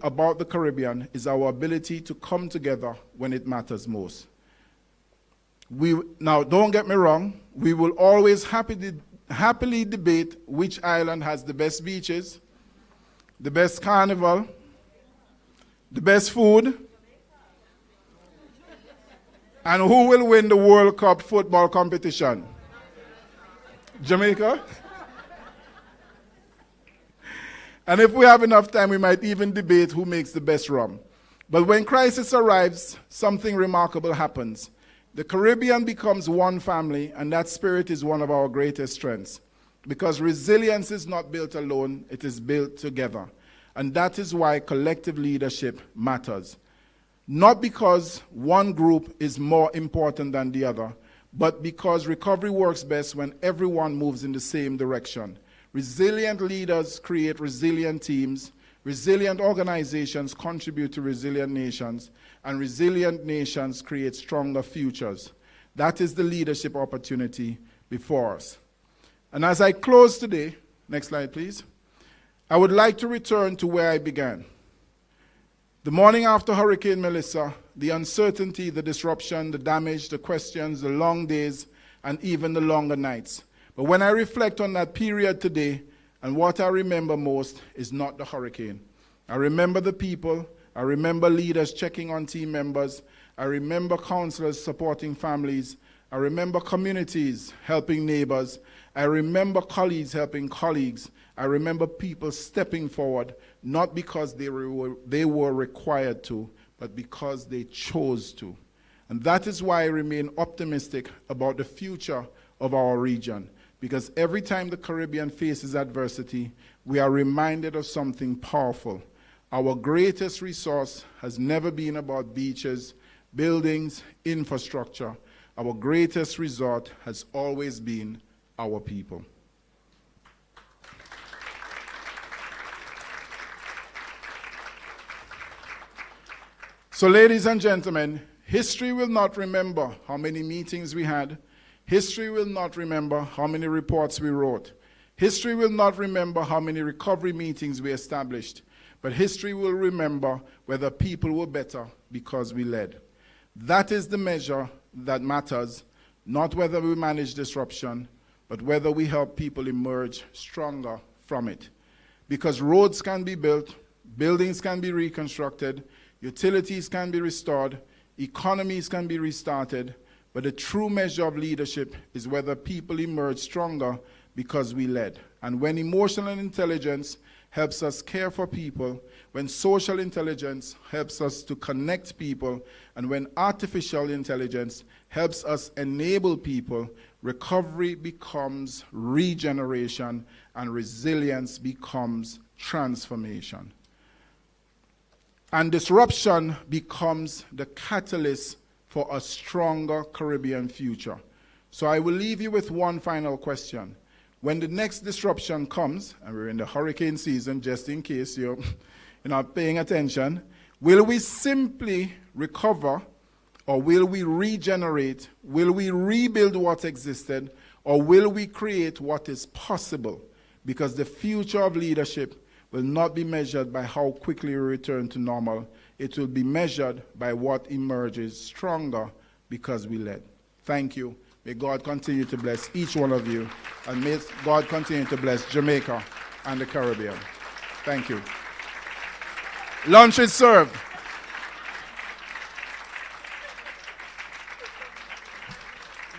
about the Caribbean is our ability to come together when it matters most. Now, don't get me wrong, we will always happily debate which island has the best beaches, the best carnival, the best food, and who will win the World Cup football competition? Jamaica? And if we have enough time, we might even debate who makes the best rum. But when crisis arrives, something remarkable happens. The Caribbean becomes one family, and that spirit is one of our greatest strengths. Because resilience is not built alone, it is built together. And that is why collective leadership matters. Not because one group is more important than the other, but because recovery works best when everyone moves in the same direction. Resilient leaders create resilient teams, resilient organizations contribute to resilient nations, and resilient nations create stronger futures. That is the leadership opportunity before us. And as I close today, next slide please, I would like to return to where I began. The morning after Hurricane Melissa, the uncertainty, the disruption, the damage, the questions, the long days, and even the longer nights. But when I reflect on that period today, and what I remember most is not the hurricane. I remember the people. I remember leaders checking on team members. I remember counselors supporting families. I remember communities helping neighbors. I remember colleagues helping colleagues. I remember people stepping forward, not because they were required to, but because they chose to. And that is why I remain optimistic about the future of our region. Because every time the Caribbean faces adversity, we are reminded of something powerful. Our greatest resource has never been about beaches, buildings, infrastructure. Our greatest resort has always been our people. So, ladies and gentlemen, history will not remember how many meetings we had. History will not remember how many reports we wrote. History will not remember how many recovery meetings we established. But history will remember whether people were better because we led. That is the measure that matters, not whether we managed disruption but whether we help people emerge stronger from it. Because roads can be built, buildings can be reconstructed, utilities can be restored, economies can be restarted, but the true measure of leadership is whether people emerge stronger because we led. And when emotional intelligence helps us care for people, when social intelligence helps us to connect people, and when artificial intelligence helps us enable people, recovery becomes regeneration and resilience becomes transformation. And disruption becomes the catalyst for a stronger Caribbean future. So I will leave you with one final question. When the next disruption comes, and we're in the hurricane season, just in case you're not paying attention, will we simply recover, or will we regenerate? Will we rebuild what existed, or will we create what is possible? Because the future of leadership will not be measured by how quickly we return to normal. It will be measured by what emerges stronger because we led. Thank you. May God continue to bless each one of you, and may God continue to bless Jamaica and the Caribbean. Thank you. Lunch is served.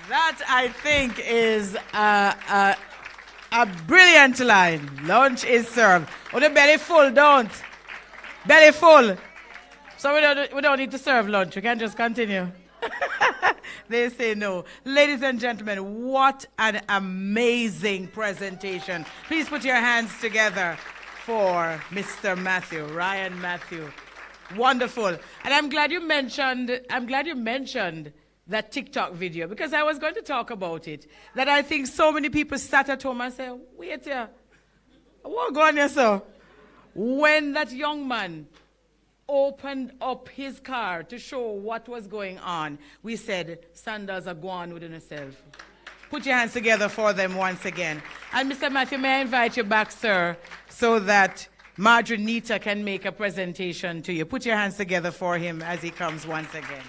That, I think, is a brilliant line. Lunch is served. Oh, the belly full, don't. Belly full. So we don't need to serve lunch. We can just continue. They say no. Ladies and gentlemen, what an amazing presentation. Please put your hands together for Mr. Matthew, Ryan Matthew. Wonderful. And I'm glad you mentioned that TikTok video, because I was going to talk about it. That I think so many people sat at home and said, wait here, what going on, sir? When that young man opened up his car to show what was going on, we said, Sanders are gone within herself. Put your hands together for them once again. And Mr. Matthew, may I invite you back, sir, so that Marjorie Nita can make a presentation to you. Put your hands together for him as he comes once again.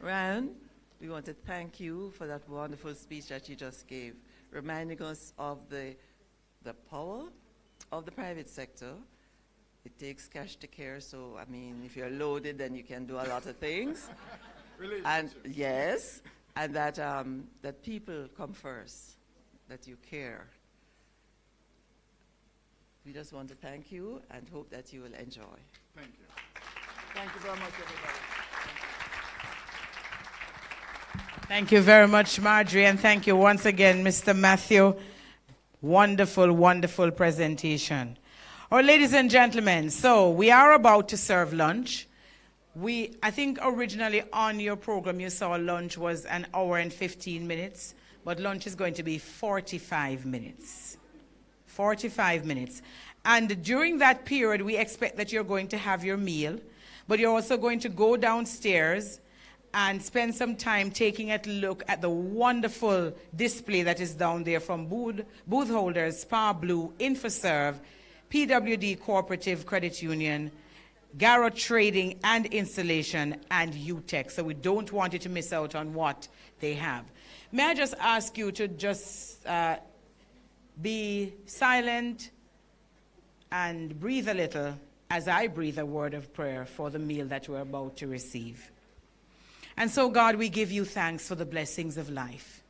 Ryan, we want to thank you for that wonderful speech that you just gave, reminding us of the power of the private sector. It takes cash to care, so, I mean, if you're loaded, then you can do a lot of things. And yes, and that, that people come first, that you care. We just want to thank you and hope that you will enjoy. Thank you. Thank you very much, everybody. Thank you very much, Marjorie, and thank you once again, Mr. Matthew. Wonderful, wonderful presentation. All right, ladies and gentlemen, so we are about to serve lunch. I think originally on your program you saw lunch was 1 hour and 15 minutes, but lunch is going to be 45 minutes. 45 minutes. And during that period, we expect that you're going to have your meal, but you're also going to go downstairs and spend some time taking a look at the wonderful display that is down there from booth holders, Spa Blue, InfoServe, PWD Cooperative Credit Union, Garrett Trading and Installation, and UTEC. So we don't want you to miss out on what they have. May I just ask you to just be silent and breathe a little as I breathe a word of prayer for the meal that we're about to receive. And so, God, we give you thanks for the blessings of life.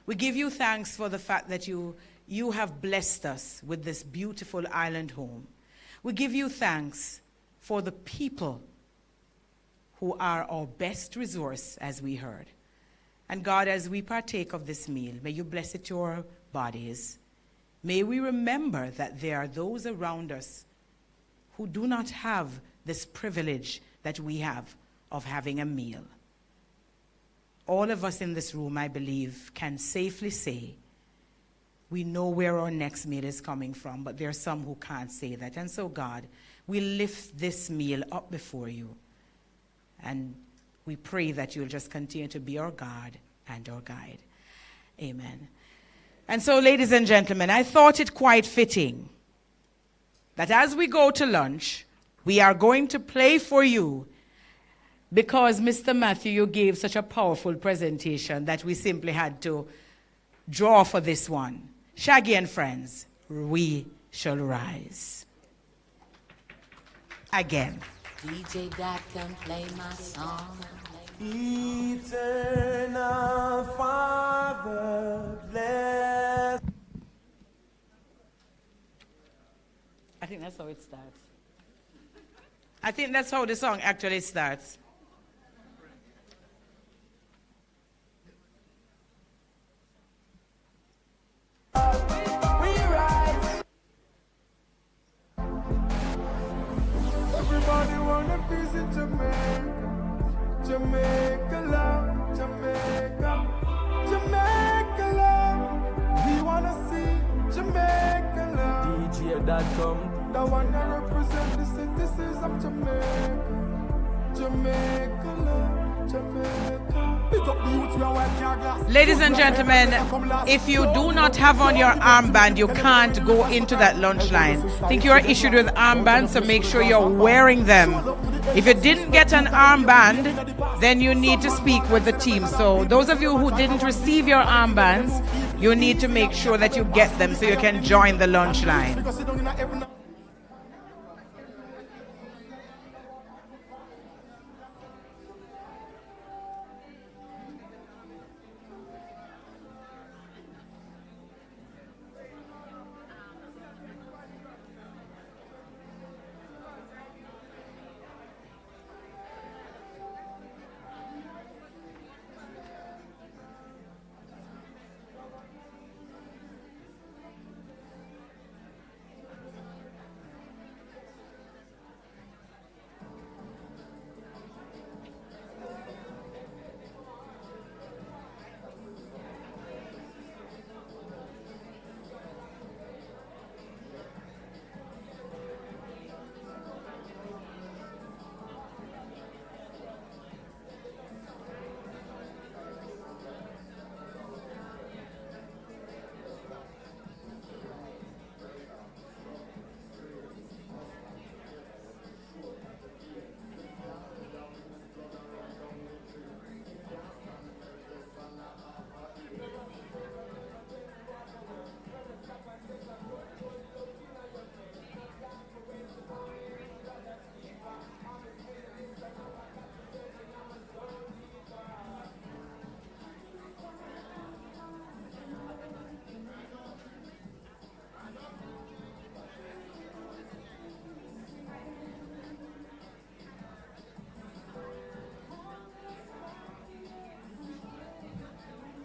We give you thanks for the fact that you have blessed us with this beautiful island home. We give you thanks for the people who are our best resource, as we heard. And God, as we partake of this meal, may you bless it to our bodies. May we remember that there are those around us who do not have this privilege that we have of having a meal. All of us in this room, I believe, can safely say we know where our next meal is coming from, but there are some who can't say that. And so, God, we lift this meal up before you, and we pray that you'll just continue to be our God and our guide. Amen. And so, ladies and gentlemen, I thought it quite fitting that as we go to lunch, we are going to play for you, because Mr. Matthew, you gave such a powerful presentation that we simply had to draw for this one. Shaggy and Friends, We Shall Rise. Again. DJ Dot can play my song. Eternal Father, bless. I think that's how it starts. I think that's how the song actually starts. Everybody wanna visit Jamaica. Jamaica love, Jamaica. Jamaica love. We wanna see Jamaica love. DJ.com. The one that represent the citizens of Jamaica. Jamaica love, Jamaica. Ladies and gentlemen, if you do not have on your armband, you can't go into that lunch line. I think you are issued with armbands, so make sure you're wearing them. If you didn't get an armband, then you need to speak with the team. So those of you who didn't receive your armbands, you need to make sure that you get them so you can join the lunch line.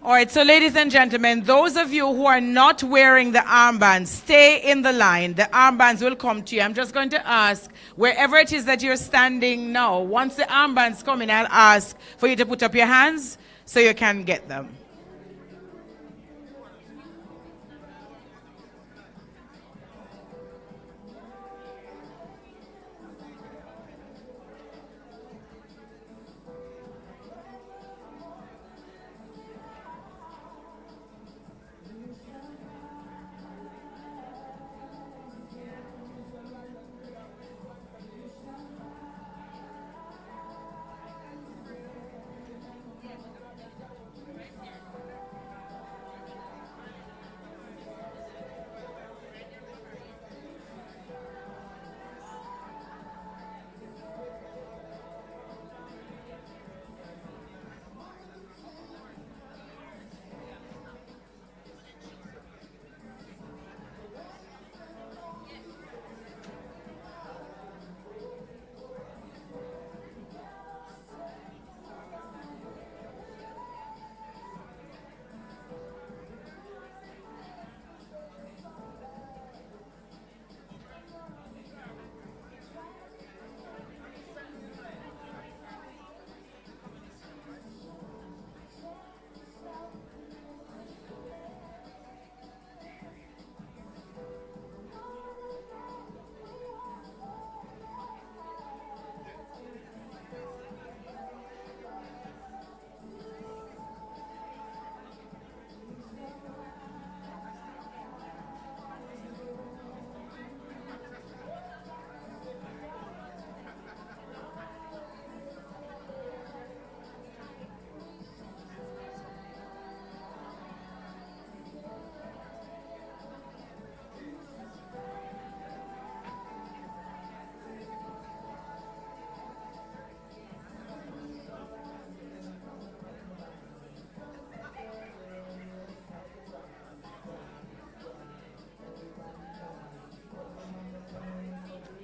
All right, so ladies and gentlemen, those of you who are not wearing the armbands, stay in the line. The armbands will come to you. I'm just going to ask, wherever it is that you're standing now, once the armbands come in, I'll ask for you to put up your hands so you can get them.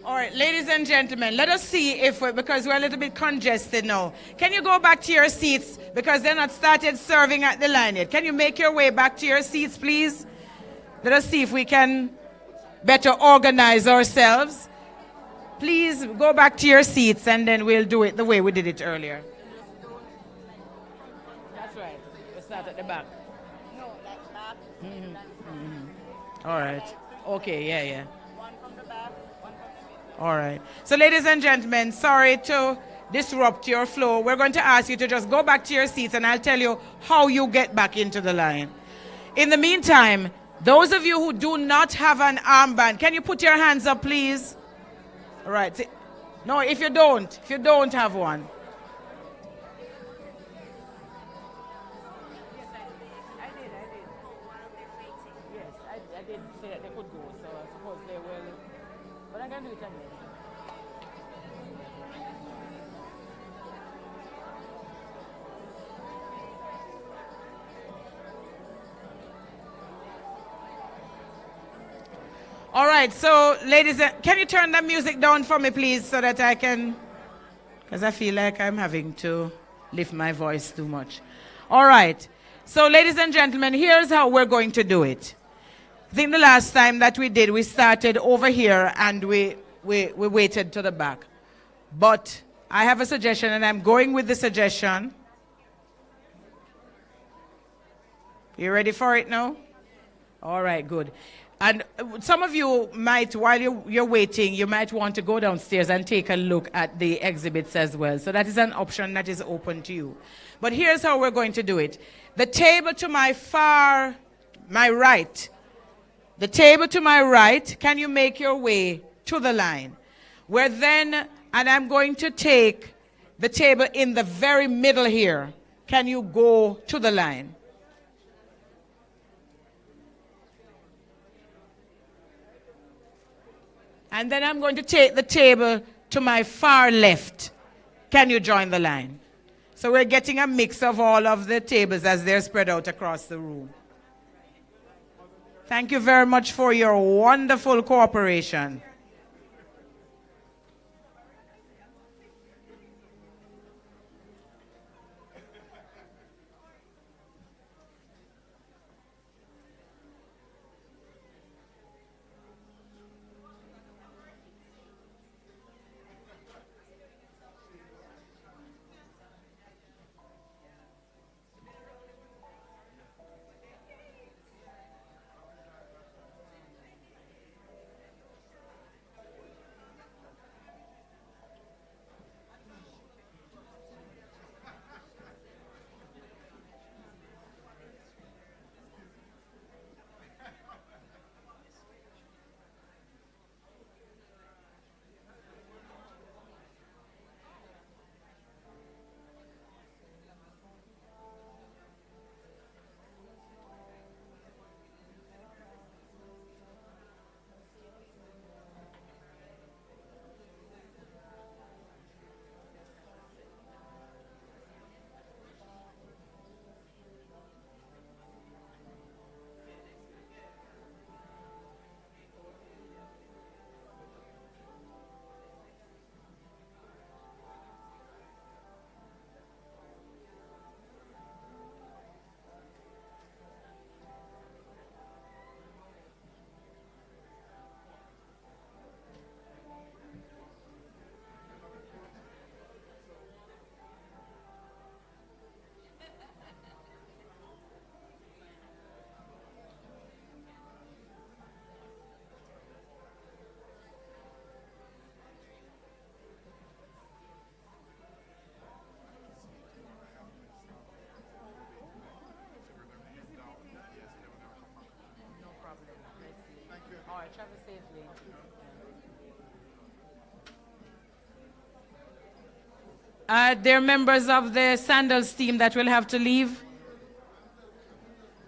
All right, ladies and gentlemen, let us see if, because we're a little bit congested now. Can you go back to your seats because they're not started serving at the line yet? Can you make your way back to your seats, please? Let us see if we can better organize ourselves. Please go back to your seats and then we'll do it the way we did it earlier. That's right. We'll start at the back. No, that's back. All right. Okay, yeah. All right. So, ladies and gentlemen, sorry to disrupt your flow. We're going to ask you to just go back to your seats and I'll tell you how you get back into the line. In the meantime, those of you who do not have an armband, can you put your hands up, please? All right. No, if you don't have one. I did say that they could go, so I suppose they will. But I'm going to do it again. All right, so ladies, can you turn the music down for me, please, so that I can, because I feel like I'm having to lift my voice too much. All right, so ladies and gentlemen, here's how we're going to do it. I think the last time that we did, we started over here and we waited to the back. But I have a suggestion and I'm going with the suggestion. You ready for it now? All right, good. And some of you might, while you're waiting, you might want to go downstairs and take a look at the exhibits as well. So that is an option that is open to you. But here's how we're going to do it. The table to my right, the table to my right, can you make your way to the line? Where then, and I'm going to take the table in the very middle here. Can you go to the line? And then I'm going to take the table to my far left. Can you join the line? So we're getting a mix of all of the tables as they're spread out across the room. Thank you very much for your wonderful cooperation. All right, travel safely. There are members of the sandals team that will have to leave.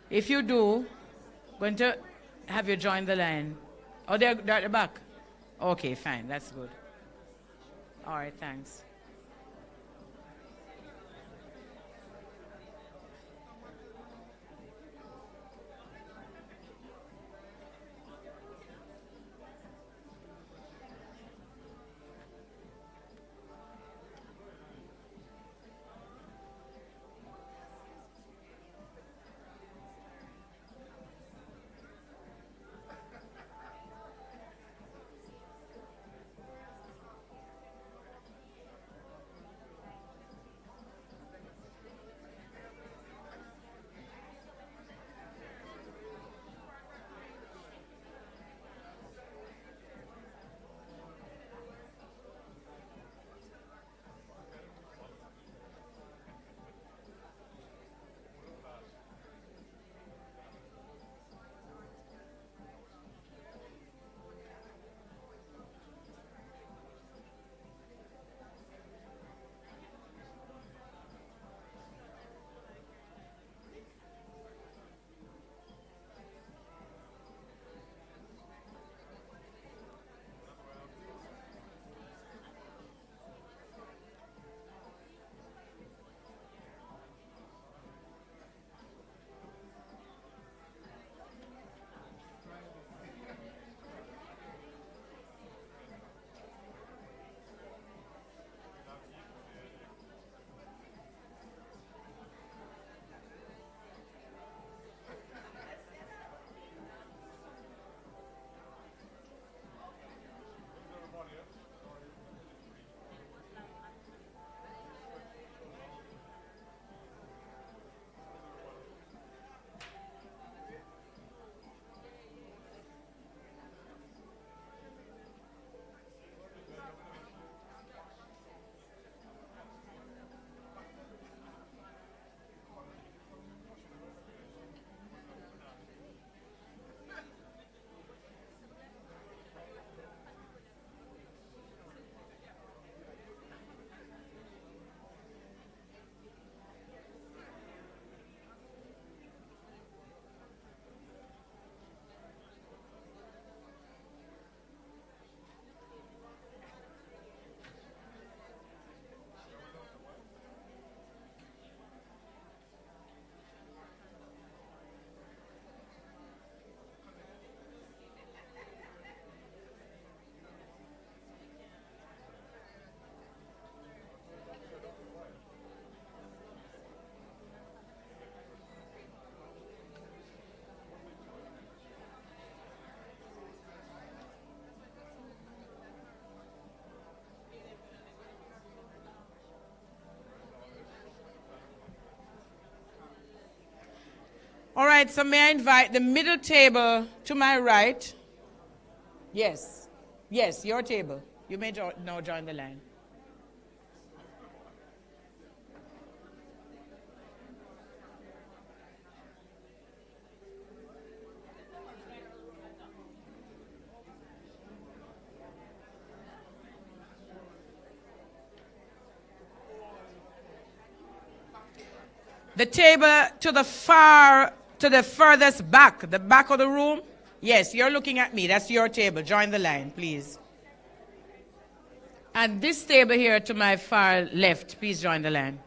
If you do, going to have you join the line. Oh, they're at the back. Okay, fine, that's good. All right, thanks. All right, so may I invite the middle table to my right? Yes. Yes, your table. You may now join the line. The table to the furthest back, the back of the room. Yes, you're looking at me. That's your table. Join the line, please. And this table here to my far left, please join the line.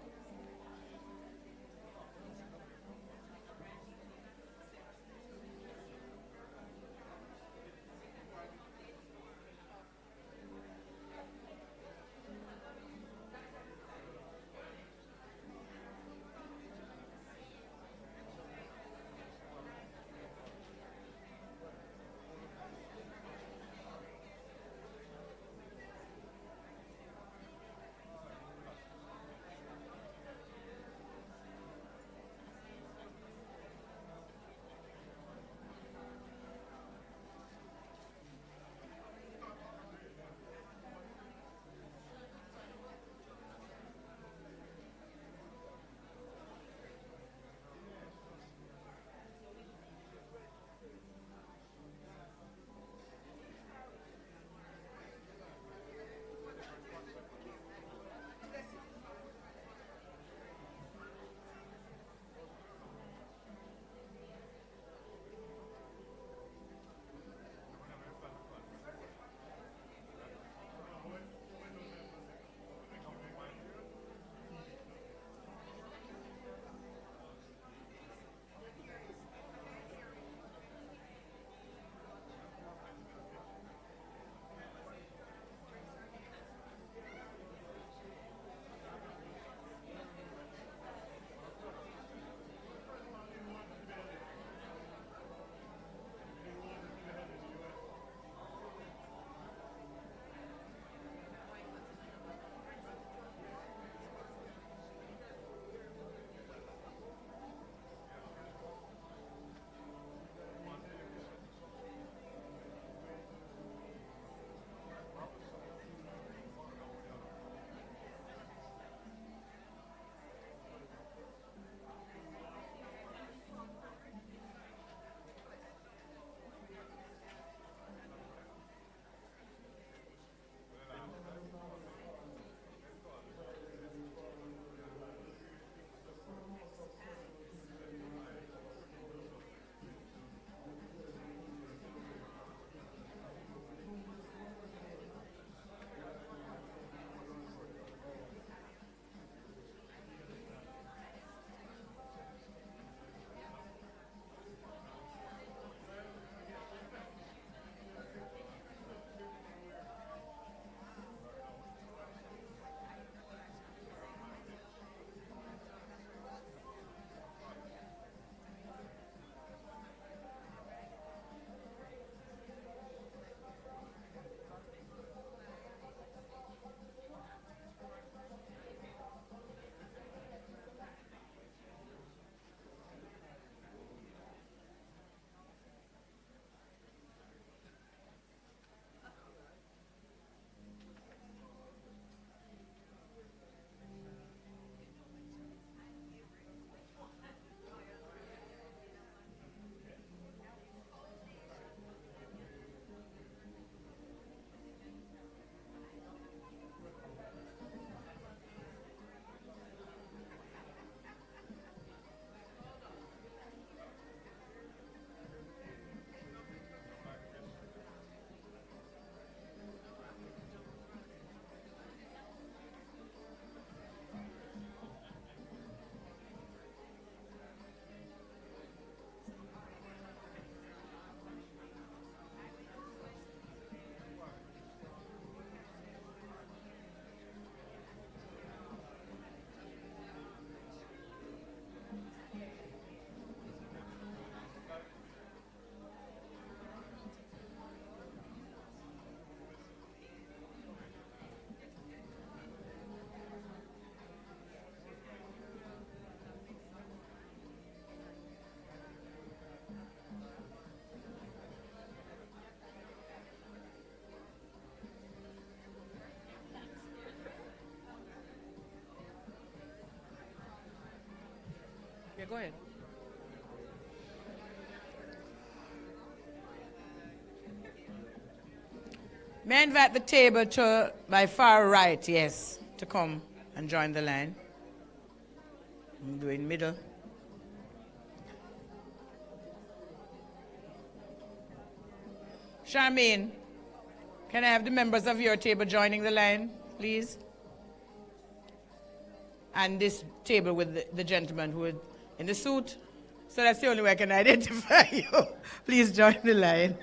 go ahead. May I invite the table to my far right, yes, to come and join the line. I'm going middle. Charmaine, can I have the members of your table joining the line, please? And this table with the gentleman who is in the suit. So that's the only way I can identify you. Please join the line.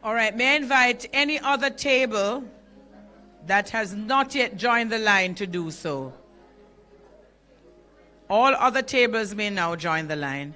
All right, may I invite any other table that has not yet joined the line to do so? All other tables may now join the line.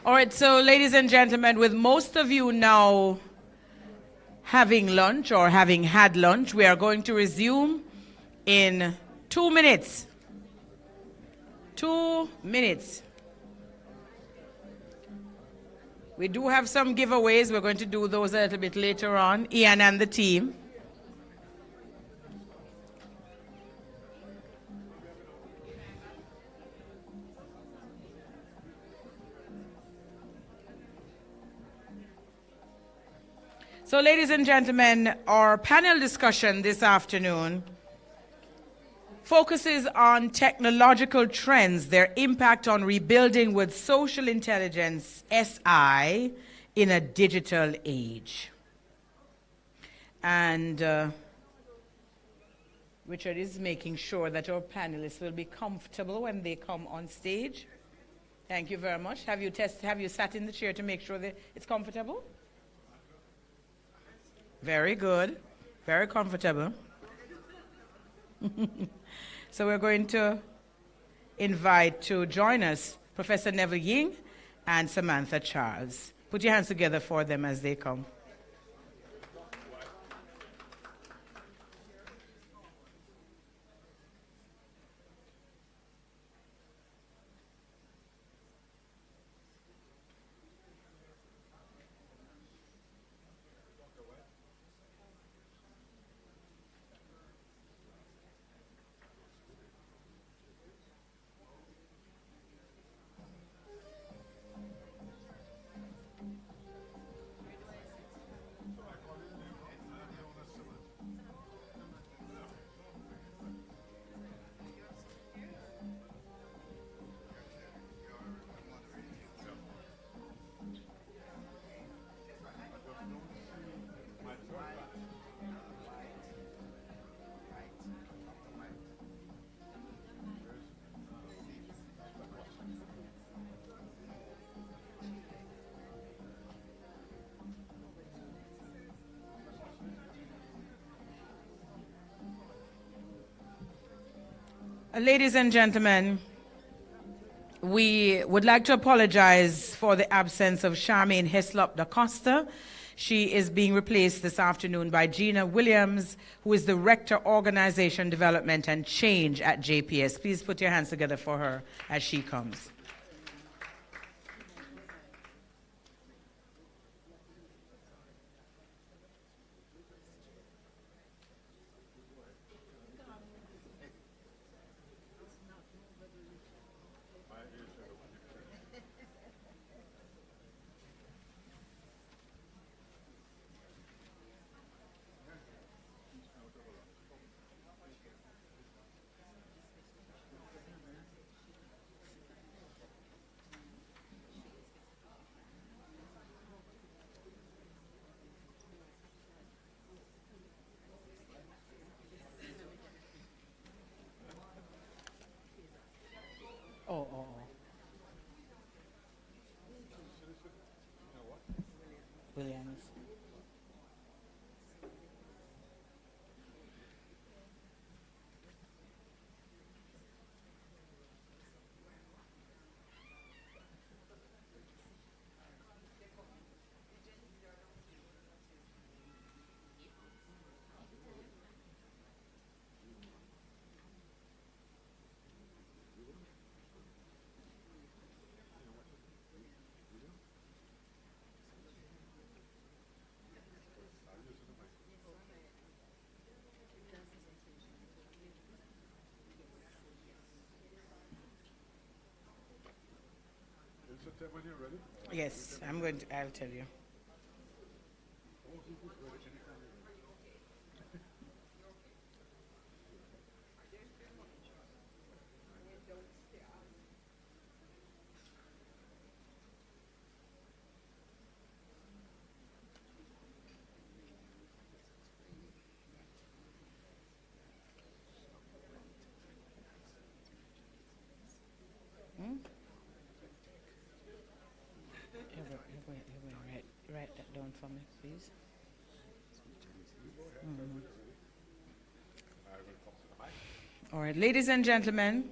All right, so ladies and gentlemen, with most of you now having lunch or having had lunch, we are going to resume in 2 minutes. 2 minutes. We do have some giveaways. We're going to do those a little bit later on, Ian and the team. So, ladies and gentlemen, our panel discussion this afternoon focuses on technological trends, their impact on rebuilding with social intelligence, SI, in a digital age. And Richard is making sure that our panelists will be comfortable when they come on stage. Thank you very much. Have you sat in the chair to make sure that it's comfortable? Very good. Very comfortable. So we're going to invite to join us Professor Neville Ying and Samantha Charles. Put your hands together for them as they come. Ladies and gentlemen, we would like to apologize for the absence of Charmaine Heslop da Costa. She is being replaced this afternoon by Gina Williams, who is the Rector, Organization Development and Change at JPS. Please put your hands together for her as she comes. Williams. When you're ready? Yes, I'll tell you. Write that down for me, please. All right, ladies and gentlemen,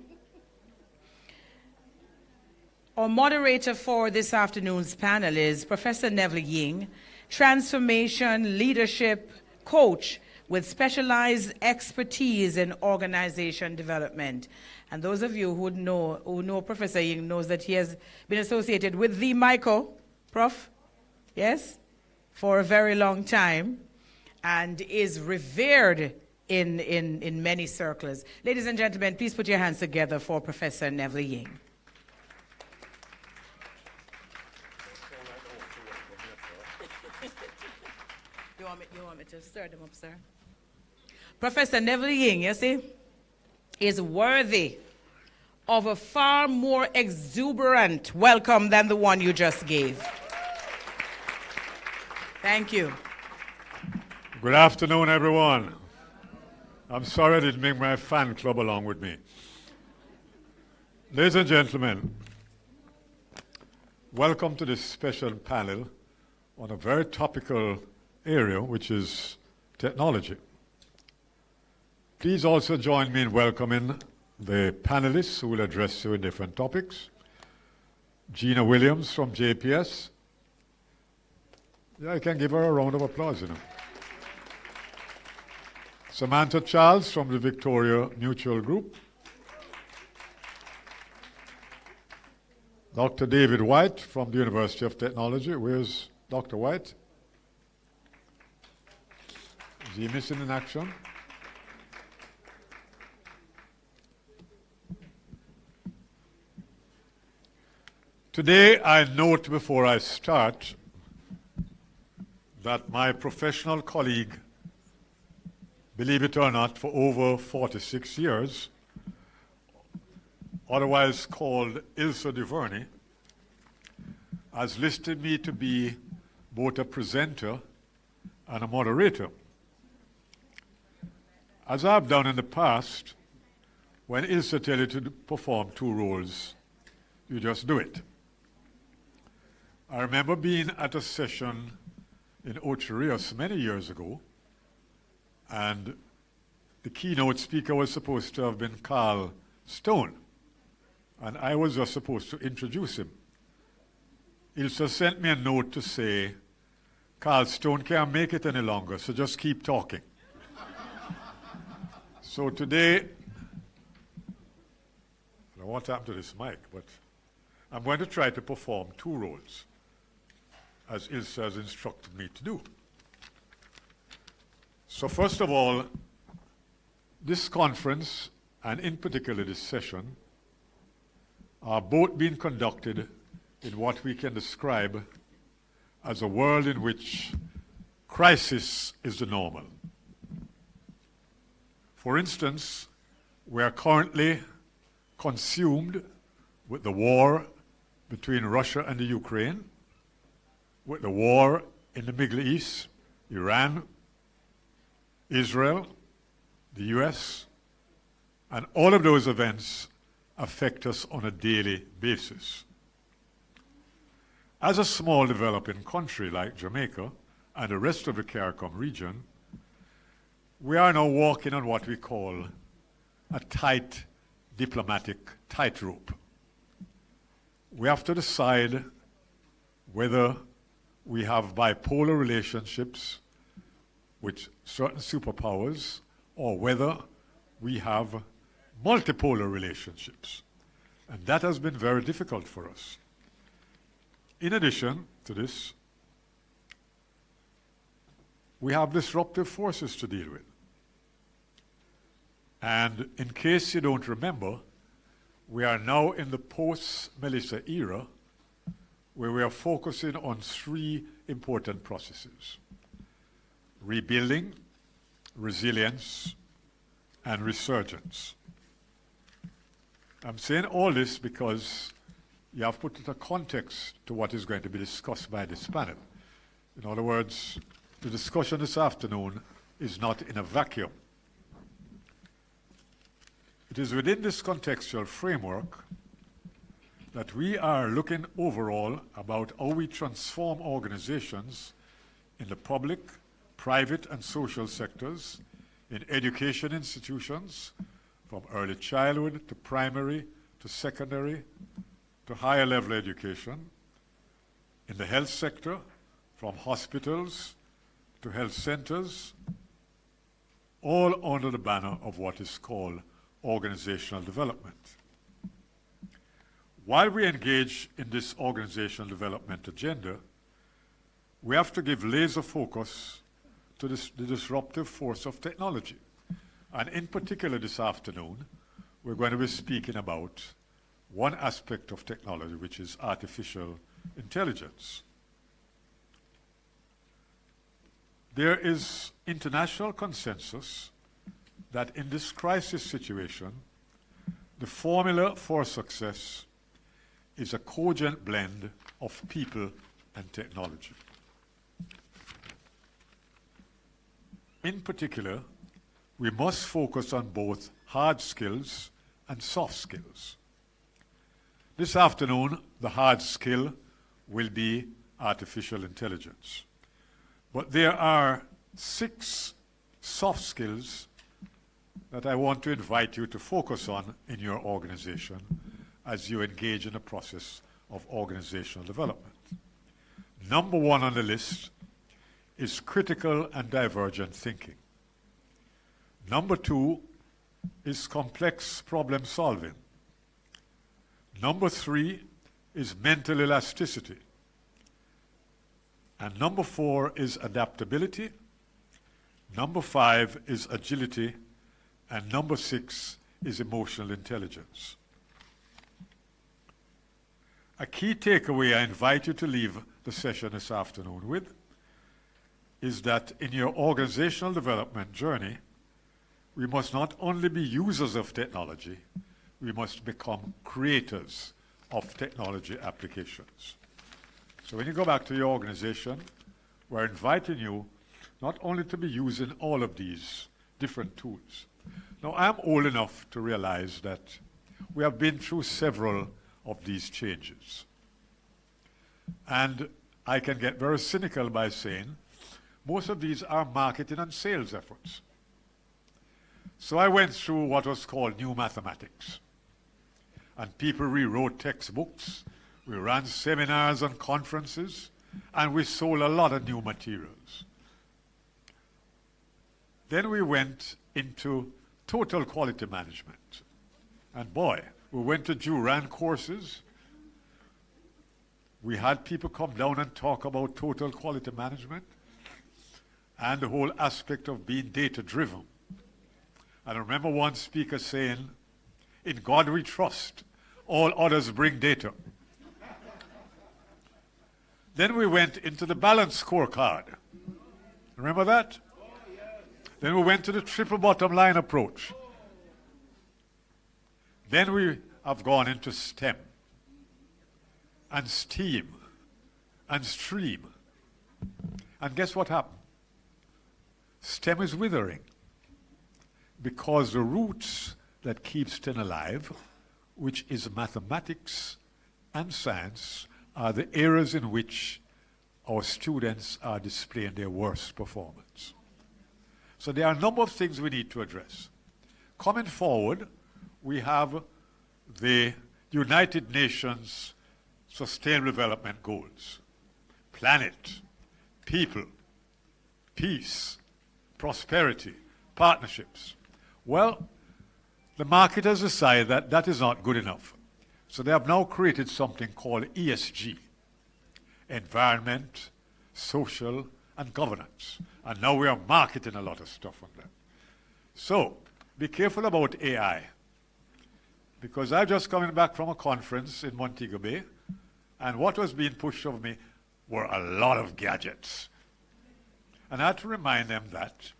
Our moderator for this afternoon's panel is Professor Neville Ying, transformation leadership coach with specialized expertise in organization development. And those of you who know Professor Ying knows that he has been associated with the MICO, Prof, yes, for a very long time, and is revered in many circles. Ladies and gentlemen, please put your hands together for Professor Neville Ying. You want me to stir them up, sir? Professor Neville Ying, you see, is worthy of a far more exuberant welcome than the one you just gave. Thank you. Good afternoon, everyone. I'm sorry I didn't bring my fan club along with me. Ladies and gentlemen, welcome to this special panel on a very topical area, which is technology. Please also join me in welcoming the panelists who will address you in different topics. Gina Williams from JPS. Yeah, I can give her a round of applause, you know. Samantha Charles from the Victoria Mutual Group. Dr. David White from the University of Technology. Where's Dr. White? Is he missing in action? Today, I note before I start that my professional colleague, believe it or not, for over 46 years, otherwise called Ilse DuVernay, has listed me to be both a presenter and a moderator. As I've done in the past, when Ilse tells you to perform two roles, you just do it. I remember being at a session in Ocho Rios many years ago, and the keynote speaker was supposed to have been Carl Stone, and I was just supposed to introduce him. Ilse sent me a note to say, Carl Stone can't make it any longer, so just keep talking. So today, I don't know what happened to this mic, but I'm going to try to perform two roles, as Ilse has instructed me to do. So first of all, this conference, and in particular this session, are both being conducted in what we can describe as a world in which crisis is the normal. For instance, we are currently consumed with the war between Russia and the Ukraine, with the war in the Middle East, Iran, Israel, the US, and all of those events affect us on a daily basis. As a small developing country like Jamaica and the rest of the CARI-CODE region, we are now walking on what we call a tight diplomatic tightrope. We have to decide whether we have bipolar relationships with certain superpowers or whether we have multipolar relationships. And that has been very difficult for us. In addition to this, we have disruptive forces to deal with. And in case you don't remember, we are now in the post-Melissa era, where we are focusing on three important processes: rebuilding, resilience, and resurgence. I'm saying all this because you have put a context to what is going to be discussed by this panel. In other words, the discussion this afternoon is not in a vacuum. It is within this contextual framework that we are looking overall about how we transform organizations in the public, private, and social sectors, in education institutions, from early childhood to primary to secondary, to higher level education, in the health sector, from hospitals to health centers, all under the banner of what is called organizational development. While we engage in this organizational development agenda, we have to give laser focus to the disruptive force of technology. And in particular this afternoon, we're going to be speaking about one aspect of technology, which is artificial intelligence. There is international consensus that in this crisis situation, the formula for success is a cogent blend of people and technology. In particular, we must focus on both hard skills and soft skills. This afternoon, the hard skill will be artificial intelligence. But there are 6 soft skills that I want to invite you to focus on in your organization as you engage in the process of organizational development. Number 1 on the list is critical and divergent thinking. Number 2 is complex problem solving. Number 3 is mental elasticity. And number 4 is adaptability. Number 5 is agility. And number 6 is emotional intelligence. A key takeaway I invite you to leave the session this afternoon with is that in your organizational development journey, we must not only be users of technology, we must become creators of technology applications. So when you go back to your organization, we're inviting you not only to be using all of these different tools. Now, I'm old enough to realize that we have been through several of these changes. And I can get very cynical by saying most of these are marketing and sales efforts. So I went through what was called new mathematics. And people rewrote textbooks, we ran seminars and conferences, and we sold a lot of new materials. Then we went into total quality management. And boy, we went to Duran courses. We had people come down and talk about total quality management and the whole aspect of being data-driven. And I remember one speaker saying, "In God we trust, all others bring data." Then we went into the balanced scorecard. Remember that? Then we went to the triple bottom line approach. Then we have gone into STEM and STEAM and STREAM. And guess what happened? STEM is withering because the roots that keep STEM alive, which is mathematics and science, are the areas in which our students are displaying their worst performance. So there are a number of things we need to address. Coming forward, we have the United Nations Sustainable Development Goals. Planet, people, peace, prosperity, partnerships. Well, the market has decided that that is not good enough. So they have now created something called ESG, environment, social, and governance. And now we are marketing a lot of stuff on that. So be careful about AI. Because I'm just coming back from a conference in Montego Bay, and what was being pushed over me were a lot of gadgets. And I had to remind them that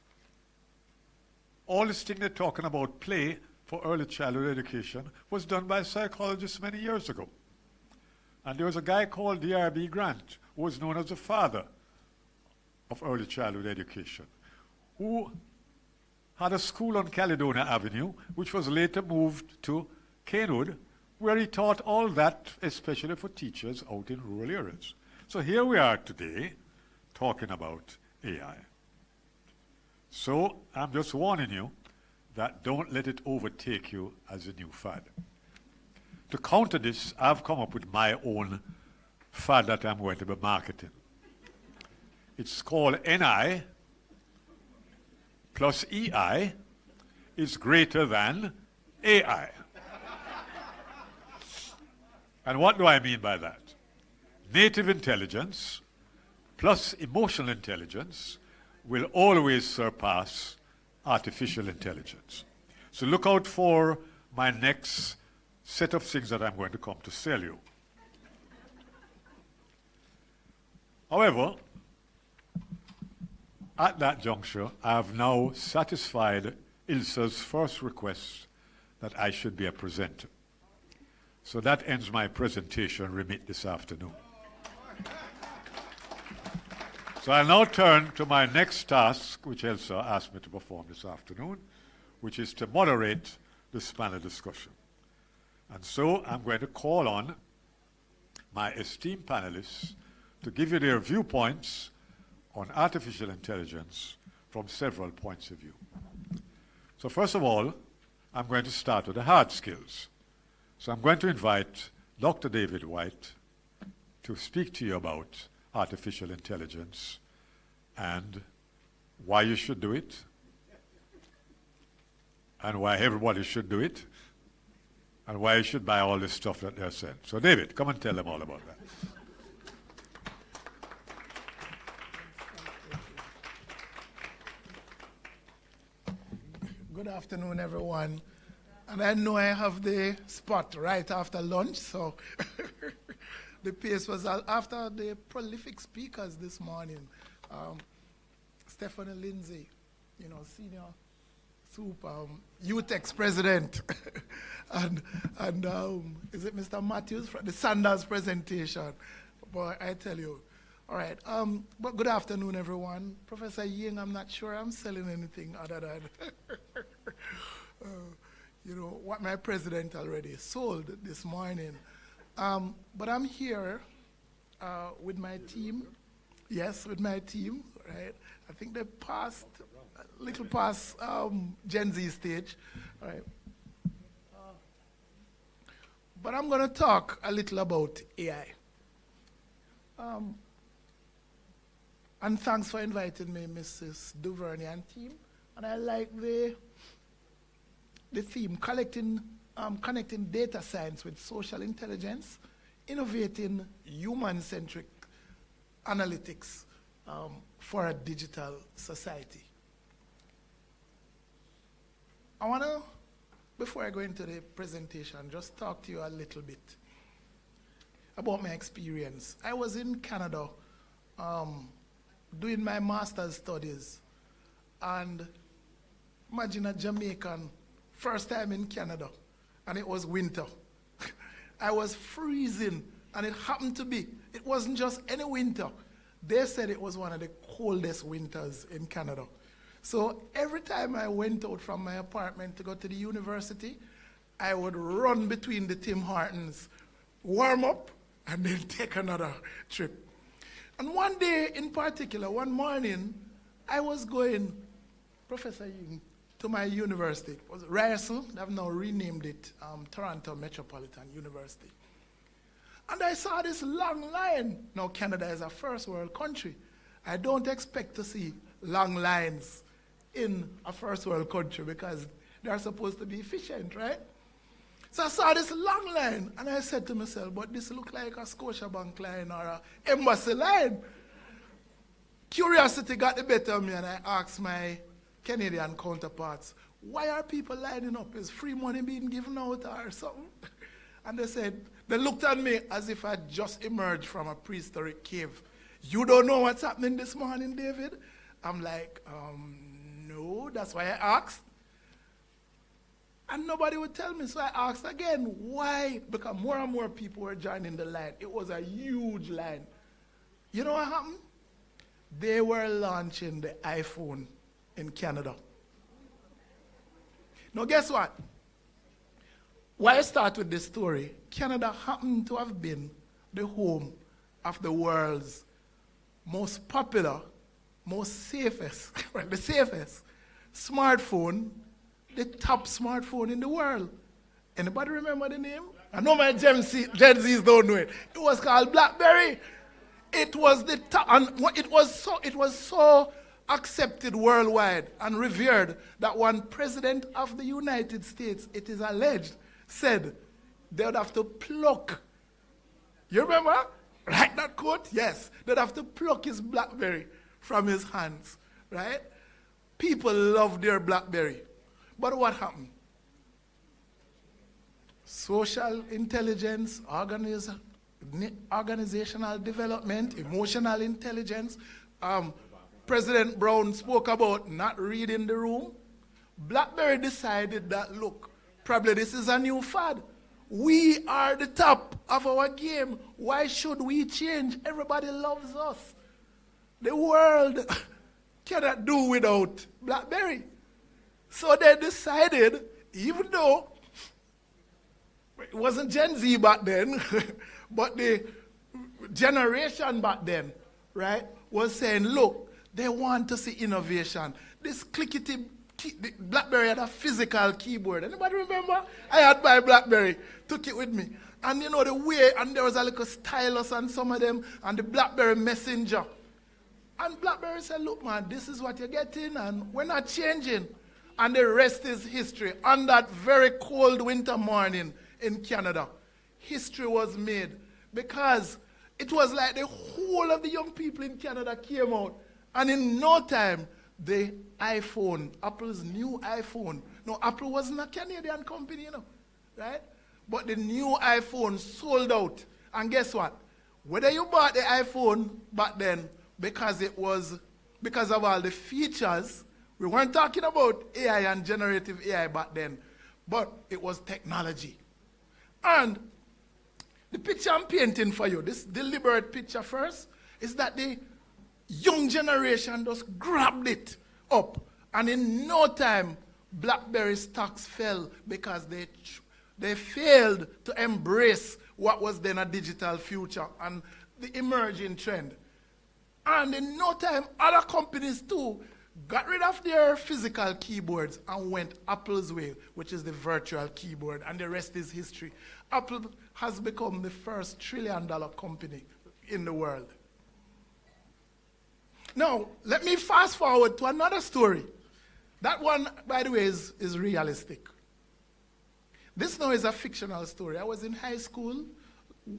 all this thing they're talking about play for early childhood education was done by psychologists many years ago. And there was a guy called D.R.B. Grant, who was known as the father of early childhood education, who had a school on Caledonia Avenue, which was later moved to Keynote, where he taught all that, especially for teachers out in rural areas. So here we are today talking about AI. So I'm just warning you that don't let it overtake you as a new fad. To counter this, I've come up with my own fad that I'm going to be marketing. It's called NI plus EI is greater than AI. And what do I mean by that? Native intelligence plus emotional intelligence will always surpass artificial intelligence. So look out for my next set of things that I'm going to come to sell you. However, at that juncture, I have now satisfied Ilsa's first request that I should be a presenter. So that ends my presentation remit this afternoon. So I'll now turn to my next task, which Elsa asked me to perform this afternoon, which is to moderate this panel discussion. And so I'm going to call on my esteemed panelists to give you their viewpoints on artificial intelligence from several points of view. So first of all, I'm going to start with the hard skills. So I'm going to invite Dr. David White to speak to you about artificial intelligence and why you should do it and why everybody should do it and why you should buy all this stuff that they're saying. So David, come and tell them all about that. Good afternoon, everyone. And I know I have the spot right after lunch, so the pace was after the prolific speakers this morning. Stephanie Lindsay, you know, senior youth ex-president, and is it Mr. Matthews from the Sanders presentation? Boy, I tell you. All right, but good afternoon, everyone. Professor Ying, I'm not sure I'm selling anything other than, you know, what my president already sold this morning. But I'm here with my team. Yes, with my team, right? I think they passed, a little past Gen Z stage, all right? But I'm going to talk a little about AI. And thanks for inviting me, Mrs. Duvernay and team. And I like the theme, connecting data science with social intelligence, innovating human-centric analytics for a digital society. I want to, before I go into the presentation, just talk to you a little bit about my experience. I was in Canada doing my master's studies, and imagine a Jamaican, first time in Canada, and it was winter. I was freezing, and it happened to be, it wasn't just any winter. They said it was one of the coldest winters in Canada. So every time I went out from my apartment to go to the university, I would run between the Tim Hortons, warm up, and then take another trip. And one day in particular, one morning, I was going, Professor Ying, to my university. It was Ryerson, they've now renamed it Toronto Metropolitan University. And I saw this long line. Now Canada is a first world country. I don't expect to see long lines in a first world country because they're supposed to be efficient, right? So I saw this long line, and I said to myself, but this looks like a Scotiabank line or an embassy line. Curiosity got the better of me, and I asked my Canadian counterparts, why are people lining up? Is free money being given out or something? And they said, they looked at me as if I'd just emerged from a prehistoric cave. You don't know what's happening this morning, David? I'm like, no, that's why I asked. And nobody would tell me, so I asked again, why? Because more and more people were joining the line. It was a huge line. You know what happened? They were launching the iPhone in Canada. Now guess what? Why I start with this story, Canada happened to have been the home of the world's most popular, most safest, well, the safest smartphone, the top smartphone in the world. Anybody remember the name? I know my Gen Zs don't know it. It was called BlackBerry. It was it was so accepted worldwide and revered that one president of the United States, it is alleged, said they would have to pluck. You remember? Right, that quote? Yes. They'd have to pluck his BlackBerry from his hands, right? People love their BlackBerry. But what happened? Social intelligence, organizational development, emotional intelligence. President Brown spoke about not reading the room. BlackBerry decided that, look, probably this is a new fad. We are the top of our game. Why should we change? Everybody loves us. The world cannot do without BlackBerry. So they decided, even though it wasn't Gen Z back then, but the generation back then, right, was saying, look, they want to see innovation. This clickety, BlackBerry had a physical keyboard. Anybody remember? I had my BlackBerry, took it with me. And you know the way, and there was a little stylus on some of them, and the BlackBerry Messenger. And BlackBerry said, look man, this is what you're getting, and we're not changing. And the rest is history. On that very cold winter morning in Canada, history was made because it was like the whole of the young people in Canada came out. And in no time, the iPhone, Apple's new iPhone. No, Apple wasn't a Canadian company, you know, right? But the new iPhone sold out. And guess what? Whether you bought the iPhone back then because of all the features, we weren't talking about AI and generative AI back then, but it was technology. And the picture I'm painting for you, this deliberate picture first, is that the young generation just grabbed it up. And in no time, BlackBerry stocks fell because they failed to embrace what was then a digital future and the emerging trend. And in no time, other companies too got rid of their physical keyboards and went Apple's way, which is the virtual keyboard, and the rest is history. Apple has become the first $1 trillion company in the world. Now, let me fast forward to another story. That one, by the way, is realistic. This now is a fictional story. I was in high school,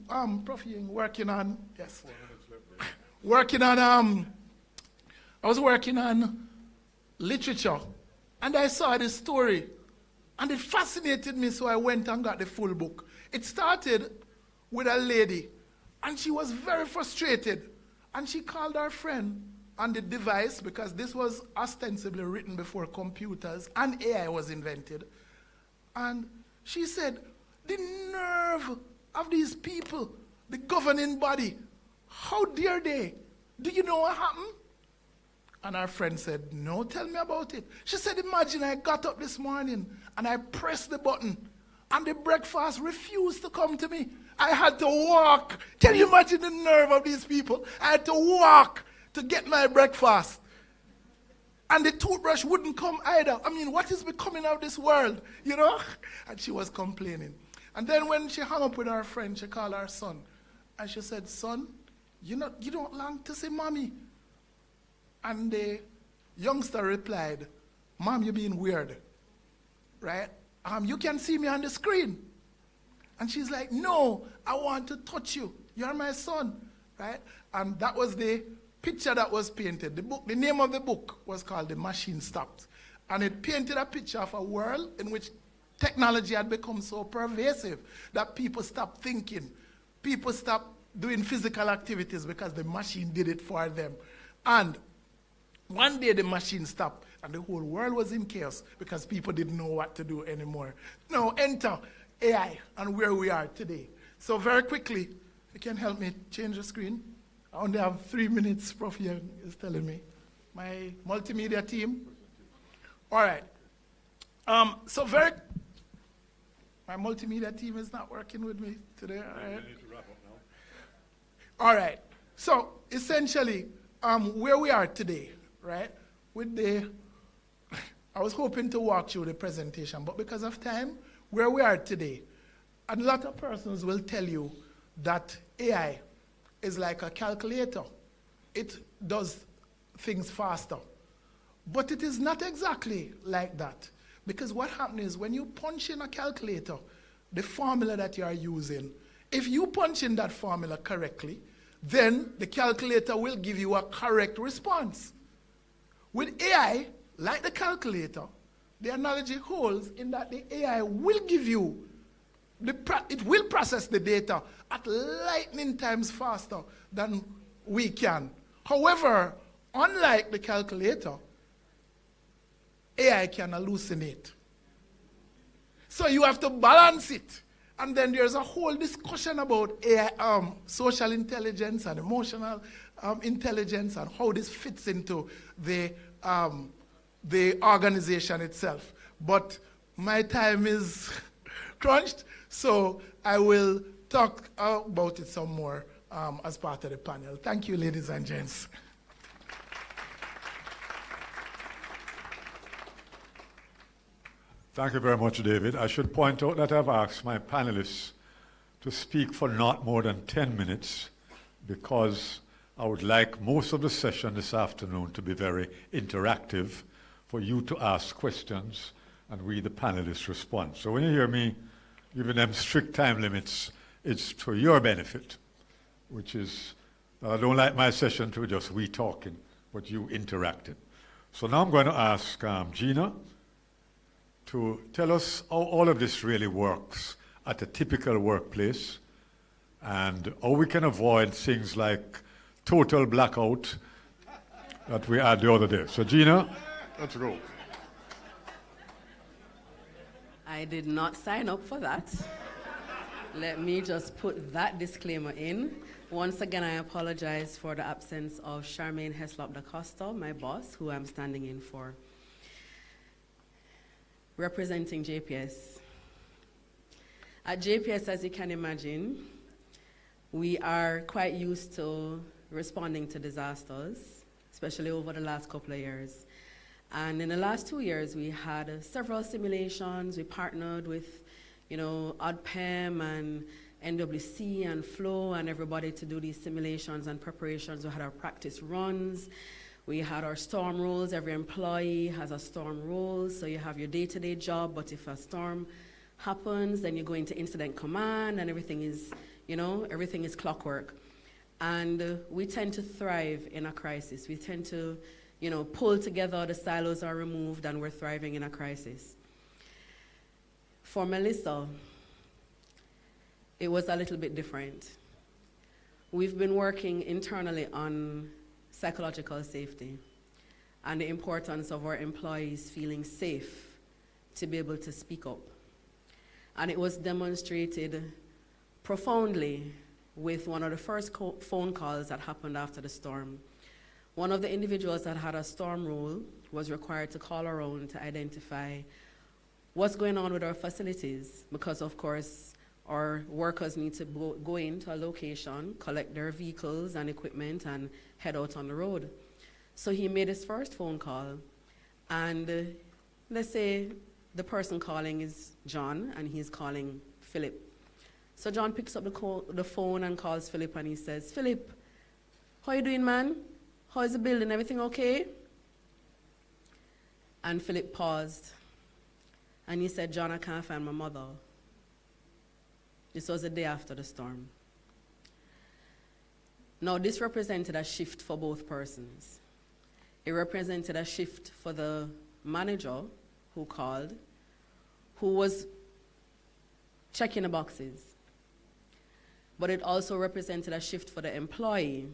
Prof. Ying, working on, yes, working on, I was working on literature, and I saw this story, and it fascinated me, so I went and got the full book. It started with a lady, and she was very frustrated, and she called her friend on the device, because this was ostensibly written before computers and AI was invented, and she said, the nerve of these people, the governing body, how dare they? Do you know what happened? And our friend said, no, tell me about it. She said, imagine I got up this morning and I pressed the button and the breakfast refused to come to me. I had to walk. Can you imagine the nerve of these people? I had to walk to get my breakfast. And the toothbrush wouldn't come either. I mean, what is becoming of this world, you know? And she was complaining. And then when she hung up with her friend, she called her son. And she said, son, you don't long to see mommy. And the youngster replied, Mom, you're being weird, right? You can see me on the screen. And she's like, no, I want to touch you. You're my son, right? And that was the picture that was painted. The name of the book was called The Machine Stopped. And it painted a picture of a world in which technology had become so pervasive that people stopped thinking. People stopped doing physical activities because the machine did it for them. And one day the machine stopped and the whole world was in chaos because people didn't know what to do anymore. Now enter AI and where we are today. So very quickly, you can help me change the screen. I only have 3 minutes, Prof. Young is telling me. My multimedia team. All right. My multimedia team is not working with me today. All right. All right. So essentially, where we are today, right? I was hoping to walk through the presentation, but because of time, where we are today, a lot of persons will tell you that AI is like a calculator. It does things faster. But it is not exactly like that. Because what happens is when you punch in a calculator, the formula that you are using, if you punch in that formula correctly, then the calculator will give you a correct response. With AI, like the calculator, the analogy holds in that the AI will give you, it will process the data at lightning times faster than we can. However, unlike the calculator, AI can hallucinate. So you have to balance it. And then there's a whole discussion about AI, social intelligence and emotional intelligence and how this fits into the organization itself. But my time is crunched, so I will talk about it some more as part of the panel. Thank you, ladies and gents. Thank you very much, David. I should point out that I've asked my panelists to speak for not more than 10 minutes because I would like most of the session this afternoon to be very interactive for you to ask questions and we, the panelists, respond. So when you hear me giving them strict time limits, it's to your benefit, which is that I don't like my session to be just we talking, but you interacting. So now I'm going to ask Gina to tell us how all of this really works at a typical workplace and how we can avoid things like total blackout that we had the other day. So Gina, let's go. I did not sign up for that. Let me just put that disclaimer in. Once again, I apologize for the absence of Charmaine Heslop da Costa, my boss, who I'm standing in for. Representing JPS. At JPS, as you can imagine, we are quite used to responding to disasters, especially over the last couple of years. And in the last 2 years, we had several simulations. We partnered with, ODPEM and NWC and Flow and everybody to do these simulations and preparations. We had our practice runs. We had our storm rules. Every employee has a storm rule. So you have your day-to-day job, but if a storm happens, then you go into incident command and everything is, everything is clockwork. And we tend to thrive in a crisis. We tend to, pull together, the silos are removed, and we're thriving in a crisis. For Melissa, it was a little bit different. We've been working internally on psychological safety and the importance of our employees feeling safe to be able to speak up. And it was demonstrated profoundly with one of the first phone calls that happened after the storm. One of the individuals that had a storm rule was required to call around to identify what's going on with our facilities, because of course our workers need to go into a location, collect their vehicles and equipment, and head out on the road. So he made his first phone call, and let's say the person calling is John, and he's calling Philip. So John picks up the phone and calls Philip, and he says, "Philip, how you doing, man? How is the building? Everything okay?" And Philip paused, and he said, "John, I can't find my mother." This was the day after the storm. Now, this represented a shift for both persons. It represented a shift for the manager who called, who was checking the boxes. But it also represented a shift for the employee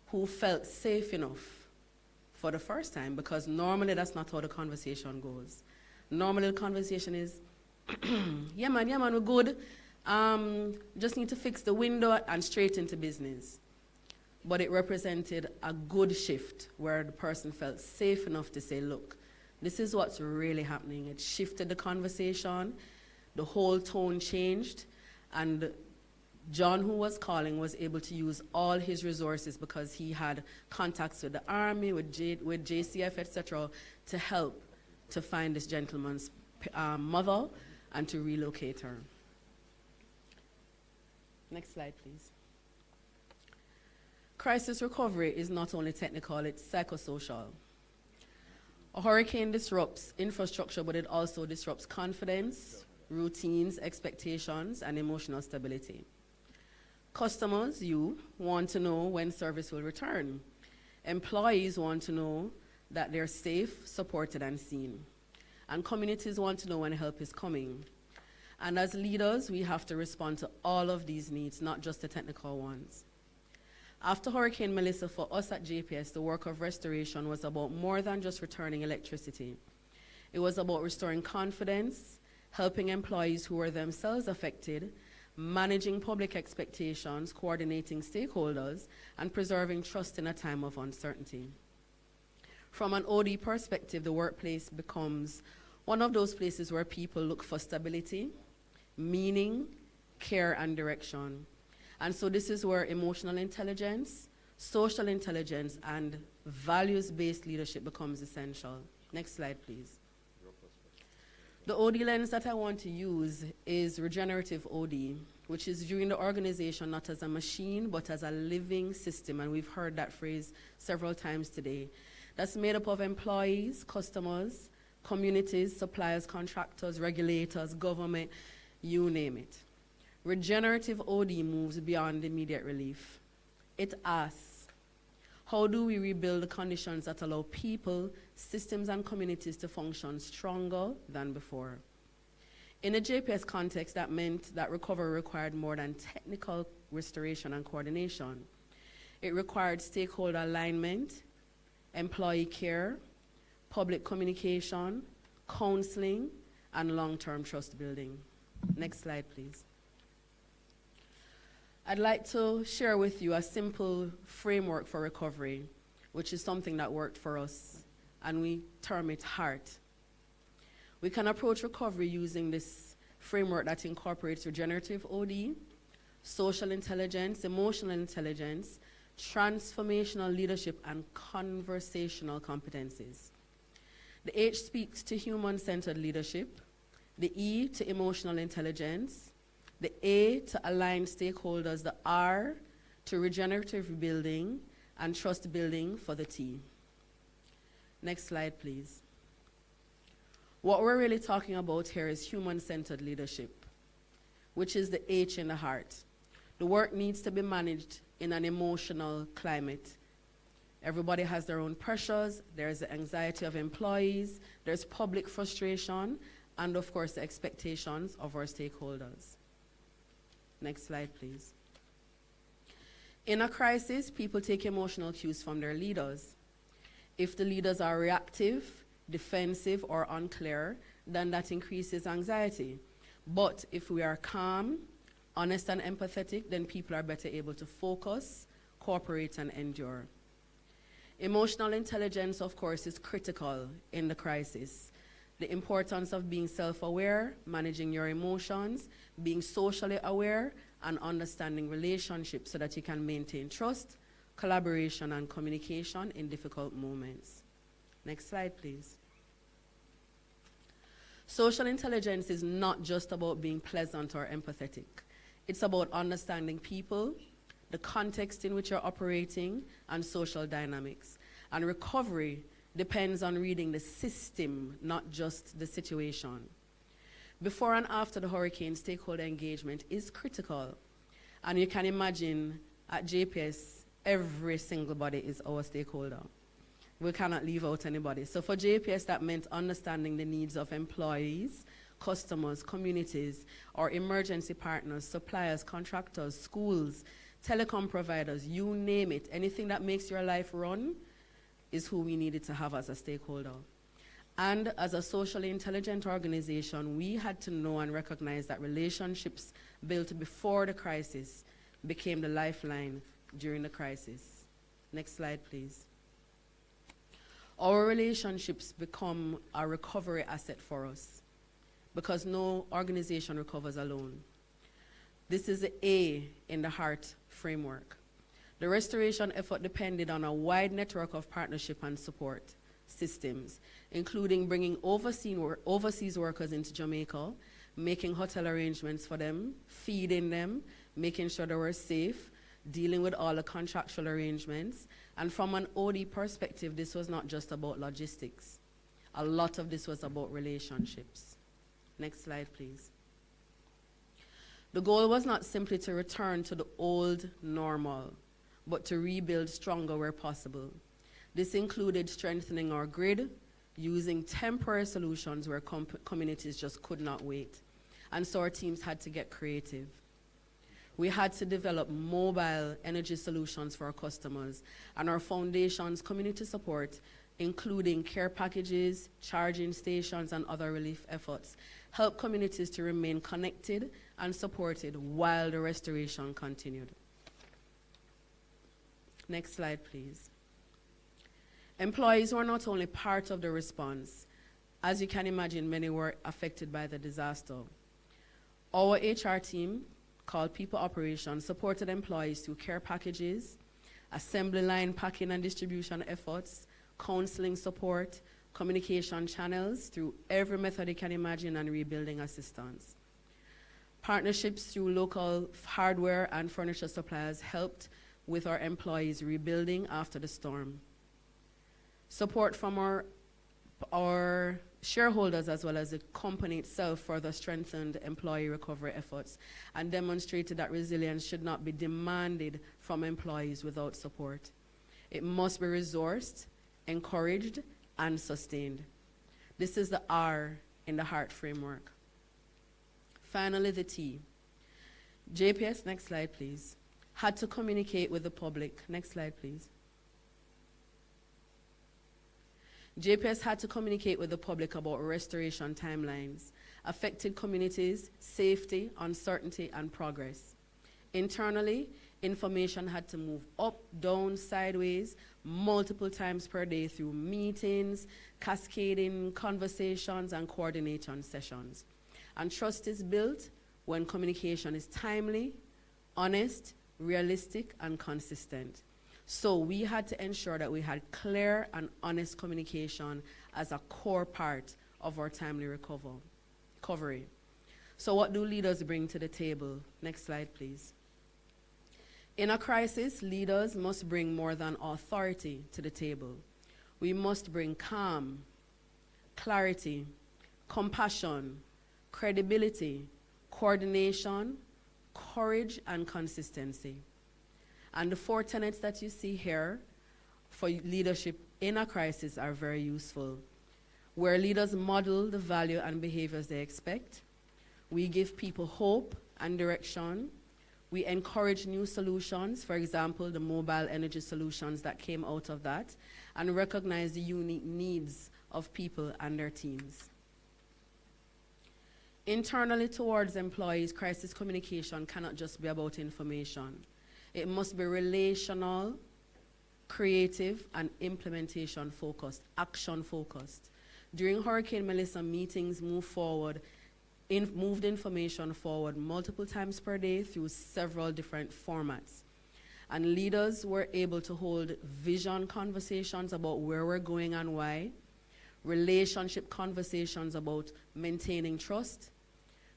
who felt safe enough for the first time, because normally that's not how the conversation goes. Normally the conversation is, yeah man, we're good. Just need to fix the window and straight into business. But it represented a good shift where the person felt safe enough to say, look, this is what's really happening. It shifted the conversation, the whole tone changed, and John, who was calling, was able to use all his resources because he had contacts with the army, with JCF, etc., to help to find this gentleman's mother and to relocate her. Next slide, please. Crisis recovery is not only technical, it's psychosocial. A hurricane disrupts infrastructure, but it also disrupts confidence, routines, expectations, and emotional stability. Customers, you, want to know when service will return. Employees want to know that they're safe, supported, and seen. And communities want to know when help is coming. And as leaders, we have to respond to all of these needs, not just the technical ones. After Hurricane Melissa, for us at JPS, the work of restoration was about more than just returning electricity. It was about restoring confidence, helping employees who were themselves affected, managing public expectations, coordinating stakeholders, and preserving trust in a time of uncertainty. From an OD perspective, the workplace becomes one of those places where people look for stability, meaning, care, and direction. And so this is where emotional intelligence, social intelligence, and values-based leadership becomes essential. Next slide, please. The OD lens that I want to use is regenerative OD, which is viewing the organization not as a machine, but as a living system. And we've heard that phrase several times today. That's made up of employees, customers, communities, suppliers, contractors, regulators, government, you name it. Regenerative OD moves beyond immediate relief. It asks, how do we rebuild the conditions that allow people, systems, and communities to function stronger than before? In a JPS context, that meant that recovery required more than technical restoration and coordination. It required stakeholder alignment, employee care, public communication, counseling, and long-term trust building. Next slide, please. I'd like to share with you a simple framework for recovery, which is something that worked for us, and we term it HEART. We can approach recovery using this framework that incorporates regenerative OD, social intelligence, emotional intelligence, transformational leadership, and conversational competencies. The H speaks to human-centered leadership, the E to emotional intelligence, the A to aligned stakeholders, the R to regenerative building, and trust building for the T. Next slide, please. What we're really talking about here is human-centered leadership, which is the H in the heart. The work needs to be managed in an emotional climate. Everybody has their own pressures, there's the anxiety of employees, there's public frustration, and of course the expectations of our stakeholders. Next slide, please. In a crisis, people take emotional cues from their leaders. If the leaders are reactive, defensive, or unclear, then that increases anxiety. But if we are calm, honest, and empathetic, then people are better able to focus, cooperate, and endure. Emotional intelligence, of course, is critical in the crisis. The importance of being self-aware, managing your emotions, being socially aware, and understanding relationships so that you can maintain trust, collaboration, and communication in difficult moments. Next slide, please. Social intelligence is not just about being pleasant or empathetic. It's about understanding people, the context in which you're operating, and social dynamics. And recovery depends on reading the system, not just the situation. Before and after the hurricane, stakeholder engagement is critical. And you can imagine at JPS, every single body is our stakeholder. We cannot leave out anybody. So for JPS, that meant understanding the needs of employees, customers, communities, or emergency partners, suppliers, contractors, schools, telecom providers, you name it. Anything that makes your life run is who we needed to have as a stakeholder. And as a socially intelligent organization, we had to know and recognize that relationships built before the crisis became the lifeline during the crisis. Next slide, please. Our relationships become a recovery asset for us because no organization recovers alone. This is the A in the HEART framework. The restoration effort depended on a wide network of partnership and support systems, including bringing overseas workers into Jamaica, making hotel arrangements for them, feeding them, making sure that we're safe, dealing with all the contractual arrangements. And from an OD perspective, this was not just about logistics. A lot of this was about relationships. Next slide, please. The goal was not simply to return to the old normal, but to rebuild stronger where possible. This included strengthening our grid, using temporary solutions where communities just could not wait. And so our teams had to get creative. We had to develop mobile energy solutions for our customers, and our foundation's community support, including care packages, charging stations, and other relief efforts, helped communities to remain connected and supported while the restoration continued. Next slide, please. Employees were not only part of the response. As you can imagine, many were affected by the disaster. Our HR team, called People Operations, supported employees through care packages, assembly line packing and distribution efforts, counseling support, communication channels through every method you can imagine, and rebuilding assistance. Partnerships through local hardware and furniture suppliers helped with our employees rebuilding after the storm. Support from our shareholders as well as the company itself further strengthened employee recovery efforts and demonstrated that resilience should not be demanded from employees without support. It must be resourced, encouraged, and sustained. This is the R in the HEART framework. Finally, the T. JPS, next slide, please, had to communicate with the public. Next slide, please. JPS had to communicate with the public about restoration timelines, affected communities, safety, uncertainty, and progress. Internally, information had to move up, down, sideways, multiple times per day through meetings, cascading conversations, and coordination sessions. And trust is built when communication is timely, honest, realistic, and consistent. So we had to ensure that we had clear and honest communication as a core part of our timely recovery. So what do leaders bring to the table? Next slide, please. In a crisis, leaders must bring more than authority to the table. We must bring calm, clarity, compassion, credibility, coordination, courage, and consistency. And the 4 tenets that you see here for leadership in a crisis are very useful. Where leaders model the value and behaviors they expect, we give people hope and direction, we encourage new solutions, for example, the mobile energy solutions that came out of that, and recognize the unique needs of people and their teams. Internally towards employees, crisis communication cannot just be about information. It must be relational, creative, and implementation focused, action focused. During Hurricane Melissa, meetings moved information forward multiple times per day through several different formats. And leaders were able to hold vision conversations about where we're going and why, relationship conversations about maintaining trust,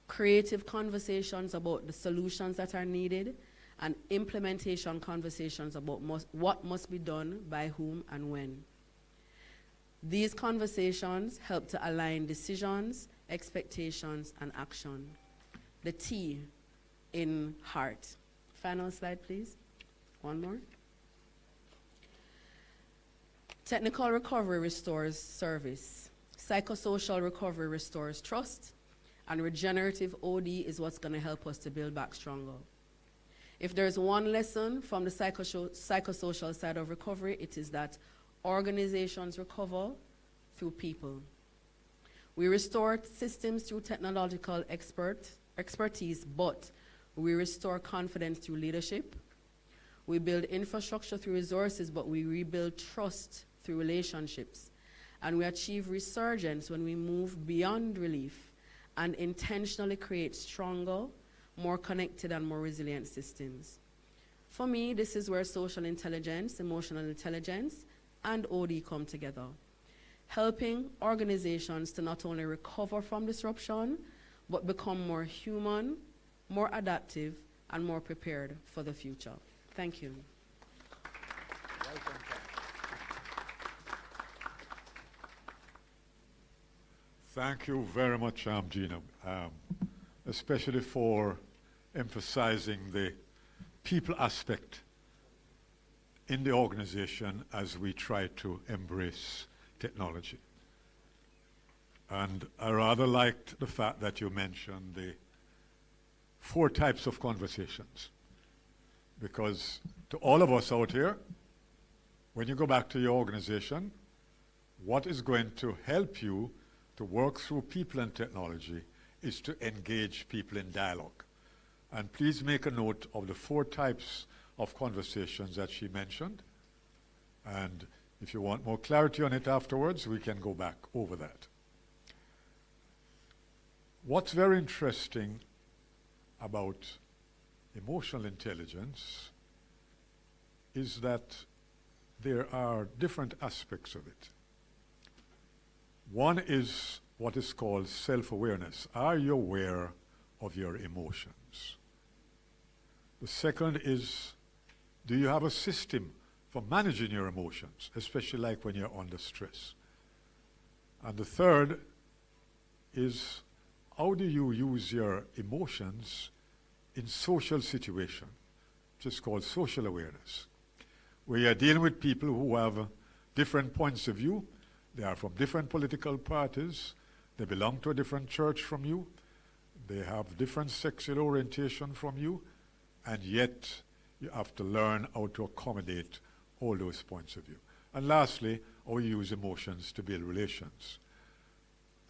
creative conversations about the solutions that are needed, and implementation conversations about what must be done by whom and when. These conversations help to align decisions, expectations, and action. The T in HEART. Final slide, please. One more. Technical recovery restores service. Psychosocial recovery restores trust. And regenerative OD is what's going to help us to build back stronger. If there's one lesson from the psychosocial side of recovery, it is that organizations recover through people. We restore systems through technological expertise, but we restore confidence through leadership. We build infrastructure through resources, but we rebuild trust through relationships. And we achieve resurgence when we move beyond relief and intentionally create stronger, more connected, and more resilient systems. For me, this is where social intelligence, emotional intelligence, and OD come together, helping organizations to not only recover from disruption, but become more human, more adaptive, and more prepared for the future. Thank you. Thank you very much, Gina, especially for emphasizing the people aspect in the organization as we try to embrace technology. And I rather liked the fact that you mentioned the 4 types of conversations. Because to all of us out here, when you go back to your organization, what is going to help you to work through people and technology is to engage people in dialogue. And please make a note of the 4 types of conversations that she mentioned. And if you want more clarity on it afterwards, we can go back over that. What's very interesting about emotional intelligence is that there are different aspects of it. One is what is called self-awareness. Are you aware of your emotions? The second is, do you have a system for managing your emotions, especially like when you're under stress? And the third is, how do you use your emotions in social situations, which is called social awareness, where you're dealing with people who have different points of view. They are from different political parties. They belong to a different church from you. They have different sexual orientation from you. And yet, you have to learn how to accommodate all those points of view. And lastly, how you use emotions to build relations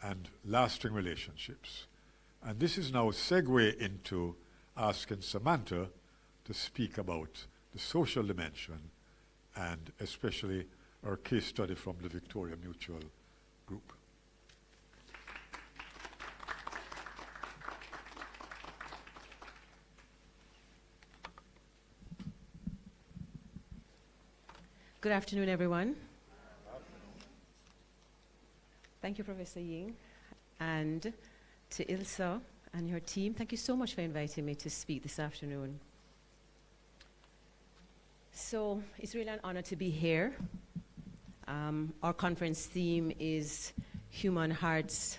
and lasting relationships. And this is now a segue into asking Samantha to speak about the social dimension and especially our case study from the Victoria Mutual Group. Good afternoon, everyone. Thank you, Professor Ying, and to Ilsa and your team. Thank you so much for inviting me to speak this afternoon. So it's really an honor to be here. Our conference theme is Human Hearts,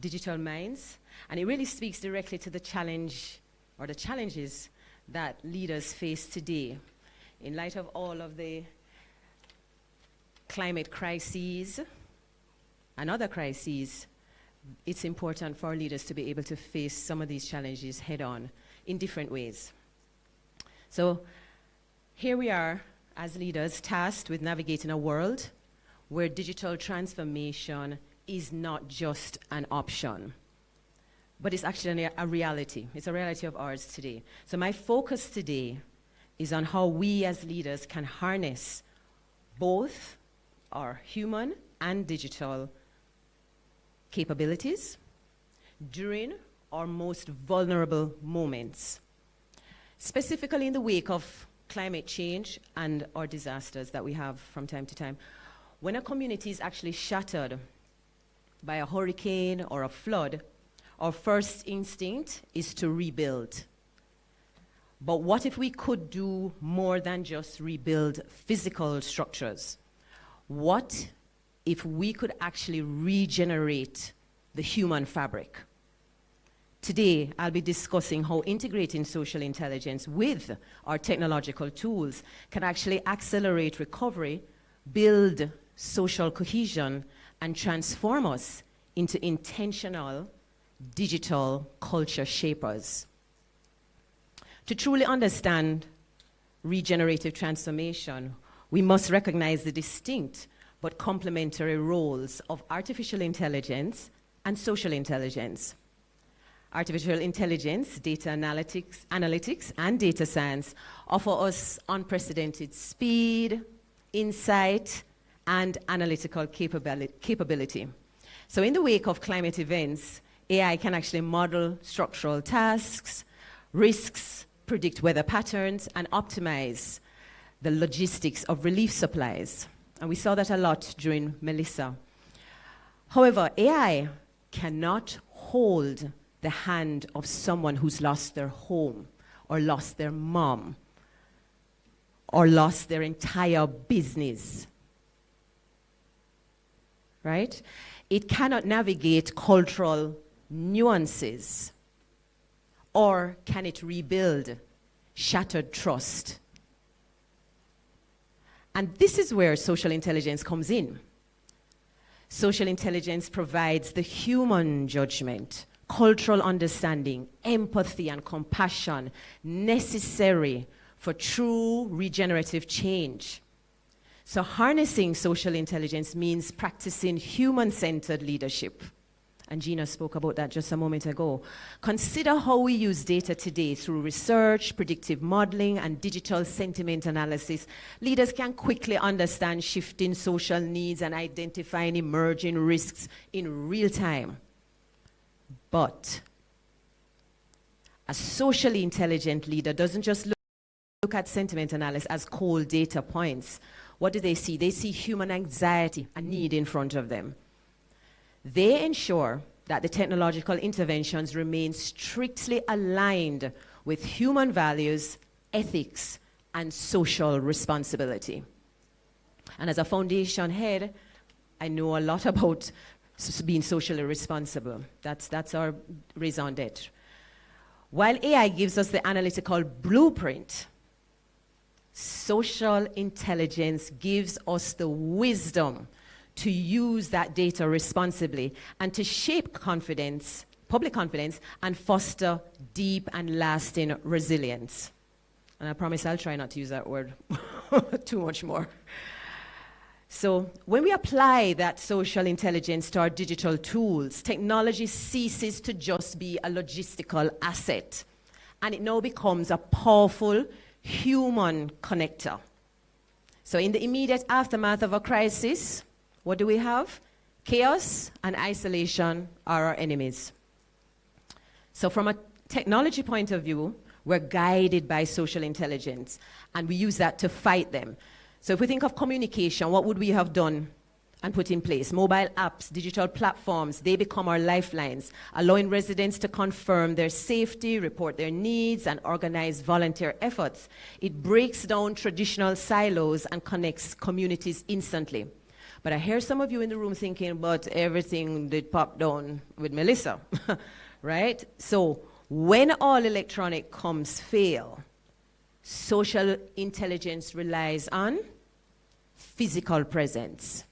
Digital Minds, and it really speaks directly to the challenge or the challenges that leaders face today in light of all of the climate crises and other crises. It's important for our leaders to be able to face some of these challenges head on in different ways. So here we are as leaders tasked with navigating a world where digital transformation is not just an option, but it's actually a reality. It's a reality of ours today. So my focus today is on how we as leaders can harness both our human and digital capabilities during our most vulnerable moments, specifically in the wake of climate change and our disasters that we have from time to time. When a community is actually shattered by a hurricane or a flood, our first instinct is to rebuild. But what if we could do more than just rebuild physical structures? What if we could actually regenerate the human fabric? Today, I'll be discussing how integrating social intelligence with our technological tools can actually accelerate recovery, build social cohesion, and transform us into intentional digital culture shapers. To truly understand regenerative transformation, we must recognize the distinct but complementary roles of artificial intelligence and social intelligence. Artificial intelligence, data analytics, and data science offer us unprecedented speed, insight, and analytical capability. So in the wake of climate events, AI can actually model structural tasks, risks, predict weather patterns, and optimize the logistics of relief supplies. And we saw that a lot during Melissa. However, AI cannot hold the hand of someone who's lost their home or lost their mom, or lost their entire business. Right? It cannot navigate cultural nuances. Or can it rebuild shattered trust? And this is where social intelligence comes in. Social intelligence provides the human judgment, cultural understanding, empathy, and compassion necessary for true regenerative change. So harnessing social intelligence means practicing human-centered leadership. And Gina spoke about that just a moment ago. Consider how we use data today through research, predictive modeling, and digital sentiment analysis. Leaders can quickly understand shifting social needs and identifying emerging risks in real time. But a socially intelligent leader doesn't just look at sentiment analysis as cold data points. What do they see? They see human anxiety and need in front of them. They ensure that the technological interventions remain strictly aligned with human values, ethics, and social responsibility. And as a foundation head, I know a lot about being socially responsible. That's our raison d'etre. While AI gives us the analytical blueprint, social intelligence gives us the wisdom to use that data responsibly and to shape confidence, public confidence, and foster deep and lasting resilience. And I promise I'll try not to use that word too much more. So when we apply that social intelligence to our digital tools, technology ceases to just be a logistical asset, and it now becomes a powerful human connector. So in the immediate aftermath of a crisis, what do we have? Chaos and isolation are our enemies. So from a technology point of view, we're guided by social intelligence, and we use that to fight them. So if we think of communication, what would we have done and put in place? Mobile apps, digital platforms, they become our lifelines, allowing residents to confirm their safety, report their needs, and organize volunteer efforts. It breaks down traditional silos and connects communities instantly. But I hear some of you in the room thinking, but everything did pop down with Melissa, right? So when all electronic comms fail, social intelligence relies on physical presence.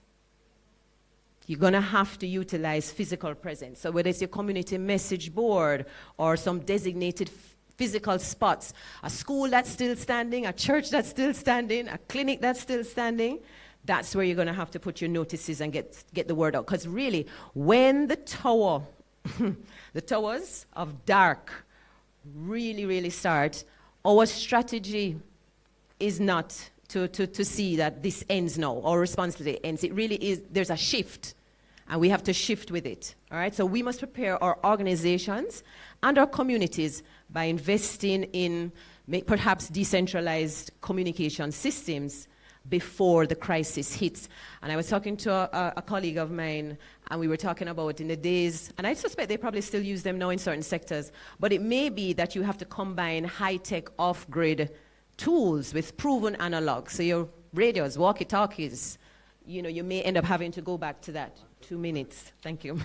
You're going to have to utilize physical presence. So whether it's your community message board or some designated physical spots, a school that's still standing, a church that's still standing, a clinic that's still standing, that's where you're going to have to put your notices and get the word out. Because really, when the tower, the towers of dark really start, our strategy is not to see that this ends now, our responsibility ends. It really is, there's a shift, and we have to shift with it. All right, so we must prepare our organizations and our communities by investing in perhaps decentralized communication systems before the crisis hits. And I was talking to a colleague of mine, and we were talking about in the days, and I suspect they probably still use them now in certain sectors, but it may be that you have to combine high-tech off-grid tools with proven analogs. So your radios, walkie-talkies, you know, you may end up having to go back to that. 2 minutes, thank you.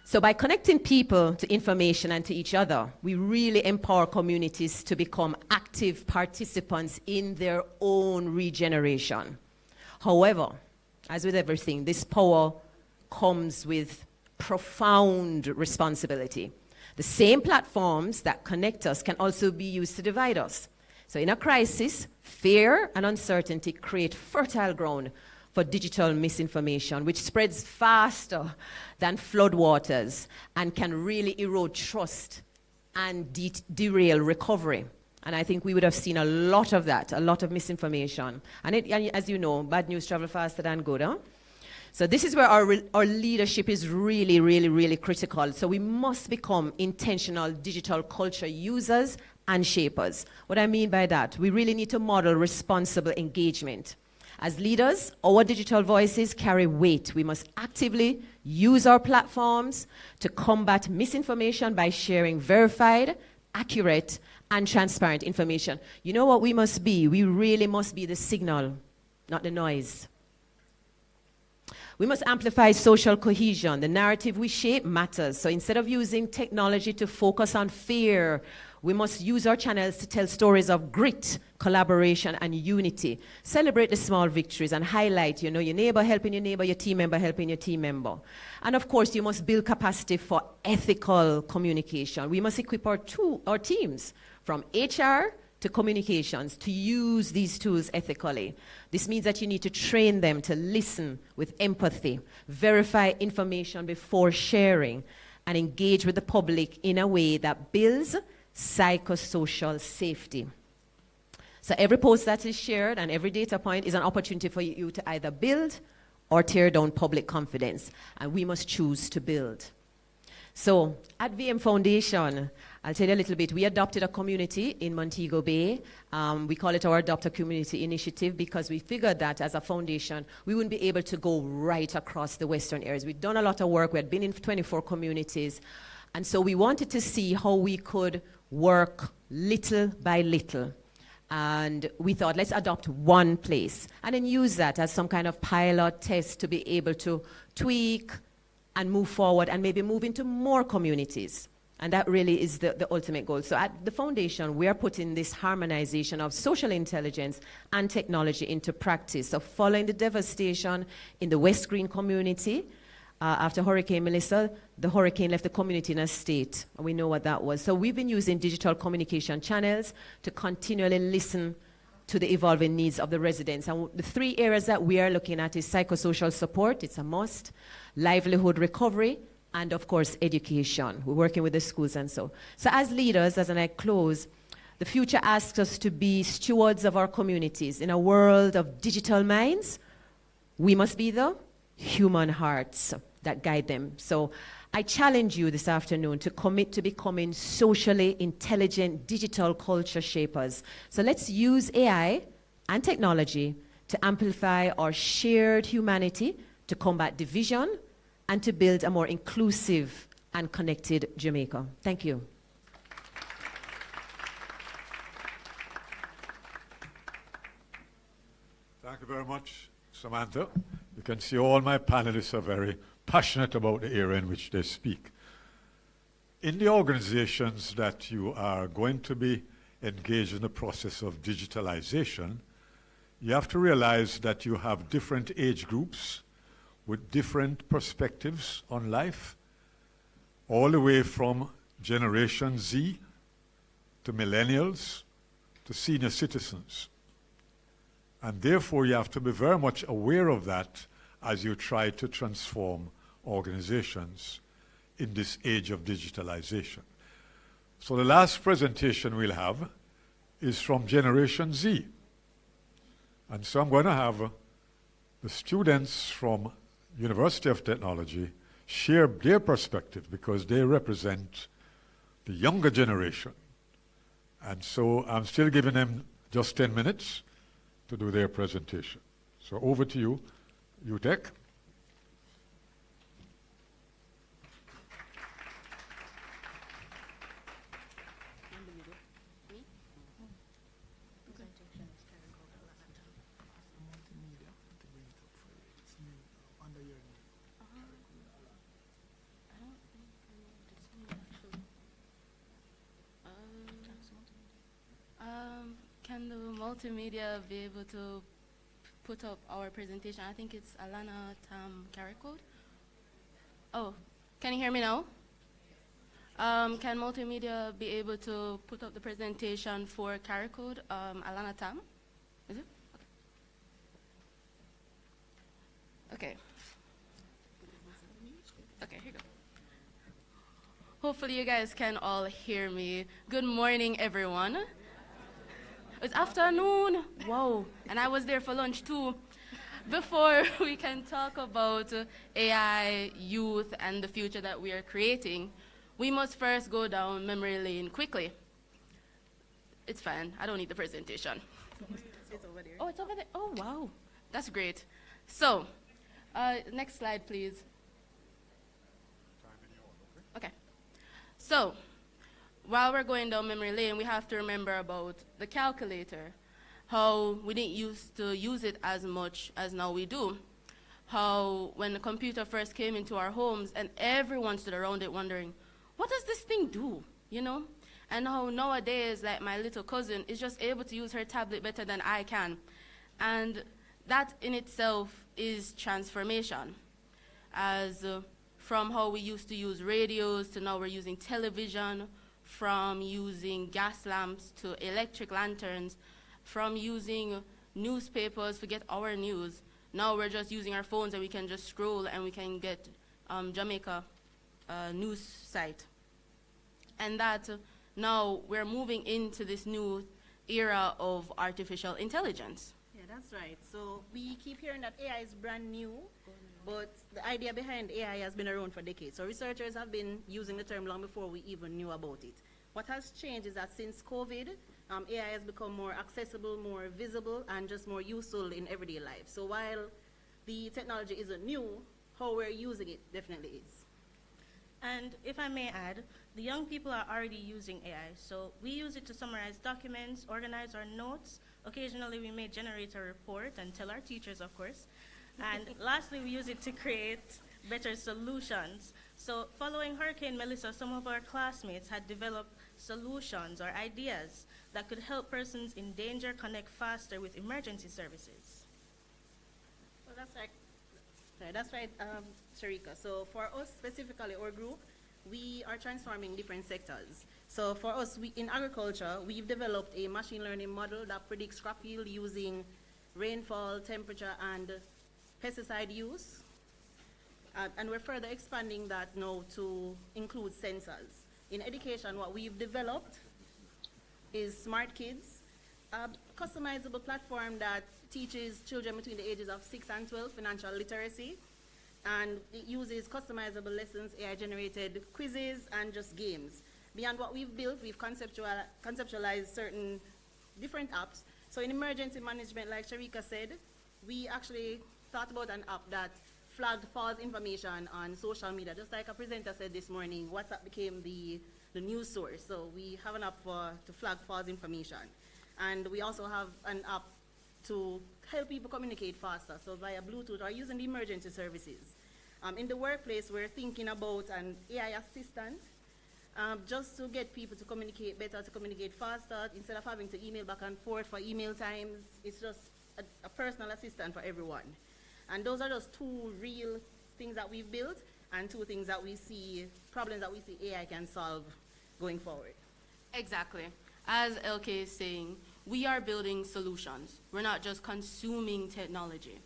So by connecting people to information and to each other, we really empower communities to become active participants in their own regeneration. However, as with everything, this power comes with profound responsibility. The same platforms that connect us can also be used to divide us. So in a crisis, fear and uncertainty create fertile ground for digital misinformation, which spreads faster than floodwaters and can really erode trust and derail recovery. And I think we would have seen a lot of that, a lot of misinformation. And as you know, bad news travel faster than good, huh? So this is where our leadership is really critical. So we must become intentional digital culture users and shapers. What I mean by that, we really need to model responsible engagement. As leaders, our digital voices carry weight. We must actively use our platforms to combat misinformation by sharing verified, accurate, and transparent information. You know what we must be? We really must be the signal, not the noise. We must amplify social cohesion. The narrative we shape matters. So instead of using technology to focus on fear, we must use our channels to tell stories of grit, collaboration, and unity. Celebrate the small victories and highlight, your neighbor helping your neighbor, your team member helping your team member. And of course, you must build capacity for ethical communication. We must equip our teams, from HR to communications, to use these tools ethically. This means that you need to train them to listen with empathy, verify information before sharing, and engage with the public in a way that builds psychosocial safety. So every post that is shared and every data point is an opportunity for you to either build or tear down public confidence, and we must choose to build. So at VM Foundation, I'll tell you a little bit. We adopted a community in Montego Bay. We call it our Adopt a Community Initiative because we figured that as a foundation, we wouldn't be able to go right across the Western areas. We'd done a lot of work. We had been in 24 communities. And so we wanted to see how we could work little by little. And we thought, let's adopt one place and then use that as some kind of pilot test to be able to tweak and move forward and maybe move into more communities. And that really is the ultimate goal. So at the foundation, we are putting this harmonization of social intelligence and technology into practice. So following the devastation in the West Green community, after Hurricane Melissa, the hurricane left the community in a state. And we know what that was. So we've been using digital communication channels to continually listen to the evolving needs of the residents. And the three areas that we are looking at is psychosocial support, it's a must, livelihood recovery, and of course, education. We're working with the schools and so. So as leaders, as I close, the future asks us to be stewards of our communities. In a world of digital minds, we must be the human hearts that guide them. So I challenge you this afternoon to commit to becoming socially intelligent digital culture shapers. So let's use AI and technology to amplify our shared humanity, to combat division, and to build a more inclusive and connected Jamaica. Thank you. Thank you very much, Samantha. You can see all my panelists are very passionate about the area in which they speak. In the organizations that you are going to be engaged in the process of digitalization, you have to realize that you have different age groups with different perspectives on life, all the way from Generation Z to millennials to senior citizens. And therefore, you have to be very much aware of that as you try to transform organizations in this age of digitalization. So the last presentation we'll have is from Generation Z. And so I'm going to have the students from University of Technology share their perspective because they represent the younger generation. And so I'm still giving them just 10 minutes to do their presentation. So over to you, UTech. Can the multimedia be able to put up our presentation? I think it's Alana Tam CARI-CODE. Oh, can you hear me now? Can multimedia be able to put up the presentation for CARI-CODE? Alana Tam, is it? Okay. Okay, here you go. Hopefully you guys can all hear me. Good morning, everyone. It's afternoon. Wow. And I was there for lunch too. Before we can talk about AI, youth, and the future that we are creating, we must first go down memory lane quickly. It's fine. I don't need the presentation. It's over there. Oh, it's over there. Oh, wow. That's great. So, next slide, please. Okay. So, while we're going down memory lane, we have to remember about the calculator, how we didn't used to use it as much as now we do, how when the computer first came into our homes and everyone stood around it wondering, what does this thing do, you know? And how nowadays, like my little cousin is just able to use her tablet better than I can. And that in itself is transformation. As from how we used to use radios to now we're using television, from using gas lamps to electric lanterns, from using newspapers to get our news. Now we're just using our phones and we can just scroll and we can get Jamaica news site. And that now we're moving into this new era of artificial intelligence. Yeah, that's right. So we keep hearing that AI is brand new, but the idea behind AI has been around for decades. So researchers have been using the term long before we even knew about it. What has changed is that since COVID, AI has become more accessible, more visible, and just more useful in everyday life. So while the technology isn't new, how we're using it definitely is. And if I may add, the young people are already using AI. So we use it to summarize documents, organize our notes. Occasionally we may generate a report and tell our teachers, of course. And lastly, we use it to create better solutions. So following Hurricane Melissa, some of our classmates had developed solutions or ideas that could help persons in danger connect faster with emergency services. Well, that's right, Sharika. So for us specifically, our group, we are transforming different sectors. So for us, in agriculture, we've developed a machine learning model that predicts crop yield using rainfall, temperature, and pesticide use. And we're further expanding that now to include sensors. In education, what we've developed is Smart Kids, a customizable platform that teaches children between the ages of 6 and 12 financial literacy. And it uses customizable lessons, AI-generated quizzes, and just games. Beyond what we've built, we've conceptualized certain different apps. So in emergency management, like Sharika said, we actually thought about an app that flagged false information on social media. Just like a presenter said this morning, WhatsApp became the news source. So we have an app to flag false information. And we also have an app to help people communicate faster, so via Bluetooth or using the emergency services. In the workplace, we're thinking about an AI assistant just to get people to communicate better, to communicate faster, instead of having to email back and forth for email times. It's just a personal assistant for everyone. And those are just two real things that we've built and two things that we see, problems that we see AI can solve going forward. Exactly. As LK is saying, we are building solutions. We're not just consuming technology.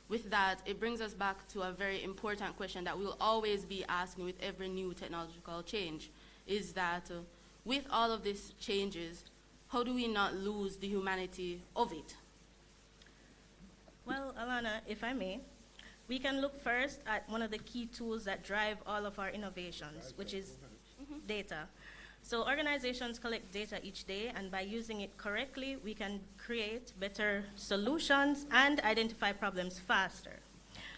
With that, it brings us back to a very important question that we'll always be asking with every new technological change, is that with all of these changes, how do we not lose the humanity of it? Well, Alana, if I may, we can look first at one of the key tools that drive all of our innovations, which is data. So organizations collect data each day, and by using it correctly, we can create better solutions and identify problems faster.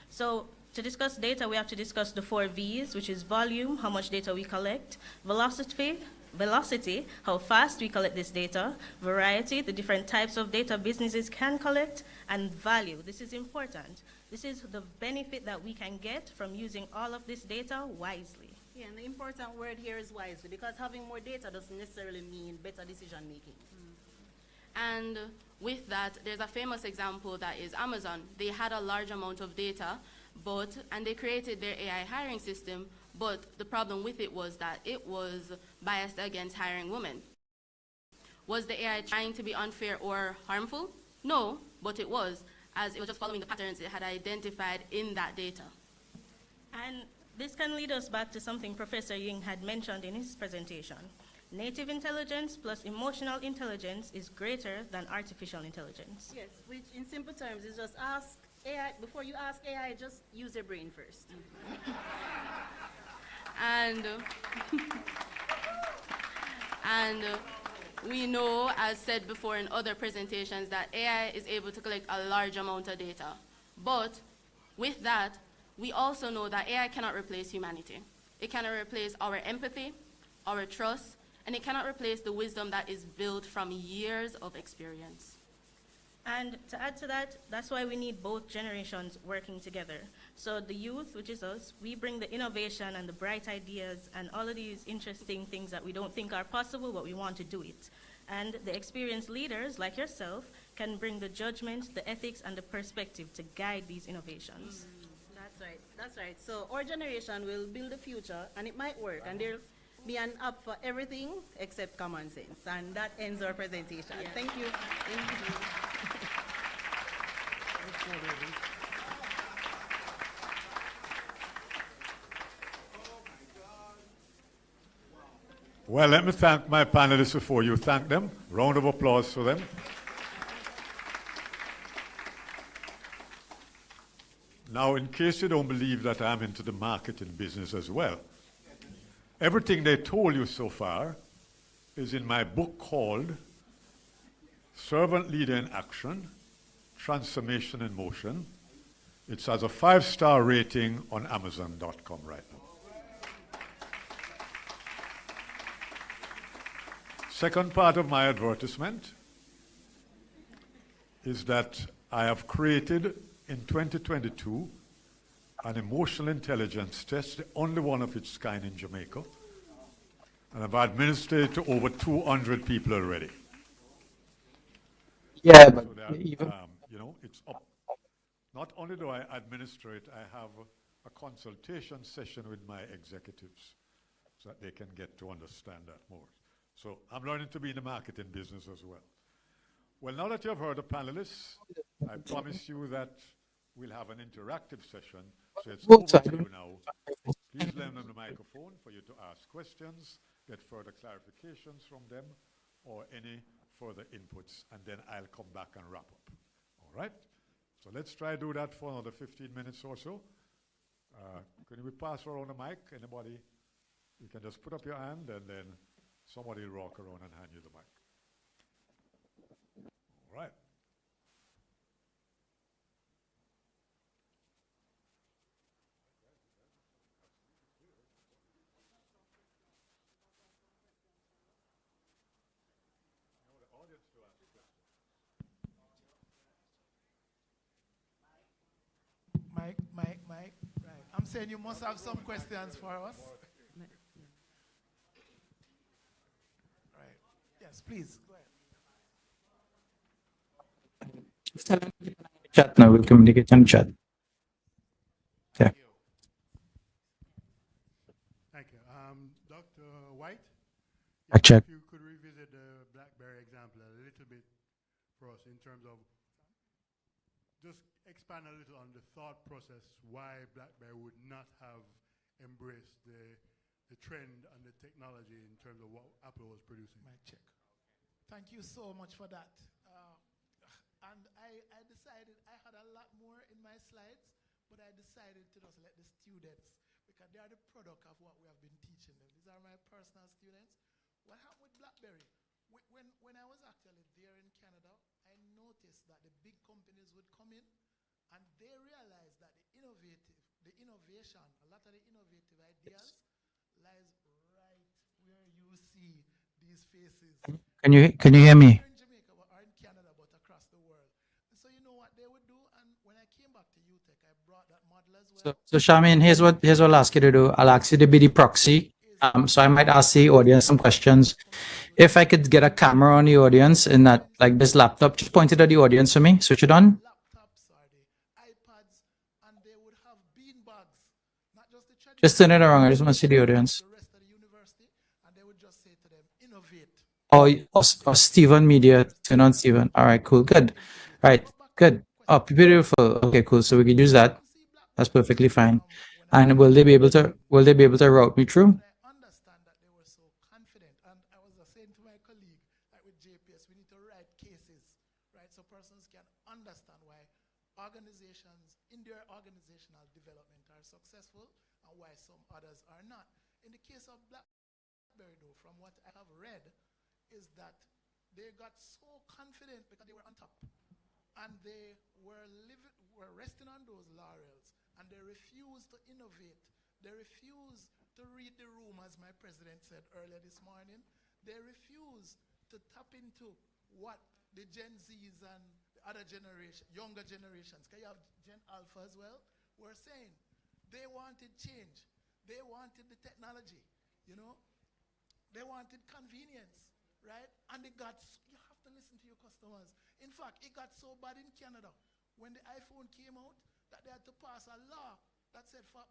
So to discuss data, we have to discuss the 4 V's, which is volume, how much data we collect, velocity, how fast we collect this data, variety, the different types of data businesses can collect, and value. This is important. This is the benefit that we can get from using all of this data wisely. Yeah, and the important word here is wisely, because having more data doesn't necessarily mean better decision making. And with that, there's a famous example that is Amazon. They had a large amount of data, and they created their AI hiring system, but the problem with it was that it was biased against hiring women. Was the AI trying to be unfair or harmful? No, but it was, as it was just following the patterns it had identified in that data. And this can lead us back to something Professor Ying had mentioned in his presentation. Native intelligence plus emotional intelligence is greater than artificial intelligence. Yes, which in simple terms is just ask AI, before you ask AI, just use your brain first. And we know, as said before in other presentations, that AI is able to collect a large amount of data. But with that, we also know that AI cannot replace humanity. It cannot replace our empathy, our trust, and it cannot replace the wisdom that is built from years of experience. And to add to that, that's why we need both generations working together. So the youth, which is us, we bring the innovation and the bright ideas and all of these interesting things that we don't think are possible, but we want to do it. And the experienced leaders, like yourself, can bring the judgment, the ethics, and the perspective to guide these innovations. That's right. So our generation will build the future, and it might work, and there'll be an app for everything except common sense. And that ends our presentation. Yeah. Thank you. Thank you. Well, let me thank my panelists before you thank them. Round of applause for them. Now, in case you don't believe that I'm into the marketing business as well, everything they told you so far is in my book called Servant Leader in Action, Transformation in Motion. It has a 5-star rating on Amazon.com right now. Second part of my advertisement is that I have created in 2022 an emotional intelligence test, the only one of its kind in Jamaica, and I've administered it to over 200 people already. Yeah, but so that, even you know, it's up. Not only do I administer it, I have a consultation session with my executives so that they can get to understand that more. So I'm learning to be in the marketing business as well. Well, now that you've heard the panelists, I promise you that we'll have an interactive session. So it's over to you now. Please lend them the microphone for you to ask questions, get further clarifications from them, or any further inputs, and then I'll come back and wrap up. All right? So let's try to do that for another 15 minutes or so. Can we pass around the mic? Anybody? You can just put up your hand, and then somebody will walk around and hand you the mic. All right. Mike. Right. I'm saying you must have some questions for us. Right. Yes, please. Go ahead. Chat now, we'll communicate on chat. Yeah. Thank you. Dr. White, Check. if you could revisit the BlackBerry example a little bit for us in terms of just expand a little on the thought process why BlackBerry would not have embraced the trend and the technology in terms of what Apple was producing. My check. Thank you so much for that. And I decided I had a lot more in my slides, but I decided to just let the students, because they are the product of what we have been teaching them. These are my personal students. What happened with BlackBerry? When I was actually there in Canada, I noticed that the big companies would come in and they realized that the innovation, a lot of the innovative ideas lies right where you see these faces. Can you hear me? In Jamaica or in Canada, but across the world. And so you know what they would do, and when I came back to UTech, I brought that model as well. So Charmaine, here's what I'll ask you to do. I'll ask you to be the proxy. So I might ask the audience some questions. If I could get a camera on the audience in that, like this laptop, just point it at the audience for me. Switch it on. Just turn it around. I just want to see the audience. Or Stephen Media. Turn on Stephen. All right, cool. Good. All right, good. Oh, beautiful. Okay, cool. So we can use that. That's perfectly fine. And will they be able to route me through? Organizations in their organizational development are successful and why some others are not. In the case of BlackBerry, though, from what I have read, is that they got so confident because they were on top. And they were resting on those laurels. And they refused to innovate. They refused to read the room, as my president said earlier this morning. They refused to tap into what the Gen Zs and the other generation, younger generations, because you have Gen Alpha as well, were saying. They wanted change. They wanted the technology, you know. They wanted convenience, right? And you have to listen to your customers. In fact, it got so bad in Canada when the iPhone came out that they had to pass a law that said for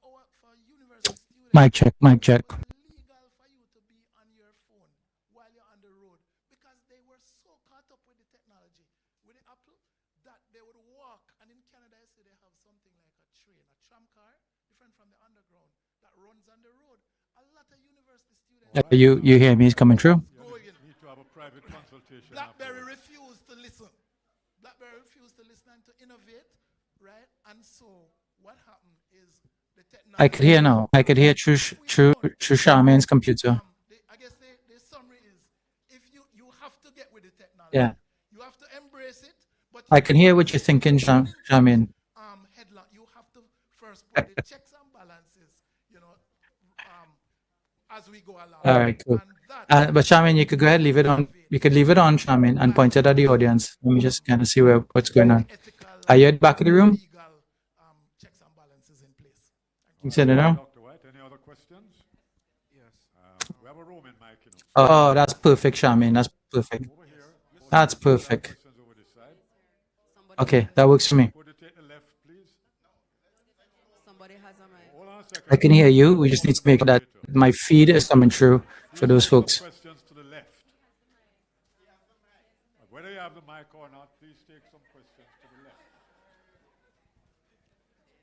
university students, Mic check, mic check. it was legal for you to be on your phone while you're on the road because they were so caught up with the technology, with the Apple, that they would walk. And in Canada, I see they have something like a train, a tram car, different from the underground, that runs on the road. A lot of university students. You hear me? It's coming through. Need to have a private consultation. BlackBerry refused to listen. BlackBerry refused to listen and to innovate, right? And so what happened is the technology. I could hear now. I could hear through Charmaine's computer. I guess the summary is, if you have to get with the technology. Yeah. You have to embrace it. But I can hear what you're thinking, Charmaine. Headline. You have to first put the checks and balances, you know, as we go along. All right, cool. But Charmaine, you could go ahead, leave it on. You could leave it on, Charmaine, and point it at the audience. Let me just kind of see what's going on. Are you at the back of the room? You said it now? Dr. White, any other questions? Yes. We have a roaming mic, you know. Oh, that's perfect, Charmaine. That's perfect. That's perfect. Okay, that works for me. Could you take the left, please? Somebody has a mic. Hold on a second. I can hear you. We just need to make sure that my feed is coming through for those folks. Questions to the left. Whether you have the mic or not, please take some questions to the left.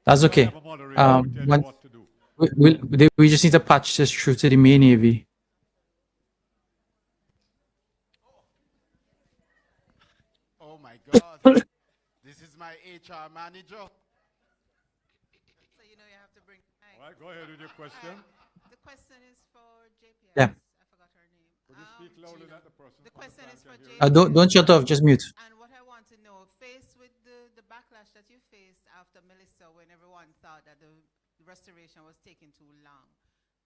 That's okay. We just need to patch this through to the main AV. Oh my God. This is my HR manager. So you know you have to bring. All right, go ahead with your question. The question is for JPS. Yeah. I forgot her name. Could you speak louder than the person? The question is for JPS. Don't shut off. Just mute. And what I want to know, faced with the backlash that you faced after Melissa, when everyone thought that the restoration was taking too long,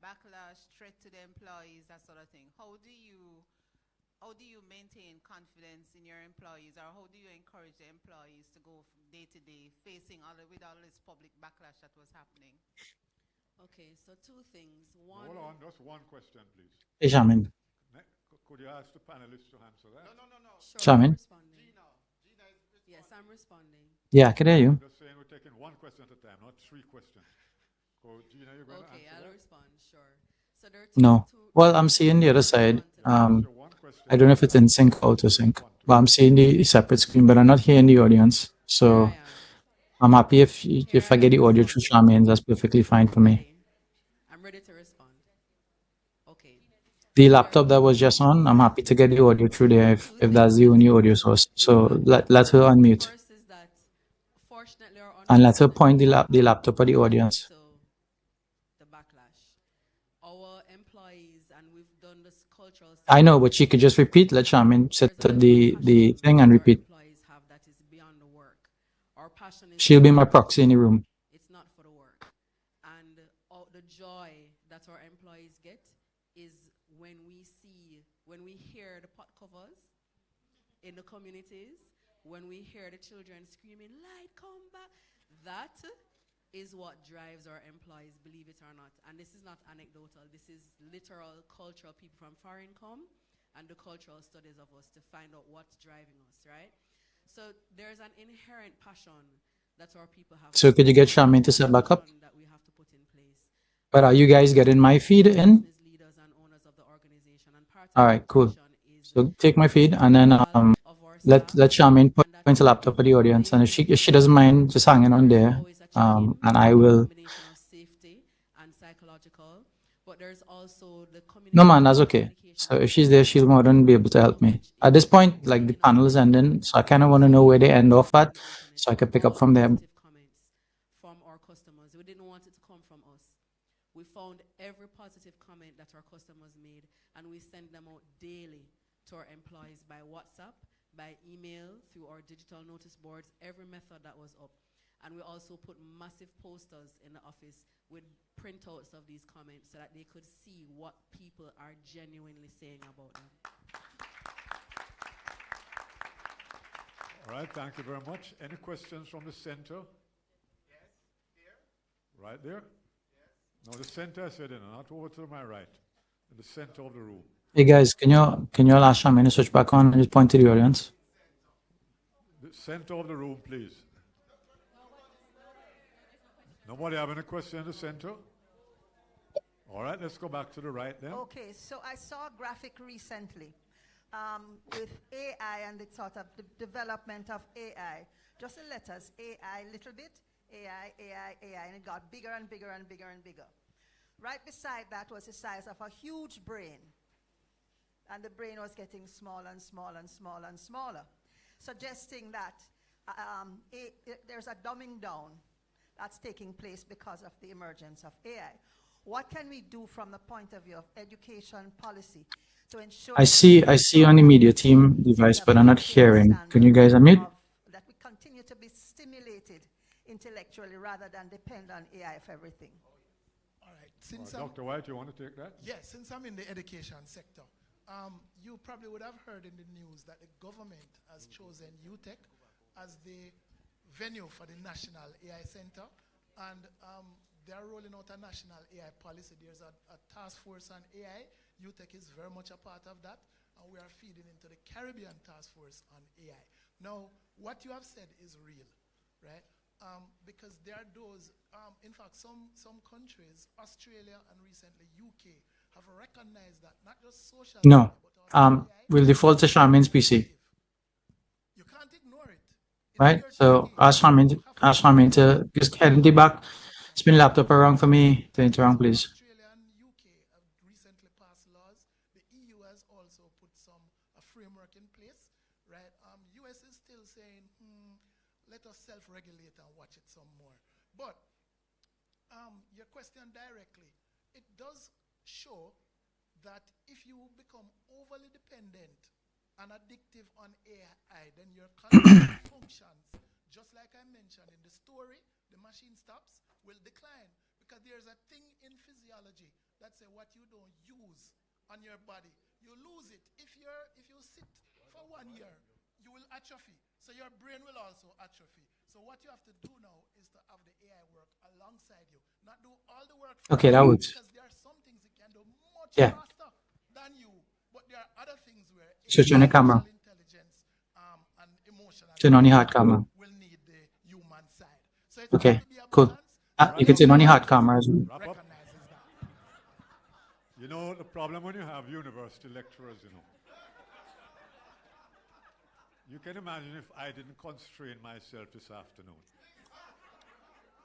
backlash, threat to the employees, that sort of thing. How do you maintain confidence in your employees, or how do you encourage the employees to go from day to day, facing with all this public backlash that was happening? Okay, so two things. One. Hold on, just one question, please. Hey, Charmaine. Could you ask the panelists to answer that? No. Sure, Charmaine? Yes, I'm responding. Yeah, I can hear you. I'm just saying we're taking one question at a time, not three questions. So, Gina, you're going to answer I'll that? respond, sure. So there are No. Well, I'm seeing the other side. I don't know if it's in sync or out of sync. But I'm seeing the separate screen, but I'm not hearing the audience. So I'm happy if I get the audio through Charmaine, that's perfectly fine for me. I'm ready to respond. Okay. The laptop that was just on, I'm happy to get the audio through there if that's the only audio source. So let her unmute. And let her point the laptop at the audience. The backlash. Our employees, and we've done this cultural. I know, but she could just repeat. Let Charmaine set the thing and repeat. That is beyond the work. Our passion is. She'll be my proxy in the room. It's not for the work, and the joy that our employees get is when we hear the pot covers in the communities, when we hear the children screaming, "Light, come back!" That is what drives our employees, believe it or not. And this is not anecdotal. This is literal cultural people from foreign come and the cultural studies of us to find out what's driving us, right? So there's an inherent passion that our people have. So could you get Charmaine to set back up? That we have to put in place. But are you guys getting my feed in? All right, cool. So take my feed and then let Charmaine point the laptop at the audience, and if she doesn't mind just hanging on there, and I will. No man, that's okay. So if she's there, she'll more than be able to help me. At this point, like the panel is ending, so I kind of want to know where they end off at, so I can pick up from there. From our customers, we didn't want it to come from us. We found every positive comment that our customers made, and we send them out daily to our employees by WhatsApp, by email, through our digital notice boards, every method that was up. And we also put massive posters in the office with printouts of these comments so that they could see what people are genuinely saying about them. All right, thank you very much. Any questions from the center? Yes, here. Right there? Yes. No, the center I said, not over to my right. In the center of the room. Hey guys, can you all ask Charmaine to switch back on and just point to the audience? The center of the room, please. Nobody have any question in the center? All right, let's go back to the right then. Okay, so I saw a graphic recently with AI and the sort of the development of AI. Just the letters, AI, little bit, AI, AI, AI, and it got bigger and bigger and bigger and bigger. Right beside that was the size of a huge brain. And the brain was getting smaller and smaller and smaller and smaller, suggesting that there's a dumbing down that's taking place because of the emergence of AI. What can we do from the point of view of education policy to ensure I see on the media team device, but I'm not hearing. Can you guys unmute? that we continue to be stimulated intellectually rather than depend on AI for everything? All right. Since Dr. White, you want to take that? Yes, since I'm in the education sector, you probably would have heard in the news that the government has chosen UTech as the venue for the National AI Center, and they're rolling out a national AI policy. There's a task force on AI. UTech is very much a part of that, and we are feeding into the Caribbean task force on AI. Now, what you have said is real, right? Because there are those, in fact, some countries, Australia and recently UK, have recognized that not just social No. media, We'll default to Charmaine's PC. you can't ignore it. Right? So ask Charmaine to just head in the back. Spin laptop around for me. Turn it around, please. Australia and UK have recently passed laws. The EU has also put a framework in place, right? US is still saying, let us self-regulate and watch it some more. But your question directly, it does show that if you become overly dependent and addictive on AI, then your cognitive functions, just like I mentioned in the story, the machine stops, will decline. Because there's a thing in physiology that says what you don't use on your body, you lose it. If you sit for 1 year, you will atrophy. So your brain will also atrophy. So what you have to do now is to have the AI work alongside you, not do all the work. Okay, that works. Because there are some things it can do much Yeah. faster than you, but there are other things where Switch on the camera. intelligence and emotional Turn on the hard camera. will need the human side. So it Okay, has to be a cool. balance. You can turn on the hard camera as well. Wrap up. You know, the problem when you have university lecturers, you can imagine if I didn't constrain myself this afternoon.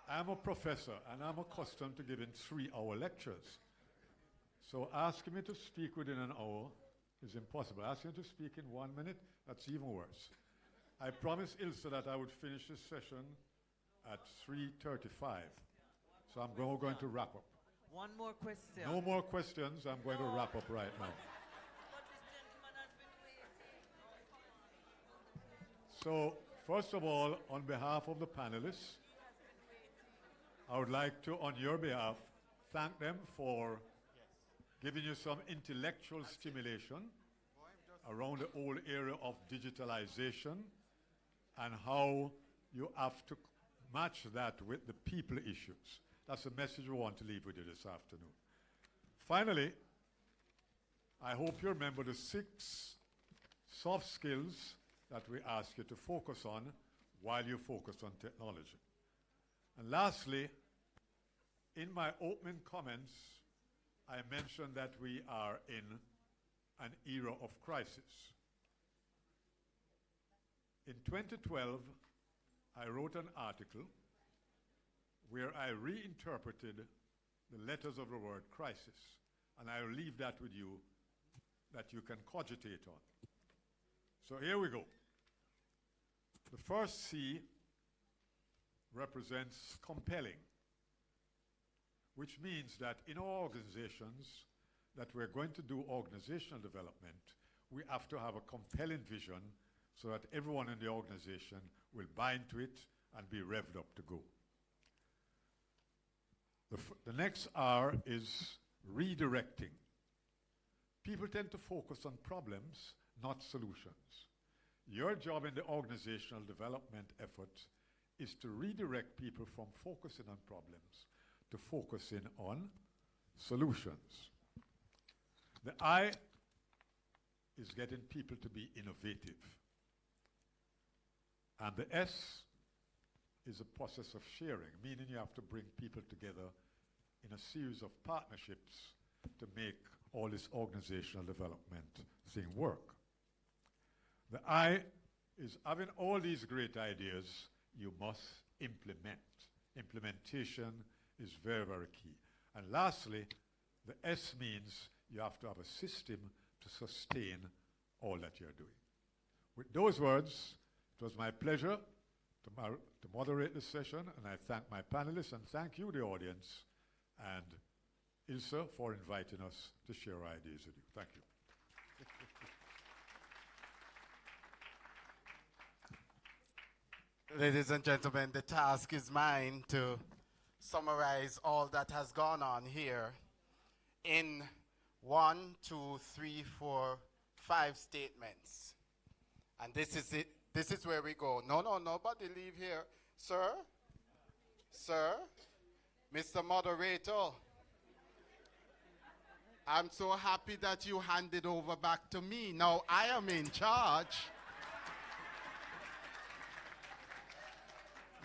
I'm a professor, and I'm accustomed to giving 3-hour lectures. So asking me to speak within an hour is impossible. Asking me to speak in 1 minute, that's even worse. I promised Ilse that I would finish this session at 3:35. So I'm going to wrap up. One more question. No more questions. I'm going to wrap up right now. So, first of all, on behalf of the panelists, I would like to, on your behalf, thank them for giving you some intellectual stimulation around the whole area of digitalization and how you have to match that with the people issues. That's the message we want to leave with you this afternoon. Finally, I hope you remember the 6 soft skills that we ask you to focus on while you focus on technology. And lastly, in my opening comments, I mentioned that we are in an era of crisis. In 2012, I wrote an article where I reinterpreted the letters of the word crisis, and I will leave that with you that you can cogitate on. So here we go. The first C represents compelling, which means that in our organizations that we're going to do organizational development, we have to have a compelling vision so that everyone in the organization will buy into it and be revved up to go. The next R is redirecting. People tend to focus on problems, not solutions. Your job in the organizational development effort is to redirect people from focusing on problems to focusing on solutions. The I is getting people to be innovative. And the S is a process of sharing, meaning you have to bring people together in a series of partnerships to make all this organizational development thing work. The I is having all these great ideas, you must implement. Implementation is very, very key. And lastly, the S means you have to have a system to sustain all that you're doing. With those words, it was my pleasure to moderate this session, and I thank my panelists and thank you, the audience, and Ilse for inviting us to share our ideas with you. Thank you. Ladies and gentlemen, the task is mine to summarize all that has gone on here in 1, 2, 3, 4, 5 statements. And this is it. This is where we go. No, nobody leave here. Sir? Sir? Mr. Moderator? I'm so happy that you handed over back to me. Now I am in charge.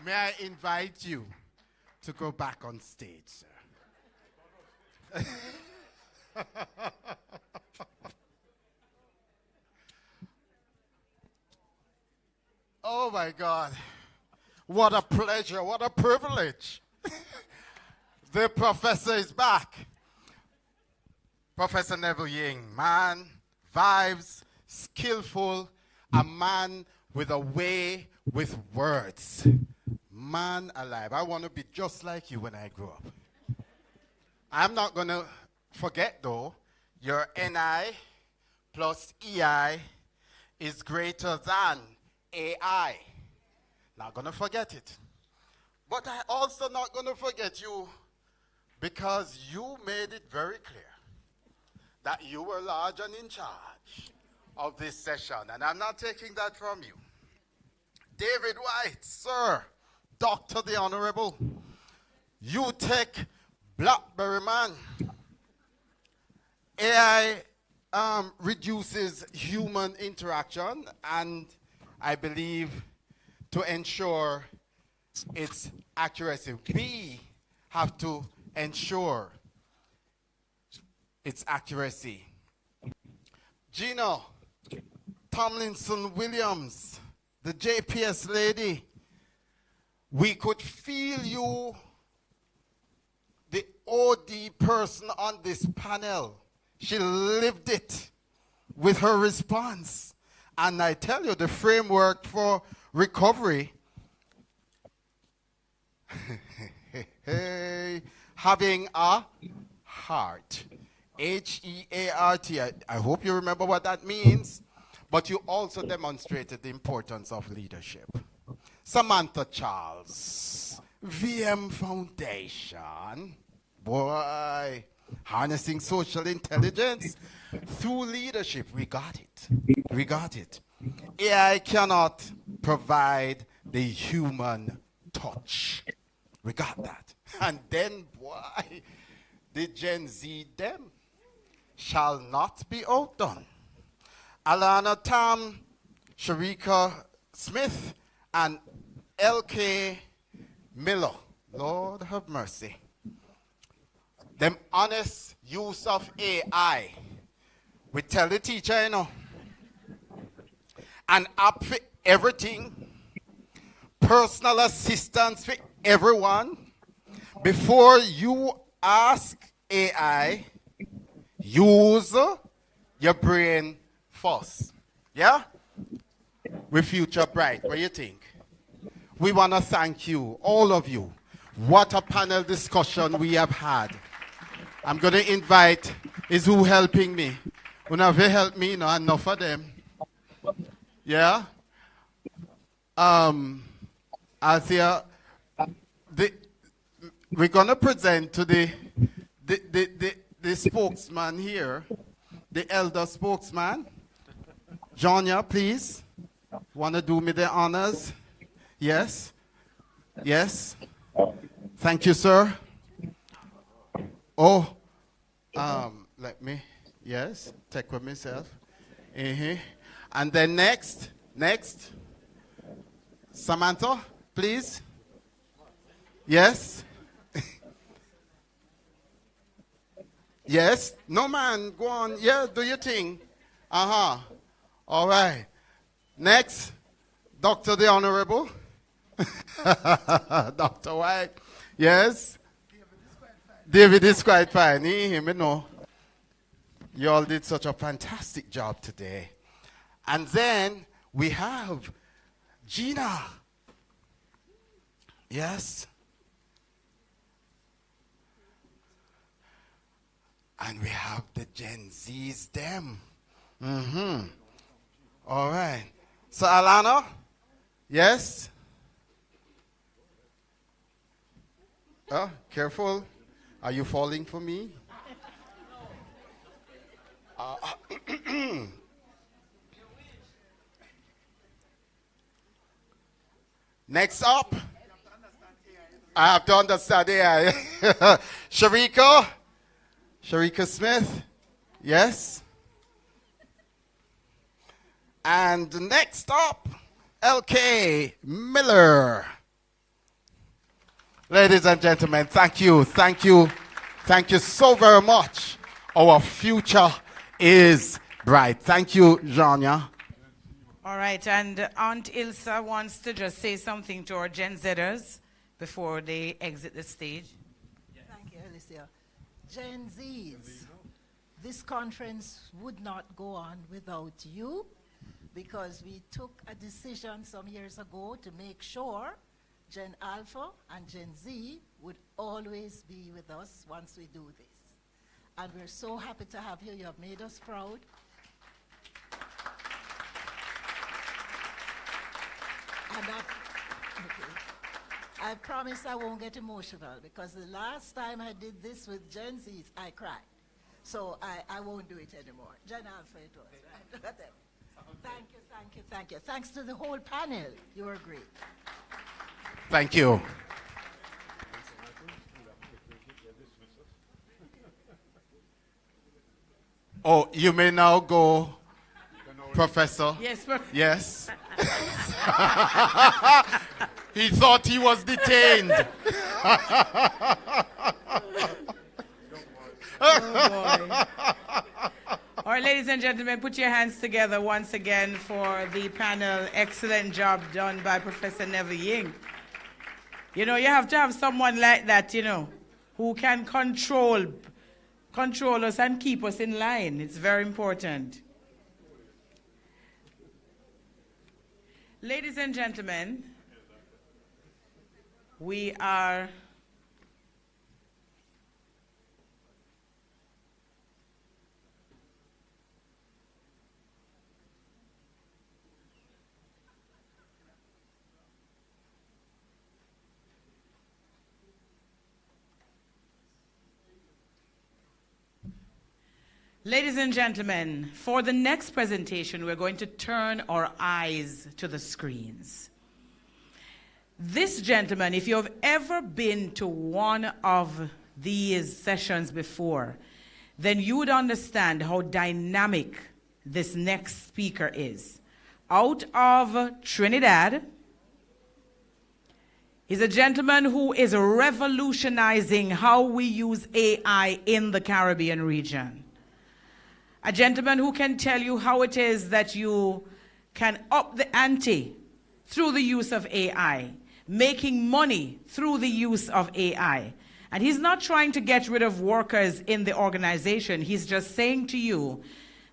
May I invite you to go back on stage, sir? Oh my God. What a pleasure, what a privilege. The professor is back. Professor Neville Ying, man, vibes, skillful, a man with a way with words. Man alive. I want to be just like you when I grow up. I'm not going to forget, though, your NI plus EI is greater than AI. Not going to forget it. But I also not going to forget you because you made it very clear that you were large and in charge of this session, and I'm not taking that from you. David White, sir, Dr. the Honorable, you take BlackBerry man. AI reduces human interaction, and I believe to ensure its accuracy, we have to ensure its accuracy. Gina Tomlinson Williams, the JPS lady, we could feel you, the OD person on this panel. She lived it with her response. And I tell you, the framework for recovery, having a heart. H-E-A-R-T. I hope you remember what that means. But you also demonstrated the importance of leadership. Samantha Charles, VM Foundation. Boy, harnessing social intelligence through leadership. We got it. We got it. AI cannot provide the human touch. We got that. And then, boy, the Gen Z them shall not be outdone. Alana Tam, Sharika Smith, and L.K. Miller. Lord have mercy. Them honest use of AI. We tell the teacher, you know, an app for everything, personal assistance for everyone. Before you ask AI, use your brain first. Yeah? With Future Bright, what do you think? We want to thank you, all of you. What a panel discussion we have had. I'm going to invite, is who helping me? Una will help me, no, enough of them. Yeah? Althea, we're going to present to the spokesman here, the elder spokesman. Jonya, please. Want to do me the honors? Yes? Yes? Thank you, sir. Oh, let me, yes, take with myself. And then next, Samantha, please. Yes? Yes? No, man, go on. Yeah, do your thing. All right. Next, Dr. the Honorable. Dr. White. Yes? David is quite fine. He, him, you know. You all did such a fantastic job today. And then we have Gina. Yes? And we have the Gen Zs, them. All right. So, Alana? Yes? Oh, careful. Are you falling for me? Next up, I have to understand AI. Sharika Smith, yes. And next up, LK Miller. Ladies and gentlemen, thank you so very much. Our future is bright. Thank you, Janya. All right, and Aunt Ilsa wants to just say something to our Gen Zers before they exit the stage. Thank you, Alicia. Gen Zs, this conference would not go on without you, because we took a decision some years ago to make sure Gen Alpha and Gen Z would always be with us once we do this. And we're so happy to have you. You have made us proud. And I promise I won't get emotional, because the last time I did this with Gen Zs, I cried. So I won't do it anymore. Gen Alpha it was, right? Thank you. Thanks to the whole panel. You were great. Thank you. Oh, you may now go, Professor. Yes, sir. Yes. He thought he was detained. Oh boy. All right, ladies and gentlemen, put your hands together once again for the panel. Excellent job done by Professor Neville Ying. You know, you have to have someone like that, you know, who can control us and keep us in line. It's very important. Ladies and gentlemen, we are Ladies and gentlemen, for the next presentation, we're going to turn our eyes to the screens. This gentleman, if you've ever been to one of these sessions before, then you would understand how dynamic this next speaker is. Out of Trinidad, he's a gentleman who is revolutionizing how we use AI in the Caribbean region. A gentleman who can tell you how it is that you can up the ante through the use of AI, making money through the use of AI. And he's not trying to get rid of workers in the organization. He's just saying to you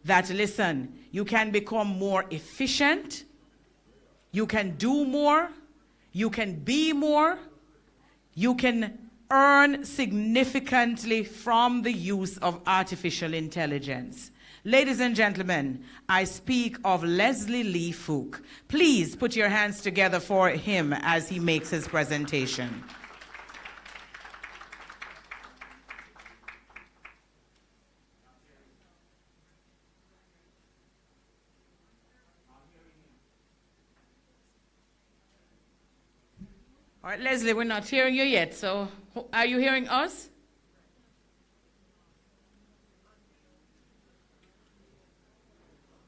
that, listen, you can become more efficient, you can do more, you can be more, you can earn significantly from the use of artificial intelligence. Ladies and gentlemen, I speak of Leslie Lee Fook. Please put your hands together for him as he makes his presentation. All right, Leslie, we're not hearing you yet, so are you hearing us?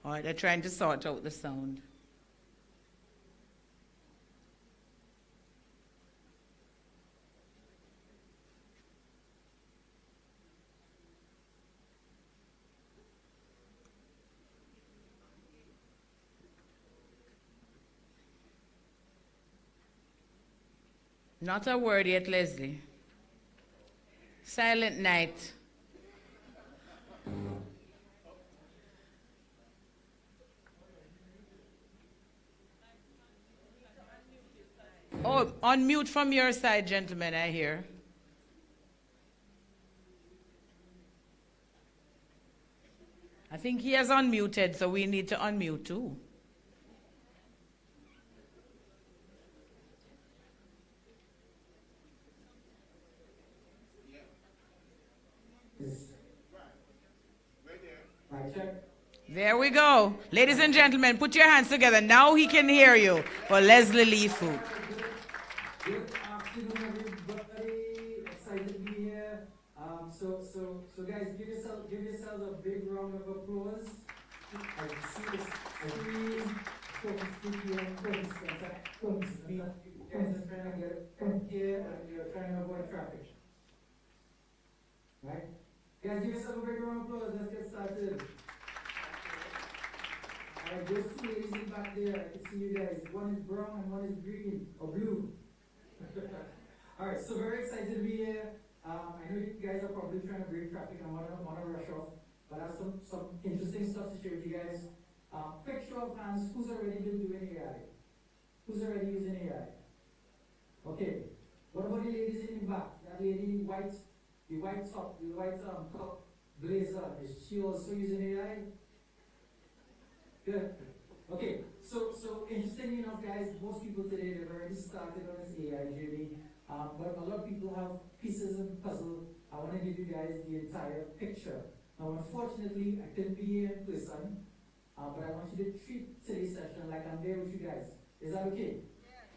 All right, they're trying to sort out the sound. Not a word yet, Leslie. Silent night. Oh, unmute from your side, gentlemen, I hear. I think he has unmuted, so we need to unmute too. There we go. Ladies and gentlemen, put your hands together. Now he can hear you for Leslie Lee Fook. Good afternoon, everybody. Excited to be here. So guys, give yourselves a big round of applause. I see this. You guys are trying to get here and you're trying to avoid traffic. Right? Guys, give yourself a big round of applause. Let's get started. Alright, those two ladies in back there, I can see you guys. One is brown and one is green or blue. Alright, so very excited to be here. I know you guys are probably trying to break traffic and want to rush off, but I have some interesting stuff to share with you guys. Quick show of hands, who's already been doing AI? Who's already using AI? Okay. What about the ladies in the back? That lady in white, the white top blazer, is she also using AI? Good. Okay, so interestingly enough, guys, most people today, they've already started on this AI journey, but a lot of people have pieces of the puzzle. I want to give you guys the entire picture. Now, unfortunately, I couldn't be here in person, but I want you to treat today's session like I'm there with you guys. Is that okay? Yeah.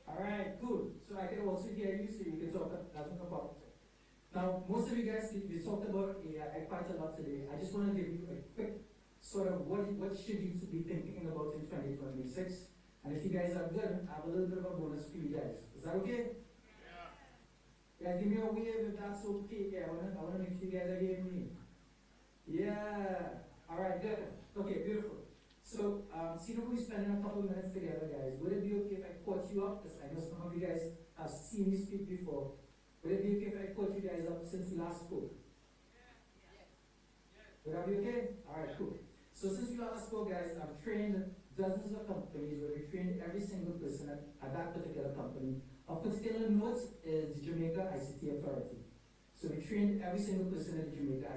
All right, cool. So I can also hear you, so you can talk. That's no problem. Now, most of you guys, we talked about AI quite a lot today. I just want to give you a quick sort of what should you be thinking about in 2026. And if you guys are good, I have a little bit of a bonus for you guys. Is that okay? Yeah. Guys, give me a wave if that's okay. Yeah, I want to make sure you guys are hearing me. Yeah. All right, good. Okay, beautiful. So, see if we're spending a couple minutes together, guys. Would it be okay if I caught you up? Because I know some of you guys have seen me speak before. Would it be okay if I caught you guys up since we last spoke? Would that be okay? All right, cool. So since we last spoke, guys, I've trained dozens of companies where we trained every single person at that particular company. Of particular note is the Jamaica ICT Authority. So we trained every single person at the Jamaica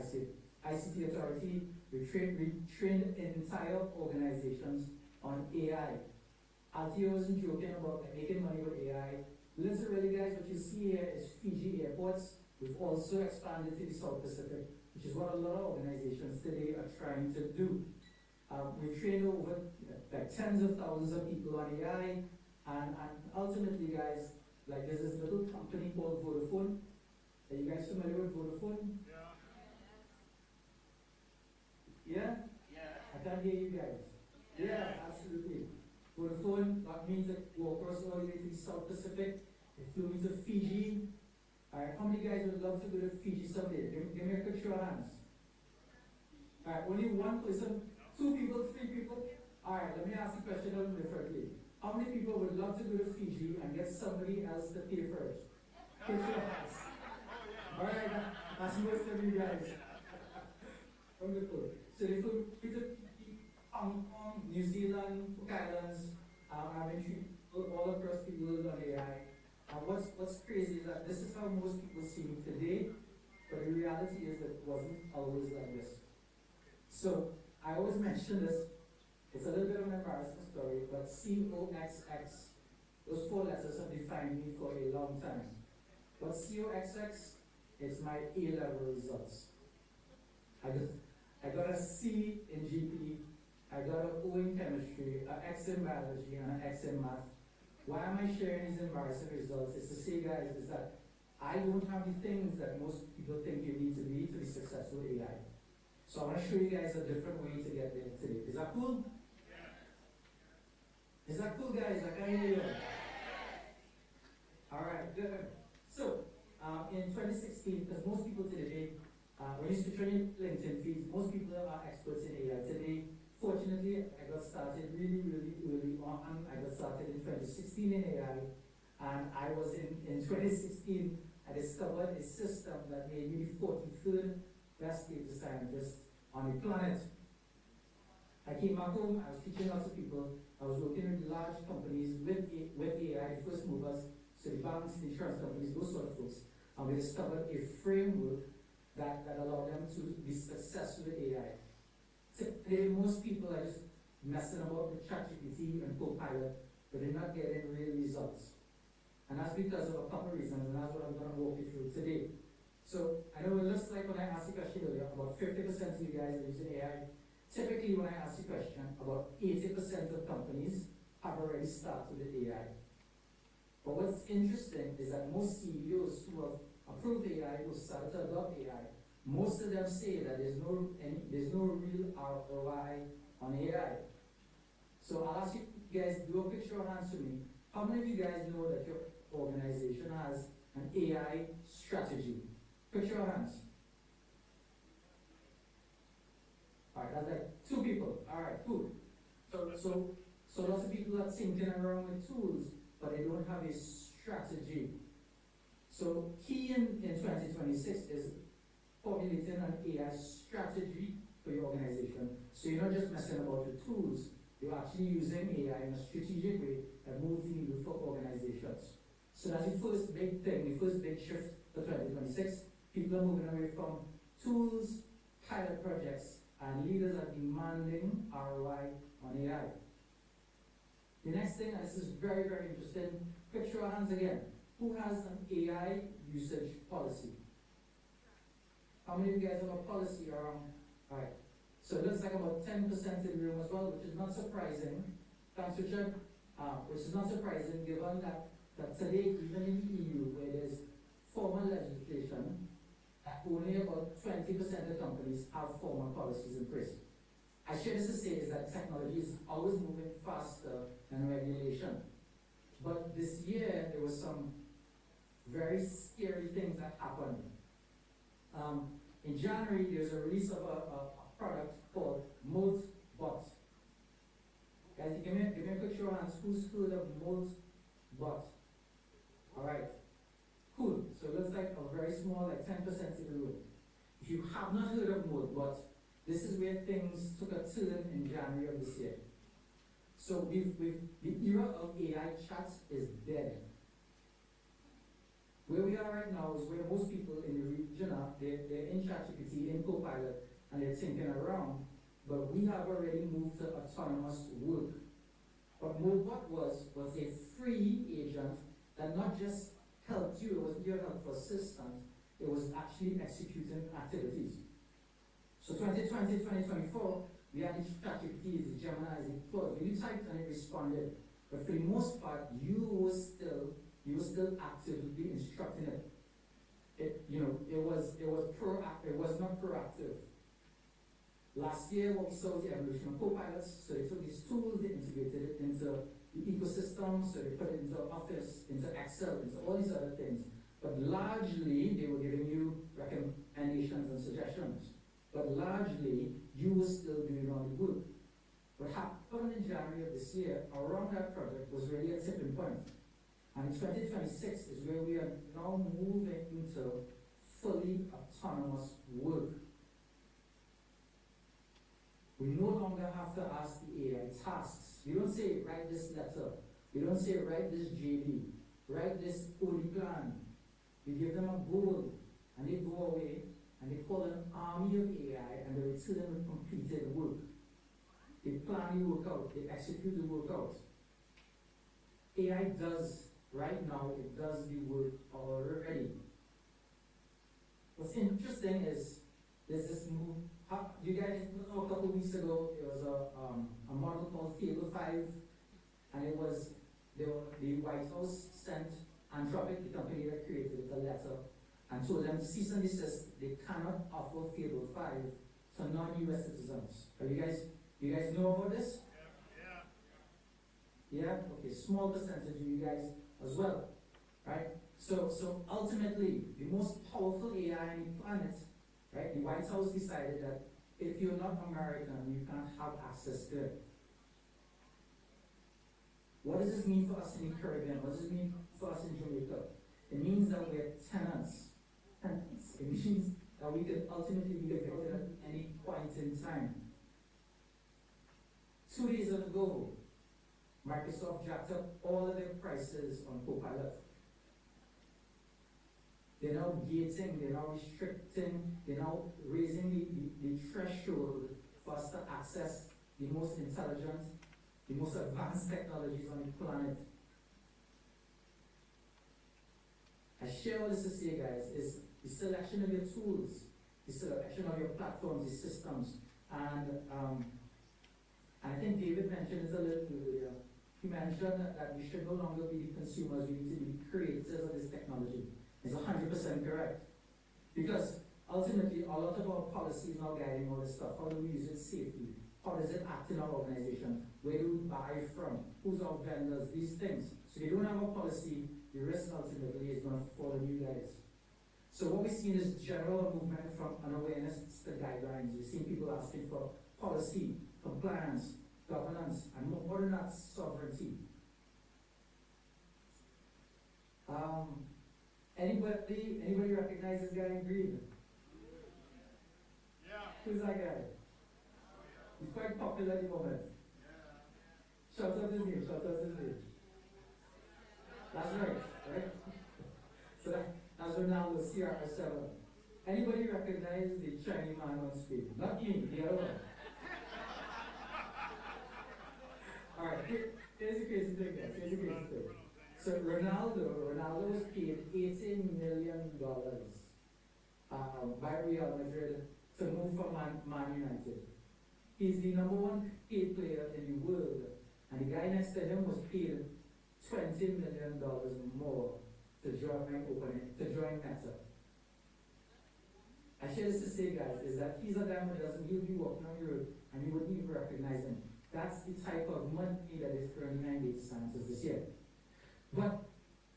ICT Authority. We trained entire organizations on AI. Altio wasn't joking about making money with AI. Literally, guys, what you see here is Fiji airports. We've also expanded to the South Pacific, which is what a lot of organizations today are trying to do. We've trained over like tens of thousands of people on AI, and ultimately, guys, like there's this little company called Vodafone. Are you guys familiar with Vodafone? Yeah? I can't hear you guys. Yeah, absolutely. Vodafone, that means that go across all the way to the South Pacific. It flew into Fiji. Alright, how many guys would love to go to Fiji someday? Give me a quick show of hands. Alright, only one person, 2 people, 3 people. Alright, let me ask the question a little differently. How many people would love to go to Fiji and get somebody else to pay for it? Quick show of hands. Alright, that's most of you guys. Wonderful. So they flew to Hong Kong, New Zealand, Cook Islands. I've been treating all across the world on AI. What's crazy is that this is how most people see me today, but the reality is that it wasn't always like this. So I always mention this. It's a little bit of an embarrassing story, but COXX, those 4 letters have defined me for a long time. But COXX is my A-level results. I got a C in GP, I got an O in chemistry, an X in biology, and an X in math. Why am I sharing these embarrassing results? It's to say, guys, is that I don't have the things that most people think you need to be successful with AI. So I want to show you guys a different way to get there today. Is that cool? Is that cool, guys? I can't hear you. All right, good. So, in 2016, because most people today, when you switch on your LinkedIn feeds, most people are experts in AI. Today, fortunately, I got started really, really early on. I got started in 2016 in AI, and I was in 2016, I discovered a system that made me the 43rd best data scientist on the planet. I came back home, I was teaching lots of people, I was working with large companies with AI, the first movers, so the banks, the insurance companies, those sort of folks, and we discovered a framework that allowed them to be successful with AI. Today, most people are just messing about with ChatGPT and Copilot, but they're not getting real results. And that's because of a couple of reasons, and that's what I'm going to walk you through today. So I know it looks like when I asked the question earlier, about 50% of you guys are using AI. Typically, when I ask the question, about 80% of companies have already started with AI. But what's interesting is that most CEOs who have approved AI, who started to adopt AI, most of them say that there's no real ROI on AI. So I'll ask you guys, do a picture of hands for me. How many of you guys know that your organization has an AI strategy? Picture of hands. All right, that's like 2 people. All right, cool. So lots of people are thinking around with tools, but they don't have a strategy. So key in 2026 is formulating an AI strategy for your organization. So you're not just messing about with tools, you're actually using AI in a strategic way that moves the needle for organizations. So that's the first big thing, the first big shift for 2026. People are moving away from tools, pilot projects, and leaders are demanding ROI on AI. The next thing, and this is very, very interesting, picture your hands again. Who has an AI usage policy? How many of you guys have a policy around? All right. So it looks like about 10% in the room as well, which is not surprising. Thanks, Richard. Which is not surprising given that today, even in the EU, where there's formal legislation, only about 20% of companies have formal policies in place. I share this to say is that technology is always moving faster than regulation. But this year, there were some very scary things that happened. In January, there's a release of a product called Moltbot. Guys, give me a picture of hands. Who's heard of Moltbot? All right. Cool. So it looks like a very small, like 10% in the room. If you have not heard of Moltbot, this is where things took a turn in January of this year. So the era of AI chats is dead. Where we are right now is where most people in the region are, they're in ChatGPT, in Copilot, and they're thinking around, but we have already moved to autonomous work. What Moltbot was a free agent that not just helped you, it wasn't your helpful assistant, it was actually executing activities. So 2020, 2024, we had these ChatGPTs, the Geminis, the Claude. You typed and it responded. But for the most part, you were still actively instructing it. It was not proactive. Last year, what we saw was the evolution of co-pilots. So they took these tools, they integrated it into the ecosystem, so they put it into Office, into Excel, into all these other things. But largely, they were giving you recommendations and suggestions. But largely, you were still doing all the work. What happened in January of this year, around that project, was really a tipping point. And 2026 is where we are now moving into fully autonomous work. We no longer have to ask the AI tasks. We don't say, write this letter. We don't say, write this JD. Write this OD plan. We give them a goal, and they go away, and they call an army of AI, and they return with completed work. They plan the work out, they execute the work out. AI does, right now, it does the work already. What's interesting is there's this move. You guys know a couple of weeks ago, there was a model called Fable 5, and it was the White House sent Anthropic, the company that created it, a letter, and told them to cease and desist. They cannot offer Fable 5 to non-US citizens. Are you guys know about this? Yeah? Okay, small percentage of you guys as well, right? So ultimately, the most powerful AI on the planet, right? The White House decided that if you're not American, you can't have access to it. What does this mean for us in the Caribbean? What does it mean for us in Jamaica? It means that we're tenants. It means that we can ultimately be evicted at any point in time. 2 days ago, Microsoft jacked up all of their prices on Copilot. They're now gating, they're now restricting, they're now raising the threshold for us to access the most intelligent, the most advanced technologies on the planet. I share all this to say, guys, is the selection of your tools, the selection of your platforms, the systems, and I think David mentioned it a little earlier. He mentioned that we should no longer be the consumers, we need to be the creators of this technology. It's 100% correct. Because ultimately, a lot of our policy is now guiding all this stuff. How do we use it safely? How does it act in our organization? Where do we buy from? Who's our vendors? These things. So if you don't have a policy, the risk ultimately is going to fall on you guys. So what we're seeing is general movement from unawareness to guidelines. We're seeing people asking for policy, compliance, governance, and more than that, sovereignty. Anybody recognize this guy in green? Yeah. Who's that guy? He's quite popular at the moment. Shout out his name, shout out his name. That's right? So that's Ronaldo, CR7. Anybody recognize the shiny man on screen? Not me, the other one. Alright, here's the crazy thing, guys. So Ronaldo was paid $18 million by Real Madrid to move from Man United. He's the #1 paid player in the world, and the guy next to him was paid $20 million more to join Meta. I share this to say, guys, is that he's a guy who doesn't, he'll be walking on the road and you wouldn't even recognize him. That's the type of money that is currently mandated scientists this year. But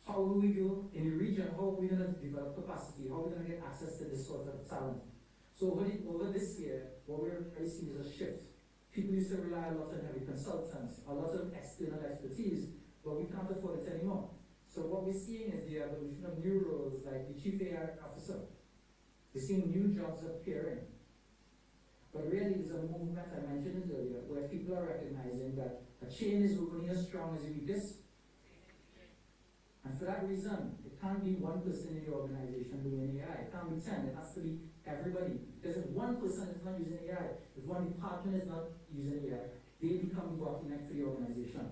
how will we do in the region? How are we going to develop capacity? How are we going to get access to this sort of talent? So over this year, what we're really seeing is a shift. People used to rely a lot on heavy consultants, a lot of external expertise, but we can't afford it anymore. So what we're seeing is the evolution of new roles like the Chief AI Officer. We're seeing new jobs appearing. But really, there's a movement, I mentioned it earlier, where people are recognizing that a chain is only as strong as the weakest. And for that reason, it can't be one person in the organization doing AI. It can't be 10. It has to be everybody. Because if one person is not using AI, if one department is not using AI, they become the bottleneck for the organization.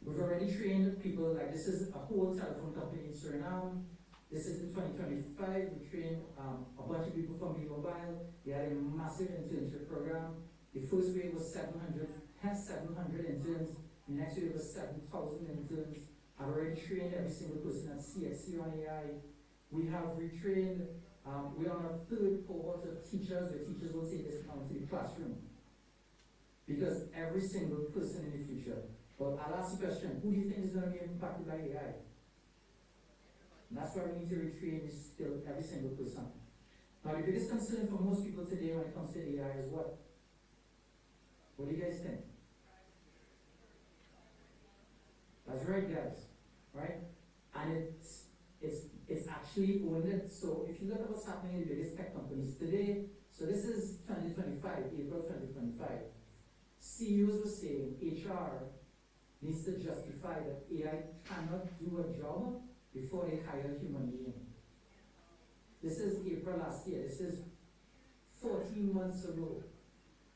We've already trained people, like this is a whole telephone company in Suriname. This is the 2025. We trained a bunch of people from B-Mobile. They had a massive internship program. The first wave was 700 interns. The next wave was 7,000 interns. I've already trained every single person at CXC on AI. We have retrained, we're on our third cohort of teachers. The teachers will take this out to the classroom. Because every single person in the future, well, I'll ask the question, who do you think is going to be impacted by AI? And that's why we need to retrain this skill, every single person. Now, the biggest concern for most people today when it comes to AI is what? What do you guys think? That's right, guys, right? And it's actually owned it. So if you look at what's happening in the biggest tech companies today, so this is 2025, April 2025. CEOs were saying HR needs to justify that AI cannot do a job before they hire a human being. This is April April last year. This is 14 months ago.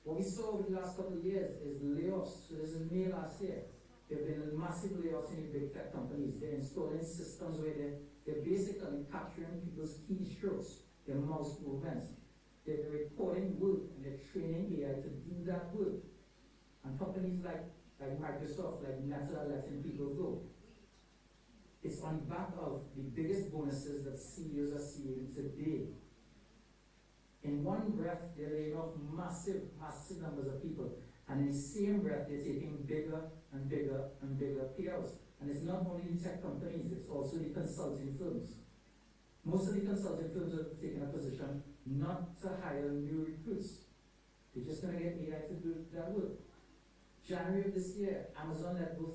What we saw over the last couple of years is layoffs. So this is May last year. There have been massive layoffs in the big tech companies. They're installing systems where they're basically capturing people's keystrokes, their mouse movements. They're recording work and they're training AI to do that work. And companies like Microsoft, like Meta, are letting people go. It's on the back of the biggest bonuses that CEOs are seeing today. In one breath, they're laying off massive numbers of people. And in the same breath, they're taking bigger and bigger and bigger payouts. And it's not only the tech companies, it's also the consulting firms. Most of the consulting firms are taking a position not to hire new recruits. They're just going to get AI to do that work. January of this year, Amazon let go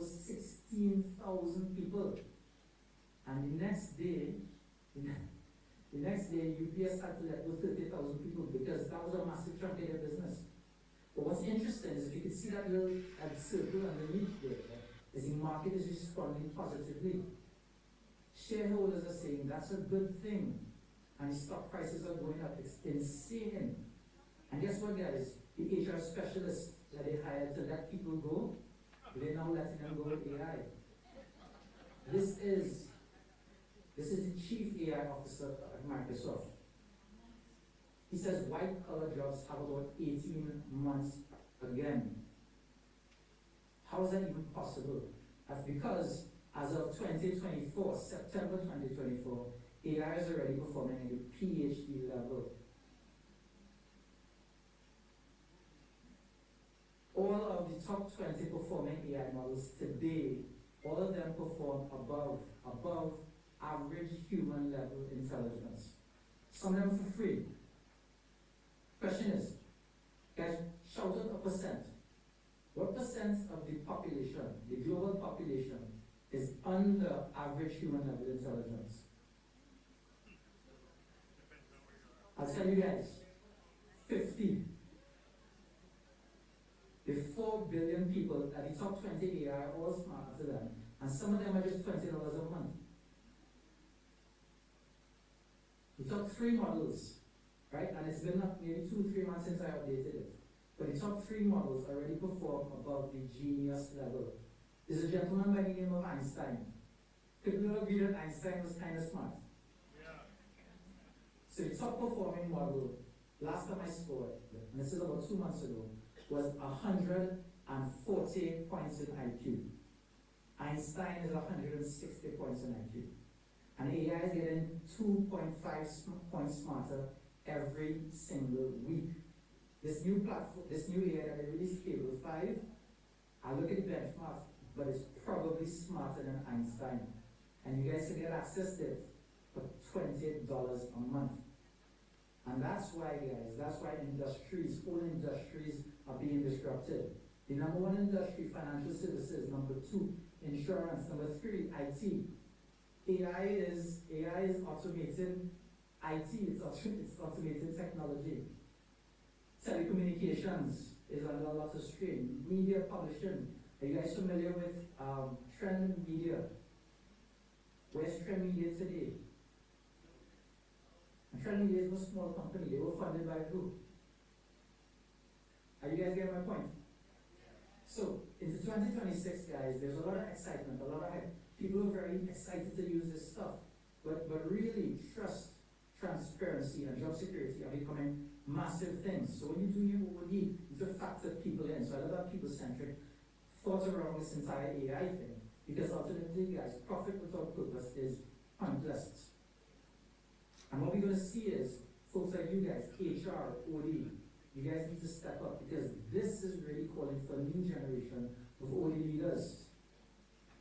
16,000 people. And the next day, UPS had to let go 30,000 people because that was a massive chunk of their business. But what's interesting is if you can see that little circle underneath there, is the market is responding positively. Shareholders are saying that's a good thing. And the stock prices are going up. It's insane. And guess what, guys? The HR specialists that they hired to let people go, they're now letting them go with AI. This is the chief AI officer at Microsoft. He says white-collar jobs have about 18 months again. How is that even possible? That's because as of 2024, September 2024, AI is already performing at a PhD level. All of the top 20 performing AI models today, all of them perform above average human level intelligence. Some of them for free. Question is, guys, shout out a percent. What percent of the population, the global population, is under average human level intelligence? I'll tell you guys, 50. The 4 billion people at the top 20 AI are all smarter than them, and some of them are just $20 a month. The top 3 models, right? And it's been maybe 2-3 months since I updated it. But the top 3 models already perform above the genius level. There's a gentleman by the name of Einstein. People will agree that Einstein was kind of smart. Yeah. So the top performing model, last time I scored, and this is about 2 months ago, was 140 points in IQ. Einstein is 160 points in IQ. And AI is getting 2.5 points smarter every single week. This new platform, this new AI that I released, Cable 5, I look at the benchmarks, but it's probably smarter than Einstein. And you guys can get access to it for $20 a month. And that's why, guys, that's why whole industries are being disrupted. The number 1 industry, financial services. Number 2, insurance. Number 3, IT. AI is automating IT, it's automating technology. Telecommunications is under a lot of strain. Media publishing. Are you guys familiar with Trend Media? Where's Trend Media today? And Trend Media is a small company. They were funded by who? Are you guys getting my point? So, into 2026, guys, there's a lot of excitement, a lot of hype. People are very excited to use this stuff. But really, trust, transparency, and job security are becoming massive things. So when you do your OD, you have to factor people in. So I love that people-centric thought around this entire AI thing. Because ultimately, guys, profit without purpose is pointless. And what we're going to see is, folks like you guys, HR, OD, you guys need to step up because this is really calling for a new generation of OD leaders.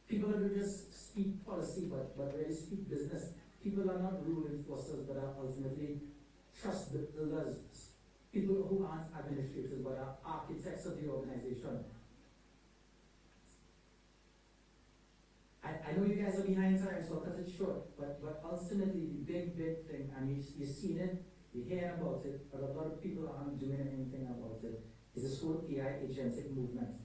People who just speak policy but really speak business. People are not rule enforcers but are ultimately trust builders. People who aren't administrators but are architects of the organization. I know you guys are behind time, so I'll cut it short, but ultimately the big thing, and you've seen it, you hear about it, but a lot of people aren't doing anything about it, is this whole AI agentic movement.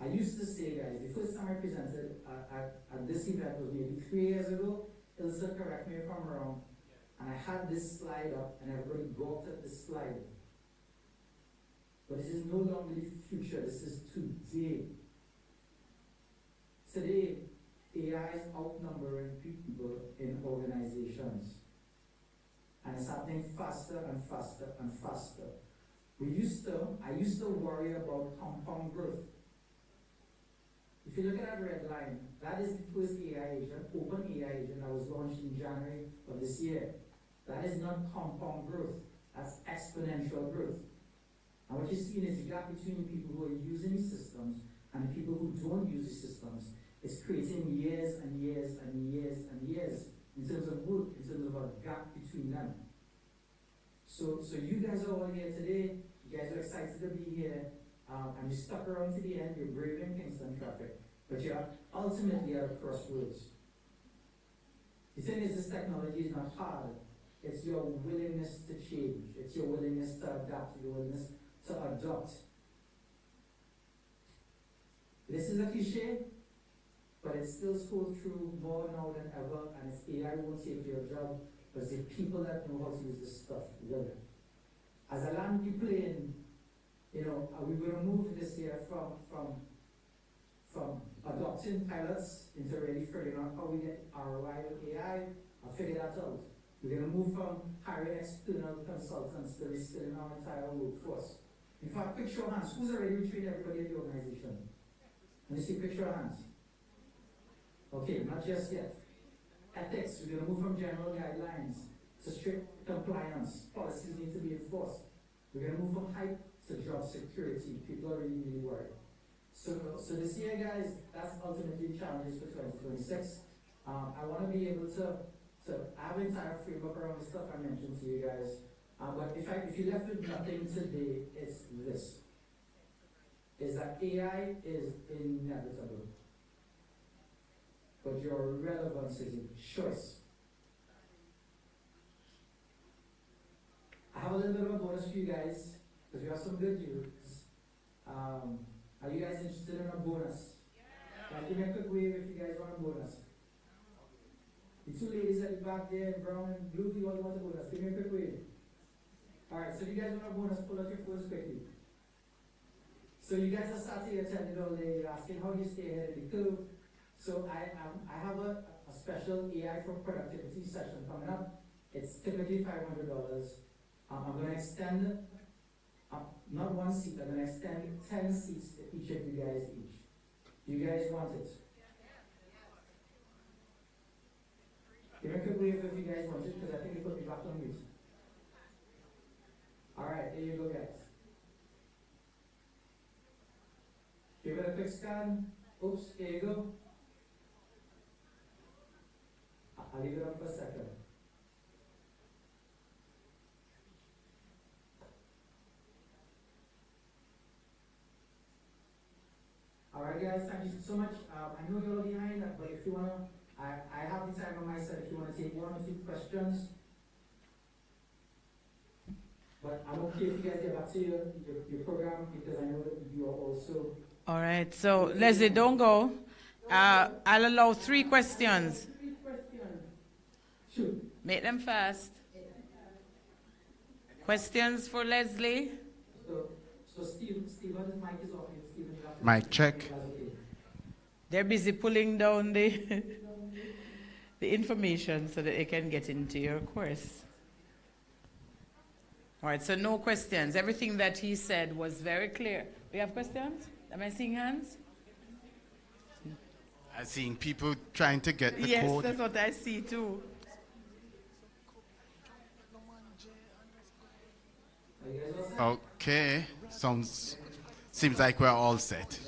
I used to say, guys, the first time I presented at this event was maybe 3 years ago, Ilse, correct me if I'm wrong, and I had this slide up and everybody gawked at this slide. But this is no longer the future, this is today. Today, AI is outnumbering people in organizations. And it's happening faster and faster and faster. I used to worry about compound growth. If you look at that red line, that is the first AI agent, open AI agent that was launched in January of this year. That is not compound growth, that's exponential growth. And what you're seeing is the gap between people who are using these systems and the people who don't use these systems is creating years and years and years and years in terms of work, in terms of a gap between them. So you guys are all here today, you guys are excited to be here, and you stuck around to the end, you're braving Kingston traffic, but you're ultimately at a crossroads. The thing is, this technology is not hard, it's your willingness to change, it's your willingness to adapt, your willingness to adopt. This is a cliche, but it still holds true more now than ever, and it's AI won't take your job, but it's the people that know how to use this stuff will. As I land the plane, we're going to move this year from adopting pilots into really figuring out how we get ROI with AI. I'll figure that out. We're going to move from hiring external consultants to reskilling our entire workforce. In fact, quick show of hands. Who's already retrained everybody in the organization? Let me see, quick show of hands. Okay, not just yet. Ethics, we're going to move from general guidelines to strict compliance. Policies need to be enforced. We're going to move from hype to job security. People are really, really worried. So this year, guys, that's ultimately the challenges for 2026. I want to be able to have an entire framework around the stuff I mentioned to you guys. But if you left with nothing today, it's this. Is that AI is inevitable. But your relevance is a choice. I have a little bit of a bonus for you guys, because we have some good news. Are you guys interested in a bonus? Yeah. Guys, give me a quick wave if you guys want a bonus. The two ladies at the back there, brown and blue, you all want a bonus. Give me a quick wave. Alright, so if you guys want a bonus, pull out your phones quickly. So you guys are starting here telling all day, you're asking how do you stay ahead of the curve. So I have a special AI for productivity session coming up. It's typically $500. I'm going to extend, not one seat, I'm going to extend 10 seats to each of you guys each. Do you guys want it? Give me a quick wave if you guys want it, because I think it put me back on mute. Alright, there you go, guys. Give it a quick scan. Oops, here you go. I'll leave it up for a second. Alright guys, thank you so much. I know you're all behind, but if you want to, I have the time on my side if you want to take one or two questions. But I'm okay if you guys get back to your program, because I know that you are also... All right, so Leslie, don't go. I'll allow 3 questions. Shoot. Make them fast. Questions for Leslie? So Stephen's mic is off. Mic check. They're busy pulling down the information so that they can get into your course. All right, so no questions. Everything that he said was very clear. Do you have questions? Am I seeing hands? I'm seeing people trying to get the yes, code. Yes, that's what I see too. Okay, seems like we're all set.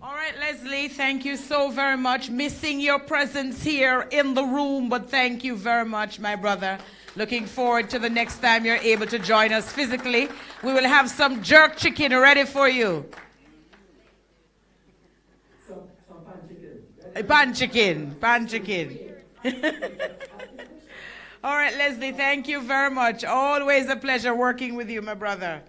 All right, Leslie, thank you so very much. Missing your presence here in the room, but thank you very much, my brother. Looking forward to the next time you're able to join us physically. We will have some jerk chicken ready for you. Some pan chicken. Pan chicken. All right, Leslie, thank you very much. Always a pleasure working with you, my brother.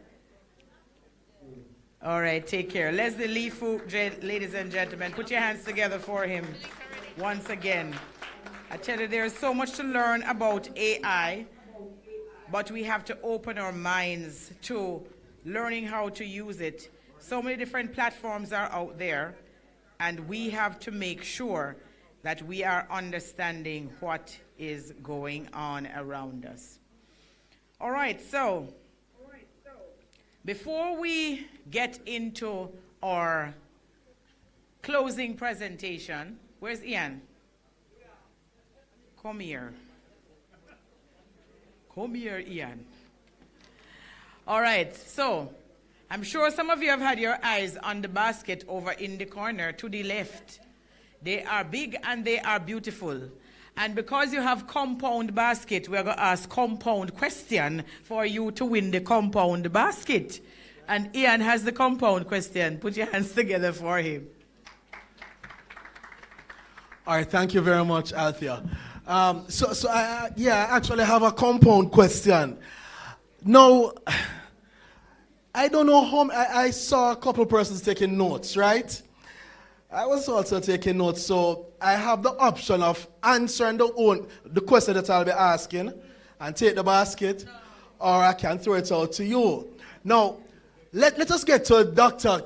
All right, take care. Leslie Lee Fu, ladies and gentlemen, put your hands together for him once again. I tell you, there's so much to learn about AI, but we have to open our minds to learning how to use it. So many different platforms are out there, and we have to make sure that we are understanding what is going on around us. All right, so before we get into our closing presentation, where's Ian? Come here. Come here, Ian. All right, so I'm sure some of you have had your eyes on the basket over in the corner to the left. They are big and they are beautiful. And because you have compound basket, we're going to ask compound question for you to win the compound basket. And Ian has the compound question. Put your hands together for him. All right, thank you very much, Althea. So I actually have a compound question. Now, I don't know how, I saw a couple persons taking notes, right? I was also taking notes, so I have the option of answering the question that I'll be asking and take the basket, or I can throw it out to you. Now, let us get to Dr.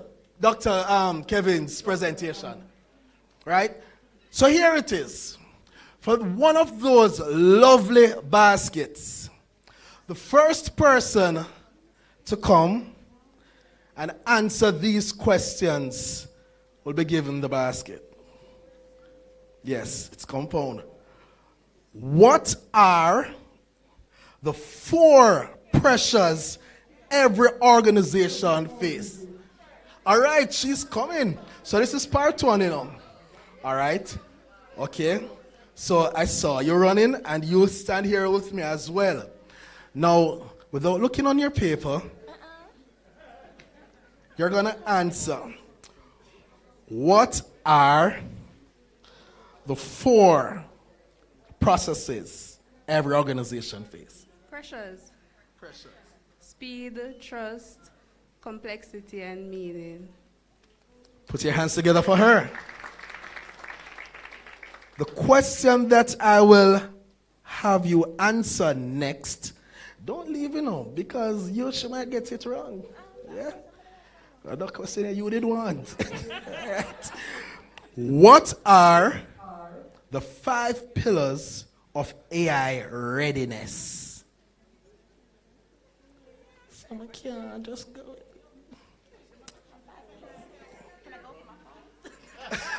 Kevin's presentation, right? So here it is. For one of those lovely baskets, the first person to come and answer these questions will be given the basket. Yes, it's compound. What are the 4 pressures every organization faces? All right, she's coming. So this is part 1, you know. All right. Okay. So I saw you running, and you stand here with me as well. Now, without looking on your paper, you're going to answer. What are the 4 processes every organization faces? Pressures. Speed, trust, complexity, and meaning. Put your hands together for her. The question that I will have you answer next, don't leave, you know, because she might get it wrong. Yeah? The question you did want. Right. What are the 5 pillars of AI readiness? Someone can't just go.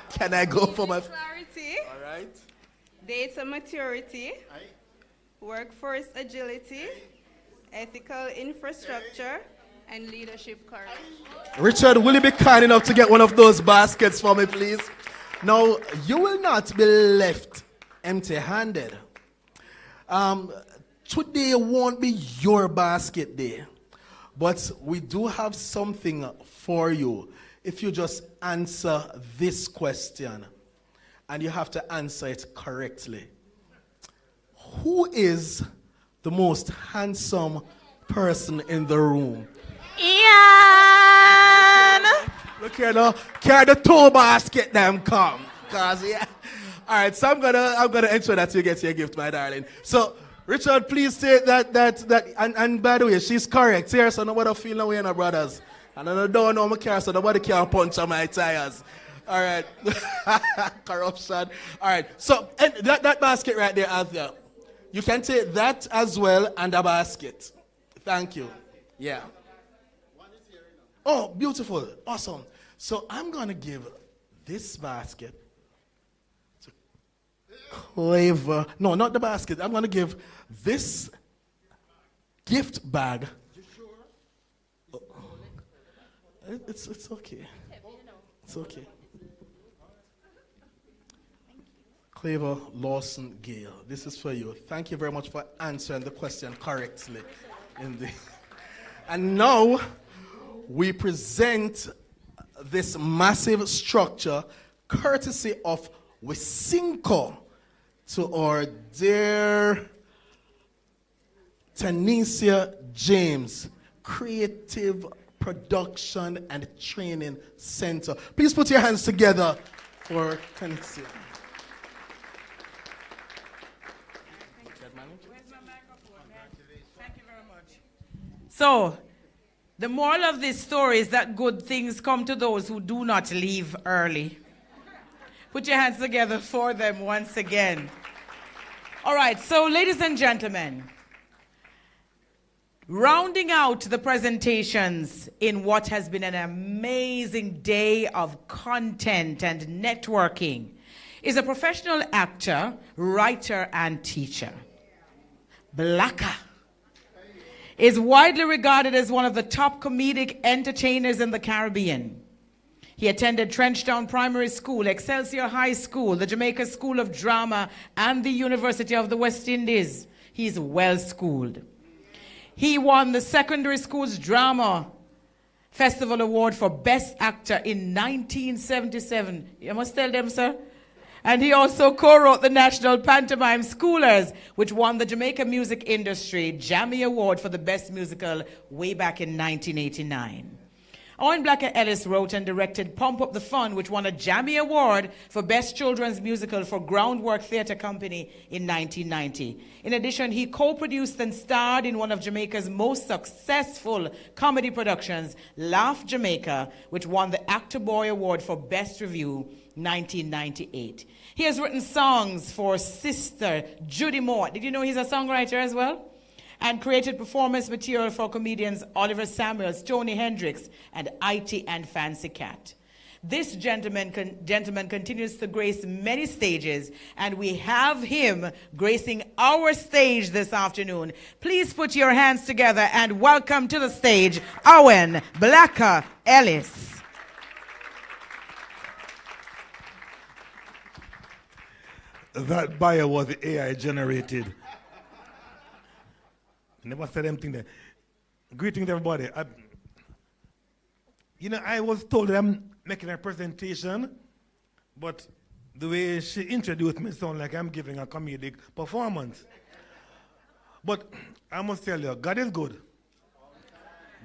Can I go for my... Clarity. All right. Data maturity. Workforce agility. Ethical infrastructure. And leadership courage. Richard, will you be kind enough to get one of those baskets for me, please? Now, you will not be left empty-handed. Today won't be your basket day, but we do have something for you. If you just answer this question, and you have to answer it correctly. Who is the most handsome person in the room? Ian! Look here now. Carry the toe basket, them come. Cause yeah. All right, so I'm gonna ensure that you get your gift, my darling. So, Richard, please say that and by the way, she's correct. Here, so nobody feel no way, no brothers. And I don't know my car, so nobody can punch on my tires. All right. Corruption. All right. So and that basket right there, Althea. You can take that as well and a basket. Thank you. Yeah. Oh, beautiful. Awesome. So I'm going to give this basket to Clever. No, not the basket. I'm going to give this gift bag. It's okay. It's okay. Clever Lawson Gale, this is for you. Thank you very much for answering the question correctly. And now we present this massive structure courtesy of Wisinko to our dear Tanisha James, Creative Production and Training Center. Please put your hands together for Tanisha. So, the moral of this story is that good things come to those who do not leave early. Put your hands together for them once again. All right, so ladies and gentlemen, rounding out the presentations in what has been an amazing day of content and networking is a professional actor, writer, and teacher. Blacka is widely regarded as one of the top comedic entertainers in the Caribbean. He attended Trenchtown Primary School, Excelsior High School, the Jamaica School of Drama, and the University of the West Indies. He's well-schooled. He won the Secondary School's Drama Festival Award for Best Actor in 1977. You must tell them, sir. And he also co-wrote the National Pantomime Schoolers, which won the Jamaica Music Industry Jammy Award for the Best Musical way back in 1989. Owen Blacker Ellis wrote and directed Pump Up the Fun, which won a Jammy Award for Best Children's Musical for Groundwork Theatre Company in 1990. In addition, he co-produced and starred in one of Jamaica's most successful comedy productions, Laugh Jamaica, which won the Actor Boy Award for Best Review 1998. He has written songs for Sister Judy Moore. Did you know he's a songwriter as well? And created performance material for comedians Oliver Samuels, Tony Hendricks, and IT and Fancy Cat. This gentleman continues to grace many stages, and we have him gracing our stage this afternoon. Please put your hands together and welcome to the stage, Owen Blacker Ellis. That bio was AI generated. Never said anything there. Greetings, everybody. I was told that I'm making a presentation, but the way she introduced me sounds like I'm giving a comedic performance. But I must tell you, God is good.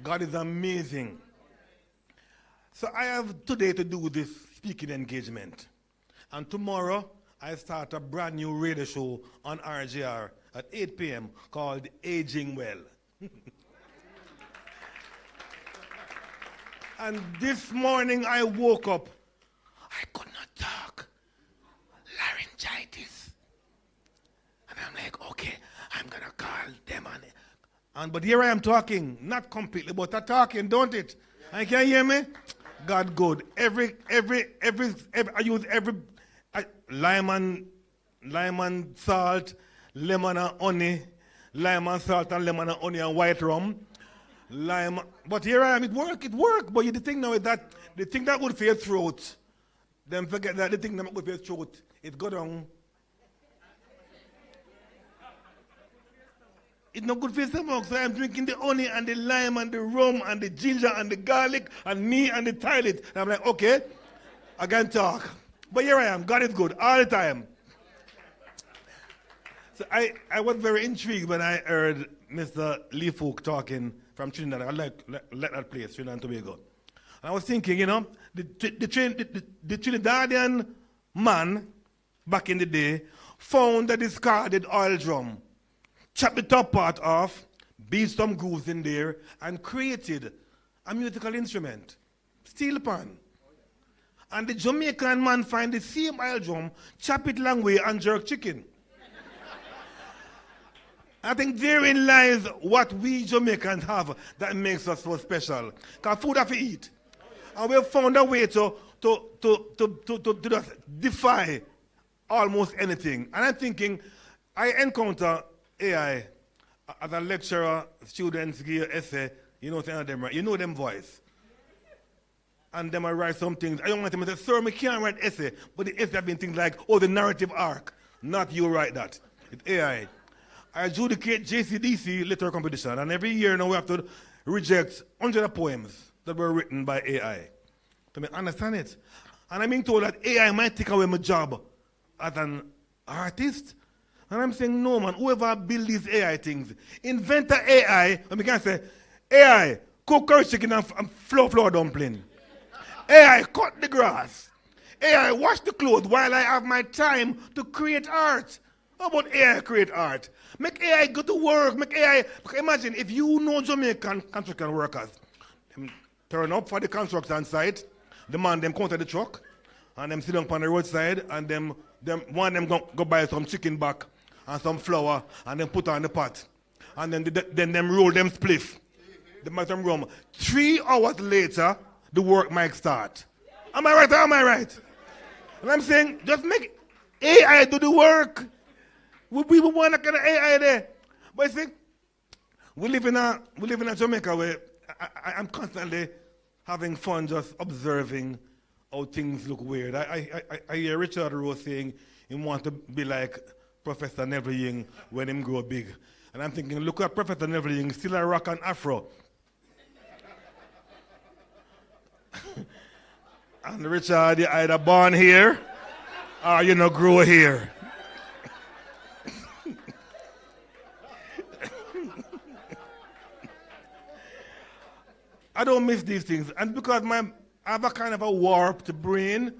God is amazing. So I have today to do this speaking engagement. And tomorrow, I start a brand new radio show on RGR at 8 p.m. called Aging Well. And this morning I woke up, I could not talk, laryngitis. And I'm like, okay, I'm gonna call them but here I am talking, not completely, but I'm talking, don't it? And can you hear me? God good. I use every lime and salt, lemon and honey, lime and salt and lemon and honey and white rum. Lime, but here I am, it worked. But the thing now is that the thing that would for your throat, then forget that the thing that would for your throat, it go down. It's not good for your stomach, so I'm drinking the honey and the lime and the rum and the ginger and the garlic and me and the toilet. And I'm like, okay, I can talk. But here I am, God is good all the time. So I was very intrigued when I heard Mr. Lee Fook talking from Trinidad. I like that place, Trinidad and Tobago. And I was thinking, the Trinidadian man back in the day found a discarded oil drum, chopped the top part off, beat some grooves in there, and created a musical instrument, steel pan. And the Jamaican man find the same oil drum, chop it long way, and jerk chicken. I think therein lies what we Jamaicans have that makes us so special. Because food have to eat. And we have found a way to just defy almost anything. And I'm thinking, I encounter AI as a lecturer, students give essay, you know them voice. And then I write some things. I don't want them to say, sir, I can't write essay. But the essay have been things like, the narrative arc. Not you write that. It's AI. I adjudicate JCDC literary competition, and every year now we have to reject hundreds of poems that were written by AI. To understand it. And I'm being told that AI might take away my job as an artist. And I'm saying, no man, whoever build these AI things, invent an AI, and we can say, AI, cook curry chicken and flour dumpling. AI, cut the grass. AI, wash the clothes while I have my time to create art. How about AI create art? Make AI go to work. Make AI. Imagine if you know Jamaican construction workers, them turn up for the construction site, the man them come to the truck, and them sit down on the roadside, and them one of them go buy some chicken back and some flour, and then put on the pot, and then them roll them spliff. They make them rum. 3 hours later, the work might start. Am I right or am I right? And I'm saying, just make AI do the work. We want that kind of AI there. But you see, we live in a Jamaica where I'm constantly having fun just observing how things look weird. I hear Richard Rowe saying he wants to be like Professor Neville Ying when him grow big. And I'm thinking, look at Professor Neville Ying, still a rock and afro. And Richard, you either born here or you not grow here. I don't miss these things. And because I have a kind of a warped brain,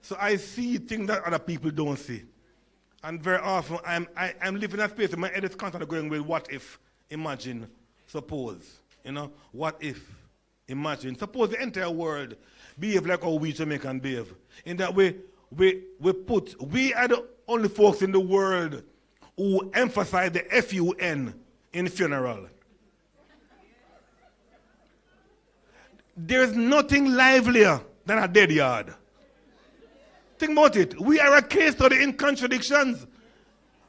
so I see things that other people don't see. And very often I'm living in a space where my head is constantly going with what if, imagine, suppose. You know, what if, imagine. Suppose the entire world behave like how we Jamaicans behave. In that way, we are the only folks in the world who emphasize the FUN in funeral. There's nothing livelier than a dead yard. Think about it. We are a case study in contradictions.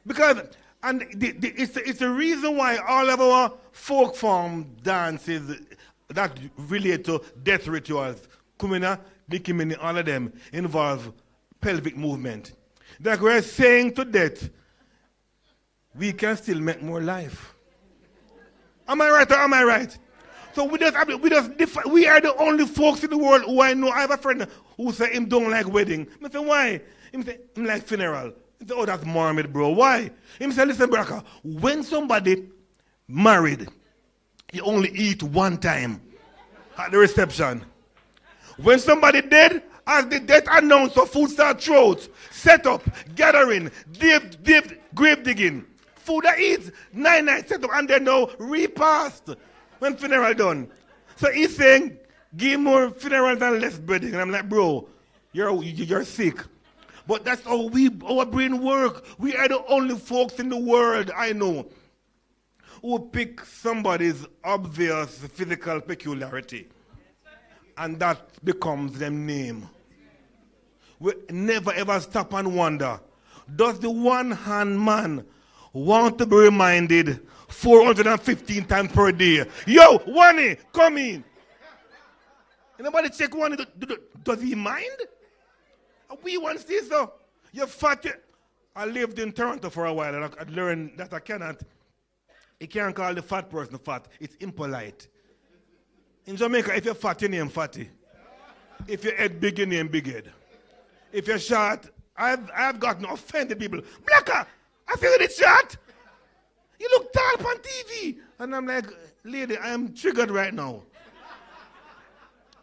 Because, and it's the reason why all of our folk form dances that relate to death rituals, Kumina, Dikimini, all of them involve pelvic movement. That we're saying to death, we can still make more life. Am I right or am I right? So we are the only folks in the world who I know. I have a friend who say him don't like wedding. I say, why? He say, him like funeral. I say, oh, that's morbid, bro. Why? He say, listen, Braka, when somebody married, you only eat one time at the reception. When somebody dead, as the death announcer, food start throat, set up, gathering, grave digging. Food that eats, 9 nights set up, and then now repast when funeral done. So he's saying, give more funeral than less wedding. And I'm like, bro, you're sick. But that's how our brain work. We are the only folks in the world I know who pick somebody's obvious physical peculiarity. And that becomes their name. We never ever stop and wonder, does the one-hand man want to be reminded 415 times per day? Yo, Wani, come in. Anybody check Wani? Does he mind? We want this though. You're fat. I lived in Toronto for a while and I learned that you can't call the fat person fat. It's impolite. In Jamaica, if you're fat, you name fatty. If your head big, you name big head. If you're short, I've gotten offended people. Blacker, I feel it's short. You look tall on TV. And I'm like, lady, I am triggered right now.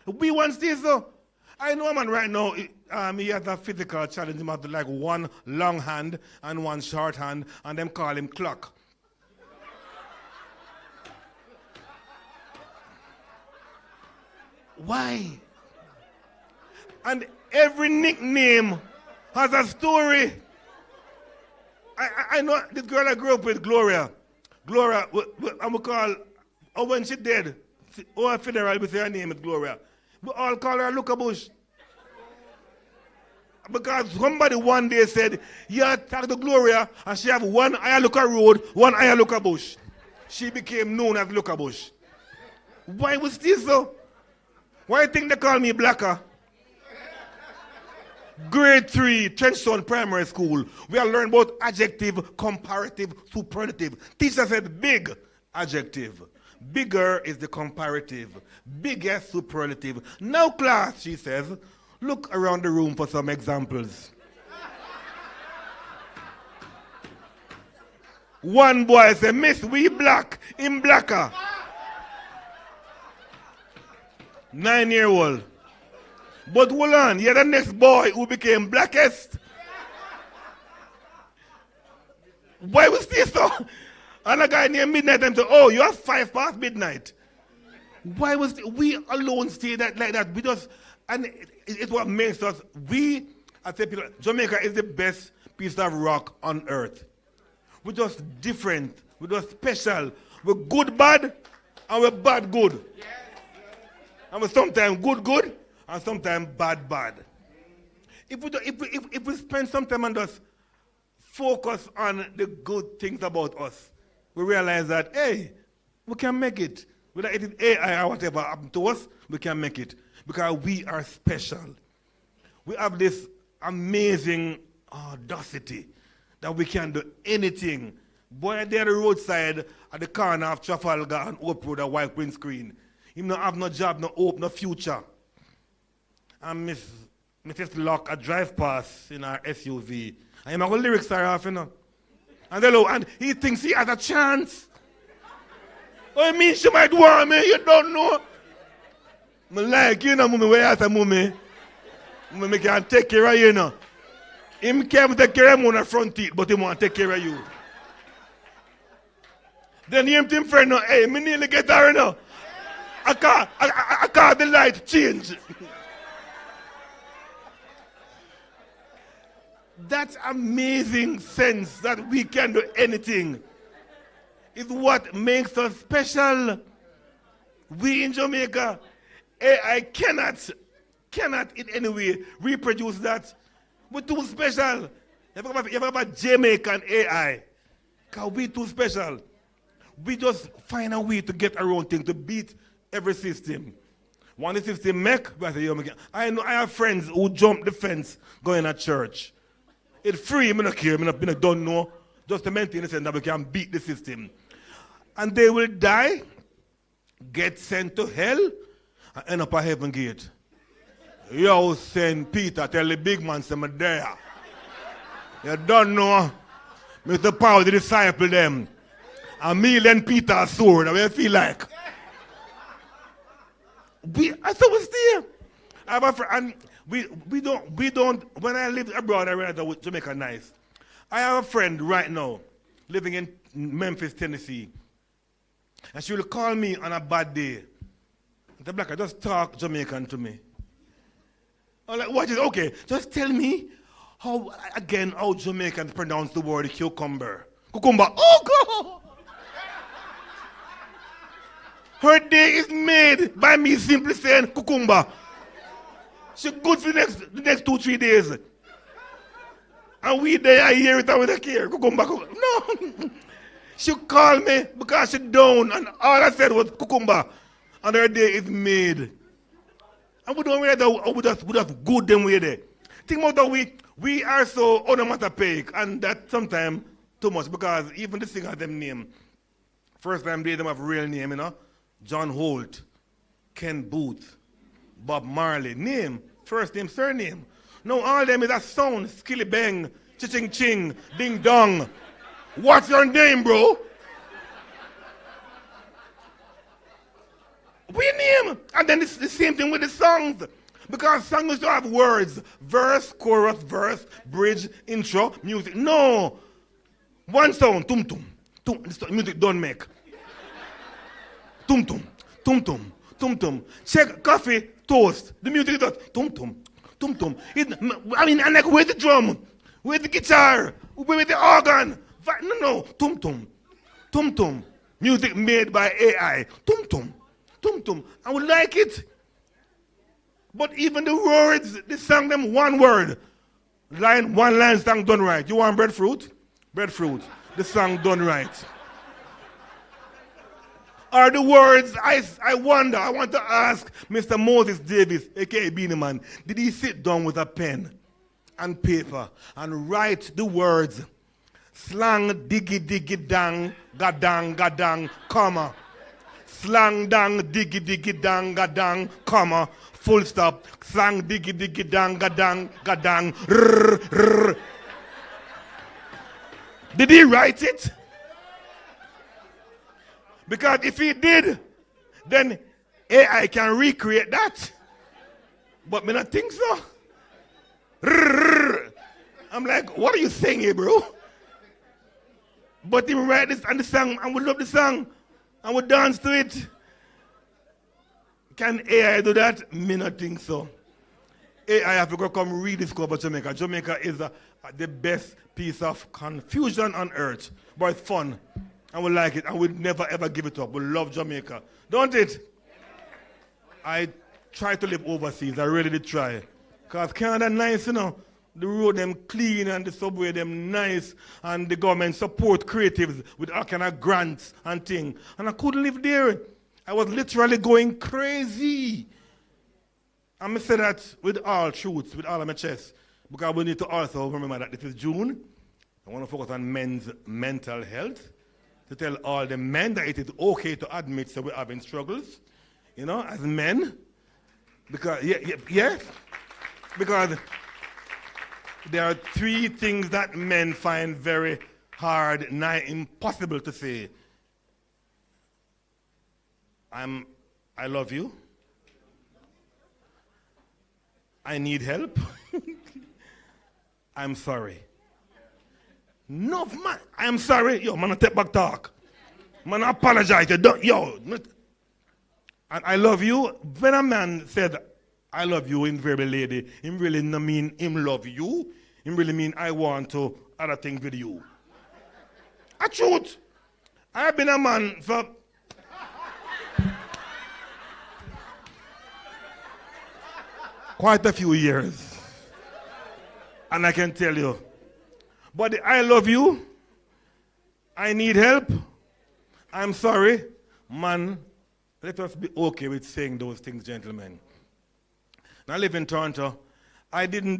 We want this though. I know a man right now, he has a physical challenge. He has like one long hand and one short hand, and them call him clock. Why? And every nickname has a story. I know this girl I grew up with, Gloria. Gloria, I'm going to call, or when she dead, or a funeral, we say her name is Gloria. We all call her Luca Bush. Because somebody one day said, yeah, talk to Gloria, and she have one Ayaluka Road, one Ayaluka Bush. She became known as Luca Bush. Why was this so? Why do you think they call me Blacker? Grade 3, Trenchstone Primary School. We are learning about adjective, comparative, superlative. Teacher said big, adjective. Bigger is the comparative. Biggest, superlative. Now class, she says, look around the room for some examples. One boy said, Miss, we black, in blacker. 9-year-old. But hold on, you're the next boy who became blackest. Why we stay so? And a guy near midnight and say, oh, you are 5 past midnight. Why was we alone stay that like that? We just, and it's what makes us, I say people, Jamaica is the best piece of rock on earth. We're just different. We're just special. We're good bad and we're bad good. And we're sometimes good and sometimes bad. If we spend some time and just focus on the good things about us, we realize that, hey, we can make it. Whether it is AI or whatever happened to us, we can make it. Because we are special. We have this amazing audacity that we can do anything. Boy, there the roadside at the corner of Trafalgar and Oak Road, a white print screen. He don't have no job, no hope, no future. And Mrs. Locke, a drive past in our SUV. And my lyrics are off, you know. And he thinks he has a chance. Oh, I mean, she might want me, you don't know. I like, you know, mommy, where you at, mommy? Mommy can take care of you, you know. Him can't take care of him on the front teeth, but he want to take care of you. Then him to him friend, no, hey, me nearly get her, you know. I can't the light change. That amazing sense that we can do anything is what makes us special. We in Jamaica, AI cannot in any way reproduce that. We're too special. You ever have a Jamaican AI? Because we're too special. We just find a way to get around things, to beat every system. When the system make, I know I have friends who jump the fence going to church. It's free, I don't care, I don't know. Just to maintain the sense that we can beat the system. And they will die, get sent to hell, and end up at heaven gate. Yo, St. Peter, tell the big man, say, I'm there. You don't know. Mr. Paul, the disciple, them. And me and Peter are sword. How do you feel like? I thought we stay. I have a friend, and we don't, when I lived abroad, I realized Jamaica nice. I have a friend right now, living in Memphis, Tennessee. And she will call me on a bad day. The black, just talk Jamaican to me. I'm like, what is it? Okay, just tell me how Jamaicans pronounce the word cucumber. Cucumber. Oh, God! Her day is made by me simply saying cucumber. She's good for the next 2-3 days. And we there, I hear it and we don't care. Cucumber. No. She called me because she's down and all I said was cucumber. And her day is made. And we don't realize that we just good them way there. Think about that we are so onomatopoeic and that sometimes too much because even the singers them name. First time they them have real name, you know. John Holt, Ken Booth, Bob Marley. Name, first name, surname. No, all them is a sound. Skilly bang, chiching ching, ding dong. What's your name, bro? We name. And then it's the same thing with the songs. Because songs used to have words. Verse, chorus, verse, bridge, intro, music. No. One sound, tum tum. Tum. This music don't make. Tum tum, tum tum, tum tum. Check coffee, toast. The music does tum tum, tum tum. And like where's the drum? Where's the guitar? Where's the organ? No, tum tum, tum tum. Music made by AI. Tum tum, tum tum. I would like it. But even the words, they sang them one word. One line song done right. You want breadfruit? Breadfruit. The song done right. Are the words, I wonder, I want to ask Mr. Moses Davis, a.k.a. Beanie Man, did he sit down with a pen and paper and write the words, slang diggy diggy dang, gadang, comma, slang dang diggy diggy dang, gadang, comma, full stop, slang diggy diggy dang, gadang, rrr. Did he write it? Because if he did, then AI can recreate that. But me not think so. I'm like, what are you saying here, bro? But he write this and the song, and we love the song, and we dance to it. Can AI do that? Me not think so. AI have to come rediscover Jamaica. Jamaica is the best piece of confusion on earth, but it's fun, and we like it, and we'll never ever give it up. We love Jamaica, don't it? I try to live overseas. I really did try, cause Canada nice, you know. The road them clean and the subway them nice, and the government support creatives with all kind of grants and thing. And I couldn't live there. I was literally going crazy. I'm going to say that with all truth, with all of my chest, because we need to also remember that this is June. I want to focus on men's mental health, to tell all the men that it is okay to admit that we're having struggles, you know, as men. Because, because there are 3 things that men find very hard, nigh impossible to say. I love you. I need help. I'm sorry. No, man, I'm sorry. Yo, man, I take back talk. Man, I apologize. And I love you. When a man said, I love you, invariably, lady, him really no mean him love you. Him really mean I want to other things with you. A truth. I've been a man for quite a few years. And I can tell you. But the I love you, I need help, I'm sorry, man, let us be okay with saying those things, gentlemen. Now, I live in Toronto. I didn't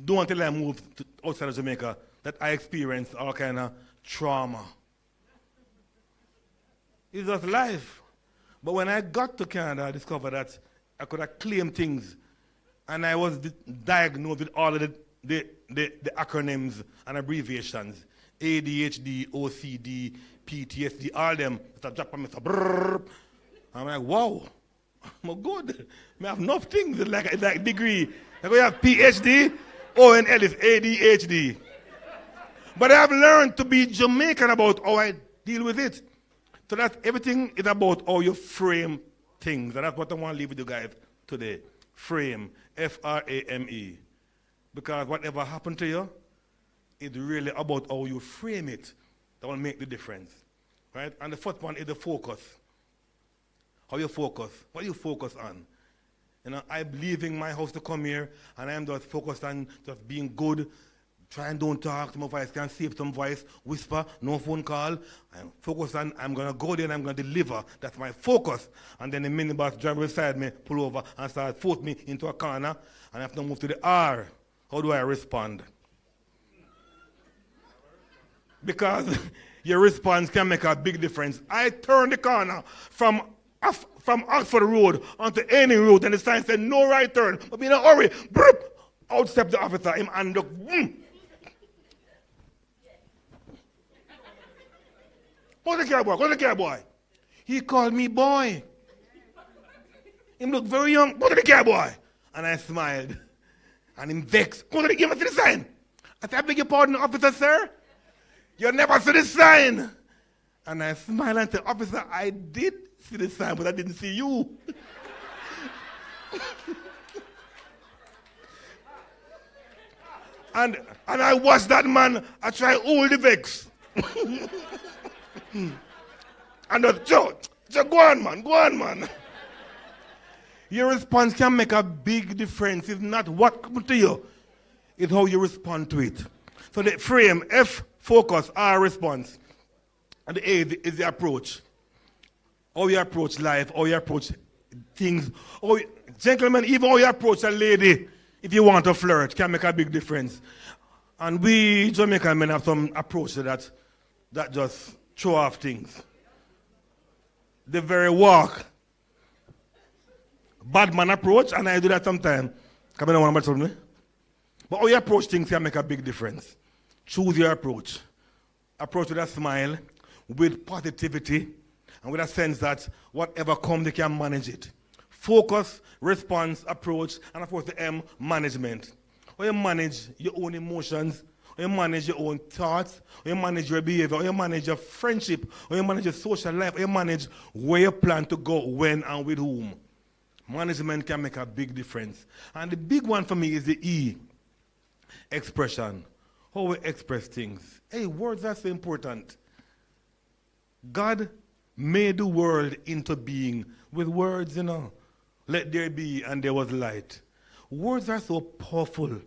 do until I moved to outside of Jamaica that I experienced all kind of trauma. It's just life. But when I got to Canada, I discovered that I could have claimed things. And I was diagnosed with all of the acronyms and abbreviations. ADHD, OCD, PTSD, all them. That drop on me, I'm like, wow, I'm good. I have enough things like degree. Like we have PhD, ONL is ADHD. But I have learned to be Jamaican about how I deal with it. So that everything is about how you frame things. And that's what I want to leave with you guys today. Frame, F-R-A-M-E. Because whatever happened to you, it's really about how you frame it that will make the difference. Right? And the first one is the focus. How you focus. What do you focus on? You know, I'm leaving my house to come here, and I'm just focused on just being good. Try and don't talk to my voice, can save some voice, whisper, no phone call. I'm focused on, I'm going to go there and I'm going to deliver. That's my focus. And then the minibus driver beside me pull over and start force me into a corner, and I have to move to the R. How do I respond? Because your response can make a big difference. I turned the corner from Oxford Road onto any road, and the sign said no right turn. But be in a hurry. Broop, out stepped the officer, him and look. Go to the car, boy. Go to the car, boy. He called me boy. Him look very young. Go to the car, boy. And I smiled. And him vexed. Go to the, give us the sign. I said, I beg your pardon, officer, sir. You never see the sign. And I smiled and said, officer, I did see the sign, but I didn't see you. and I watched that man. I try all the vex. And Joe, go on, man. Your response can make a big difference. It's not what happened to you, it's how you respond to it. So the frame, F, focus, R, response. And the A is the approach. How you approach life, how you approach things. Gentlemen, even how you approach a lady, if you want to flirt, can make a big difference. And we Jamaican men have some approach to that just show off things. The very walk. Bad man approach, and I do that sometimes. Because I don't want to me. But how you approach things can make a big difference. Choose your approach. Approach with a smile, with positivity, and with a sense that whatever comes, they can manage it. Focus, response, approach, and of course the M, management. How you manage your own emotions, how you manage your own thoughts, how you manage your behavior, how you manage your friendship, how you manage your social life, how you manage where you plan to go, when, and with whom. Management can make a big difference. And the big one for me is the E, expression. How we express things. Hey, words are so important. God made the world into being with words, you know. Let there be, and there was light. Words are so powerful.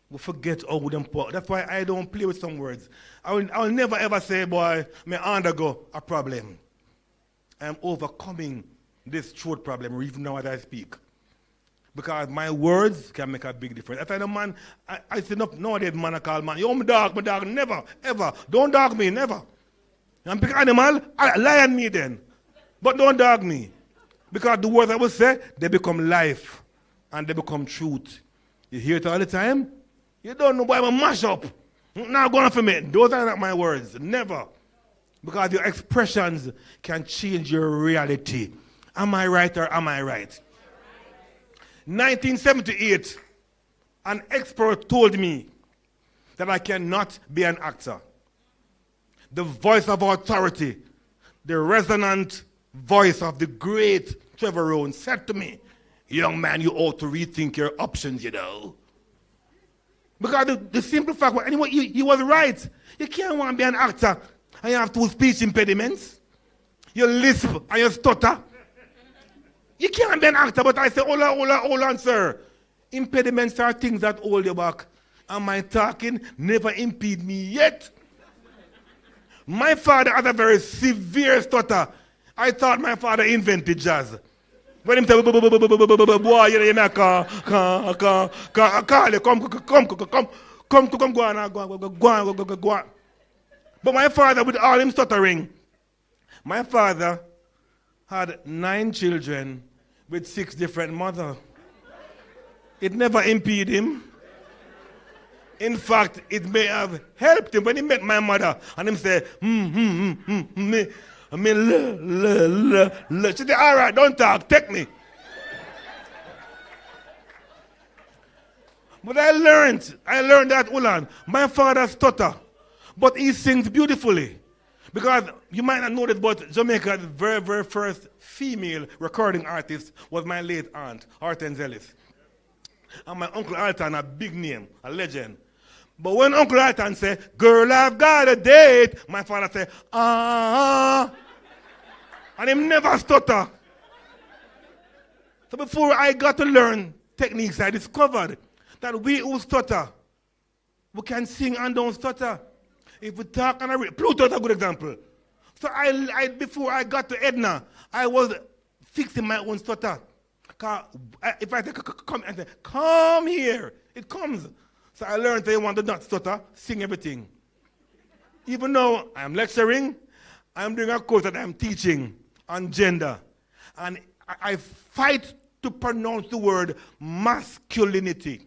We forget how them powerful. That's why I don't play with some words. I will never ever say, boy, may undergo a problem. I am overcoming this throat problem even now as I speak. Because my words can make a big difference. I find a man, I see enough nowadays man I call man, yo, my dog, never, ever. Don't dog me, never. I'm pick animal, lie on me then. But don't dog me. Because the words I will say, they become life. And they become truth. You hear it all the time? You don't know why I'm a mash up. Now go on for me. Those are not my words. Never. Because your expressions can change your reality. Am I right or am I right? 1978, an expert told me that I cannot be an actor. The voice of authority, the resonant voice of the great Trevor Rowan said to me, young man, you ought to rethink your options, you know. Because the simple fact, anyway, he was right. You can't want to be an actor and you have 2 speech impediments. You lisp and you stutter. You can't be an actor, but I say, hold on, sir. Impediments are things that hold you back. And my talking never impede me yet. My father had a very severe stutter. I thought my father invented jazz. When him say, boy, you know, come, go on. But my father, with all him stuttering, my father had 9 children with 6 different mothers. It never impeded him. In fact, it may have helped him when he met my mother and him say, she said, all right, don't talk, take me. But I learned that, hold on, my father stutter, but he sings beautifully. Because you might not know this, but Jamaica's very, very first female recording artist was my late aunt, Hortense Ellis. And my Uncle Alton, a big name, a legend. But when Uncle Alton said, girl, I've got a date, my father said, ah. And him never stutter. So before I got to learn techniques, I discovered that we who stutter, we can sing and don't stutter. If we talk and I read, Pluto is a good example. So before I got to Edna, I was fixing my own stutter. If I say, come here, it comes. So I learned that you want to not stutter, sing everything. Even though I'm lecturing, I'm doing a course that I'm teaching on gender. And I fight to pronounce the word masculinity.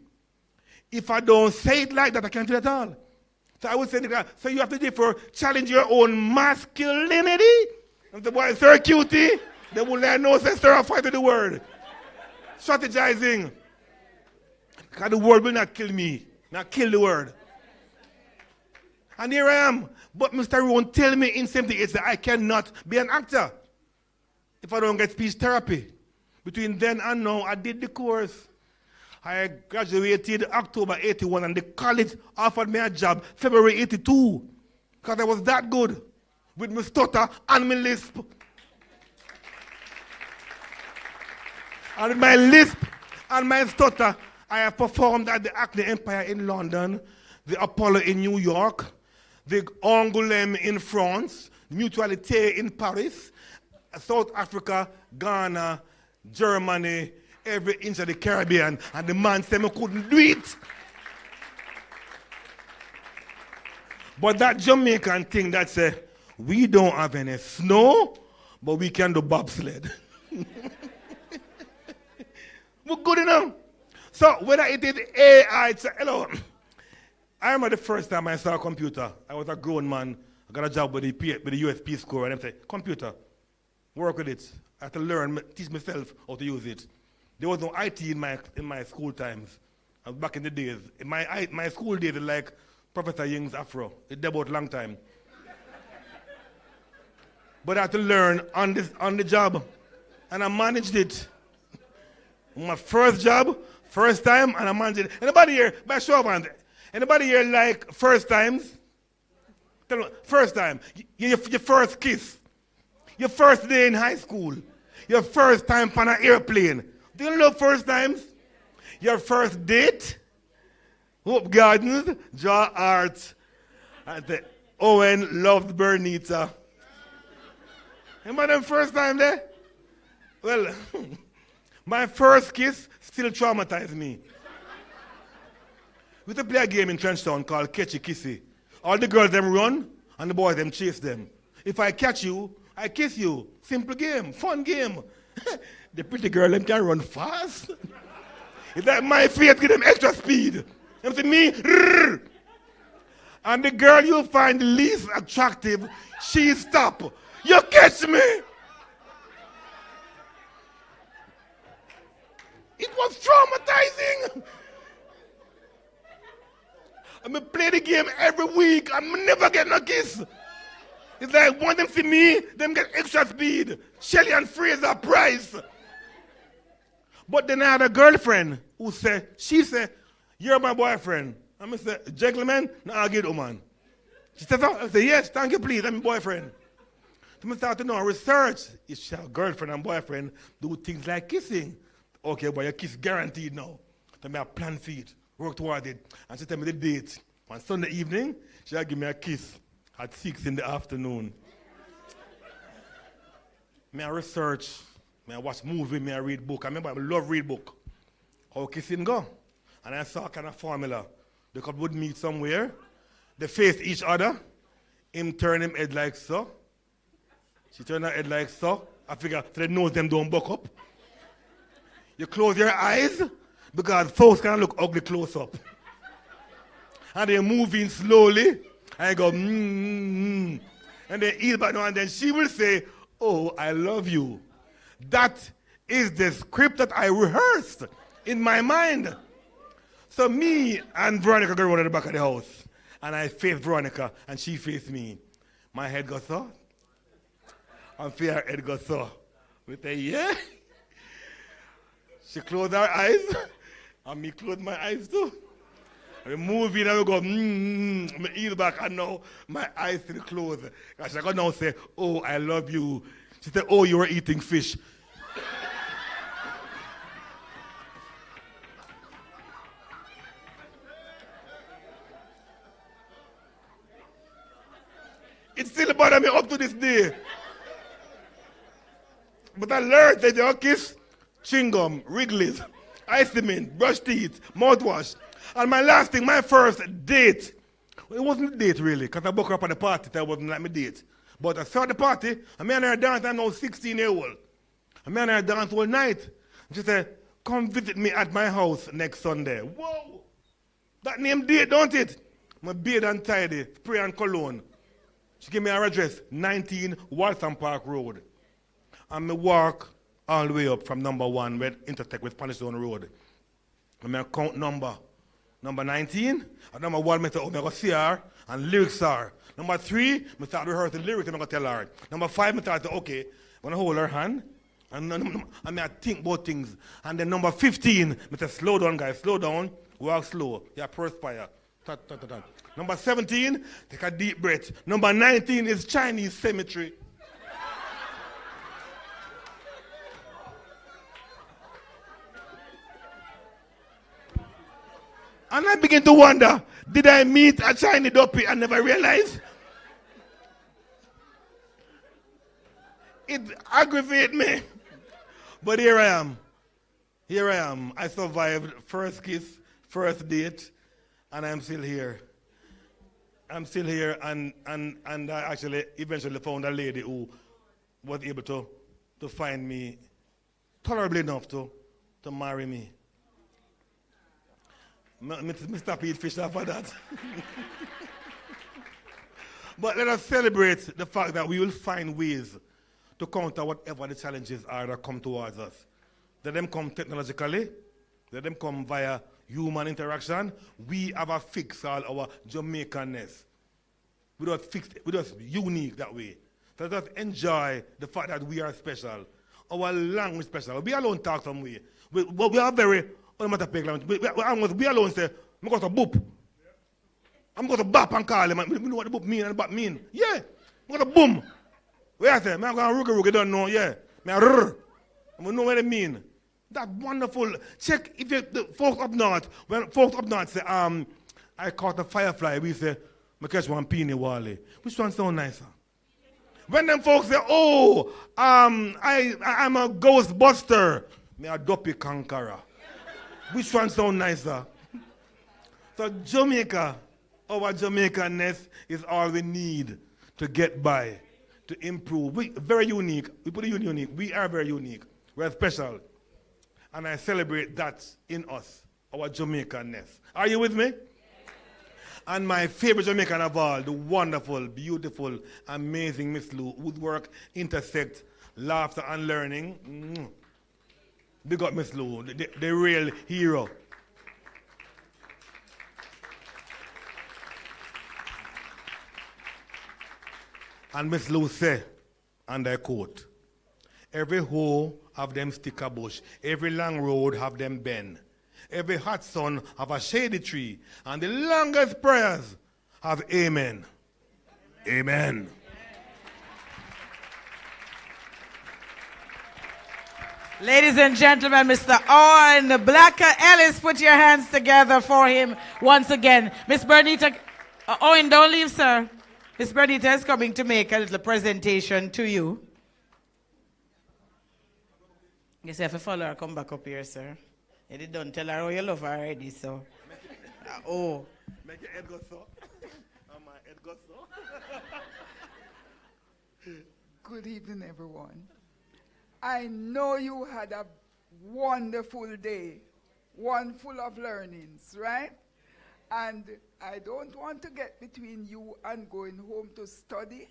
If I don't say it like that, I can't do it at all. So I would say, so you have to therefore challenge your own masculinity. And the boy, sir, cutie, they will let no say, sir, I fight with the word. Strategizing. Because the word will not kill me, not kill the word. And here I am. But Mr. Rowan tell me in 78 that I cannot be an actor if I don't get speech therapy. Between then and now, I did the course. I graduated October 81 and the college offered me a job February 82 because I was that good with my stutter and my lisp. And with my lisp and my stutter, I have performed at the Acne Empire in London, the Apollo in New York, the Angoulême in France, Mutualité in Paris, South Africa, Ghana, Germany, every inch of the Caribbean, and the man said I couldn't do it. But that Jamaican thing that said, we don't have any snow, but we can do bobsled. We're good enough. So whether it is AI, hello. I remember the first time I saw a computer. I was a grown man. I got a job with the US Peace Corps, and I said, computer, work with it. I had to learn, teach myself how to use it. There was no IT in my school times. Back in the days. In my school days, like Professor Ying's afro. It debuted a long time. But I had to learn on the job. And I managed it. My first job, first time, and I managed it. Anybody here, by show of hands, anybody here like first times? Tell me, first time, your first kiss, your first day in high school, your first time on an airplane. Do you love first times? Your first date? Hope Gardens, Draw Art. Owen loved Bernita. Remember them first time there? Well, my first kiss still traumatized me. We used to play a game in Trenchtown called Catchy Kissy. All the girls them run and the boys them chase them. If I catch you, I kiss you. Simple game, fun game. The pretty girl them can run fast. It's like my face give them extra speed. You see me? Rrr. And the girl you find the least attractive, she stop. You catch me? It was traumatizing. I play the game every week. I never get no kiss. It's like when them see me, them get extra speed. Shelly and Fraser Price. But then I had a girlfriend who said, you're my boyfriend. I said, gentlemen, now I'll get woman. She said, I said, yes, thank you, please, I'm your boyfriend. So I started to know research. Is she a girlfriend and boyfriend do things like kissing? Okay, but your kiss guaranteed now. So I plan for it, work toward it. And she tell me the date. On Sunday evening, she'll give me a kiss at 6 in the afternoon. I research, I watch movie, I read book. I remember I love read book. How kissing go? And I saw a kind of formula. The couple would meet somewhere, they face each other, him turn him head like so. She turn her head like so. I figure so they know them don't buck up. You close your eyes because folks can look ugly close up. And they're moving slowly. And I go, And they eat back now and then she will say, oh, I love you. That is the script that I rehearsed in my mind. So me and Veronica go around at the back of the house. And I face Veronica and she faced me. My head goes so. And her head goes so. We say, yeah. She closed her eyes. And me closed my eyes too. We move in and we go, My ears back and now my eyes still closed. And she go now say, oh, I love you. She said, oh, you were eating fish. It still bothers me up to this day. But I learned that they kiss, chewing gum, Wrigley's, ice mint, brush teeth, mouthwash. And my last thing, my first date, well, it wasn't a date really, because I booked her up at the party, that wasn't like my date. But I saw the party, and me and her danced, I'm now 16-year-old. And me and her danced all night. And she said, come visit me at my house next Sunday. Whoa! That name date, don't it? My beard and tidy, spray and cologne. She gave me her address, 19 Waltham Park Road. And I walk all the way up from number 1, where it intersect with Spanish Zone Road. And I count number 19, and number 1, I say, oh, I go see her, and lyrics her. Number 3, I start rehearsing lyrics, and I go tell her. Number 5, I start to, okay, when I hold her hand, and I think about things. And then number 15, I say, slow down, guys, slow down, walk slow, yeah, perspire. Number 17, take a deep breath. Number 19 is Chinese cemetery. And I begin to wonder, did I meet a Chinese dopey and never realize? It aggravates me. But here I am. Here I am. I survived first kiss, first date, and I'm still here. I'm still here, and I actually eventually found a lady who was able to find me tolerable enough to marry me. Mr. Pete Fisher for that. But let us celebrate the fact that we will find ways to counter whatever the challenges are that come towards us. Let them come technologically, let them come via human interaction, we have a fix all our Jamaicanness. We just unique that way. So just enjoy the fact that we are special. Our language special. We alone talk some way. We are very onomatopoeic language. We alone say, I'm going to boop. I'm going to bop and call him. We know what the boop mean and bop mean. Yeah. I'm going to boom. Where I say, I'm going to rookie, don't know. Yeah. I'm going to know what it mean. That wonderful. Check if the folks up north, when folks up north say, I caught a firefly, we say, I catch one peony wally. Which one sound nicer? When them folks say, oh, I'm a ghostbuster, me a dopey conqueror. Which one sound nicer? So Jamaica, our Jamaicanness is all we need to get by, to improve. We very unique. We put it unique. We are very unique. We're special. And I celebrate that in us, our Jamaicanness. Are you with me? And my favorite Jamaican of all, the wonderful, beautiful, amazing Miss Lou, whose work intersect laughter and learning. Big up Miss Lou, the real hero. And Miss Lou say, and I quote, every hoe have them stick a bush, every long road have them bend. Every hot sun have a shady tree, and the longest prayers have amen. Amen. Ladies and gentlemen, Mr. Owen Blacker Ellis, put your hands together for him once again. Miss Bernita, Owen, don't leave, sir. Miss Bernita is coming to make a little presentation to you. Guess you have to follow her, come back up here, sir. You don't tell her how you love her already, so. Oh. Make your head go so. And my head go so. Good evening, everyone. I know you had a wonderful day, one full of learnings, right? And I don't want to get between you and going home to study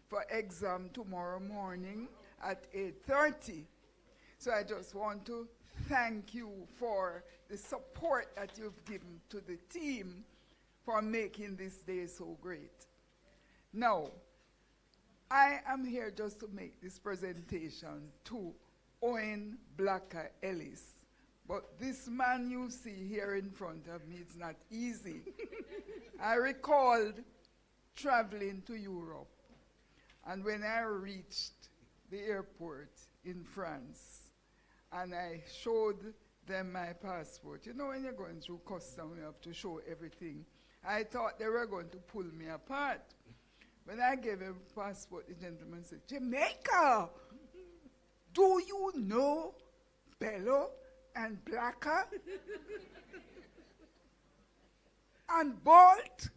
for exam tomorrow morning at 8:30. So I just want to thank you for the support that you've given to the team for making this day so great. Now, I am here just to make this presentation to Owen Blacker Ellis. But this man you see here in front of me, it's not easy. I recalled traveling to Europe, and when I reached the airport in France, and I showed them my passport. You know, when you're going through custom, you have to show everything. I thought they were going to pull me apart. When I gave him a passport, the gentleman said, Jamaica, do you know Bello and Blacker? And Bolt?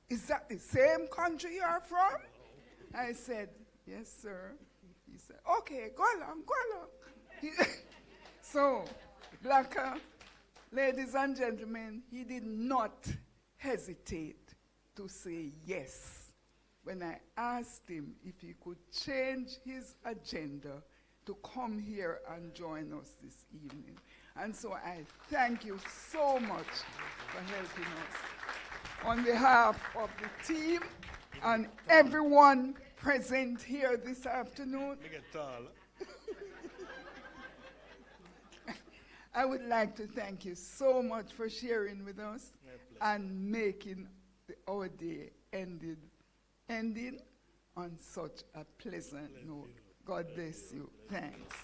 Is that the same country you are from? I said, yes, sir. He said, okay, go along, go along. So, Blacker, ladies and gentlemen, he did not hesitate to say yes when I asked him if he could change his agenda to come here and join us this evening. And so I thank you so much for helping us. On behalf of the team and everyone present here this afternoon, I would like to thank you so much for sharing with us and making our day ending on such a pleasant note. God bless you. Thanks.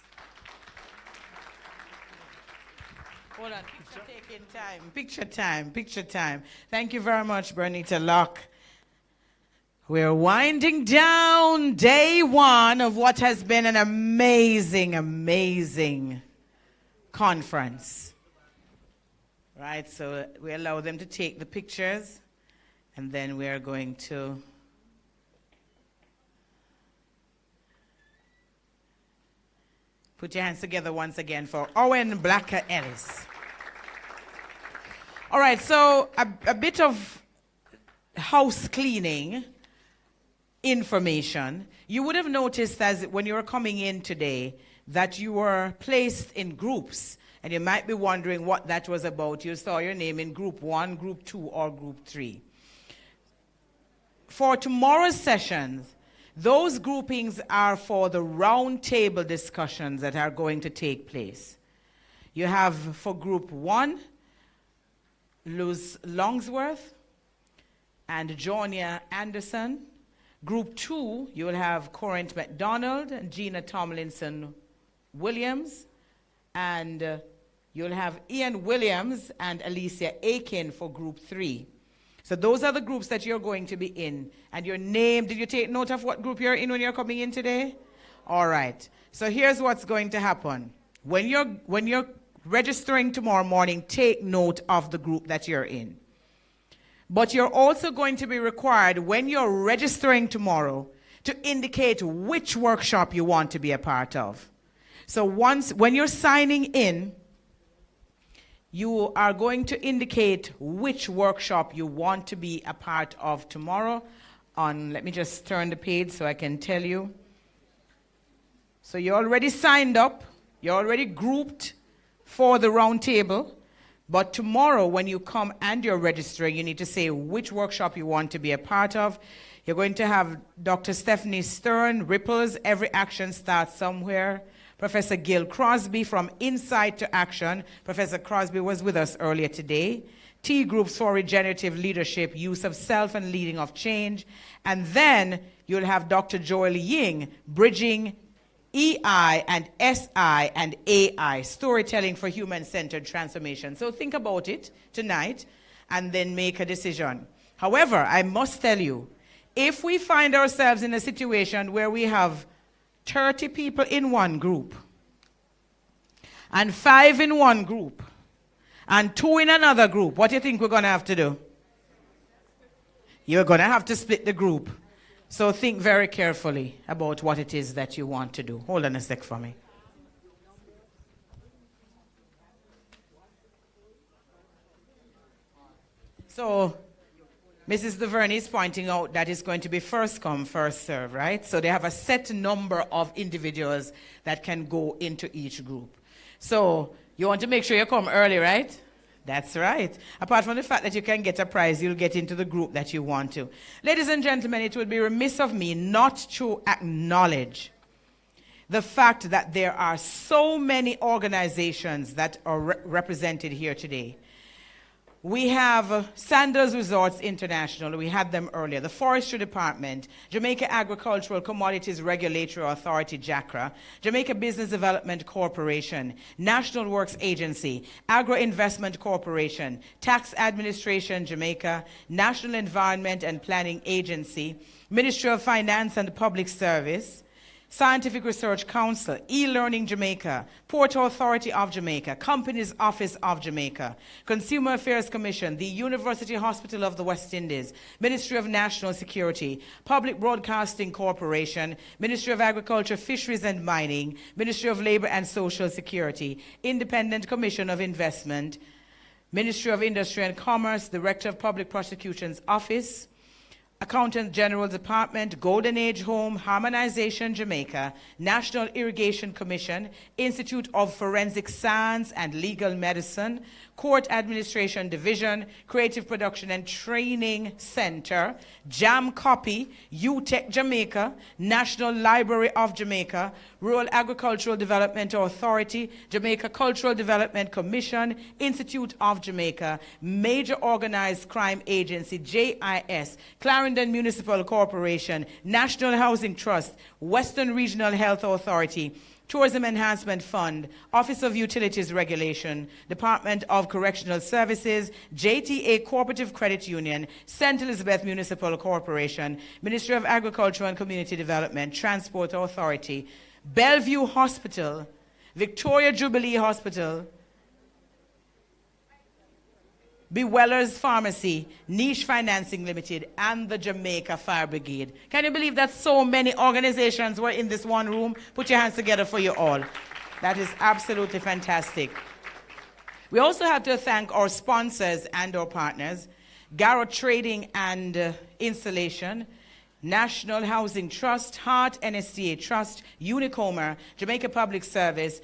Hold on, picture taking time. Picture time, picture time. Thank you very much, Bernita Locke. We're winding down day one of what has been an amazing, amazing conference. Right, so we allow them to take the pictures, and then we are going to put your hands together once again for Owen Blacker Ellis. All right, so a bit of house cleaning information. You would have noticed as when you were coming in today that you were placed in groups. And you might be wondering what that was about. You saw your name in Group 1, Group 2, or Group 3. For tomorrow's sessions, those groupings are for the roundtable discussions that are going to take place. You have for Group 1, Luz Longsworth and Jonia Anderson. Group 2, you will have Corinth McDonald and Gina Tomlinson Williams. And you'll have Ian Williams and Alicia Aiken for Group 3. So those are the groups that you're going to be in. And your name, did you take note of what group you're in when you're coming in today? All right. So here's what's going to happen. When you're registering tomorrow morning, take note of the group that you're in. But you're also going to be required, when you're registering tomorrow, to indicate which workshop you want to be a part of. So when you're signing in, you are going to indicate which workshop you want to be a part of tomorrow. Let me just turn the page so I can tell you. So you're already signed up, you're already grouped for the round table, but tomorrow when you come and you're registering, you need to say which workshop you want to be a part of. You're going to have Dr. Stephanie Stern, Ripples, Every Action Starts Somewhere. Professor Gil Crosby from Insight to Action. Professor Crosby was with us earlier today. T Groups for Regenerative Leadership, Use of Self and Leading of Change. And then you'll have Dr. Joel Ying, Bridging EI and SI and AI, Storytelling for Human-Centered Transformation. So think about it tonight and then make a decision. However, I must tell you, if we find ourselves in a situation where we have 30 people in one group, and 5 in one group, and 2 in another group, what do you think we're going to have to do? You're going to have to split the group. So think very carefully about what it is that you want to do. Hold on a sec for me. So Mrs. DeVerne is pointing out that it's going to be first come, first serve, right? So they have a set number of individuals that can go into each group. So you want to make sure you come early, right? That's right. Apart from the fact that you can get a prize, you'll get into the group that you want to. Ladies and gentlemen, it would be remiss of me not to acknowledge the fact that there are so many organizations that are represented here today. We have Sanders Resorts International, we had them earlier, the Forestry Department, Jamaica Agricultural Commodities Regulatory Authority, JACRA, Jamaica Business Development Corporation, National Works Agency, Agro Investment Corporation, Tax Administration Jamaica, National Environment and Planning Agency, Ministry of Finance and Public Service, Scientific Research Council, E-Learning Jamaica, Port Authority of Jamaica, Companies Office of Jamaica, Consumer Affairs Commission, the University Hospital of the West Indies, Ministry of National Security, Public Broadcasting Corporation, Ministry of Agriculture, Fisheries and Mining, Ministry of Labor and Social Security, Independent Commission of Investment, Ministry of Industry and Commerce, Director of Public Prosecution's Office, Accountant General Department, Golden Age Home, Harmonization Jamaica, National Irrigation Commission, Institute of Forensic Science and Legal Medicine, Court Administration Division, Creative Production and Training Center, Jam Copy, UTech Jamaica, National Library of Jamaica, Rural Agricultural Development Authority, Jamaica Cultural Development Commission, Institute of Jamaica, Major Organized Crime Agency, JIS, Clarendon Municipal Corporation, National Housing Trust, Western Regional Health Authority, Tourism Enhancement Fund, Office of Utilities Regulation, Department of Correctional Services, JTA Cooperative Credit Union, St. Elizabeth Municipal Corporation, Ministry of Agriculture and Community Development, Transport Authority, Bellevue Hospital, Victoria Jubilee Hospital, Bewellers Pharmacy, Niche Financing Limited, and the Jamaica Fire Brigade. Can you believe that so many organizations were in this one room? Put your hands together for you all. That is absolutely fantastic. We also have to thank our sponsors and our partners, Garrett Trading and Installation, National Housing Trust, Hart NSCA Trust, Unicomer, Jamaica Public Service,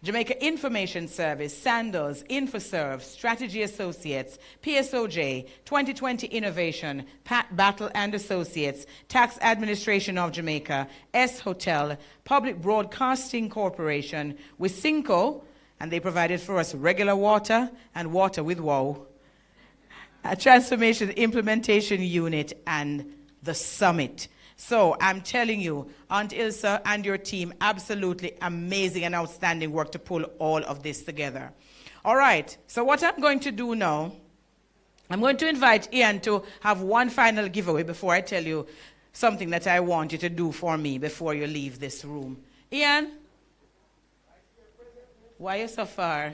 Jamaica Information Service, Sandals, InfoServe, Strategy Associates, PSOJ, 2020 Innovation, Pat Battle and Associates, Tax Administration of Jamaica, S Hotel, Public Broadcasting Corporation, Wisinco, and they provided for us regular water and water with wow, a Transformation Implementation Unit, and the Summit. So I'm telling you, Aunt Ilsa and your team, absolutely amazing and outstanding work to pull all of this together. All right, so what I'm going to do now, I'm going to invite Ian to have one final giveaway before I tell you something that I want you to do for me before you leave this room. Ian? Why are you so far?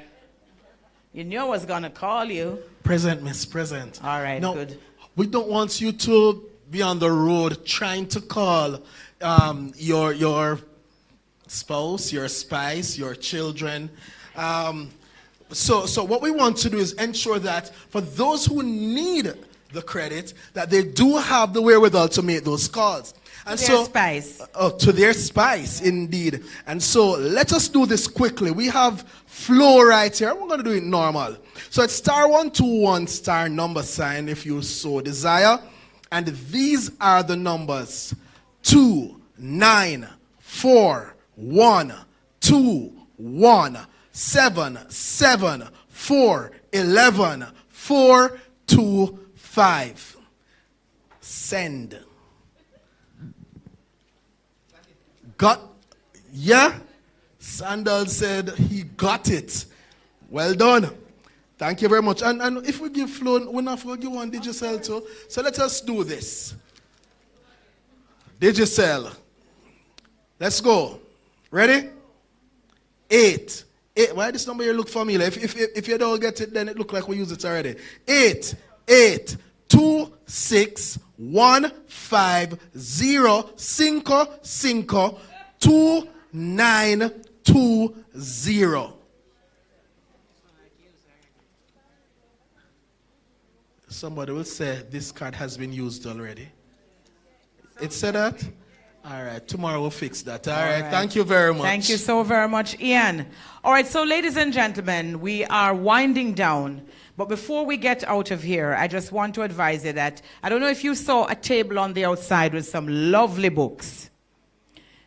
You knew I was going to call you. Present, Miss, present. All right, no, good. We don't want you to be on the road trying to call your spouse, your spouse, your children. So what we want to do is ensure that for those who need the credit, that they do have the wherewithal to make those calls. And to their spice. To their spice, indeed. And so let us do this quickly. We have flow right here. We're going to do it normal. So it's *121 *sign if you so desire. And these are the numbers: 2 9 4 1 2 1 7 7 4 11 4 2 5. Send. Got, yeah? Sandal said he got it. Well done. Thank you very much. And if we give Flo, we're not going to give one Digicel too. So let us do this. Digicel. Let's go. Ready? 8. Why this number here look familiar? If you don't get it, then it look like we use it already. 8 8 2 6 1 5 0 5 5 2 9 2 0. Somebody will say this card has been used already. It said that? All right, tomorrow we'll fix that. All right, thank you very much. Thank you so very much, Ian. All right, so ladies and gentlemen, we are winding down. But before we get out of here, I just want to advise you that, I don't know if you saw a table on the outside with some lovely books.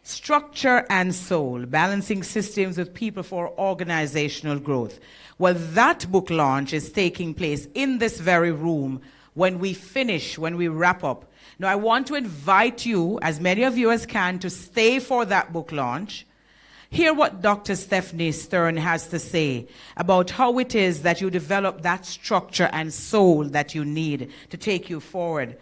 Structure and Soul, Balancing Systems with People for Organizational Growth. Well, that book launch is taking place in this very room when we finish, when we wrap up. Now, I want to invite you, as many of you as can, to stay for that book launch. Hear what Dr. Stephanie Stern has to say about how it is that you develop that structure and soul that you need to take you forward.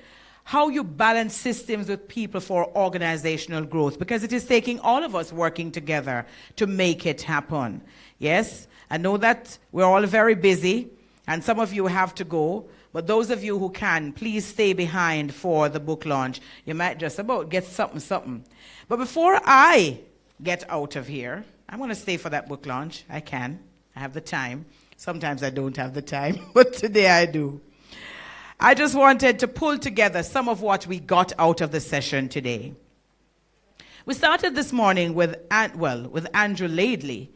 How you balance systems with people for organizational growth, because it is taking all of us working together to make it happen. Yes, I know that we're all very busy, and some of you have to go, but those of you who can, please stay behind for the book launch. You might just about get something. But before I get out of here, I'm going to stay for that book launch. I can. I have the time. Sometimes I don't have the time, but today I do. I just wanted to pull together some of what we got out of the session today. We started this morning with Andrew Laidley.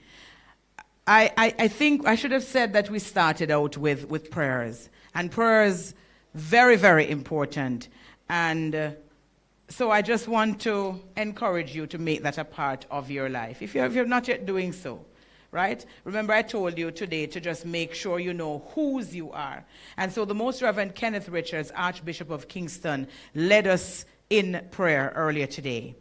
I think I should have said that we started out with prayers. And prayers, very, very important. And so I just want to encourage you to make that a part of your life, if you're not yet doing so. Right? Remember, I told you today to just make sure you know whose you are. And so the Most Reverend Kenneth Richards, Archbishop of Kingston, led us in prayer earlier today.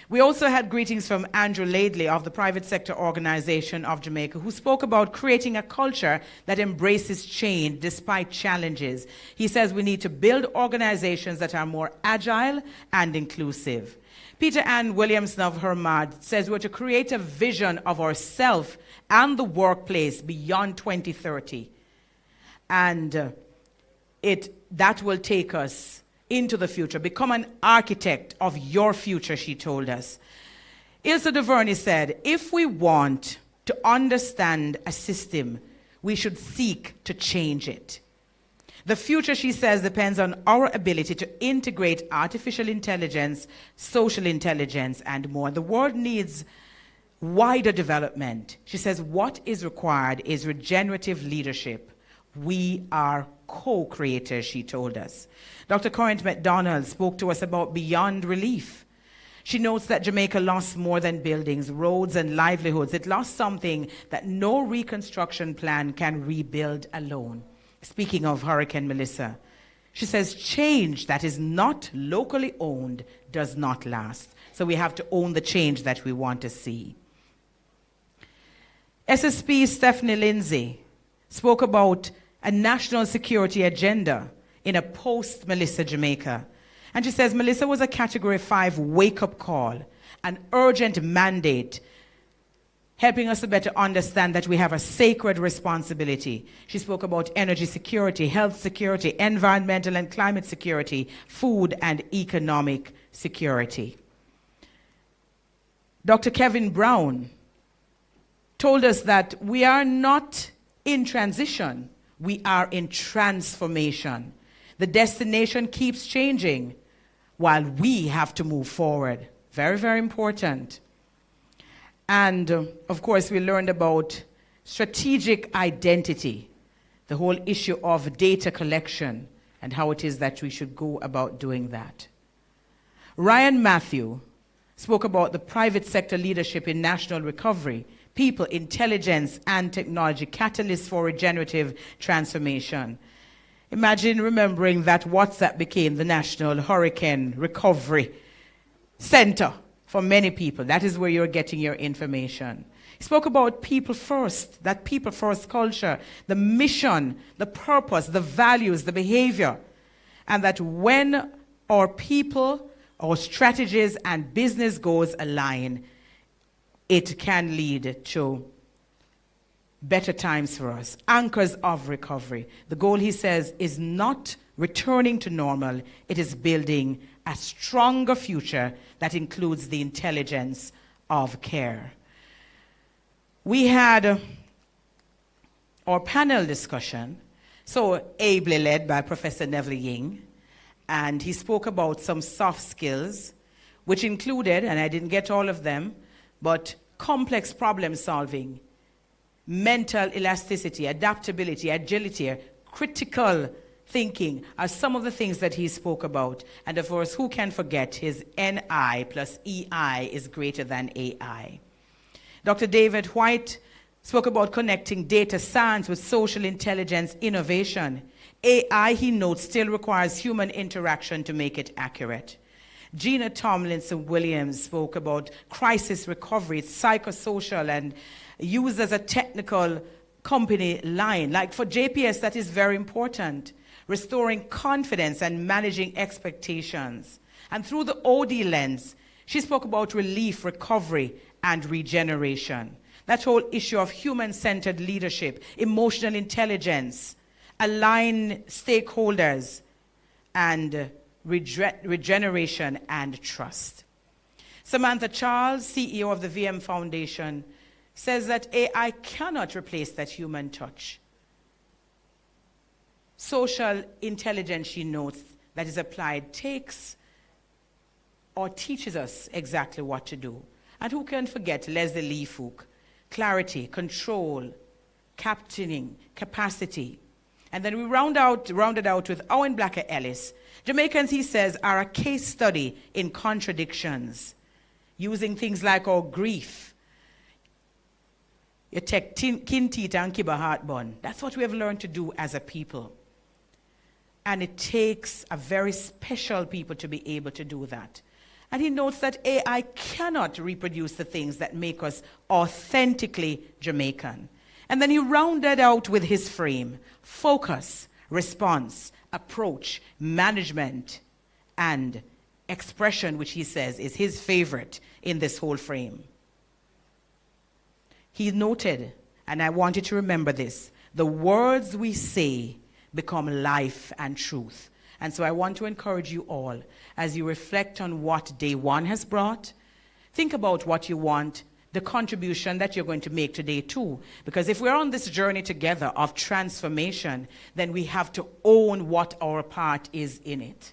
We also had greetings from Andrew Laidley of the Private Sector Organization of Jamaica, who spoke about creating a culture that embraces change despite challenges. He says we need to build organizations that are more agile and inclusive. Peter Ann Williamson of Hermaj says we're to create a vision of ourselves and the workplace beyond 2030. And that will take us into the future. Become an architect of your future, she told us. Ilse DeVerney said, if we want to understand a system, we should seek to change it. The future, she says, depends on our ability to integrate artificial intelligence, social intelligence, and more. The world needs wider development. She says what is required is regenerative leadership. We are co-creators, she told us. Dr. Corinth McDonald spoke to us about beyond relief. She notes that Jamaica lost more than buildings, roads, and livelihoods. It lost something that no reconstruction plan can rebuild alone. Speaking of Hurricane Melissa, she says change that is not locally owned does not last. So we have to own the change that we want to see. SSP Stephanie Lindsay spoke about a national security agenda in a post-Melissa Jamaica. And she says Melissa was a Category 5 wake-up call, an urgent mandate, helping us to better understand that we have a sacred responsibility. She spoke about energy security, health security, environmental and climate security, food and economic security. Dr. Kevin Brown told us that we are not in transition, we are in transformation. The destination keeps changing while we have to move forward. Very, very important. And of course, we learned about strategic identity, the whole issue of data collection and how it is that we should go about doing that. Ryan Matthew spoke about the private sector leadership in national recovery, people, intelligence, and technology, catalysts for regenerative transformation. Imagine remembering that WhatsApp became the National Hurricane Recovery Center for many people. That is where you're getting your information. He spoke about people first, that people first culture, the mission, the purpose, the values, the behavior, and that when our people, our strategies, and business goals align, it can lead to better times for us. Anchors of recovery. The goal, he says, is not returning to normal. It is building a stronger future that includes the intelligence of care. We had our panel discussion, so ably led by Professor Neville Ying, and he spoke about some soft skills, which included, and I didn't get all of them, but complex problem solving, mental elasticity, adaptability, agility, critical thinking are some of the things that he spoke about. And of course, who can forget his NI plus EI is greater than AI. Dr. David White spoke about connecting data science with social intelligence innovation. AI, he notes, still requires human interaction to make it accurate. Gina Tomlinson-Williams spoke about crisis recovery, psychosocial, and used as a technical company line. Like for JPS, that is very important. Restoring confidence and managing expectations. And through the OD lens, she spoke about relief, recovery, and regeneration. That whole issue of human-centered leadership, emotional intelligence, align stakeholders, and regeneration and trust. Samantha Charles, CEO of the VM Foundation, says that AI cannot replace that human touch. Social intelligence, she notes, that is applied takes or teaches us exactly what to do. And who can forget Leslie Lee Fook? Clarity, control, captaining, capacity. And then we rounded out with Owen Blacker Ellis. Jamaicans, he says, are a case study in contradictions, using things like our grief. You take kin teeth and keep a heartburn. That's what we have learned to do as a people. And it takes a very special people to be able to do that. And he notes that AI cannot reproduce the things that make us authentically Jamaican. And then he rounded out with his frame: focus, response, approach, management, and expression, which he says is his favorite in this whole frame. He noted, and I want you to remember this, the words we say become life and truth. And so I want to encourage you all, as you reflect on what day one has brought, think about what you want, the contribution that you're going to make today too. Because if we're on this journey together of transformation, then we have to own what our part is in it.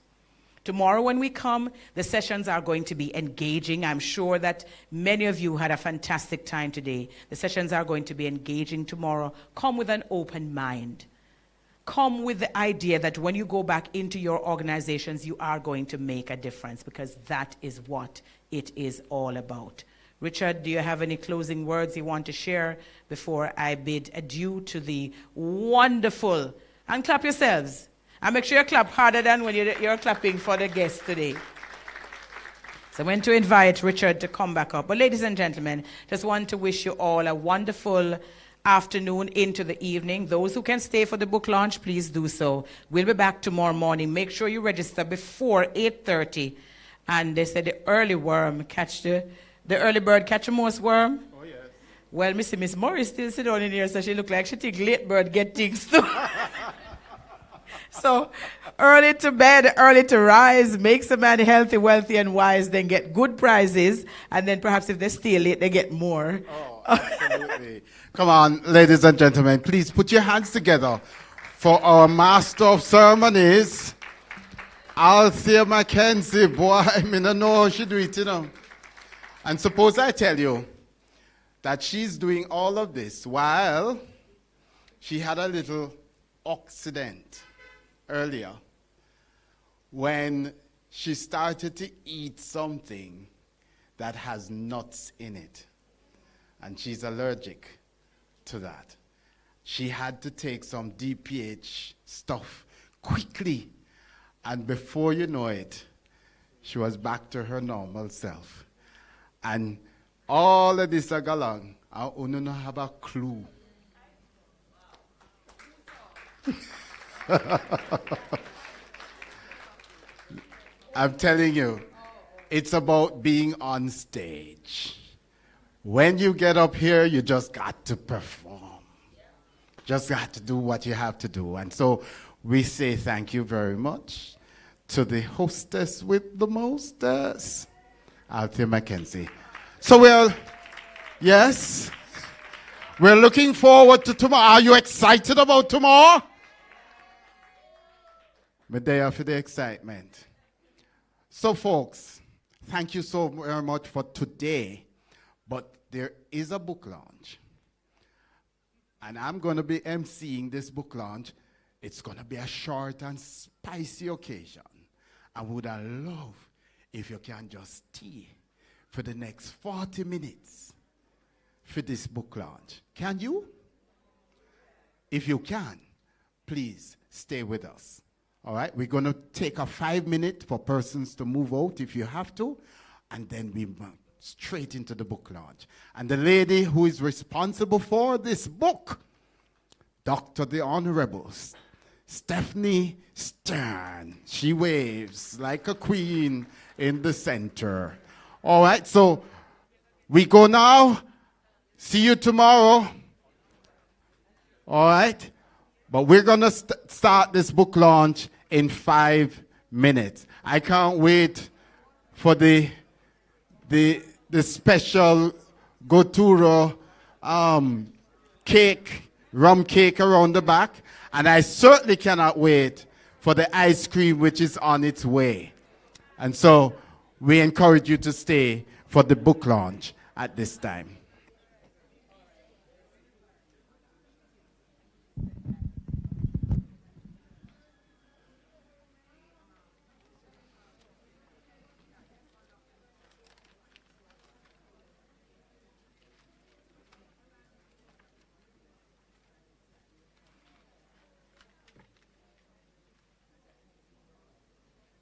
Tomorrow when we come, the sessions are going to be engaging. I'm sure that many of you had a fantastic time today. The sessions are going to be engaging tomorrow. Come with an open mind. Come with the idea that when you go back into your organizations, you are going to make a difference, because that is what it is all about. Richard, do you have any closing words you want to share before I bid adieu to the wonderful, and clap yourselves, and make sure you clap harder than when you're clapping for the guests today. So I'm going to invite Richard to come back up. But ladies and gentlemen, just want to wish you all a wonderful afternoon into the evening. Those who can stay for the book launch, please do so. We'll be back tomorrow morning. Make sure you register before 8:30. And they said the early worm catch the early bird catch the most worm. Oh, yes. Well, Miss Morris still sit down in here, so she look like she think late bird get things too. So early to bed, early to rise, makes a man healthy, wealthy, and wise, then get good prizes, and then perhaps if they stay late, they get more. Oh, absolutely. Come on, ladies and gentlemen, please put your hands together for our Master of Ceremonies, Althea Mackenzie. Boy, I mean, I know how she do it, you know. And suppose I tell you that she's doing all of this while she had a little accident earlier when she started to eat something that has nuts in it. And she's allergic to that. She had to take some DPH stuff quickly. And before you know it, she was back to her normal self. And all of this along, I don't have a clue. I'm telling you, it's about being on stage. When you get up here, you just got to perform. Just got to do what you have to do. And so we say thank you very much to the hostess with the mostess, Althea Mackenzie. So yes, we're looking forward to tomorrow. Are you excited about tomorrow? But they are for the excitement. So folks, thank you so very much for today. But there is a book launch. And I'm going to be emceeing this book launch. It's going to be a short and spicy occasion. I would have loved if you can just stay for the next 40 minutes for this book launch. Can you? If you can, please stay with us. All right? We're going to take a 5 minute for persons to move out if you have to. And then we straight into the book launch. And the lady who is responsible for this book, Dr. the Honorable Stephanie Stern. She waves like a queen in the center. All right, so we go now. See you tomorrow. All right, but we're going to start this book launch in 5 minutes. I can't wait for the special Goturo cake, rum cake around the back. And I certainly cannot wait for the ice cream, which is on its way. And so we encourage you to stay for the book launch at this time.